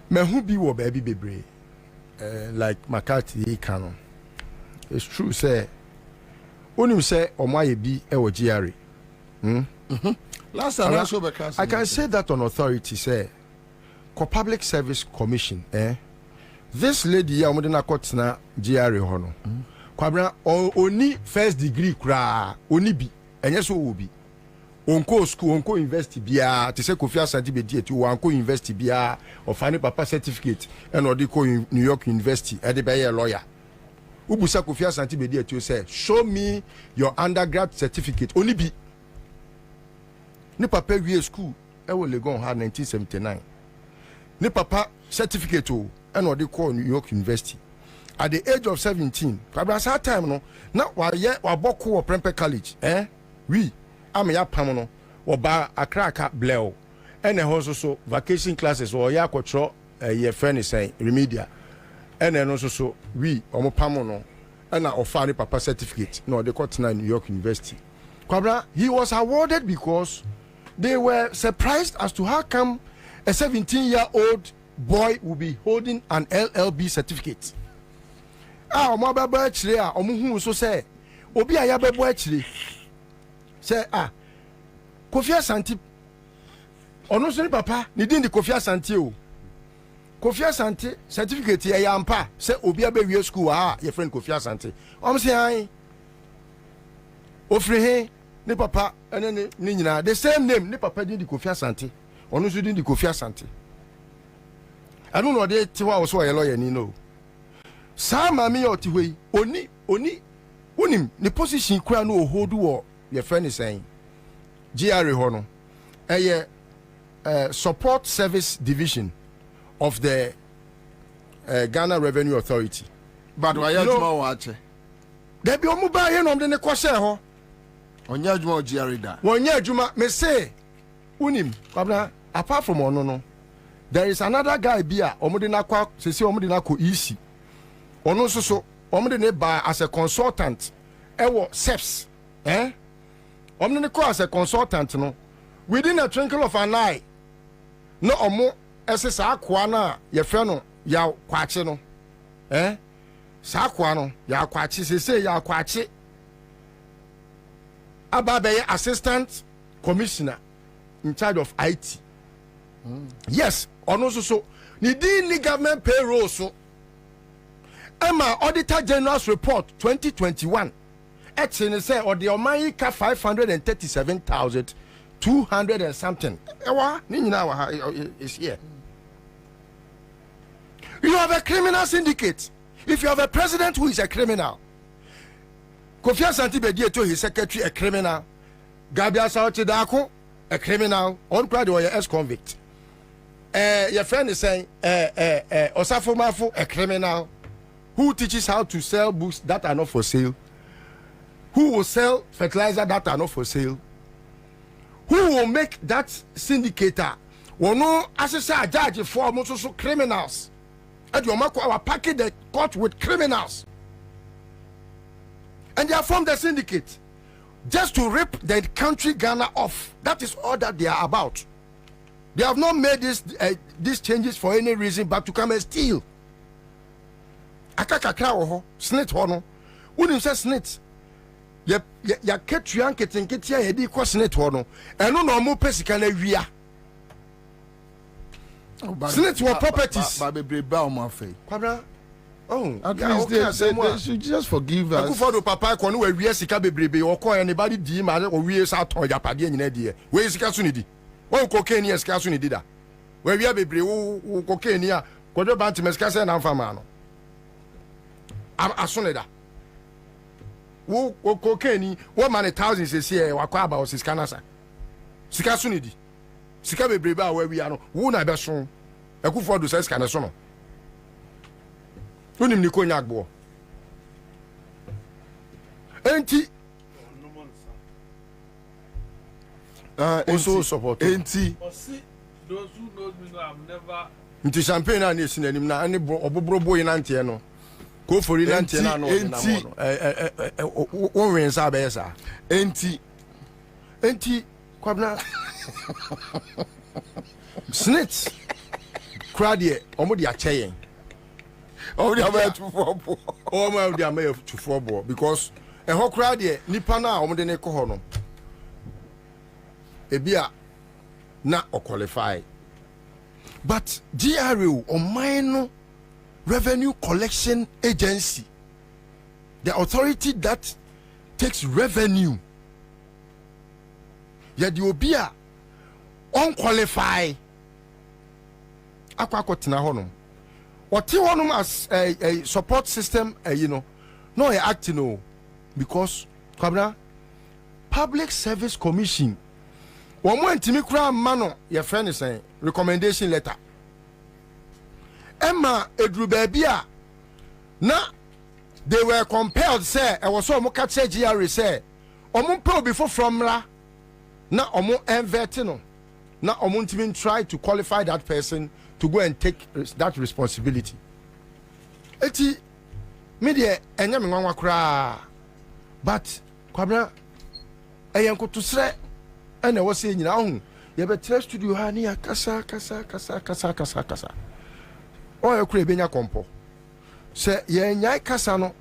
S2: me hu bi wo ba bi bebre like McCarthy canon. It's true say onim say omaye bi e wo GRA.
S3: Last time
S2: I can say that on authority say Public Service Commission, this lady ya omudena kotna GRA hono. Kwabena oni first degree kra, oni bi, enye so obi. Onko school, onko university bia, te se Kofi Asante bedi etu, onko university bia, ofani papa certificate, and odi ko New York University, ede be lawyer. Ubusa Kofi Asante bedi etu say, show me your undergrad certificate, oni bi. Ni papa wie school, ewo Legon ha 1979. Ni papa certificate and what they call New York University. At the age of 17, Kwabena time no, na wa boku wa Prempeh College, we am ya pamono, or ba akraka bleo, and also so vacation classes or ya kwotro ye friend is saying remedial, and then also so we omo pamono, and offer papa certificate, no they call New York University. Kwabena, he was awarded because they were surprised as to how come a 17-year-old boy will be holding an LLB certificate. Omo baba actually omo hu so say obi aya bebo actually say Kofi Asante ono so ni papa ni din di Kofi Asante o. Kofi Asante certificate ya yampa say obi abewie school your friend Kofi Asante. Say ai ofre he ni papa ene ni nyina the same name ni papa din di Kofi Asante. Onu so din di Kofi Asante. I don't know they tiwa also a lawyer ni no. Sama me oti hwe oni unim the position kura no hold wo your friend is saying GRA ho no support service division of the Ghana Revenue Authority.
S3: But why you ma wache?
S2: There be omu ba here no de ne kwose ho.
S3: Onya adwuma GRA da.
S2: Wonya adwuma me say unim Kwabena apart from ono no there is another guy bia omode na kwa sesi omode na ko easy ono so omode ne ba as a consultant ewo SEPS omode ne ko as a consultant no within a twinkle of an eye no omo ese saa kwa na ye fe no ya kwache no saa kwa no ya kwache sese ya kwache ababe assistant commissioner in charge of IT. Yes, ono so ni di government payroll so Emma Auditor General's report 2021 actually say or the Omaika 537,200 and something. Is here. You have a criminal syndicate. If you have a president who is a criminal, Kofi Asante Bedie to his secretary a criminal, Gabriel Saochidako a criminal, on crowd or ex-convict. Your friend is saying Osafo Mafo a criminal who teaches how to sell books that are not for sale, who will sell fertilizer that are not for sale, who will make that syndicator will no assessor judge for most criminals. And you make our package the court with criminals, and they have formed the syndicate just to rip the country Ghana off. That is all that they are about. They have not made these changes for any reason but to come and steal. Akakakra ho snit ho no wonim se snit ya ketua nketenketia ya di ko snit ho no eno no mo pesika na wia snit wo properties
S3: ba bebre ba o ma fe
S2: kwabra oh
S3: at least they should just forgive us
S2: akufodo papa ko no wa wia sika bebrebe wo ko anybody di ma o wie sa ton japade nyina die we sika so ne di wo cocaine ya sika so ne di da wa wia bebre wo cocaine ya kodo banti mesika se na mfa ma no asoneda wo cocaine wo man thousands is here wa kwa about sika nasa sika so ne di sika bebrebe a wa wia no wo na be so akufodo se sika ne so no unim ni konya agbo enti also support enti
S4: those who know me know I've never
S2: nti champagne na ne sinanim na ani obobro boy na ntie no ko fori na ntie na no na mo won wen sa be sa enti Kwabena snitch crowd here omo di acheyen oh dia ma to football oh ma dia ma to football because e ho crowd here nipa na omo de ne ko ho no ebia na o qualify but GRO or minor revenue collection agency, the authority that takes revenue, yet you be unqualified akwakotina honum what you honum as a support system no acting no because Kwabena Public Service Commission one more intimi kura mano your friend is saying recommendation letter Emma edru babia na they were compelled say I was so mo catch GRA say omo pro before from la na omo envert no na omo ntimi try to qualify that person to go and take that responsibility eti me de enya me nwanwa kura but Kwabena eyenko to sre ene wo se nyina hu ye be tre studio ha ni akasa kasa o ye kura ebenya kompo se ye nyai kasa no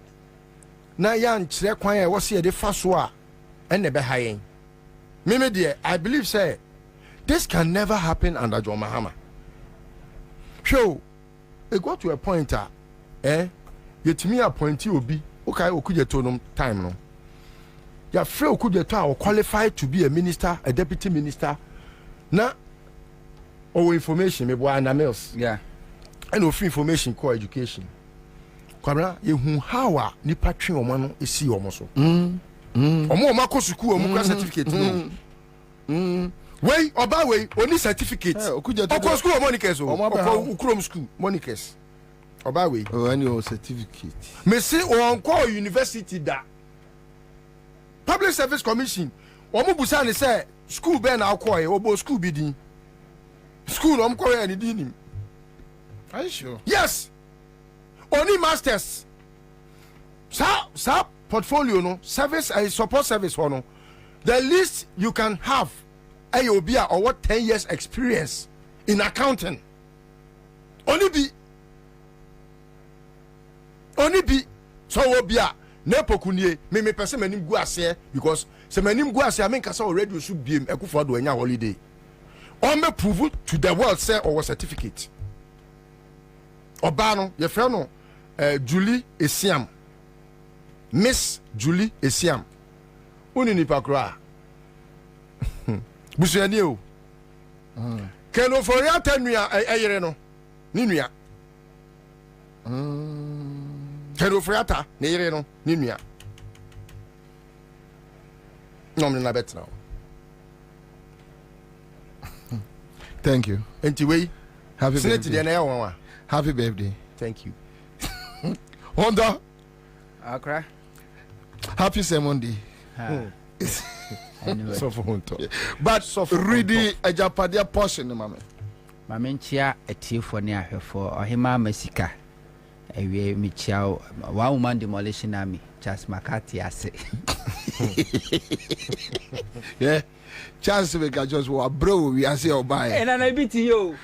S2: na ya nkyere kwan e wo se ye de fa so a ene be ha yen me de I believe say this can never happen under John Mahama. So it got to a point yetimi appointee obi okay okujeto no time no ya free okujeto a qualified to be a minister, a deputy minister na our information me boy na mails and of information core education Kwabena yehu how a nipa twe omo no esi omo so omo makosuku omo certificate no wey oba wey oni certificate okwa school monikers okrom school monikers oba wey
S3: any certificate
S2: me say on call university da Public Service Commission omo busa ne say school be na akọ e obo school bi din school omo ko e ni din
S3: are you sure
S2: yes oni masters sa portfolio no service and support service no the least you can have Obia or what 10 years experience in accounting. Only be so Obia nepo kunye me person manim gu ase because se manim gu ase amen kasa already should be ekufo do anya holiday. On me prove to the world say or certificate. Oba no ye frɛ no Julie Esiam. Miss Julie Esiam. Uni ni pakra. Busuani o. Keno for ya tanua eyere no. Ni nua. Keno for ya ta ne yere no ni nua. No me na betra.
S3: Thank you.
S2: Anyway,
S3: happy birthday. Happy birthday.
S2: Thank you. Honda.
S8: Akra.
S3: Happy Monday.
S8: Anyway.
S2: So for Honda.
S3: But ready a Japadia portion, mama.
S8: Mamentia a tea for near her for Ohima Messica. A way Michao, 1 woman demolition army, Charles McCarthy, I say.
S3: Yeah. Chance we can just walk, bro. We are saying buy.
S8: And I beat you.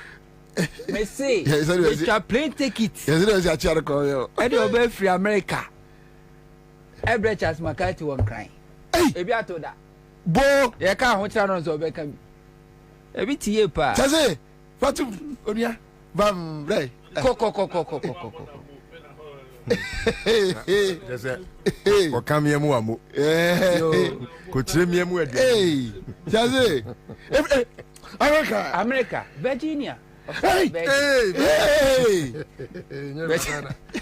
S8: Me say, Mr. Plane ticket.
S3: Yes, it was a chair call you.
S8: And you'll free America. Every Charles McCarthy won't cry. Hey, I told that.
S3: Bo,
S8: you can't watch on so back. A bit here, pa.
S3: Chaze, Fatu, Onia, Bam, Ray.
S8: Coco.
S2: Hey, come here, Muamu. Could trim you.
S3: Hey, Chaze,
S8: America, Virginia.
S3: Hey.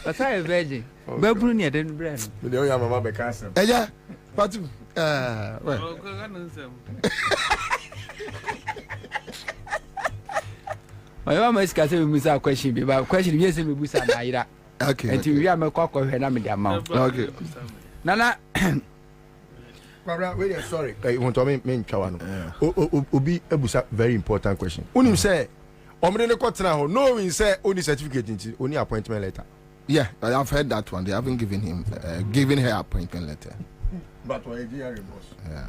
S8: That's how a virgin. Babrunia didn't brand.
S2: You know, your mama because.
S3: Yeah, Fatu. Well.
S8: My mama is asking me a question. But question yes, me busa na ira.
S3: Okay.
S8: And we are me kwakwa hwe na me dia ma.
S3: Okay.
S8: Nana.
S2: Wait, sorry. You want to me twa no. Obi ebusa very important question. Unim say omre ne kwotena ho no we say only certificate nti only appointment letter.
S3: Yeah, I have heard that one. They haven't given him her appointment letter.
S2: But why GR boss?
S3: Yeah.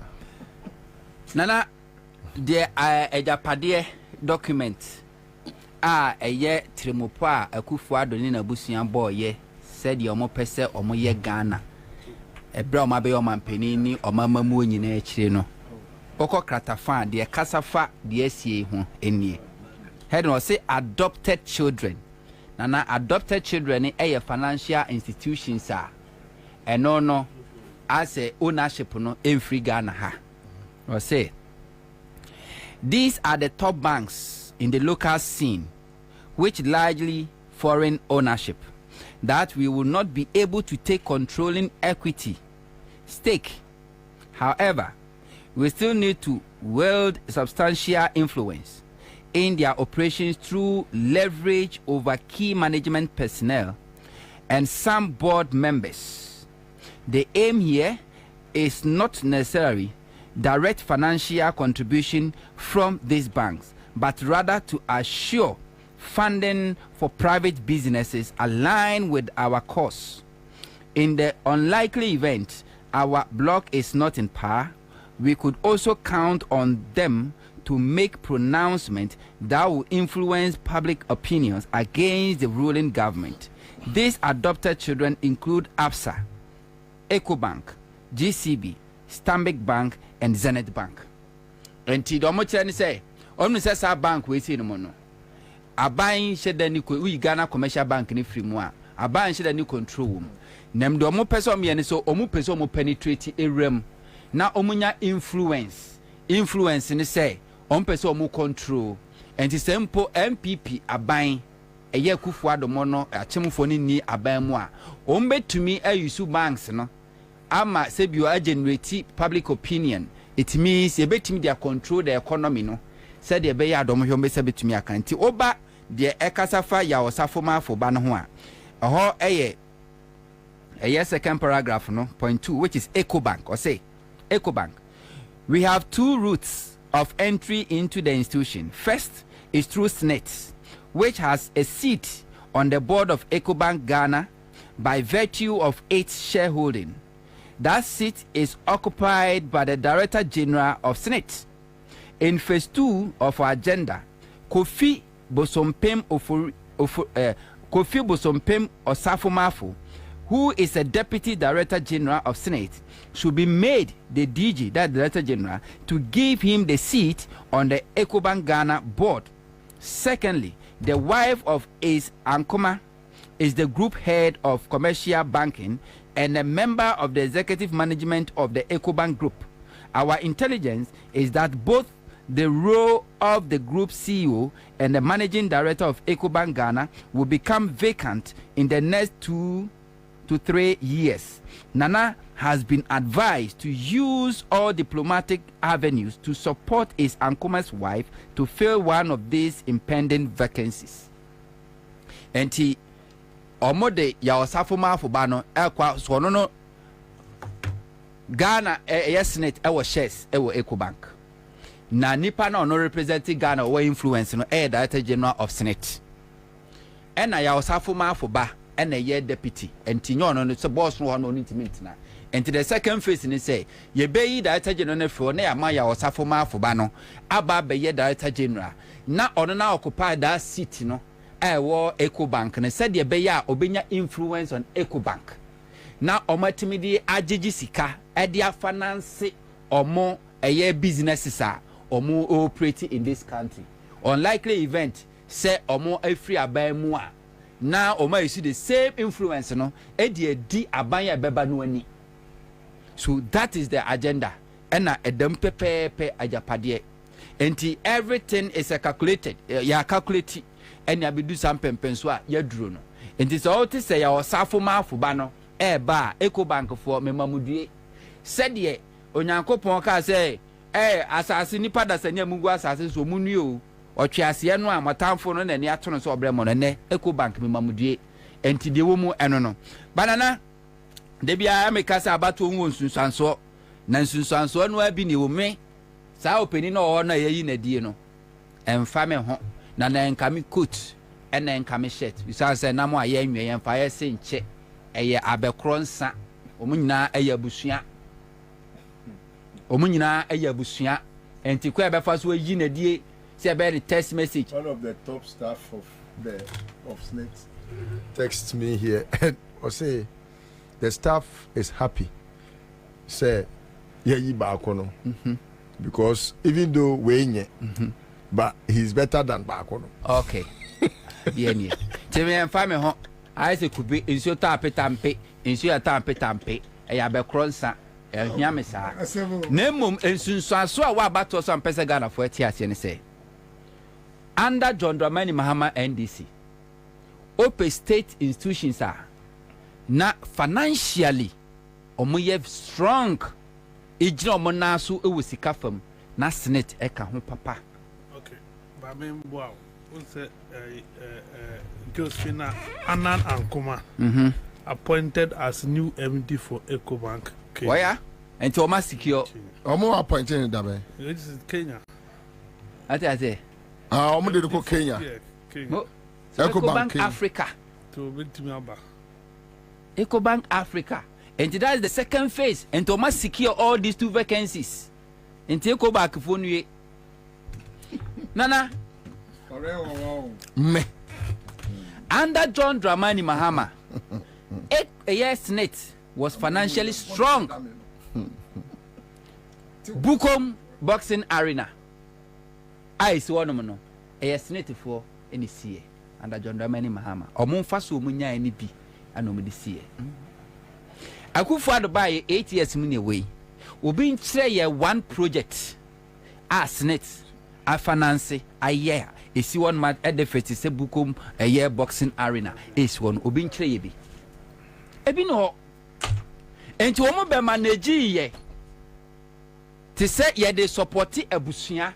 S8: Nana there a Japade document eye Tremopo Akufo Adoni na busuan boy said your mo pese omo ye Ghana. Ebra oma be oma mpani ni oma mamu nyina akire no. Okọ kratafa de kasafa de asie ho enie. Head no say adopted children. Nana adopted children ni financial institutions no as a ownership no every Ghana ha. Or say these are the top banks in the local scene which largely foreign ownership that we will not be able to take controlling equity stake. However, we still need to wield substantial influence in their operations through leverage over key management personnel and some board members. The aim here is not necessarily direct financial contribution from these banks, but rather to assure funding for private businesses aligned with our cause. In the unlikely event our bloc is not in power, we could also count on them to make pronouncements that will influence public opinions against the ruling government. These adopted children include Ansah, Ecobank, GCB, Stanbic Bank, and Zenith Bank. And Tidomochani say, Omnisesa Bank we see no mono. Abayin sheda ni ko Ghana commercial bank ni free mo a abayin sheda ni control wo nem do mo pese o me so omu pese o mo penetrate erem na omunya influence ni say on pese o mo control enti sempo MPP abayin eye Akufo Adomo no achemfo ni abayin mu a o mbetumi ayusu banks no ama se bio generate public opinion. It means you betumi dia control the economy no said the be Adomo hwe mbese betumi aka nti oba de ekasafa ya osafoma fo ba no ho a ho eye second paragraph no point 2 which is Ecobank or say Ecobank. We have two routes of entry into the institution. First is through SNET, which has a seat on the board of Ecobank Ghana by virtue of its shareholding. That seat is occupied by the Director General of SNET. In phase 2 of our agenda, Kofi Bosompem Osafo-Maafo, who is a Deputy Director General of Senate, should be made the DG, that Director General, to give him the seat on the EcoBank Ghana board. Secondly, the wife of Ace Ankoma is the group head of commercial banking and a member of the executive management of the EcoBank Group. Our intelligence is that both the role of the group CEO and the managing director of EcoBank Ghana will become vacant in the next 2 to 3 years. Nana has been advised to use all diplomatic avenues to support his Ankoma's wife to fill one of these impending vacancies. And he omode ya Osafo-Maafo bano ekwa so no Ghana Senate ewo shares ewo EcoBank. Na nipa na ono representing Ghana or influence no Director General of Senate. Ena ya Osafo-Maafo ba ena ye deputy enti nyo no so boss no no intimate na. Enti the second phase ni say ye be Director General na fro na ya ma ya Osafo-Maafo ba no aba be ye Director General na ono na occupy that seat no ewo EcoBank na said ye be ya obenya influence on EcoBank. Na omatimidi agigi sika e dia finance omo eye businesses a omo operate in this country. Unlikely event say omo free aban mu a na omo you see the same influence no e di aban ya beba no ani. So that is the agenda. Ena edem pepepe ajapade. Enti everything is calculated. Ya calculate and ya be do some pempenso a ya duro no. Enti so what say ya Osafo-Maafo ba no ba EcoBank for memamudie. Said ye onyankopon ka say asase nipa da sanya mungu asase so munu yo otwease no a matamfo no na ne ato no so obremo no ne EcoBank memamudie enti de wo mu eno no banana de bia meka sa abato wo nsunsanso na nsunsanso no abi ne wo me sa openi no ho na yayi na die no emfa me ho na na enkame coat ena enkame shirt bisa say na mo aye nwe yemfa ye senche eye abekronsa omunyina eye abusua omunyina eye abusua enti kwa be fa so yi na die say be the text message.
S2: One of the top staff of Senate texts me here or say the staff is happy say ye Bakono because even though we but he's better than Bakono.
S8: Okay. Yeah. Tell me me ho I say could be inso tampe inso tampe e abekronsa ehia me sa nemum ensunsuaso a wa abato so ampese Ghana for etiase ne say under John Dramani Mahama NDC open state institutions are na financially omoye strong ejina omo na so ewo sika fam na Senate e ka ho papa.
S4: Okay ba me mbo we say Josephina Anan Ankoma appointed as new MD for EcoBank.
S8: Why? And to almost secure.
S2: Omo appointed in Dabe.
S4: This is Kenya.
S8: Ate.
S2: Omo de ko Kenya.
S4: Yeah, Kenya.
S8: EcoBank Africa.
S4: To Bintimaba.
S8: EcoBank Africa. And that is the second phase. And to almost secure all these 2 vacancies. And EcoBank for new. Nana.
S2: Me.
S8: Under John Dramani Mahama, Senate was financially strong. Bukom Boxing Arena. I see one no. Senate for any CA under John Dramani Mahama. Omo faso munya any bi anomo de CA. Akufo buy 8 years money away. Obi nkyere ye one project. Senate a finance a year. Is one man at the fete se bukum a year boxing arena is one obi nkyere ye bi ebi no enti wo mo be manage ye te se ye de support abusua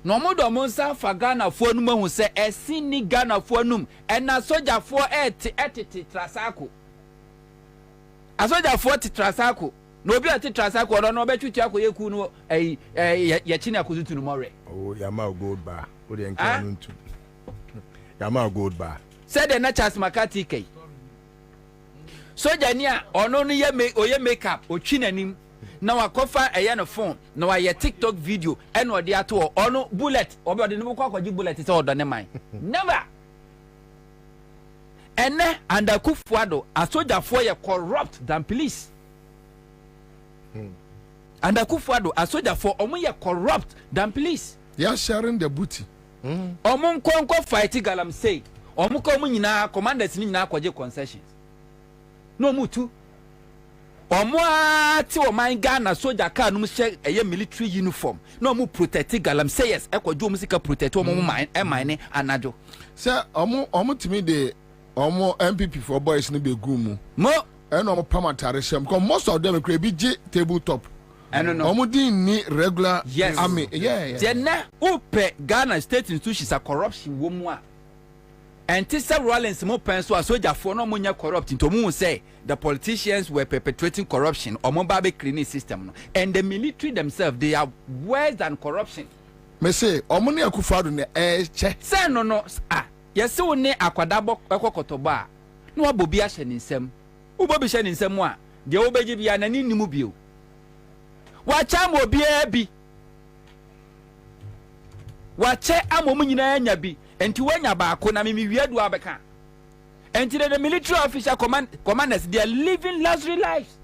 S8: no mo do mo nsa fa Ghana fo nu mahu se esi ni Ghana fo num ena soja fo etete trasako asoja fo trasako no obi ati trasako no be twitwa akoyeku no ye chini akozutu no more.
S2: Oh yama gold bar o de enka no ntu yama gold bar
S8: said the Nachas Makati kei soja ni a ono no ye makeup o twi nanim na wakofa ɛyɛ no phone na wayɛ TikTok video ɛna ɔde ato ɔno bullet ɔbɛ ɔde ne bɔ akɔgye bullet sɛ ɔdɔ ne man never ɛnɛ under Kufuado asogyafoɔ yɛ corrupt than police under Kufuado asogyafoɔ ɔmo yɛ corrupt than police.
S3: They are sharing the booty.
S8: Ɔmo nkɔnkɔ fight galamsey ɔmo kɔ ɔmo nyinaa commanders ni nyinaa akɔgye concessions no ɔmo tu ɔmo ati ɔman Ghana soldier car no mo hyɛ ɛyɛ military uniform na ɔmo protect galamseyers ɛkɔgye ɔmo sika protect ɔmo man ne anajo
S3: sɛ ɔmo timi de ɔmo MPP for boys no be gumu
S8: mo
S3: ɛna ɔmo pamatare hyɛm because most of them kura bi gye tabletop
S8: ɛno no
S3: ɔmo din ni regular army
S8: na upe Ghana state institutions are corruption wo mu a ɛnti sɛ Rollins mo pɛn so a sojafoɔ no mo nya corrupt nto mo say the politicians were perpetrating corruption ɔmo ba be cleaning system no and the military themselves they are worse than corruption.
S3: Me say ɔmo ne Akufo-Addo ne ɛkyɛ
S8: sɛ no yɛse wo ne akwadabɔ ɛkɔkɔtɔbɔ a na wabɔ bi ahyɛ ne nsɛm wobɔ bi hyɛ ne nsɛm a deɛ wobɛgye bia n'ani nnimu bio wakyɛ ama obiara bi wakyɛ ama ɔmo nyinaa nya bi enti wanya baako na mimi wiadu abɛka enti the military official commanders they are living luxury lives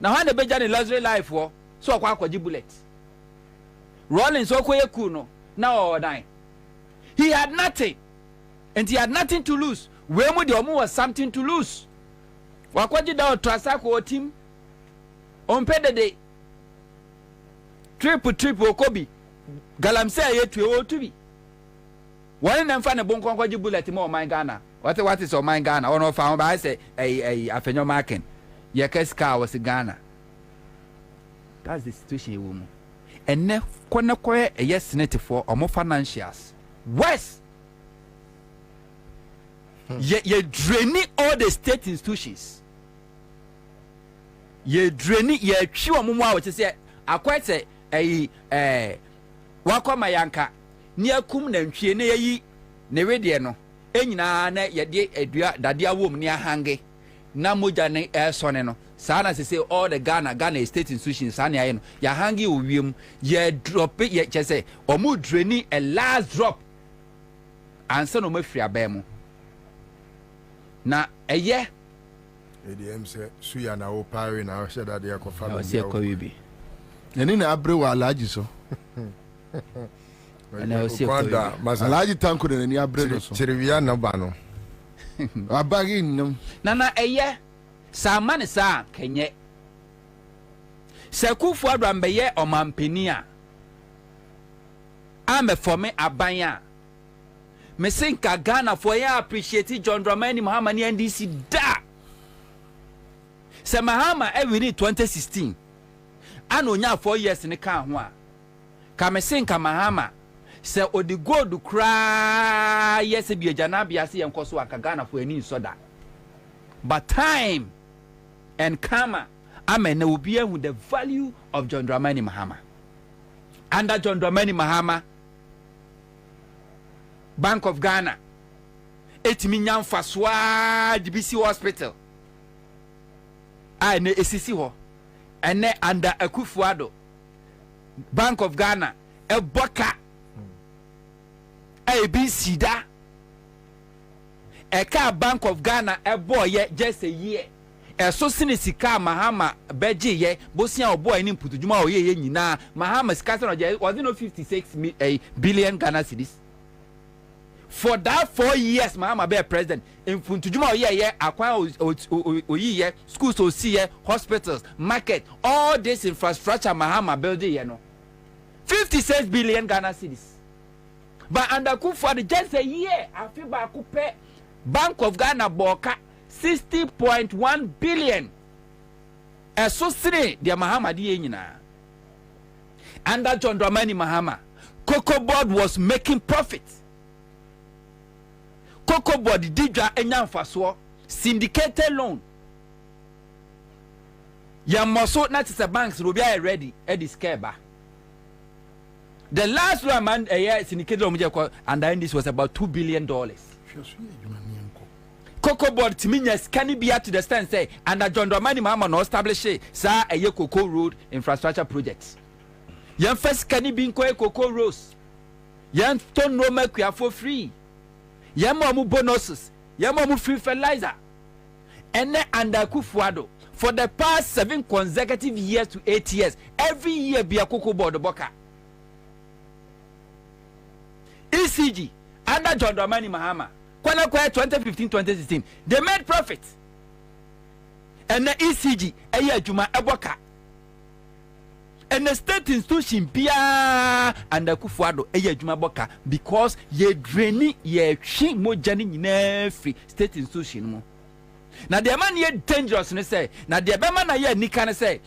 S8: na hwan na bɛgya ne luxury life wɔ so ɔkɔ akɔgye bullet Rollins ɔkɔyɛ cool no na ɔdan he had nothing and he had nothing to lose. Where would the was something to lose? Wakwaji da Trasako team on Pedade triple Kobi Galamsey yet to be. One in them find a bonkwaji bullet more my Ghana. What is on my Ghana? Or no found by say a Fenyo Marken. Yakeska was a Ghana. That's the situation, woman. And ne kwana a yes native for or more financials. West. You're draining all the state institutions. You're draining. You're sure mumwa which is I quite say a wako mayanka near kum na ntwie na yi ne wedie no enyina na ye de adua dade awom ne ahange na moja ne sone no saa na say all the Ghana state institutions saa ne aye no ya hange owiem ye drop ye say omu draining a last drop ansa no mafiri abemu na eye
S2: ADM say suya na o pare na o sheda de akofa
S8: no se koyibi
S3: nani na abre wa alaji so
S8: na o se koyibi
S3: alaji tanko de nani abre no so
S2: chiriwia na ba no
S3: abagi nnam
S8: na eye sama ne sa kenye Akufo-Addo ambeye omampani a amefome aban a me sinka Ghana for ya appreciate John Dramani Mahama ni NDC da se Mahama every 2016 ano nya 4 years ne ka ho a ka me sinka Mahama se odi gold kra yes bi agana bia se yenkoso aka Ghana for ani soda but time and karma amen na obi ehu the value of John Dramani Mahama under John Dramani Mahama Bank of Ghana etimi nyamfa swa DBC hospital ai ne esisi ho ene under Akufo-Addo Bank of Ghana eboka ABC da eka Bank of Ghana eboye just a year eso sini sika Mahama beji ye bosia oboy ni mputujuma oye ye nyina Mahama sika se no je was no 56 billion Ghana cedis. For that 4 years Mahama be president mpuntujuma oye ye akwan oyi ye schools o see ye hospitals market all this infrastructure Mahama building ye no 56 billion Ghana cedis. But under Akufo-Addo just a year afi ba kupe Bank of Ghana boka 60.1 billion. So sire the Mahama di nyina. Under John Dramani Mahama, Cocoa Board was making profits. Cocoa Board didra enyamfaso syndicated loan. Ya moso na tisa banks will be ready at this keba. The last one syndicated loan under this was about $2 billion. cocoa board to me can be to the stand say and that John Dramani Mahama no establish sa a cocoa road infrastructure projects. Yan first can be cocoa roads. Yan ton no make for free. Yan more bonuses. Yan more free fertilizer. And then under Kufuado for the past 7 consecutive years to 8 years, every year be a cocoa board boka. ECG under John Dramani Mahama. 2015-2016, they made profit. And the ECG, a year Juma Eboka. And the state institution, Pia and the Kufuado, a year Juma Boka, because ye draining ye ching more journey in every state institution. Now, the man ye dangerous, and say, now the man ye Nikan say,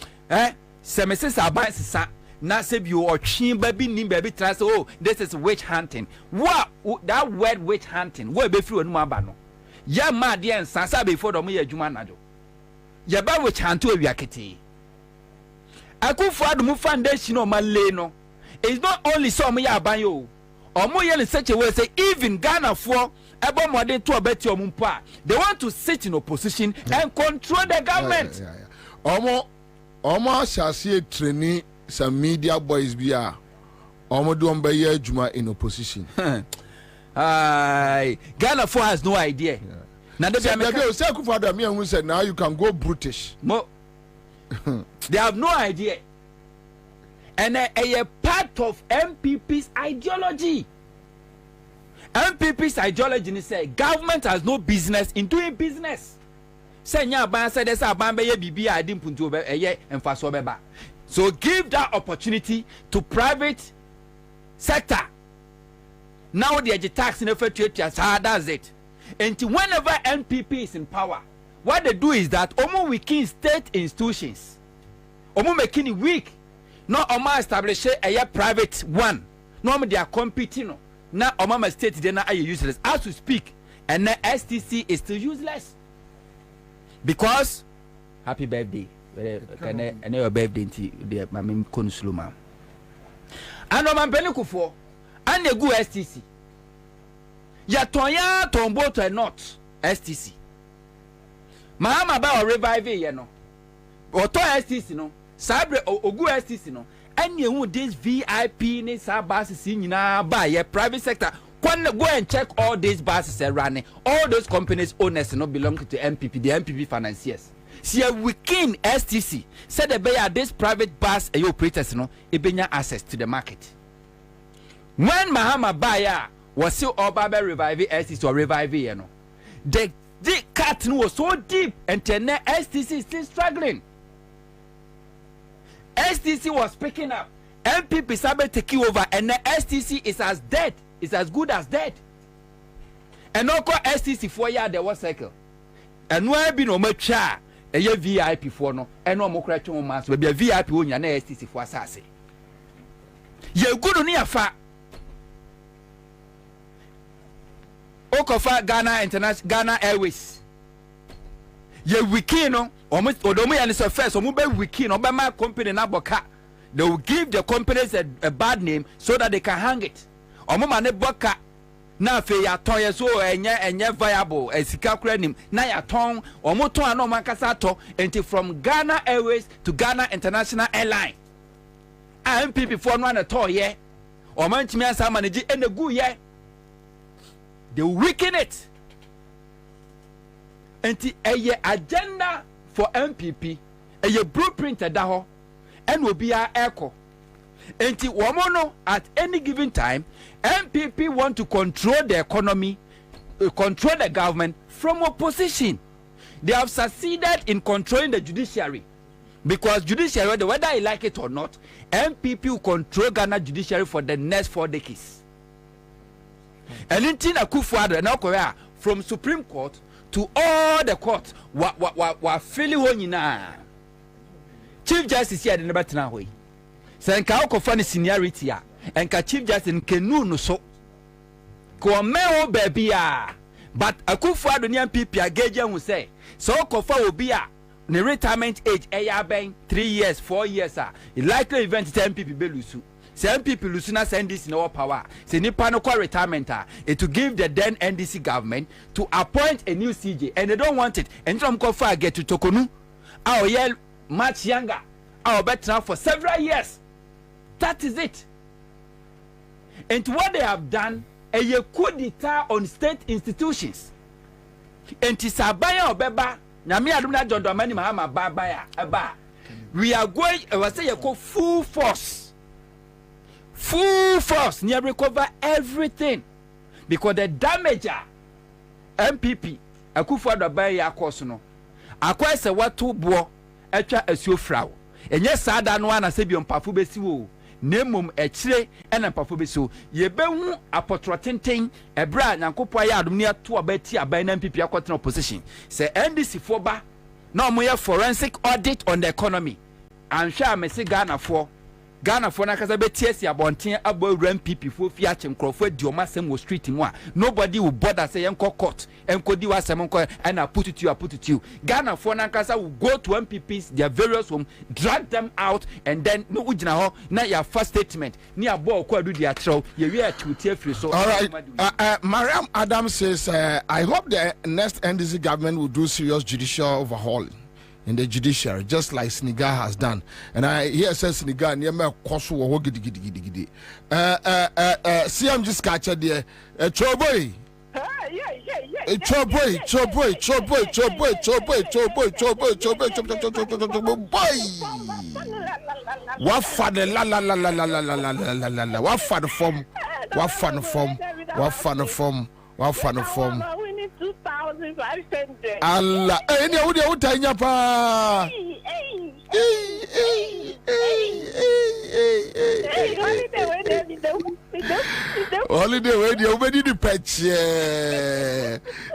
S8: Semesis are buying sa. Now say you or chin baby nim baby trust. Oh, this is witch hunting. What that word witch hunting? What be free no mabano? Ya ma dear Ansah before the me juma nado. Ya ba witch hunt to wiaketi. Akufo mu foundation no malay no. It's not only so me ya banyo. Or mo in such a way say even Ghana for ebo modern to abeti omumpa. They want to sit in opposition and control the government.
S3: Omo shall see training. Some media boys be a Omodo Mbaye Juma in opposition.
S8: Ghana 4 has no idea. Now they
S3: said now you can go brutish.
S8: They have no idea. And a part of MPP's ideology. MPP's ideology is say government has no business in doing business. Say nya ban say this ban be bibi a dim puntu be emfaso be ba. So give that opportunity to private sector. Now the tax in effect, that's it. And whenever NPP is in power, what they do is that omo weaken state institutions. Omo making it weak. No omo establish a private one. No they are competing. Now omo state then are useless. As to speak, and the STC is still useless. Because happy birthday. And your birthday the mamim konsuluma and no man benekufo and the good STC ya tonya tombo to not STC Mahama ba revive ye no oto STC no sabre ogu STC no and you this VIP ni sa buses nyina ba ye private sector go and check all these buses are running. All those companies owners no belong to MPP, the MPP financiers. See a weekend STC said the buyer this private bus operators no ebenya access to the market. When Mahama buyer was still all by reviving STC or reviving you know, the cut was so deep and then STC is still struggling. STC was picking up. MPP sabe taking over and the STC is as dead, is as good as dead. And no call STC 4 year there was cycle. And where be no much a VIP for no and no more cratching mass will be a VIP on your STC for assassin. You're good on your fat. Okofa Ghana International Ghana Airways. You're wikino almost Odomi and it's a first or move wikino by my company Naboka. They will give the companies a bad name so that they can hang it. Omoma ne boka. Na fe ya ton ye so enye viable esika kura nim na ya ton omoton ano mankasa to enti from Ghana Airways to Ghana International Airline MPP for no na to ye o mantimi ansa manage enegu ye they weaken it enti eye agenda for MPP eye blueprint da ho en obi a eko enti womono at any given time MPP want to control the economy, control the government from opposition. They have succeeded in controlling the judiciary because judiciary, whether you like it or not, MPP will control Ghana judiciary for the next 4 decades. And in Tina Kufuado now Korea from Supreme Court to all the courts, wa feeling na Chief Justice here never tena way. So nka okofani seniority ya. Enka Chief Justice nkenu no so ko mewo baby a but Akufuado ni MPP ageje hu say so kofa obi a ne retirement age eya ben 3 years 4 years a likely event MPP belusu Some people lose na send this no power. Say nipa no call retirement it to give the then NDC government to appoint a new CJ and they don't want it. And some call for get to Tokonu. Our year much younger. Our better for several years. That is it. And what they have done, a coup d'etat on state institutions. And Tisabaya Obeba, Namia Aduna John Domani Mahama Babaya, Aba. We are going, I was saying, full force. Full force, near recover everything. Because the damager, MPP, Akufo Adobaya Akosono, Akwese watu bo, etwa asuofrao. Enye sada no ana se biom pafu besi wo. Nemum echire ena pafu beso. Yebehu apotrotenten ebra nyankopɔ ya adom ne ato abati aban na MPP akɔtena opposition. Se NDC fo ba na omoye forensic audit on the economy. Anhwe amese Ghana for na kasa betie si abonten abo MPP fo fi ache nkrofo di omasem wo street mu a nobody will bother say enko court enko di wasem enko and I put it to you. Ghana for na kasa will go to MPPs their various home, drag them out, and then no ugina ho na your first statement ni abo ko adu dia throw ye we atutie free. So
S3: all right, Mariam Adams says I hope the next NDC government will do serious judicial overhaul in the judiciary, just like Senegal has done. And I hear says Senegal near me koso wo gidi. CM just catch there. Choboy. What for the la what for the form? What for the form? What for the form? What for the form?
S19: 2,500.
S3: Allah, any of the old tiny pa. Holiday when you already the patch.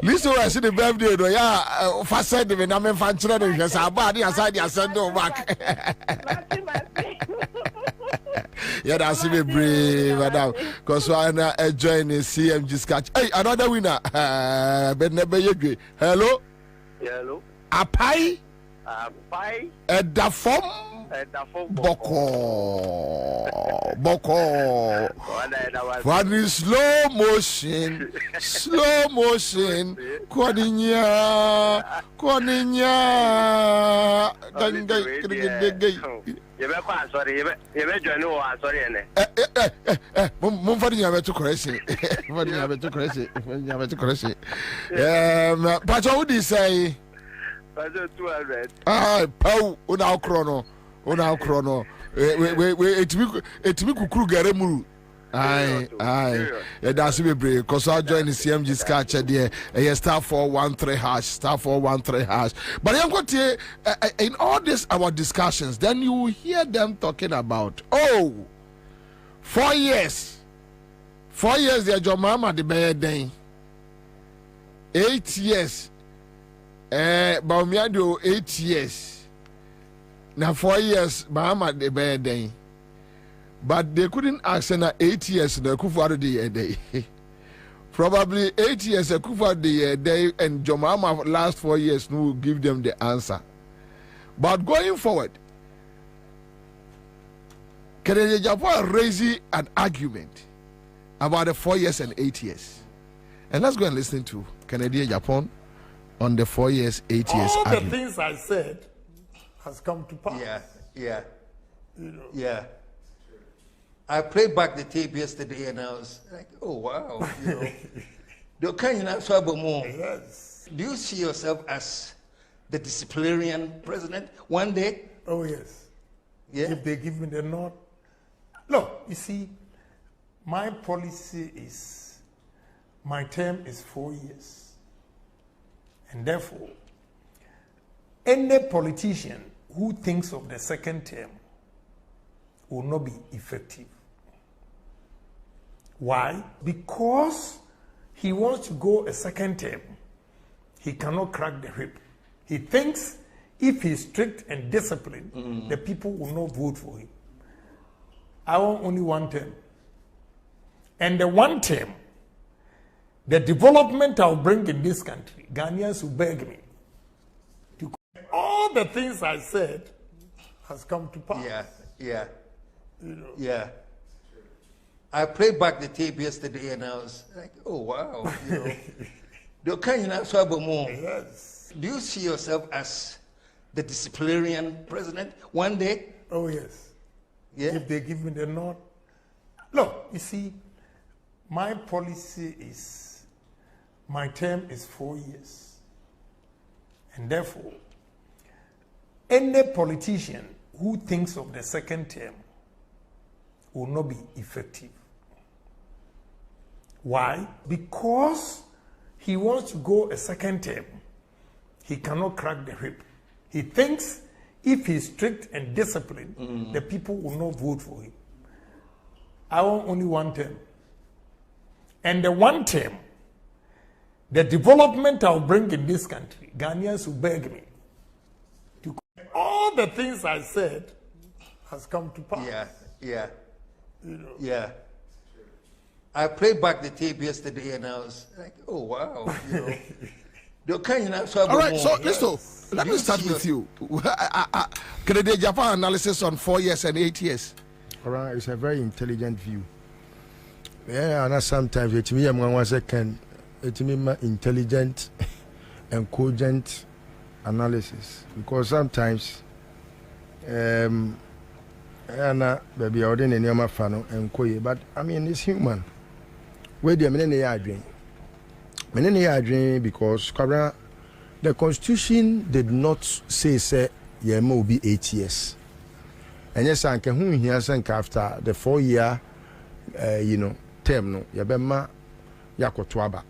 S3: Listen, I see the birthday. Yeah, facade when I'm in fancy. Yes, I bought the aside. I send no back. Yeah, that's me brave, madam. Because I join the CMG sketch. Hey, another winner. Hello.
S9: Hello.
S3: Apai.
S9: Apai.
S3: Edafom. Boko. What is slow motion? Slow motion. Kodinya. Mumfadi ya betu koresi. Mumfadi ya betu koresi. But what would you say?
S9: 200.
S3: Ah, pau una chrono. Etimi kukuru gare muru. Aye. That's me brave. Because I join the CMG sketch there. Star 413 hash. Star 413 hash. But I'm going to in all this our discussions, then you will hear them talking about 4 years. 4 years they your mama the bad day. 8 years. But me do 8 years. Now 4 years, mama the bad day. But they couldn't ask in 8 years the Kufa the day. Probably 8 years a Kufa the day and Jomama last 4 years will give them the answer. But going forward, Kennedy Japan raising an argument about the 4 years and 8 years. And let's go and listen to Kennedy Japan on the 4 years, 8 years
S20: all
S3: argument.
S20: The things I said has come to pass.
S21: Yeah.
S20: You know.
S21: Yeah. I played back the tape yesterday and I was like, oh wow, Yes. Do you see yourself as the disciplinarian president one day?
S20: Oh yes.
S21: Yeah.
S20: If they give me the nod. Look, you see, my policy is my term is 4 years. And therefore, any politician who thinks of the second term will not be effective. Why? Because he wants to go a second term. He cannot crack the whip. He thinks if he's strict and disciplined, the people will not vote for him. I want only one term. And the one term, the development I'll bring in this country, Ghanaians will beg me to all the things I said has come to pass.
S21: Yeah.
S20: You know.
S21: Yeah. I played back the tape yesterday and I was like, oh wow, the kind of yes. Do you see yourself as the disciplinarian president one day?
S20: Oh yes.
S21: Yeah.
S20: If they give me the nod. Look, you see, my policy is my term is 4 years. And therefore, any politician who thinks of the second term will not be effective. Why? Because he wants to go a second term. He cannot crack the whip. He thinks if he's strict and disciplined, the people will not vote for him. I want only one term. And the one term, the development I'll bring in this country, Ghanaians will beg me to all the things I said has come to pass.
S21: Yeah. Yeah. I played back the tape yesterday and I was like, oh wow, all
S3: right, so listen, let me start with you. Canadian Japan analysis on 4 years and 8 years.
S19: All right, it's a very intelligent view. Yeah, and sometimes it me one second, it me intelligent and cogent analysis, because sometimes and baby I didn't name my fan and koye, but I mean it's human. Where the many are dream. Many are dream because the Constitution did not say you will be 8 years. And yes, I can hear after the 4 year term no yabema yakotwaba.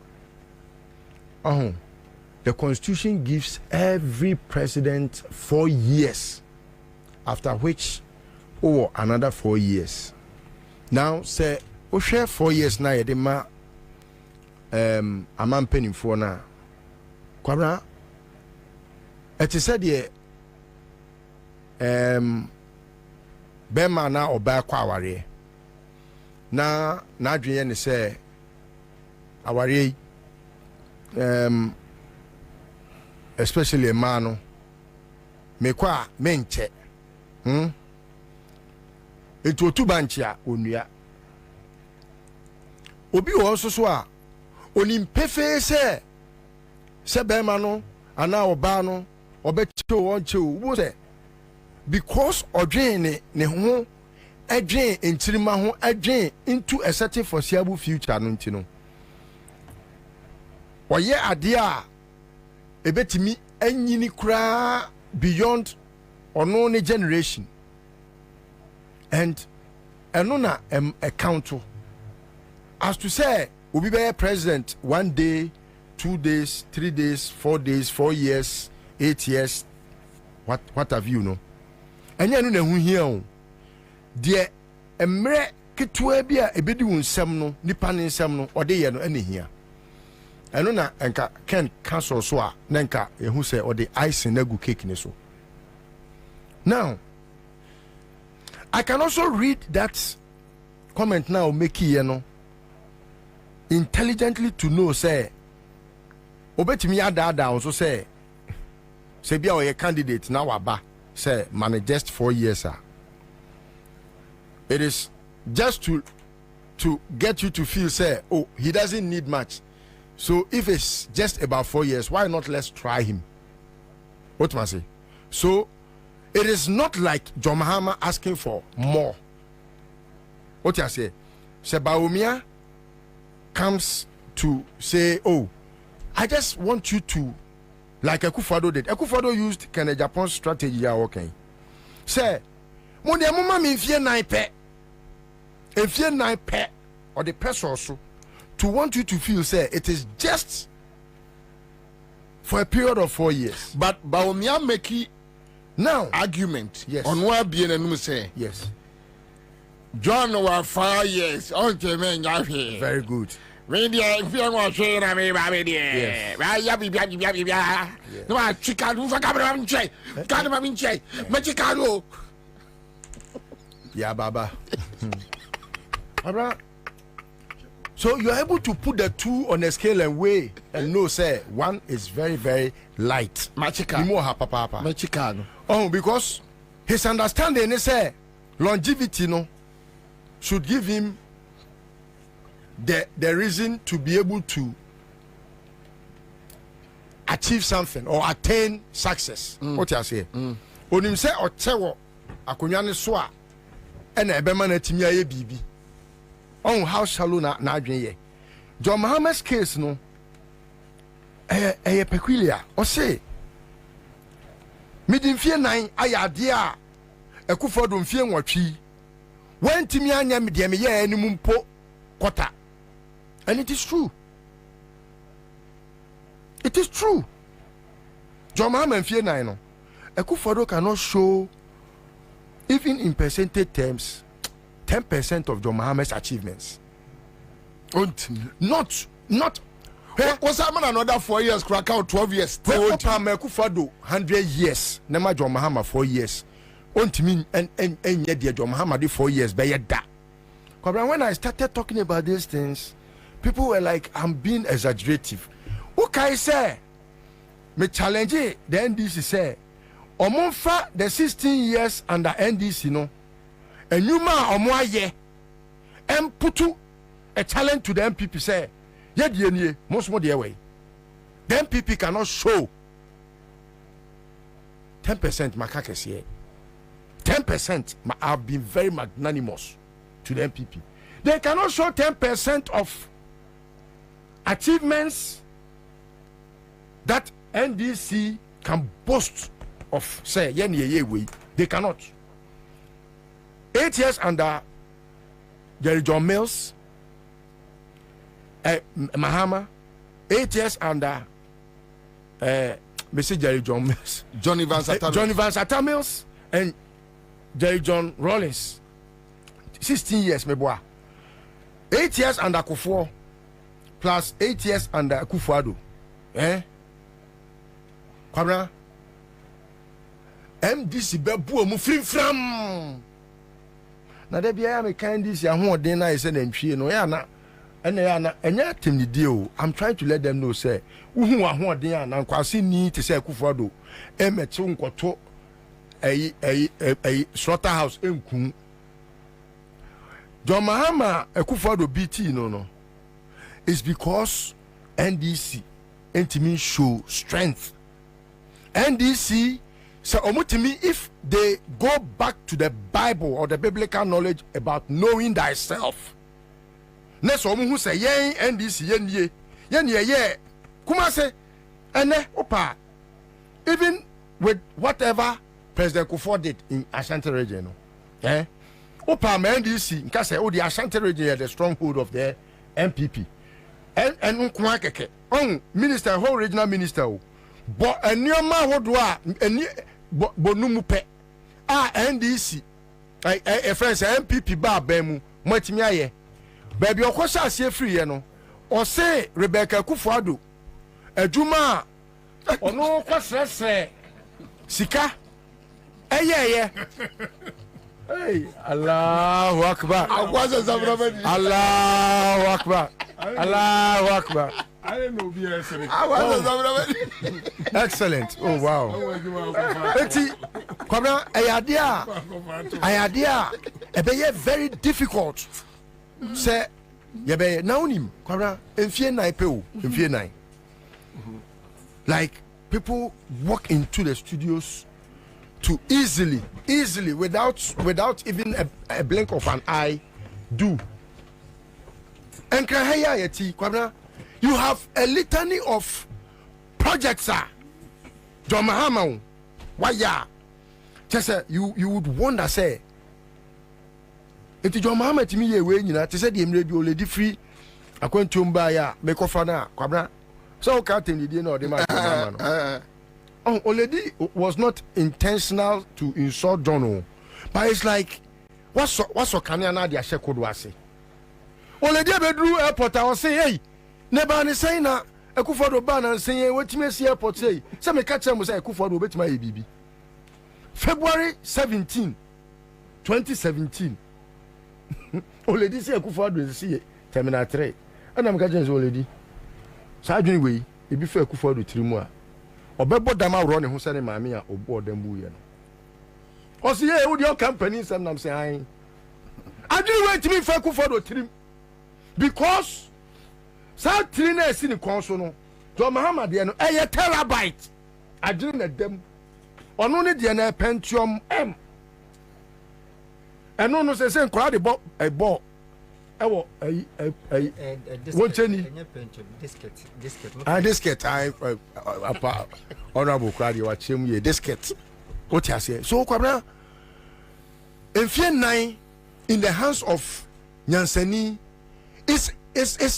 S19: The Constitution gives every president 4 years, after which another 4 years. Now say we share 4 years now yedema amam penimfo na Kwabena it is said here bema na oba kwa aware na adwene ne say aware especially a man me kwa menche etu otu banchia onua obi wo so a onim pefe se bema no ana oba no obecho wonche wo se because odwen ne ho adwen entirima ho adwen into a certain foreseeable future no ntino oye ade a ebetimi anyini kura beyond ono ne generation and eno na account as to say obi be president 1 day 2 days 3 days 4 days 4 years 8 years what have you know enya no na hu hia o de emre ketwa bi a ebedi wo nsem no nipa ne nsem no ode ye no ene hia eno na enka ken cancel so a na enka ehu se ode ice na gu cake ne so. Now I can also read that comment now make here no intelligently to know say obetimi ada also say bia oye candidate now aba say manage just 4 years it is just to get you to feel say oh he doesn't need much, so if it's just about 4 years why not let's try him. What must I say? So it is not like John Mahama asking for more. What you say? Sebaumia comes to say, oh, I just want you to, like Akufo-Addo did. Akufo-Addo used Kenya Japan's strategy. Okay. Say, Moni amuma mi fie 9 pe. If you 9 pe, or the press also, to want you to feel, say, it is just for a period of 4 years.
S3: But Baumia make
S19: now
S3: argument.
S19: Yes.
S3: On what being a say.
S19: Yes.
S3: John was 5 years.
S19: Very good.
S3: Media, if you want to say, I mean, yes. No, Chicago,
S19: yeah, Baba. So you're able to put the two on a scale and weigh and know, say, one is very, very light. Oh, because his understanding is say longevity no should give him the reason to be able to achieve something or attain success. What you say? Onim say otewo akonwa ne so a na ebema na timi aye bibi. On how shallow na adwen ye. John Mahama's case no peculiar. O say midin fie nan ayade a Ekufodo mfie nwatwi. When timi anya me de me ye animu mpo kota. And it is true. It is true. John Mahama mfie nan no Ekufodo cannot show, even in percentage terms, 10% of John Mahama's achievements. Not.
S2: What's happening another 4 years? Crack out 12 years.
S19: Ekufodo 100 years. Nema John Mahama 4 years. Ontimi and yet John Mahama did 4 years. By that. When I started talking about these things, people were like, I'm being exaggerative. What can I say? Me challenge the NDC say. Omonfa the 16 years under NDC no and you ma omo aye and putu a challenge to the MPP say ye die most more the way the MPP cannot show 10% makakes here 10%. I've been very magnanimous to the MPP. They cannot show 10% of achievements that NDC can boast of. Say, they cannot. 8 years under Jerry John Mills, Mahama, 8 years under Mr. Jerry John Mills,
S2: Johnny Van
S19: Satta Mills, and Jerry John Rawlings. 16 years, my boy. 8 years under Kufuor, plus 8 years under Akufo-Addo. Kwabena, MDC bebu mu frim. Na de bia me kan this ahoden na ise na ntwie no ya na enya temni deal. I'm trying to let them know say uhu ahoden a na nkwase ni te say Akufo-Addo emeche nkoto slaughterhouse enku. John Mahama Akufo-Addo BT no is because NDC intimi show strength. NDC so omutimi, if they go back to the Bible or the biblical knowledge about knowing thyself. Next omu who say yen NDC yen kuma say ene opa even with whatever President Kufuor did in Ashanti region opa NDC nka say the Ashanti region is the stronghold of the MPP and nkwa keke on minister whole regional minister but enioma hodo a bonumu pe NDC a friends MPP ba mu matimi aye baby okosa asie free ye no o say Rebecca Akufo-Addo adwuma ono kwasresre sika hey Allahu Akbar Allahu Akbar Allahu Akbar.
S20: I don't know BS.
S19: Excellent. Oh wow. Eti Kwabena ayadea ebe very difficult. Say yebe na unim Kwabena enfie nine pe o enfie nine. Like people walk into the studios to easily without even a blink of an eye do. And Krahaya yeti Kwabena, you have a litany of projects, sir. John Mahama, why ya? Just you would wonder, say, if John Mahama to me, you say the radio lady free. I went to Mbaya, make off na Kwabena. So can't you know the man? Oh, already was not intentional to insult John, but it's like what's Kanyana dia shekodo wase. Already bedru airport I was say hey. Neba ni say na Akufo-Addo ban and say wetime see airport say me catch am say Akufo-Addo betima e bibi. February 17 2017 already say Akufo-Addo see terminal 3 and am catch am already sa adwini we e bi fa Akufo-Addo tirimu a obebo dama woro ne ho say ne maame a obo odambu ye no o say e wo di company sam nam say ai adwini we timi fa Akufo-Addo tirim because saa tiri na esi ni kɔn so no John Mahama deɛ no ɛyɛ terabyte adwene na dɛm ɔno ne deɛ na Pentium M ɛno no sɛ nkɔla de bɔ ɛbɔ ɛwɔ ɛyi wɔnkyɛni disket apa honorable kura deɛ wakyerɛ mu yɛ disket wote aseɛ so Kwabena mfie 9 in the hands of nyansani is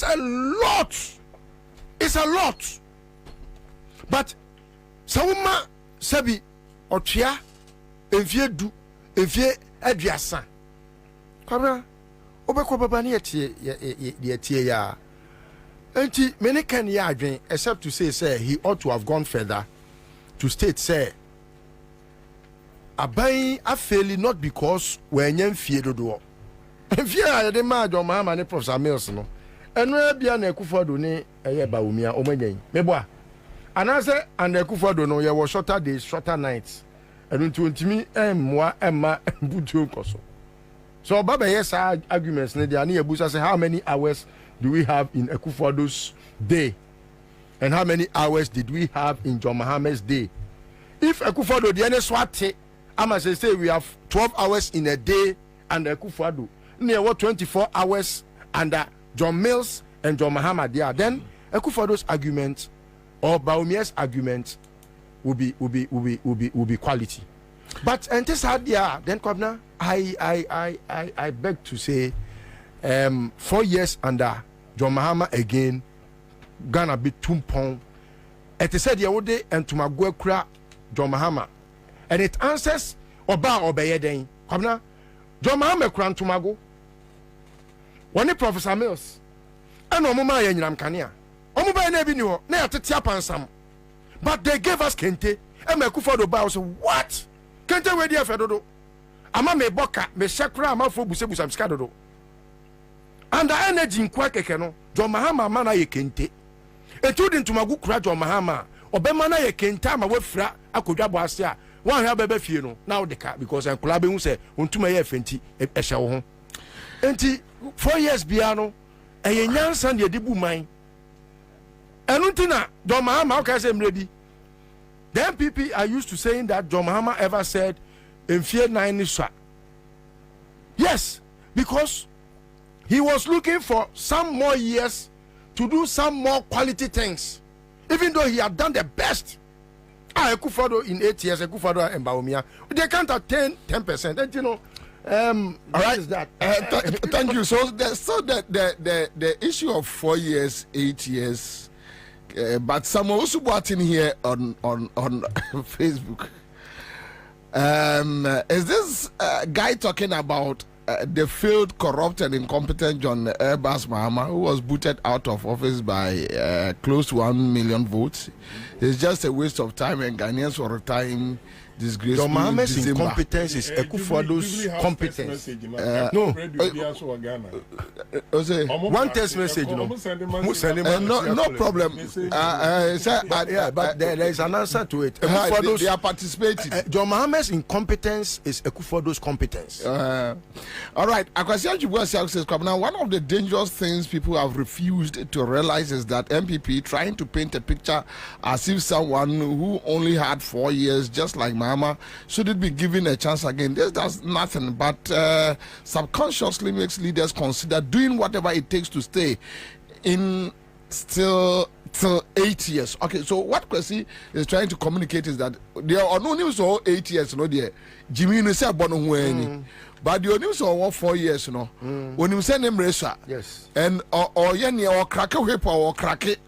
S19: a lot. It's a lot. But sawuma sabi otwea mfie du mfie aduasa. Kwabena obekɔ baba ne yɛtie ya. Enti many can ya adwen except to say he ought to have gone further to state say aban afeli not because when yen fie dodo. Fie a de ma John Mahama ne Professor Mills no. Eno bia na Akufo-Addo ne eye Bawumia omanyan. Meboa. Anase and Akufo-Addo no ye was shorter days, shorter nights. Eno ntimi emmoa emma butu nkoso. So baba yes arguments ne dia na yebusa say how many hours do we have in Akufo-Addo's day? And how many hours did we have in John Mahama's day? If Akufo-Addo the any swate I'ma say we have 12 hours in a day under Akufo-Addo. Near what 24 hours under John Mills and John Mahama there. Then Akufo-Addo's argument or Bawumia's argument will be quality. But and this idea then Kwabena, I beg to say 4 years under John Mahama again Ghana be tumpong. It is said yawode and to magwe kura John Mahama. And it answers oba obeye den. Kwabena John Mahama kura ntumago. One Professor Mills. And omuma ye nyinam kanea. Omuba na bi ni ho na yatete apansam. But they gave us kente. E Akufo-Addo ba say what? Kente we dia fedodo. Ama me boka me shekra ama fo busebusa msika dodo. And the energy in keke no John Mahama mana ye kente. Etudi ntumago kura John Mahama. Obema na ye kente ama wafra akodwa bo ase a. One have bebe fie no now the car because en kula be hu say ontuma ye fenti e hye wo ho. Enti 4 years biano eye nyansa de dibu man enu ntina John Mahama okay say mrebi the MPP are used to saying that John Mahama ever said in fear 9 nisha. Yes, because he was looking for some more years to do some more quality things even though he had done the best. Akufo-Addo in 8 years, Akufo-Addo and Bawumia, they can't attain 10%. And you know, all right, is that?
S3: Thank you. So the issue of 4 years, 8 years, but someone also brought in here on Facebook. Is this guy talking about the failed, corrupt, and incompetent John Mahama, who was booted out of office by close to 1 million votes? It's just a waste of time, and Ghanaians for a time disgrace.
S19: John Mahama's incompetence is Akufo-Addo's competence. No. One text message,
S3: no problem.
S19: But there is an answer to it.
S3: They are participating.
S19: John Mahama's incompetence is Akufo-Addo's competence.
S3: All right. Now, one of the dangerous things people have refused to realize is that MPP trying to paint a picture as if someone who only had 4 years, just like Mahama, should it be given a chance again. This does nothing but subconsciously makes leaders consider doing whatever it takes to stay in till 8 years. Okay, so what Kwesi is trying to communicate is that there are no news for 8 years, no dear. Jimmy no say abono hueni. But the news for 4 years, no. When you say name Resha.
S19: Yes.
S3: And or yeni or crack a whip or crack it.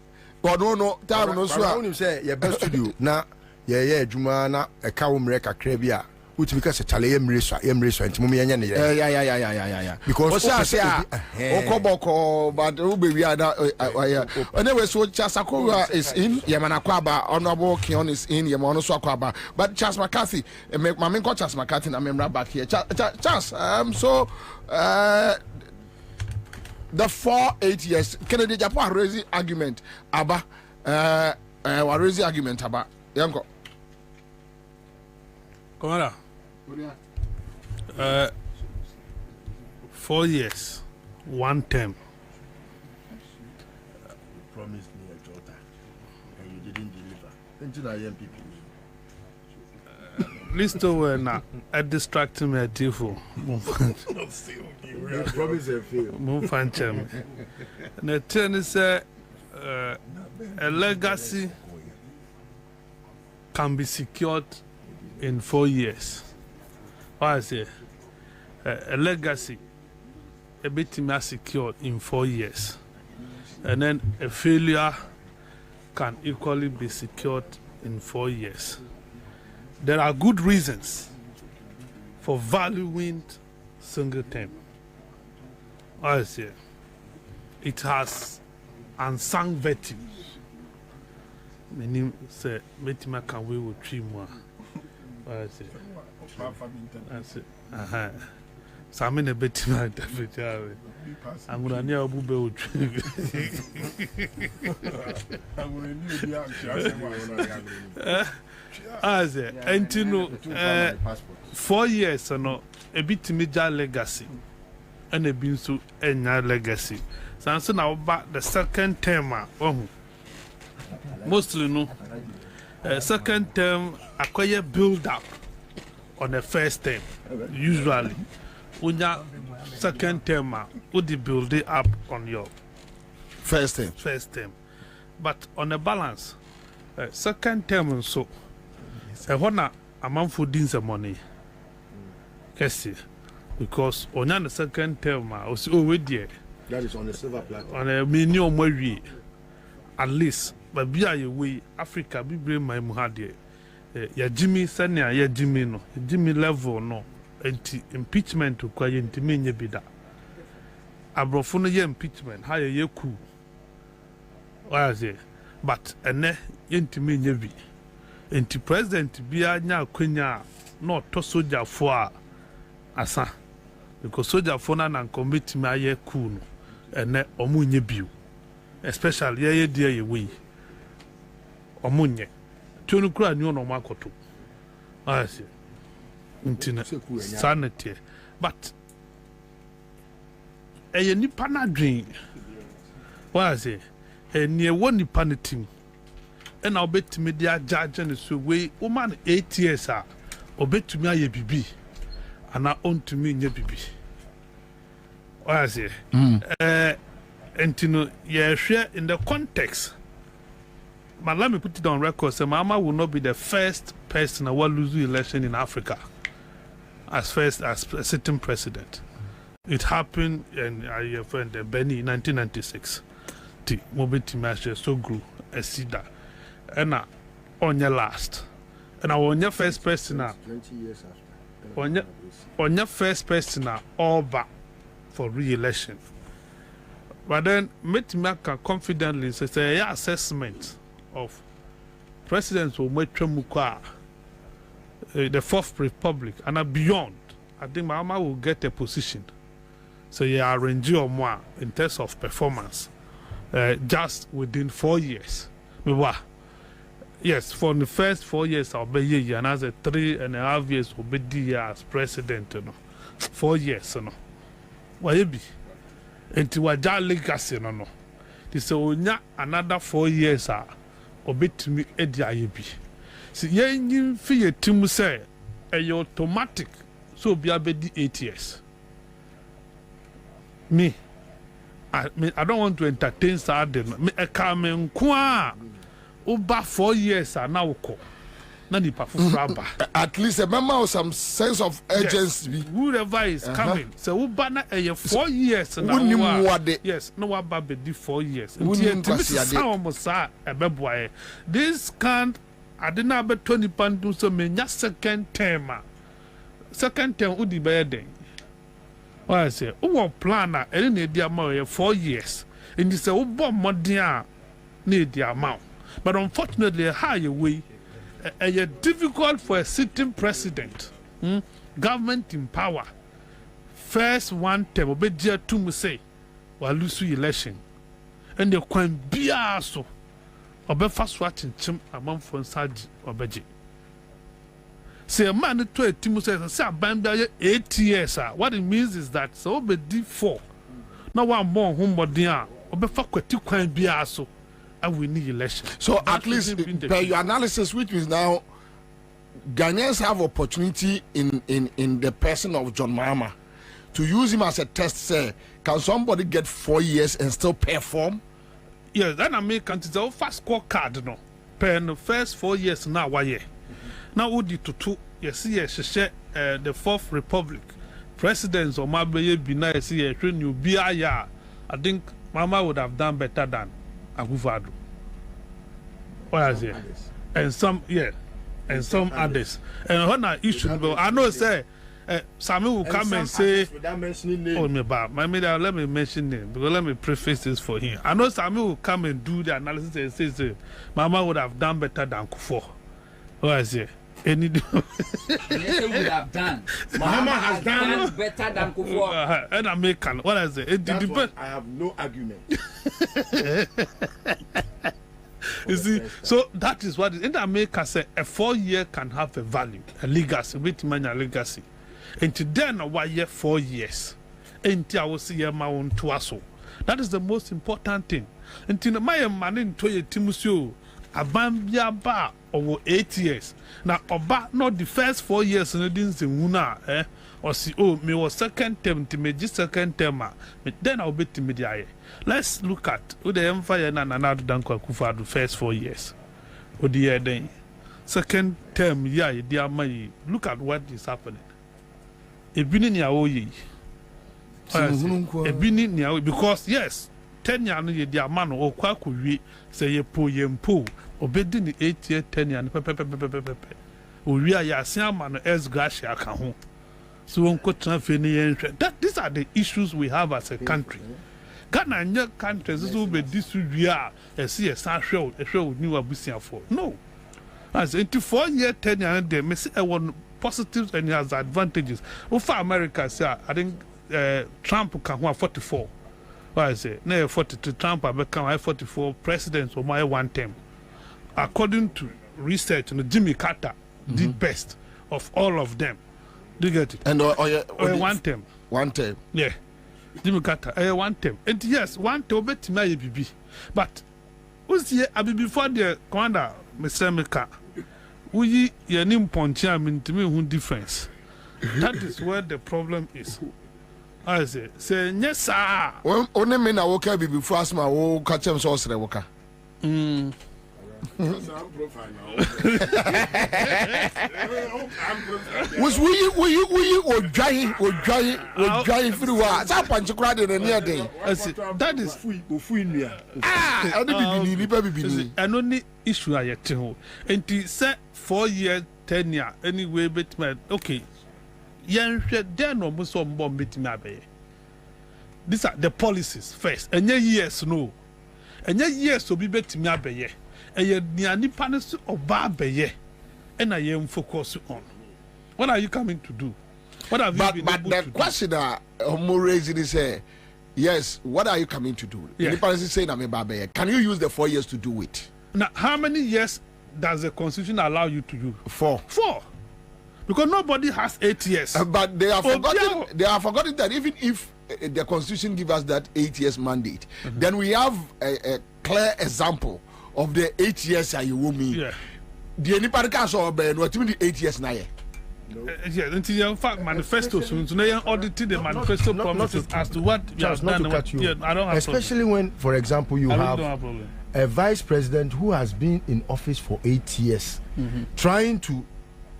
S3: But no time no so.
S19: When you say your best studio na yeah juma na e ka wo mre kakra bi a which because chale yemreso enti mum yenya ne
S3: yeah
S19: because
S3: say okoboko but ubewi ada anyway so Charles Akwa is in Yemana Kwaba Honorable Kion is in Yemono so Kwaba but Charles McCarthy my main coach Charles McCarthy na member back here Charles so the 4-8 years Kennedy Japan raising argument aba raising argument aba yanko
S4: Komara 4 years 1 term
S19: promised me a daughter and you didn't deliver. Into the MPP.
S4: Listo wena a distracting me tifo.
S19: Promise and fail.
S4: Move fanchem. The thing is a legacy can be secured in 4 years. What I say? A legacy a bit more secured in 4 years. And then a failure can equally be secured in 4 years. There are good reasons for valuing single term. I say it has unsung virtues. Meaning, say, Metima can we with 3 more. I say, so I'm in a bit my deputy. I'm going to near Bobie. As and you know, 4 years, no, a bit major legacy, and a been so any legacy. So now about the second term, mostly no, second term acquire build up on the first term. Usually, when your second term, would you build it up on your
S3: first term?
S4: First term, but on the balance, second term and so. I want a man for dinner money. Because on the second term, I was already
S19: that is on the silver platter.
S4: On a minimum way, at least, but be a way Africa be bring my muhadi. Ya Jimmy Sanya, ya Jimmy no, Jimmy level no, anti impeachment to quite intimate bida. Abrofuna ye impeachment, higher ye coup. Why is it? But a ne intimate ye. Enti president bia nya kwenya no to soldier for asa because soldier for na committee ma ye cool no ene omunye biu especially ye dia ye we omunye tunu kura nyu no makoto asi ntina sanity but eye nipa na dwen was it enie woni panitim and I'll bet me their judge and so way woman 8 years are obey to me a bibi and I own to me nye bibi. What I say? And you know, yeah, share in the context. But let me put it on record. So Mama will not be the first person who will lose the election in Africa as first as a sitting president. It happened in your friend Benny in 1996. The mobility measure so grew a cedar. And on your last, and on your first person,
S19: 20 years after,
S4: on your first person, all back for re-election. But then, make me confidently say, yeah, assessment of presidents will make Tremukwa, the Fourth Republic, and beyond. I think Mama will get a position. So, yeah, arrange your more in terms of performance, just within 4 years. Yes, for the first 4 years, I'll be here, and as a 3.5 years, will be there as president. 4 years, no. Why you be? Until we are legacy, no. This is another 4 years, will be to me, Eddie Ayebi. See, you feel to me say, automatic, so be a 8 years. Me, I don't want to entertain Saturday. Me, I come in over 4 years are now
S3: at least a member of some sense of urgency.
S4: Yes. Whoever is coming, so we banner 4 years now. Yes, no one baby 4 years. This can't. I didn't have 20 pounds so many second term. Second term would be better. What I say? Who plan a need the amount 4 years? And you say, "Oh, bomb more need the amount." But unfortunately, a higher way, difficult for a sitting president, government in power. First one term, obey dear to me say, while lose election, and the coin be also, obey fast watching chim among for Saj or Beji. Say a man to a team says, "Sir, Bamba 8 years." What it means is that so obey D4. Now one more home or dear, obey fuck with 2 coin be also. and we need election.
S3: So
S4: That
S3: at least per your analysis, which is now Ghanaians have opportunity in the person of John Mahama to use him as a test. Say, can somebody get 4 years and still perform?
S4: Yes, that American is a fast scorecard, no. Per the first 4 years now, why? Now, would you to yes, the Fourth Republic presidents or Mabe Bina, yes, when you be I think Mama would have done better than Aguvado. What is it? And some, yeah, and some others. And when I issue, I know, say, Sammy will come and say, oh, me bad. Let me mention name because let me preface this for him. I know Sammy will come and do the analysis and say, Mama would have done better than Kufo. What is it? Any would
S8: have done. Mahama has done better than Kufo.
S4: And American, what is it?
S19: I have no argument.
S4: You see, so that is what in America say a 4 year can have a value, a legacy, with money legacy. And then why 4 years? Until I will see my own twaso. That is the most important thing. Until my man in Toye Timusio, a bambia bar over 8 years. Now, about not the first 4 years in the Dins in Wuna, or see, oh, me was second term to me, just second term, but then I'll be to me. Let's look at who the empire and another Danko Kufa the first 4 years. What the year then? Second term, yeah, dear my look at what is happening. A bini ni awoye. A bini ni awoye because yes, 10 years the man or kwakuwi say ye po yempo obedi ni 8 year 10 years pepe. We are ya man as gracia kan so unko transfer ni that these are the issues we have as a country. Ghana and countries will be this year and see a show new abusia for. No. As into 4 year 10 years they may see one positives and has advantages. For America, I think Trump can have 44. What I say? No 42 Trump become 44 presidents or my one term. According to research, Jimmy Carter did best of all of them. Do you get it?
S3: And
S4: one term.
S3: One term.
S4: Yeah. Jimmy Carter, one term. And yes, one term bet my BB. But who's here? I be before the commander, Mr. Meka. We your name poncha mean to me who difference. That is where the problem is. I say yes, sir.
S3: Only men I woke up before us, my old catch him sauce. Woka. Was we or dry through what? Up and cried in a near day.
S4: That is and only issue I yet to and to set 4 year 10 year anyway, but okay. Yan there no most on bomb bit me. These are the policies first. And yes, no. And yes, so be bet me abe. And ye niani panis or barbe, and I am focused on. What are you coming to do? What have you been
S3: but
S4: able
S3: the
S4: to
S3: question that more raising is yes, what are you coming to do?
S4: Yeah.
S3: The parents is saying I'm a barbe. Can you use the 4 years to do it?
S4: Now, how many years does the constitution allow you to use?
S3: 4.
S4: 4. Because nobody has 8 years.
S3: But they are forgotten. They are forgotten that even if the constitution gives us that 8 years mandate, then we have a clear example of the 8 years that you will mean.
S4: Yeah.
S3: The anybody can saw Ben what you mean the 8 years now.
S4: Yeah, until in fact manifesto soon. So they audited the manifesto promises as to what you have done. Yeah, I don't have
S19: especially when, for example, you have a vice president who has been in office for 8 years, trying to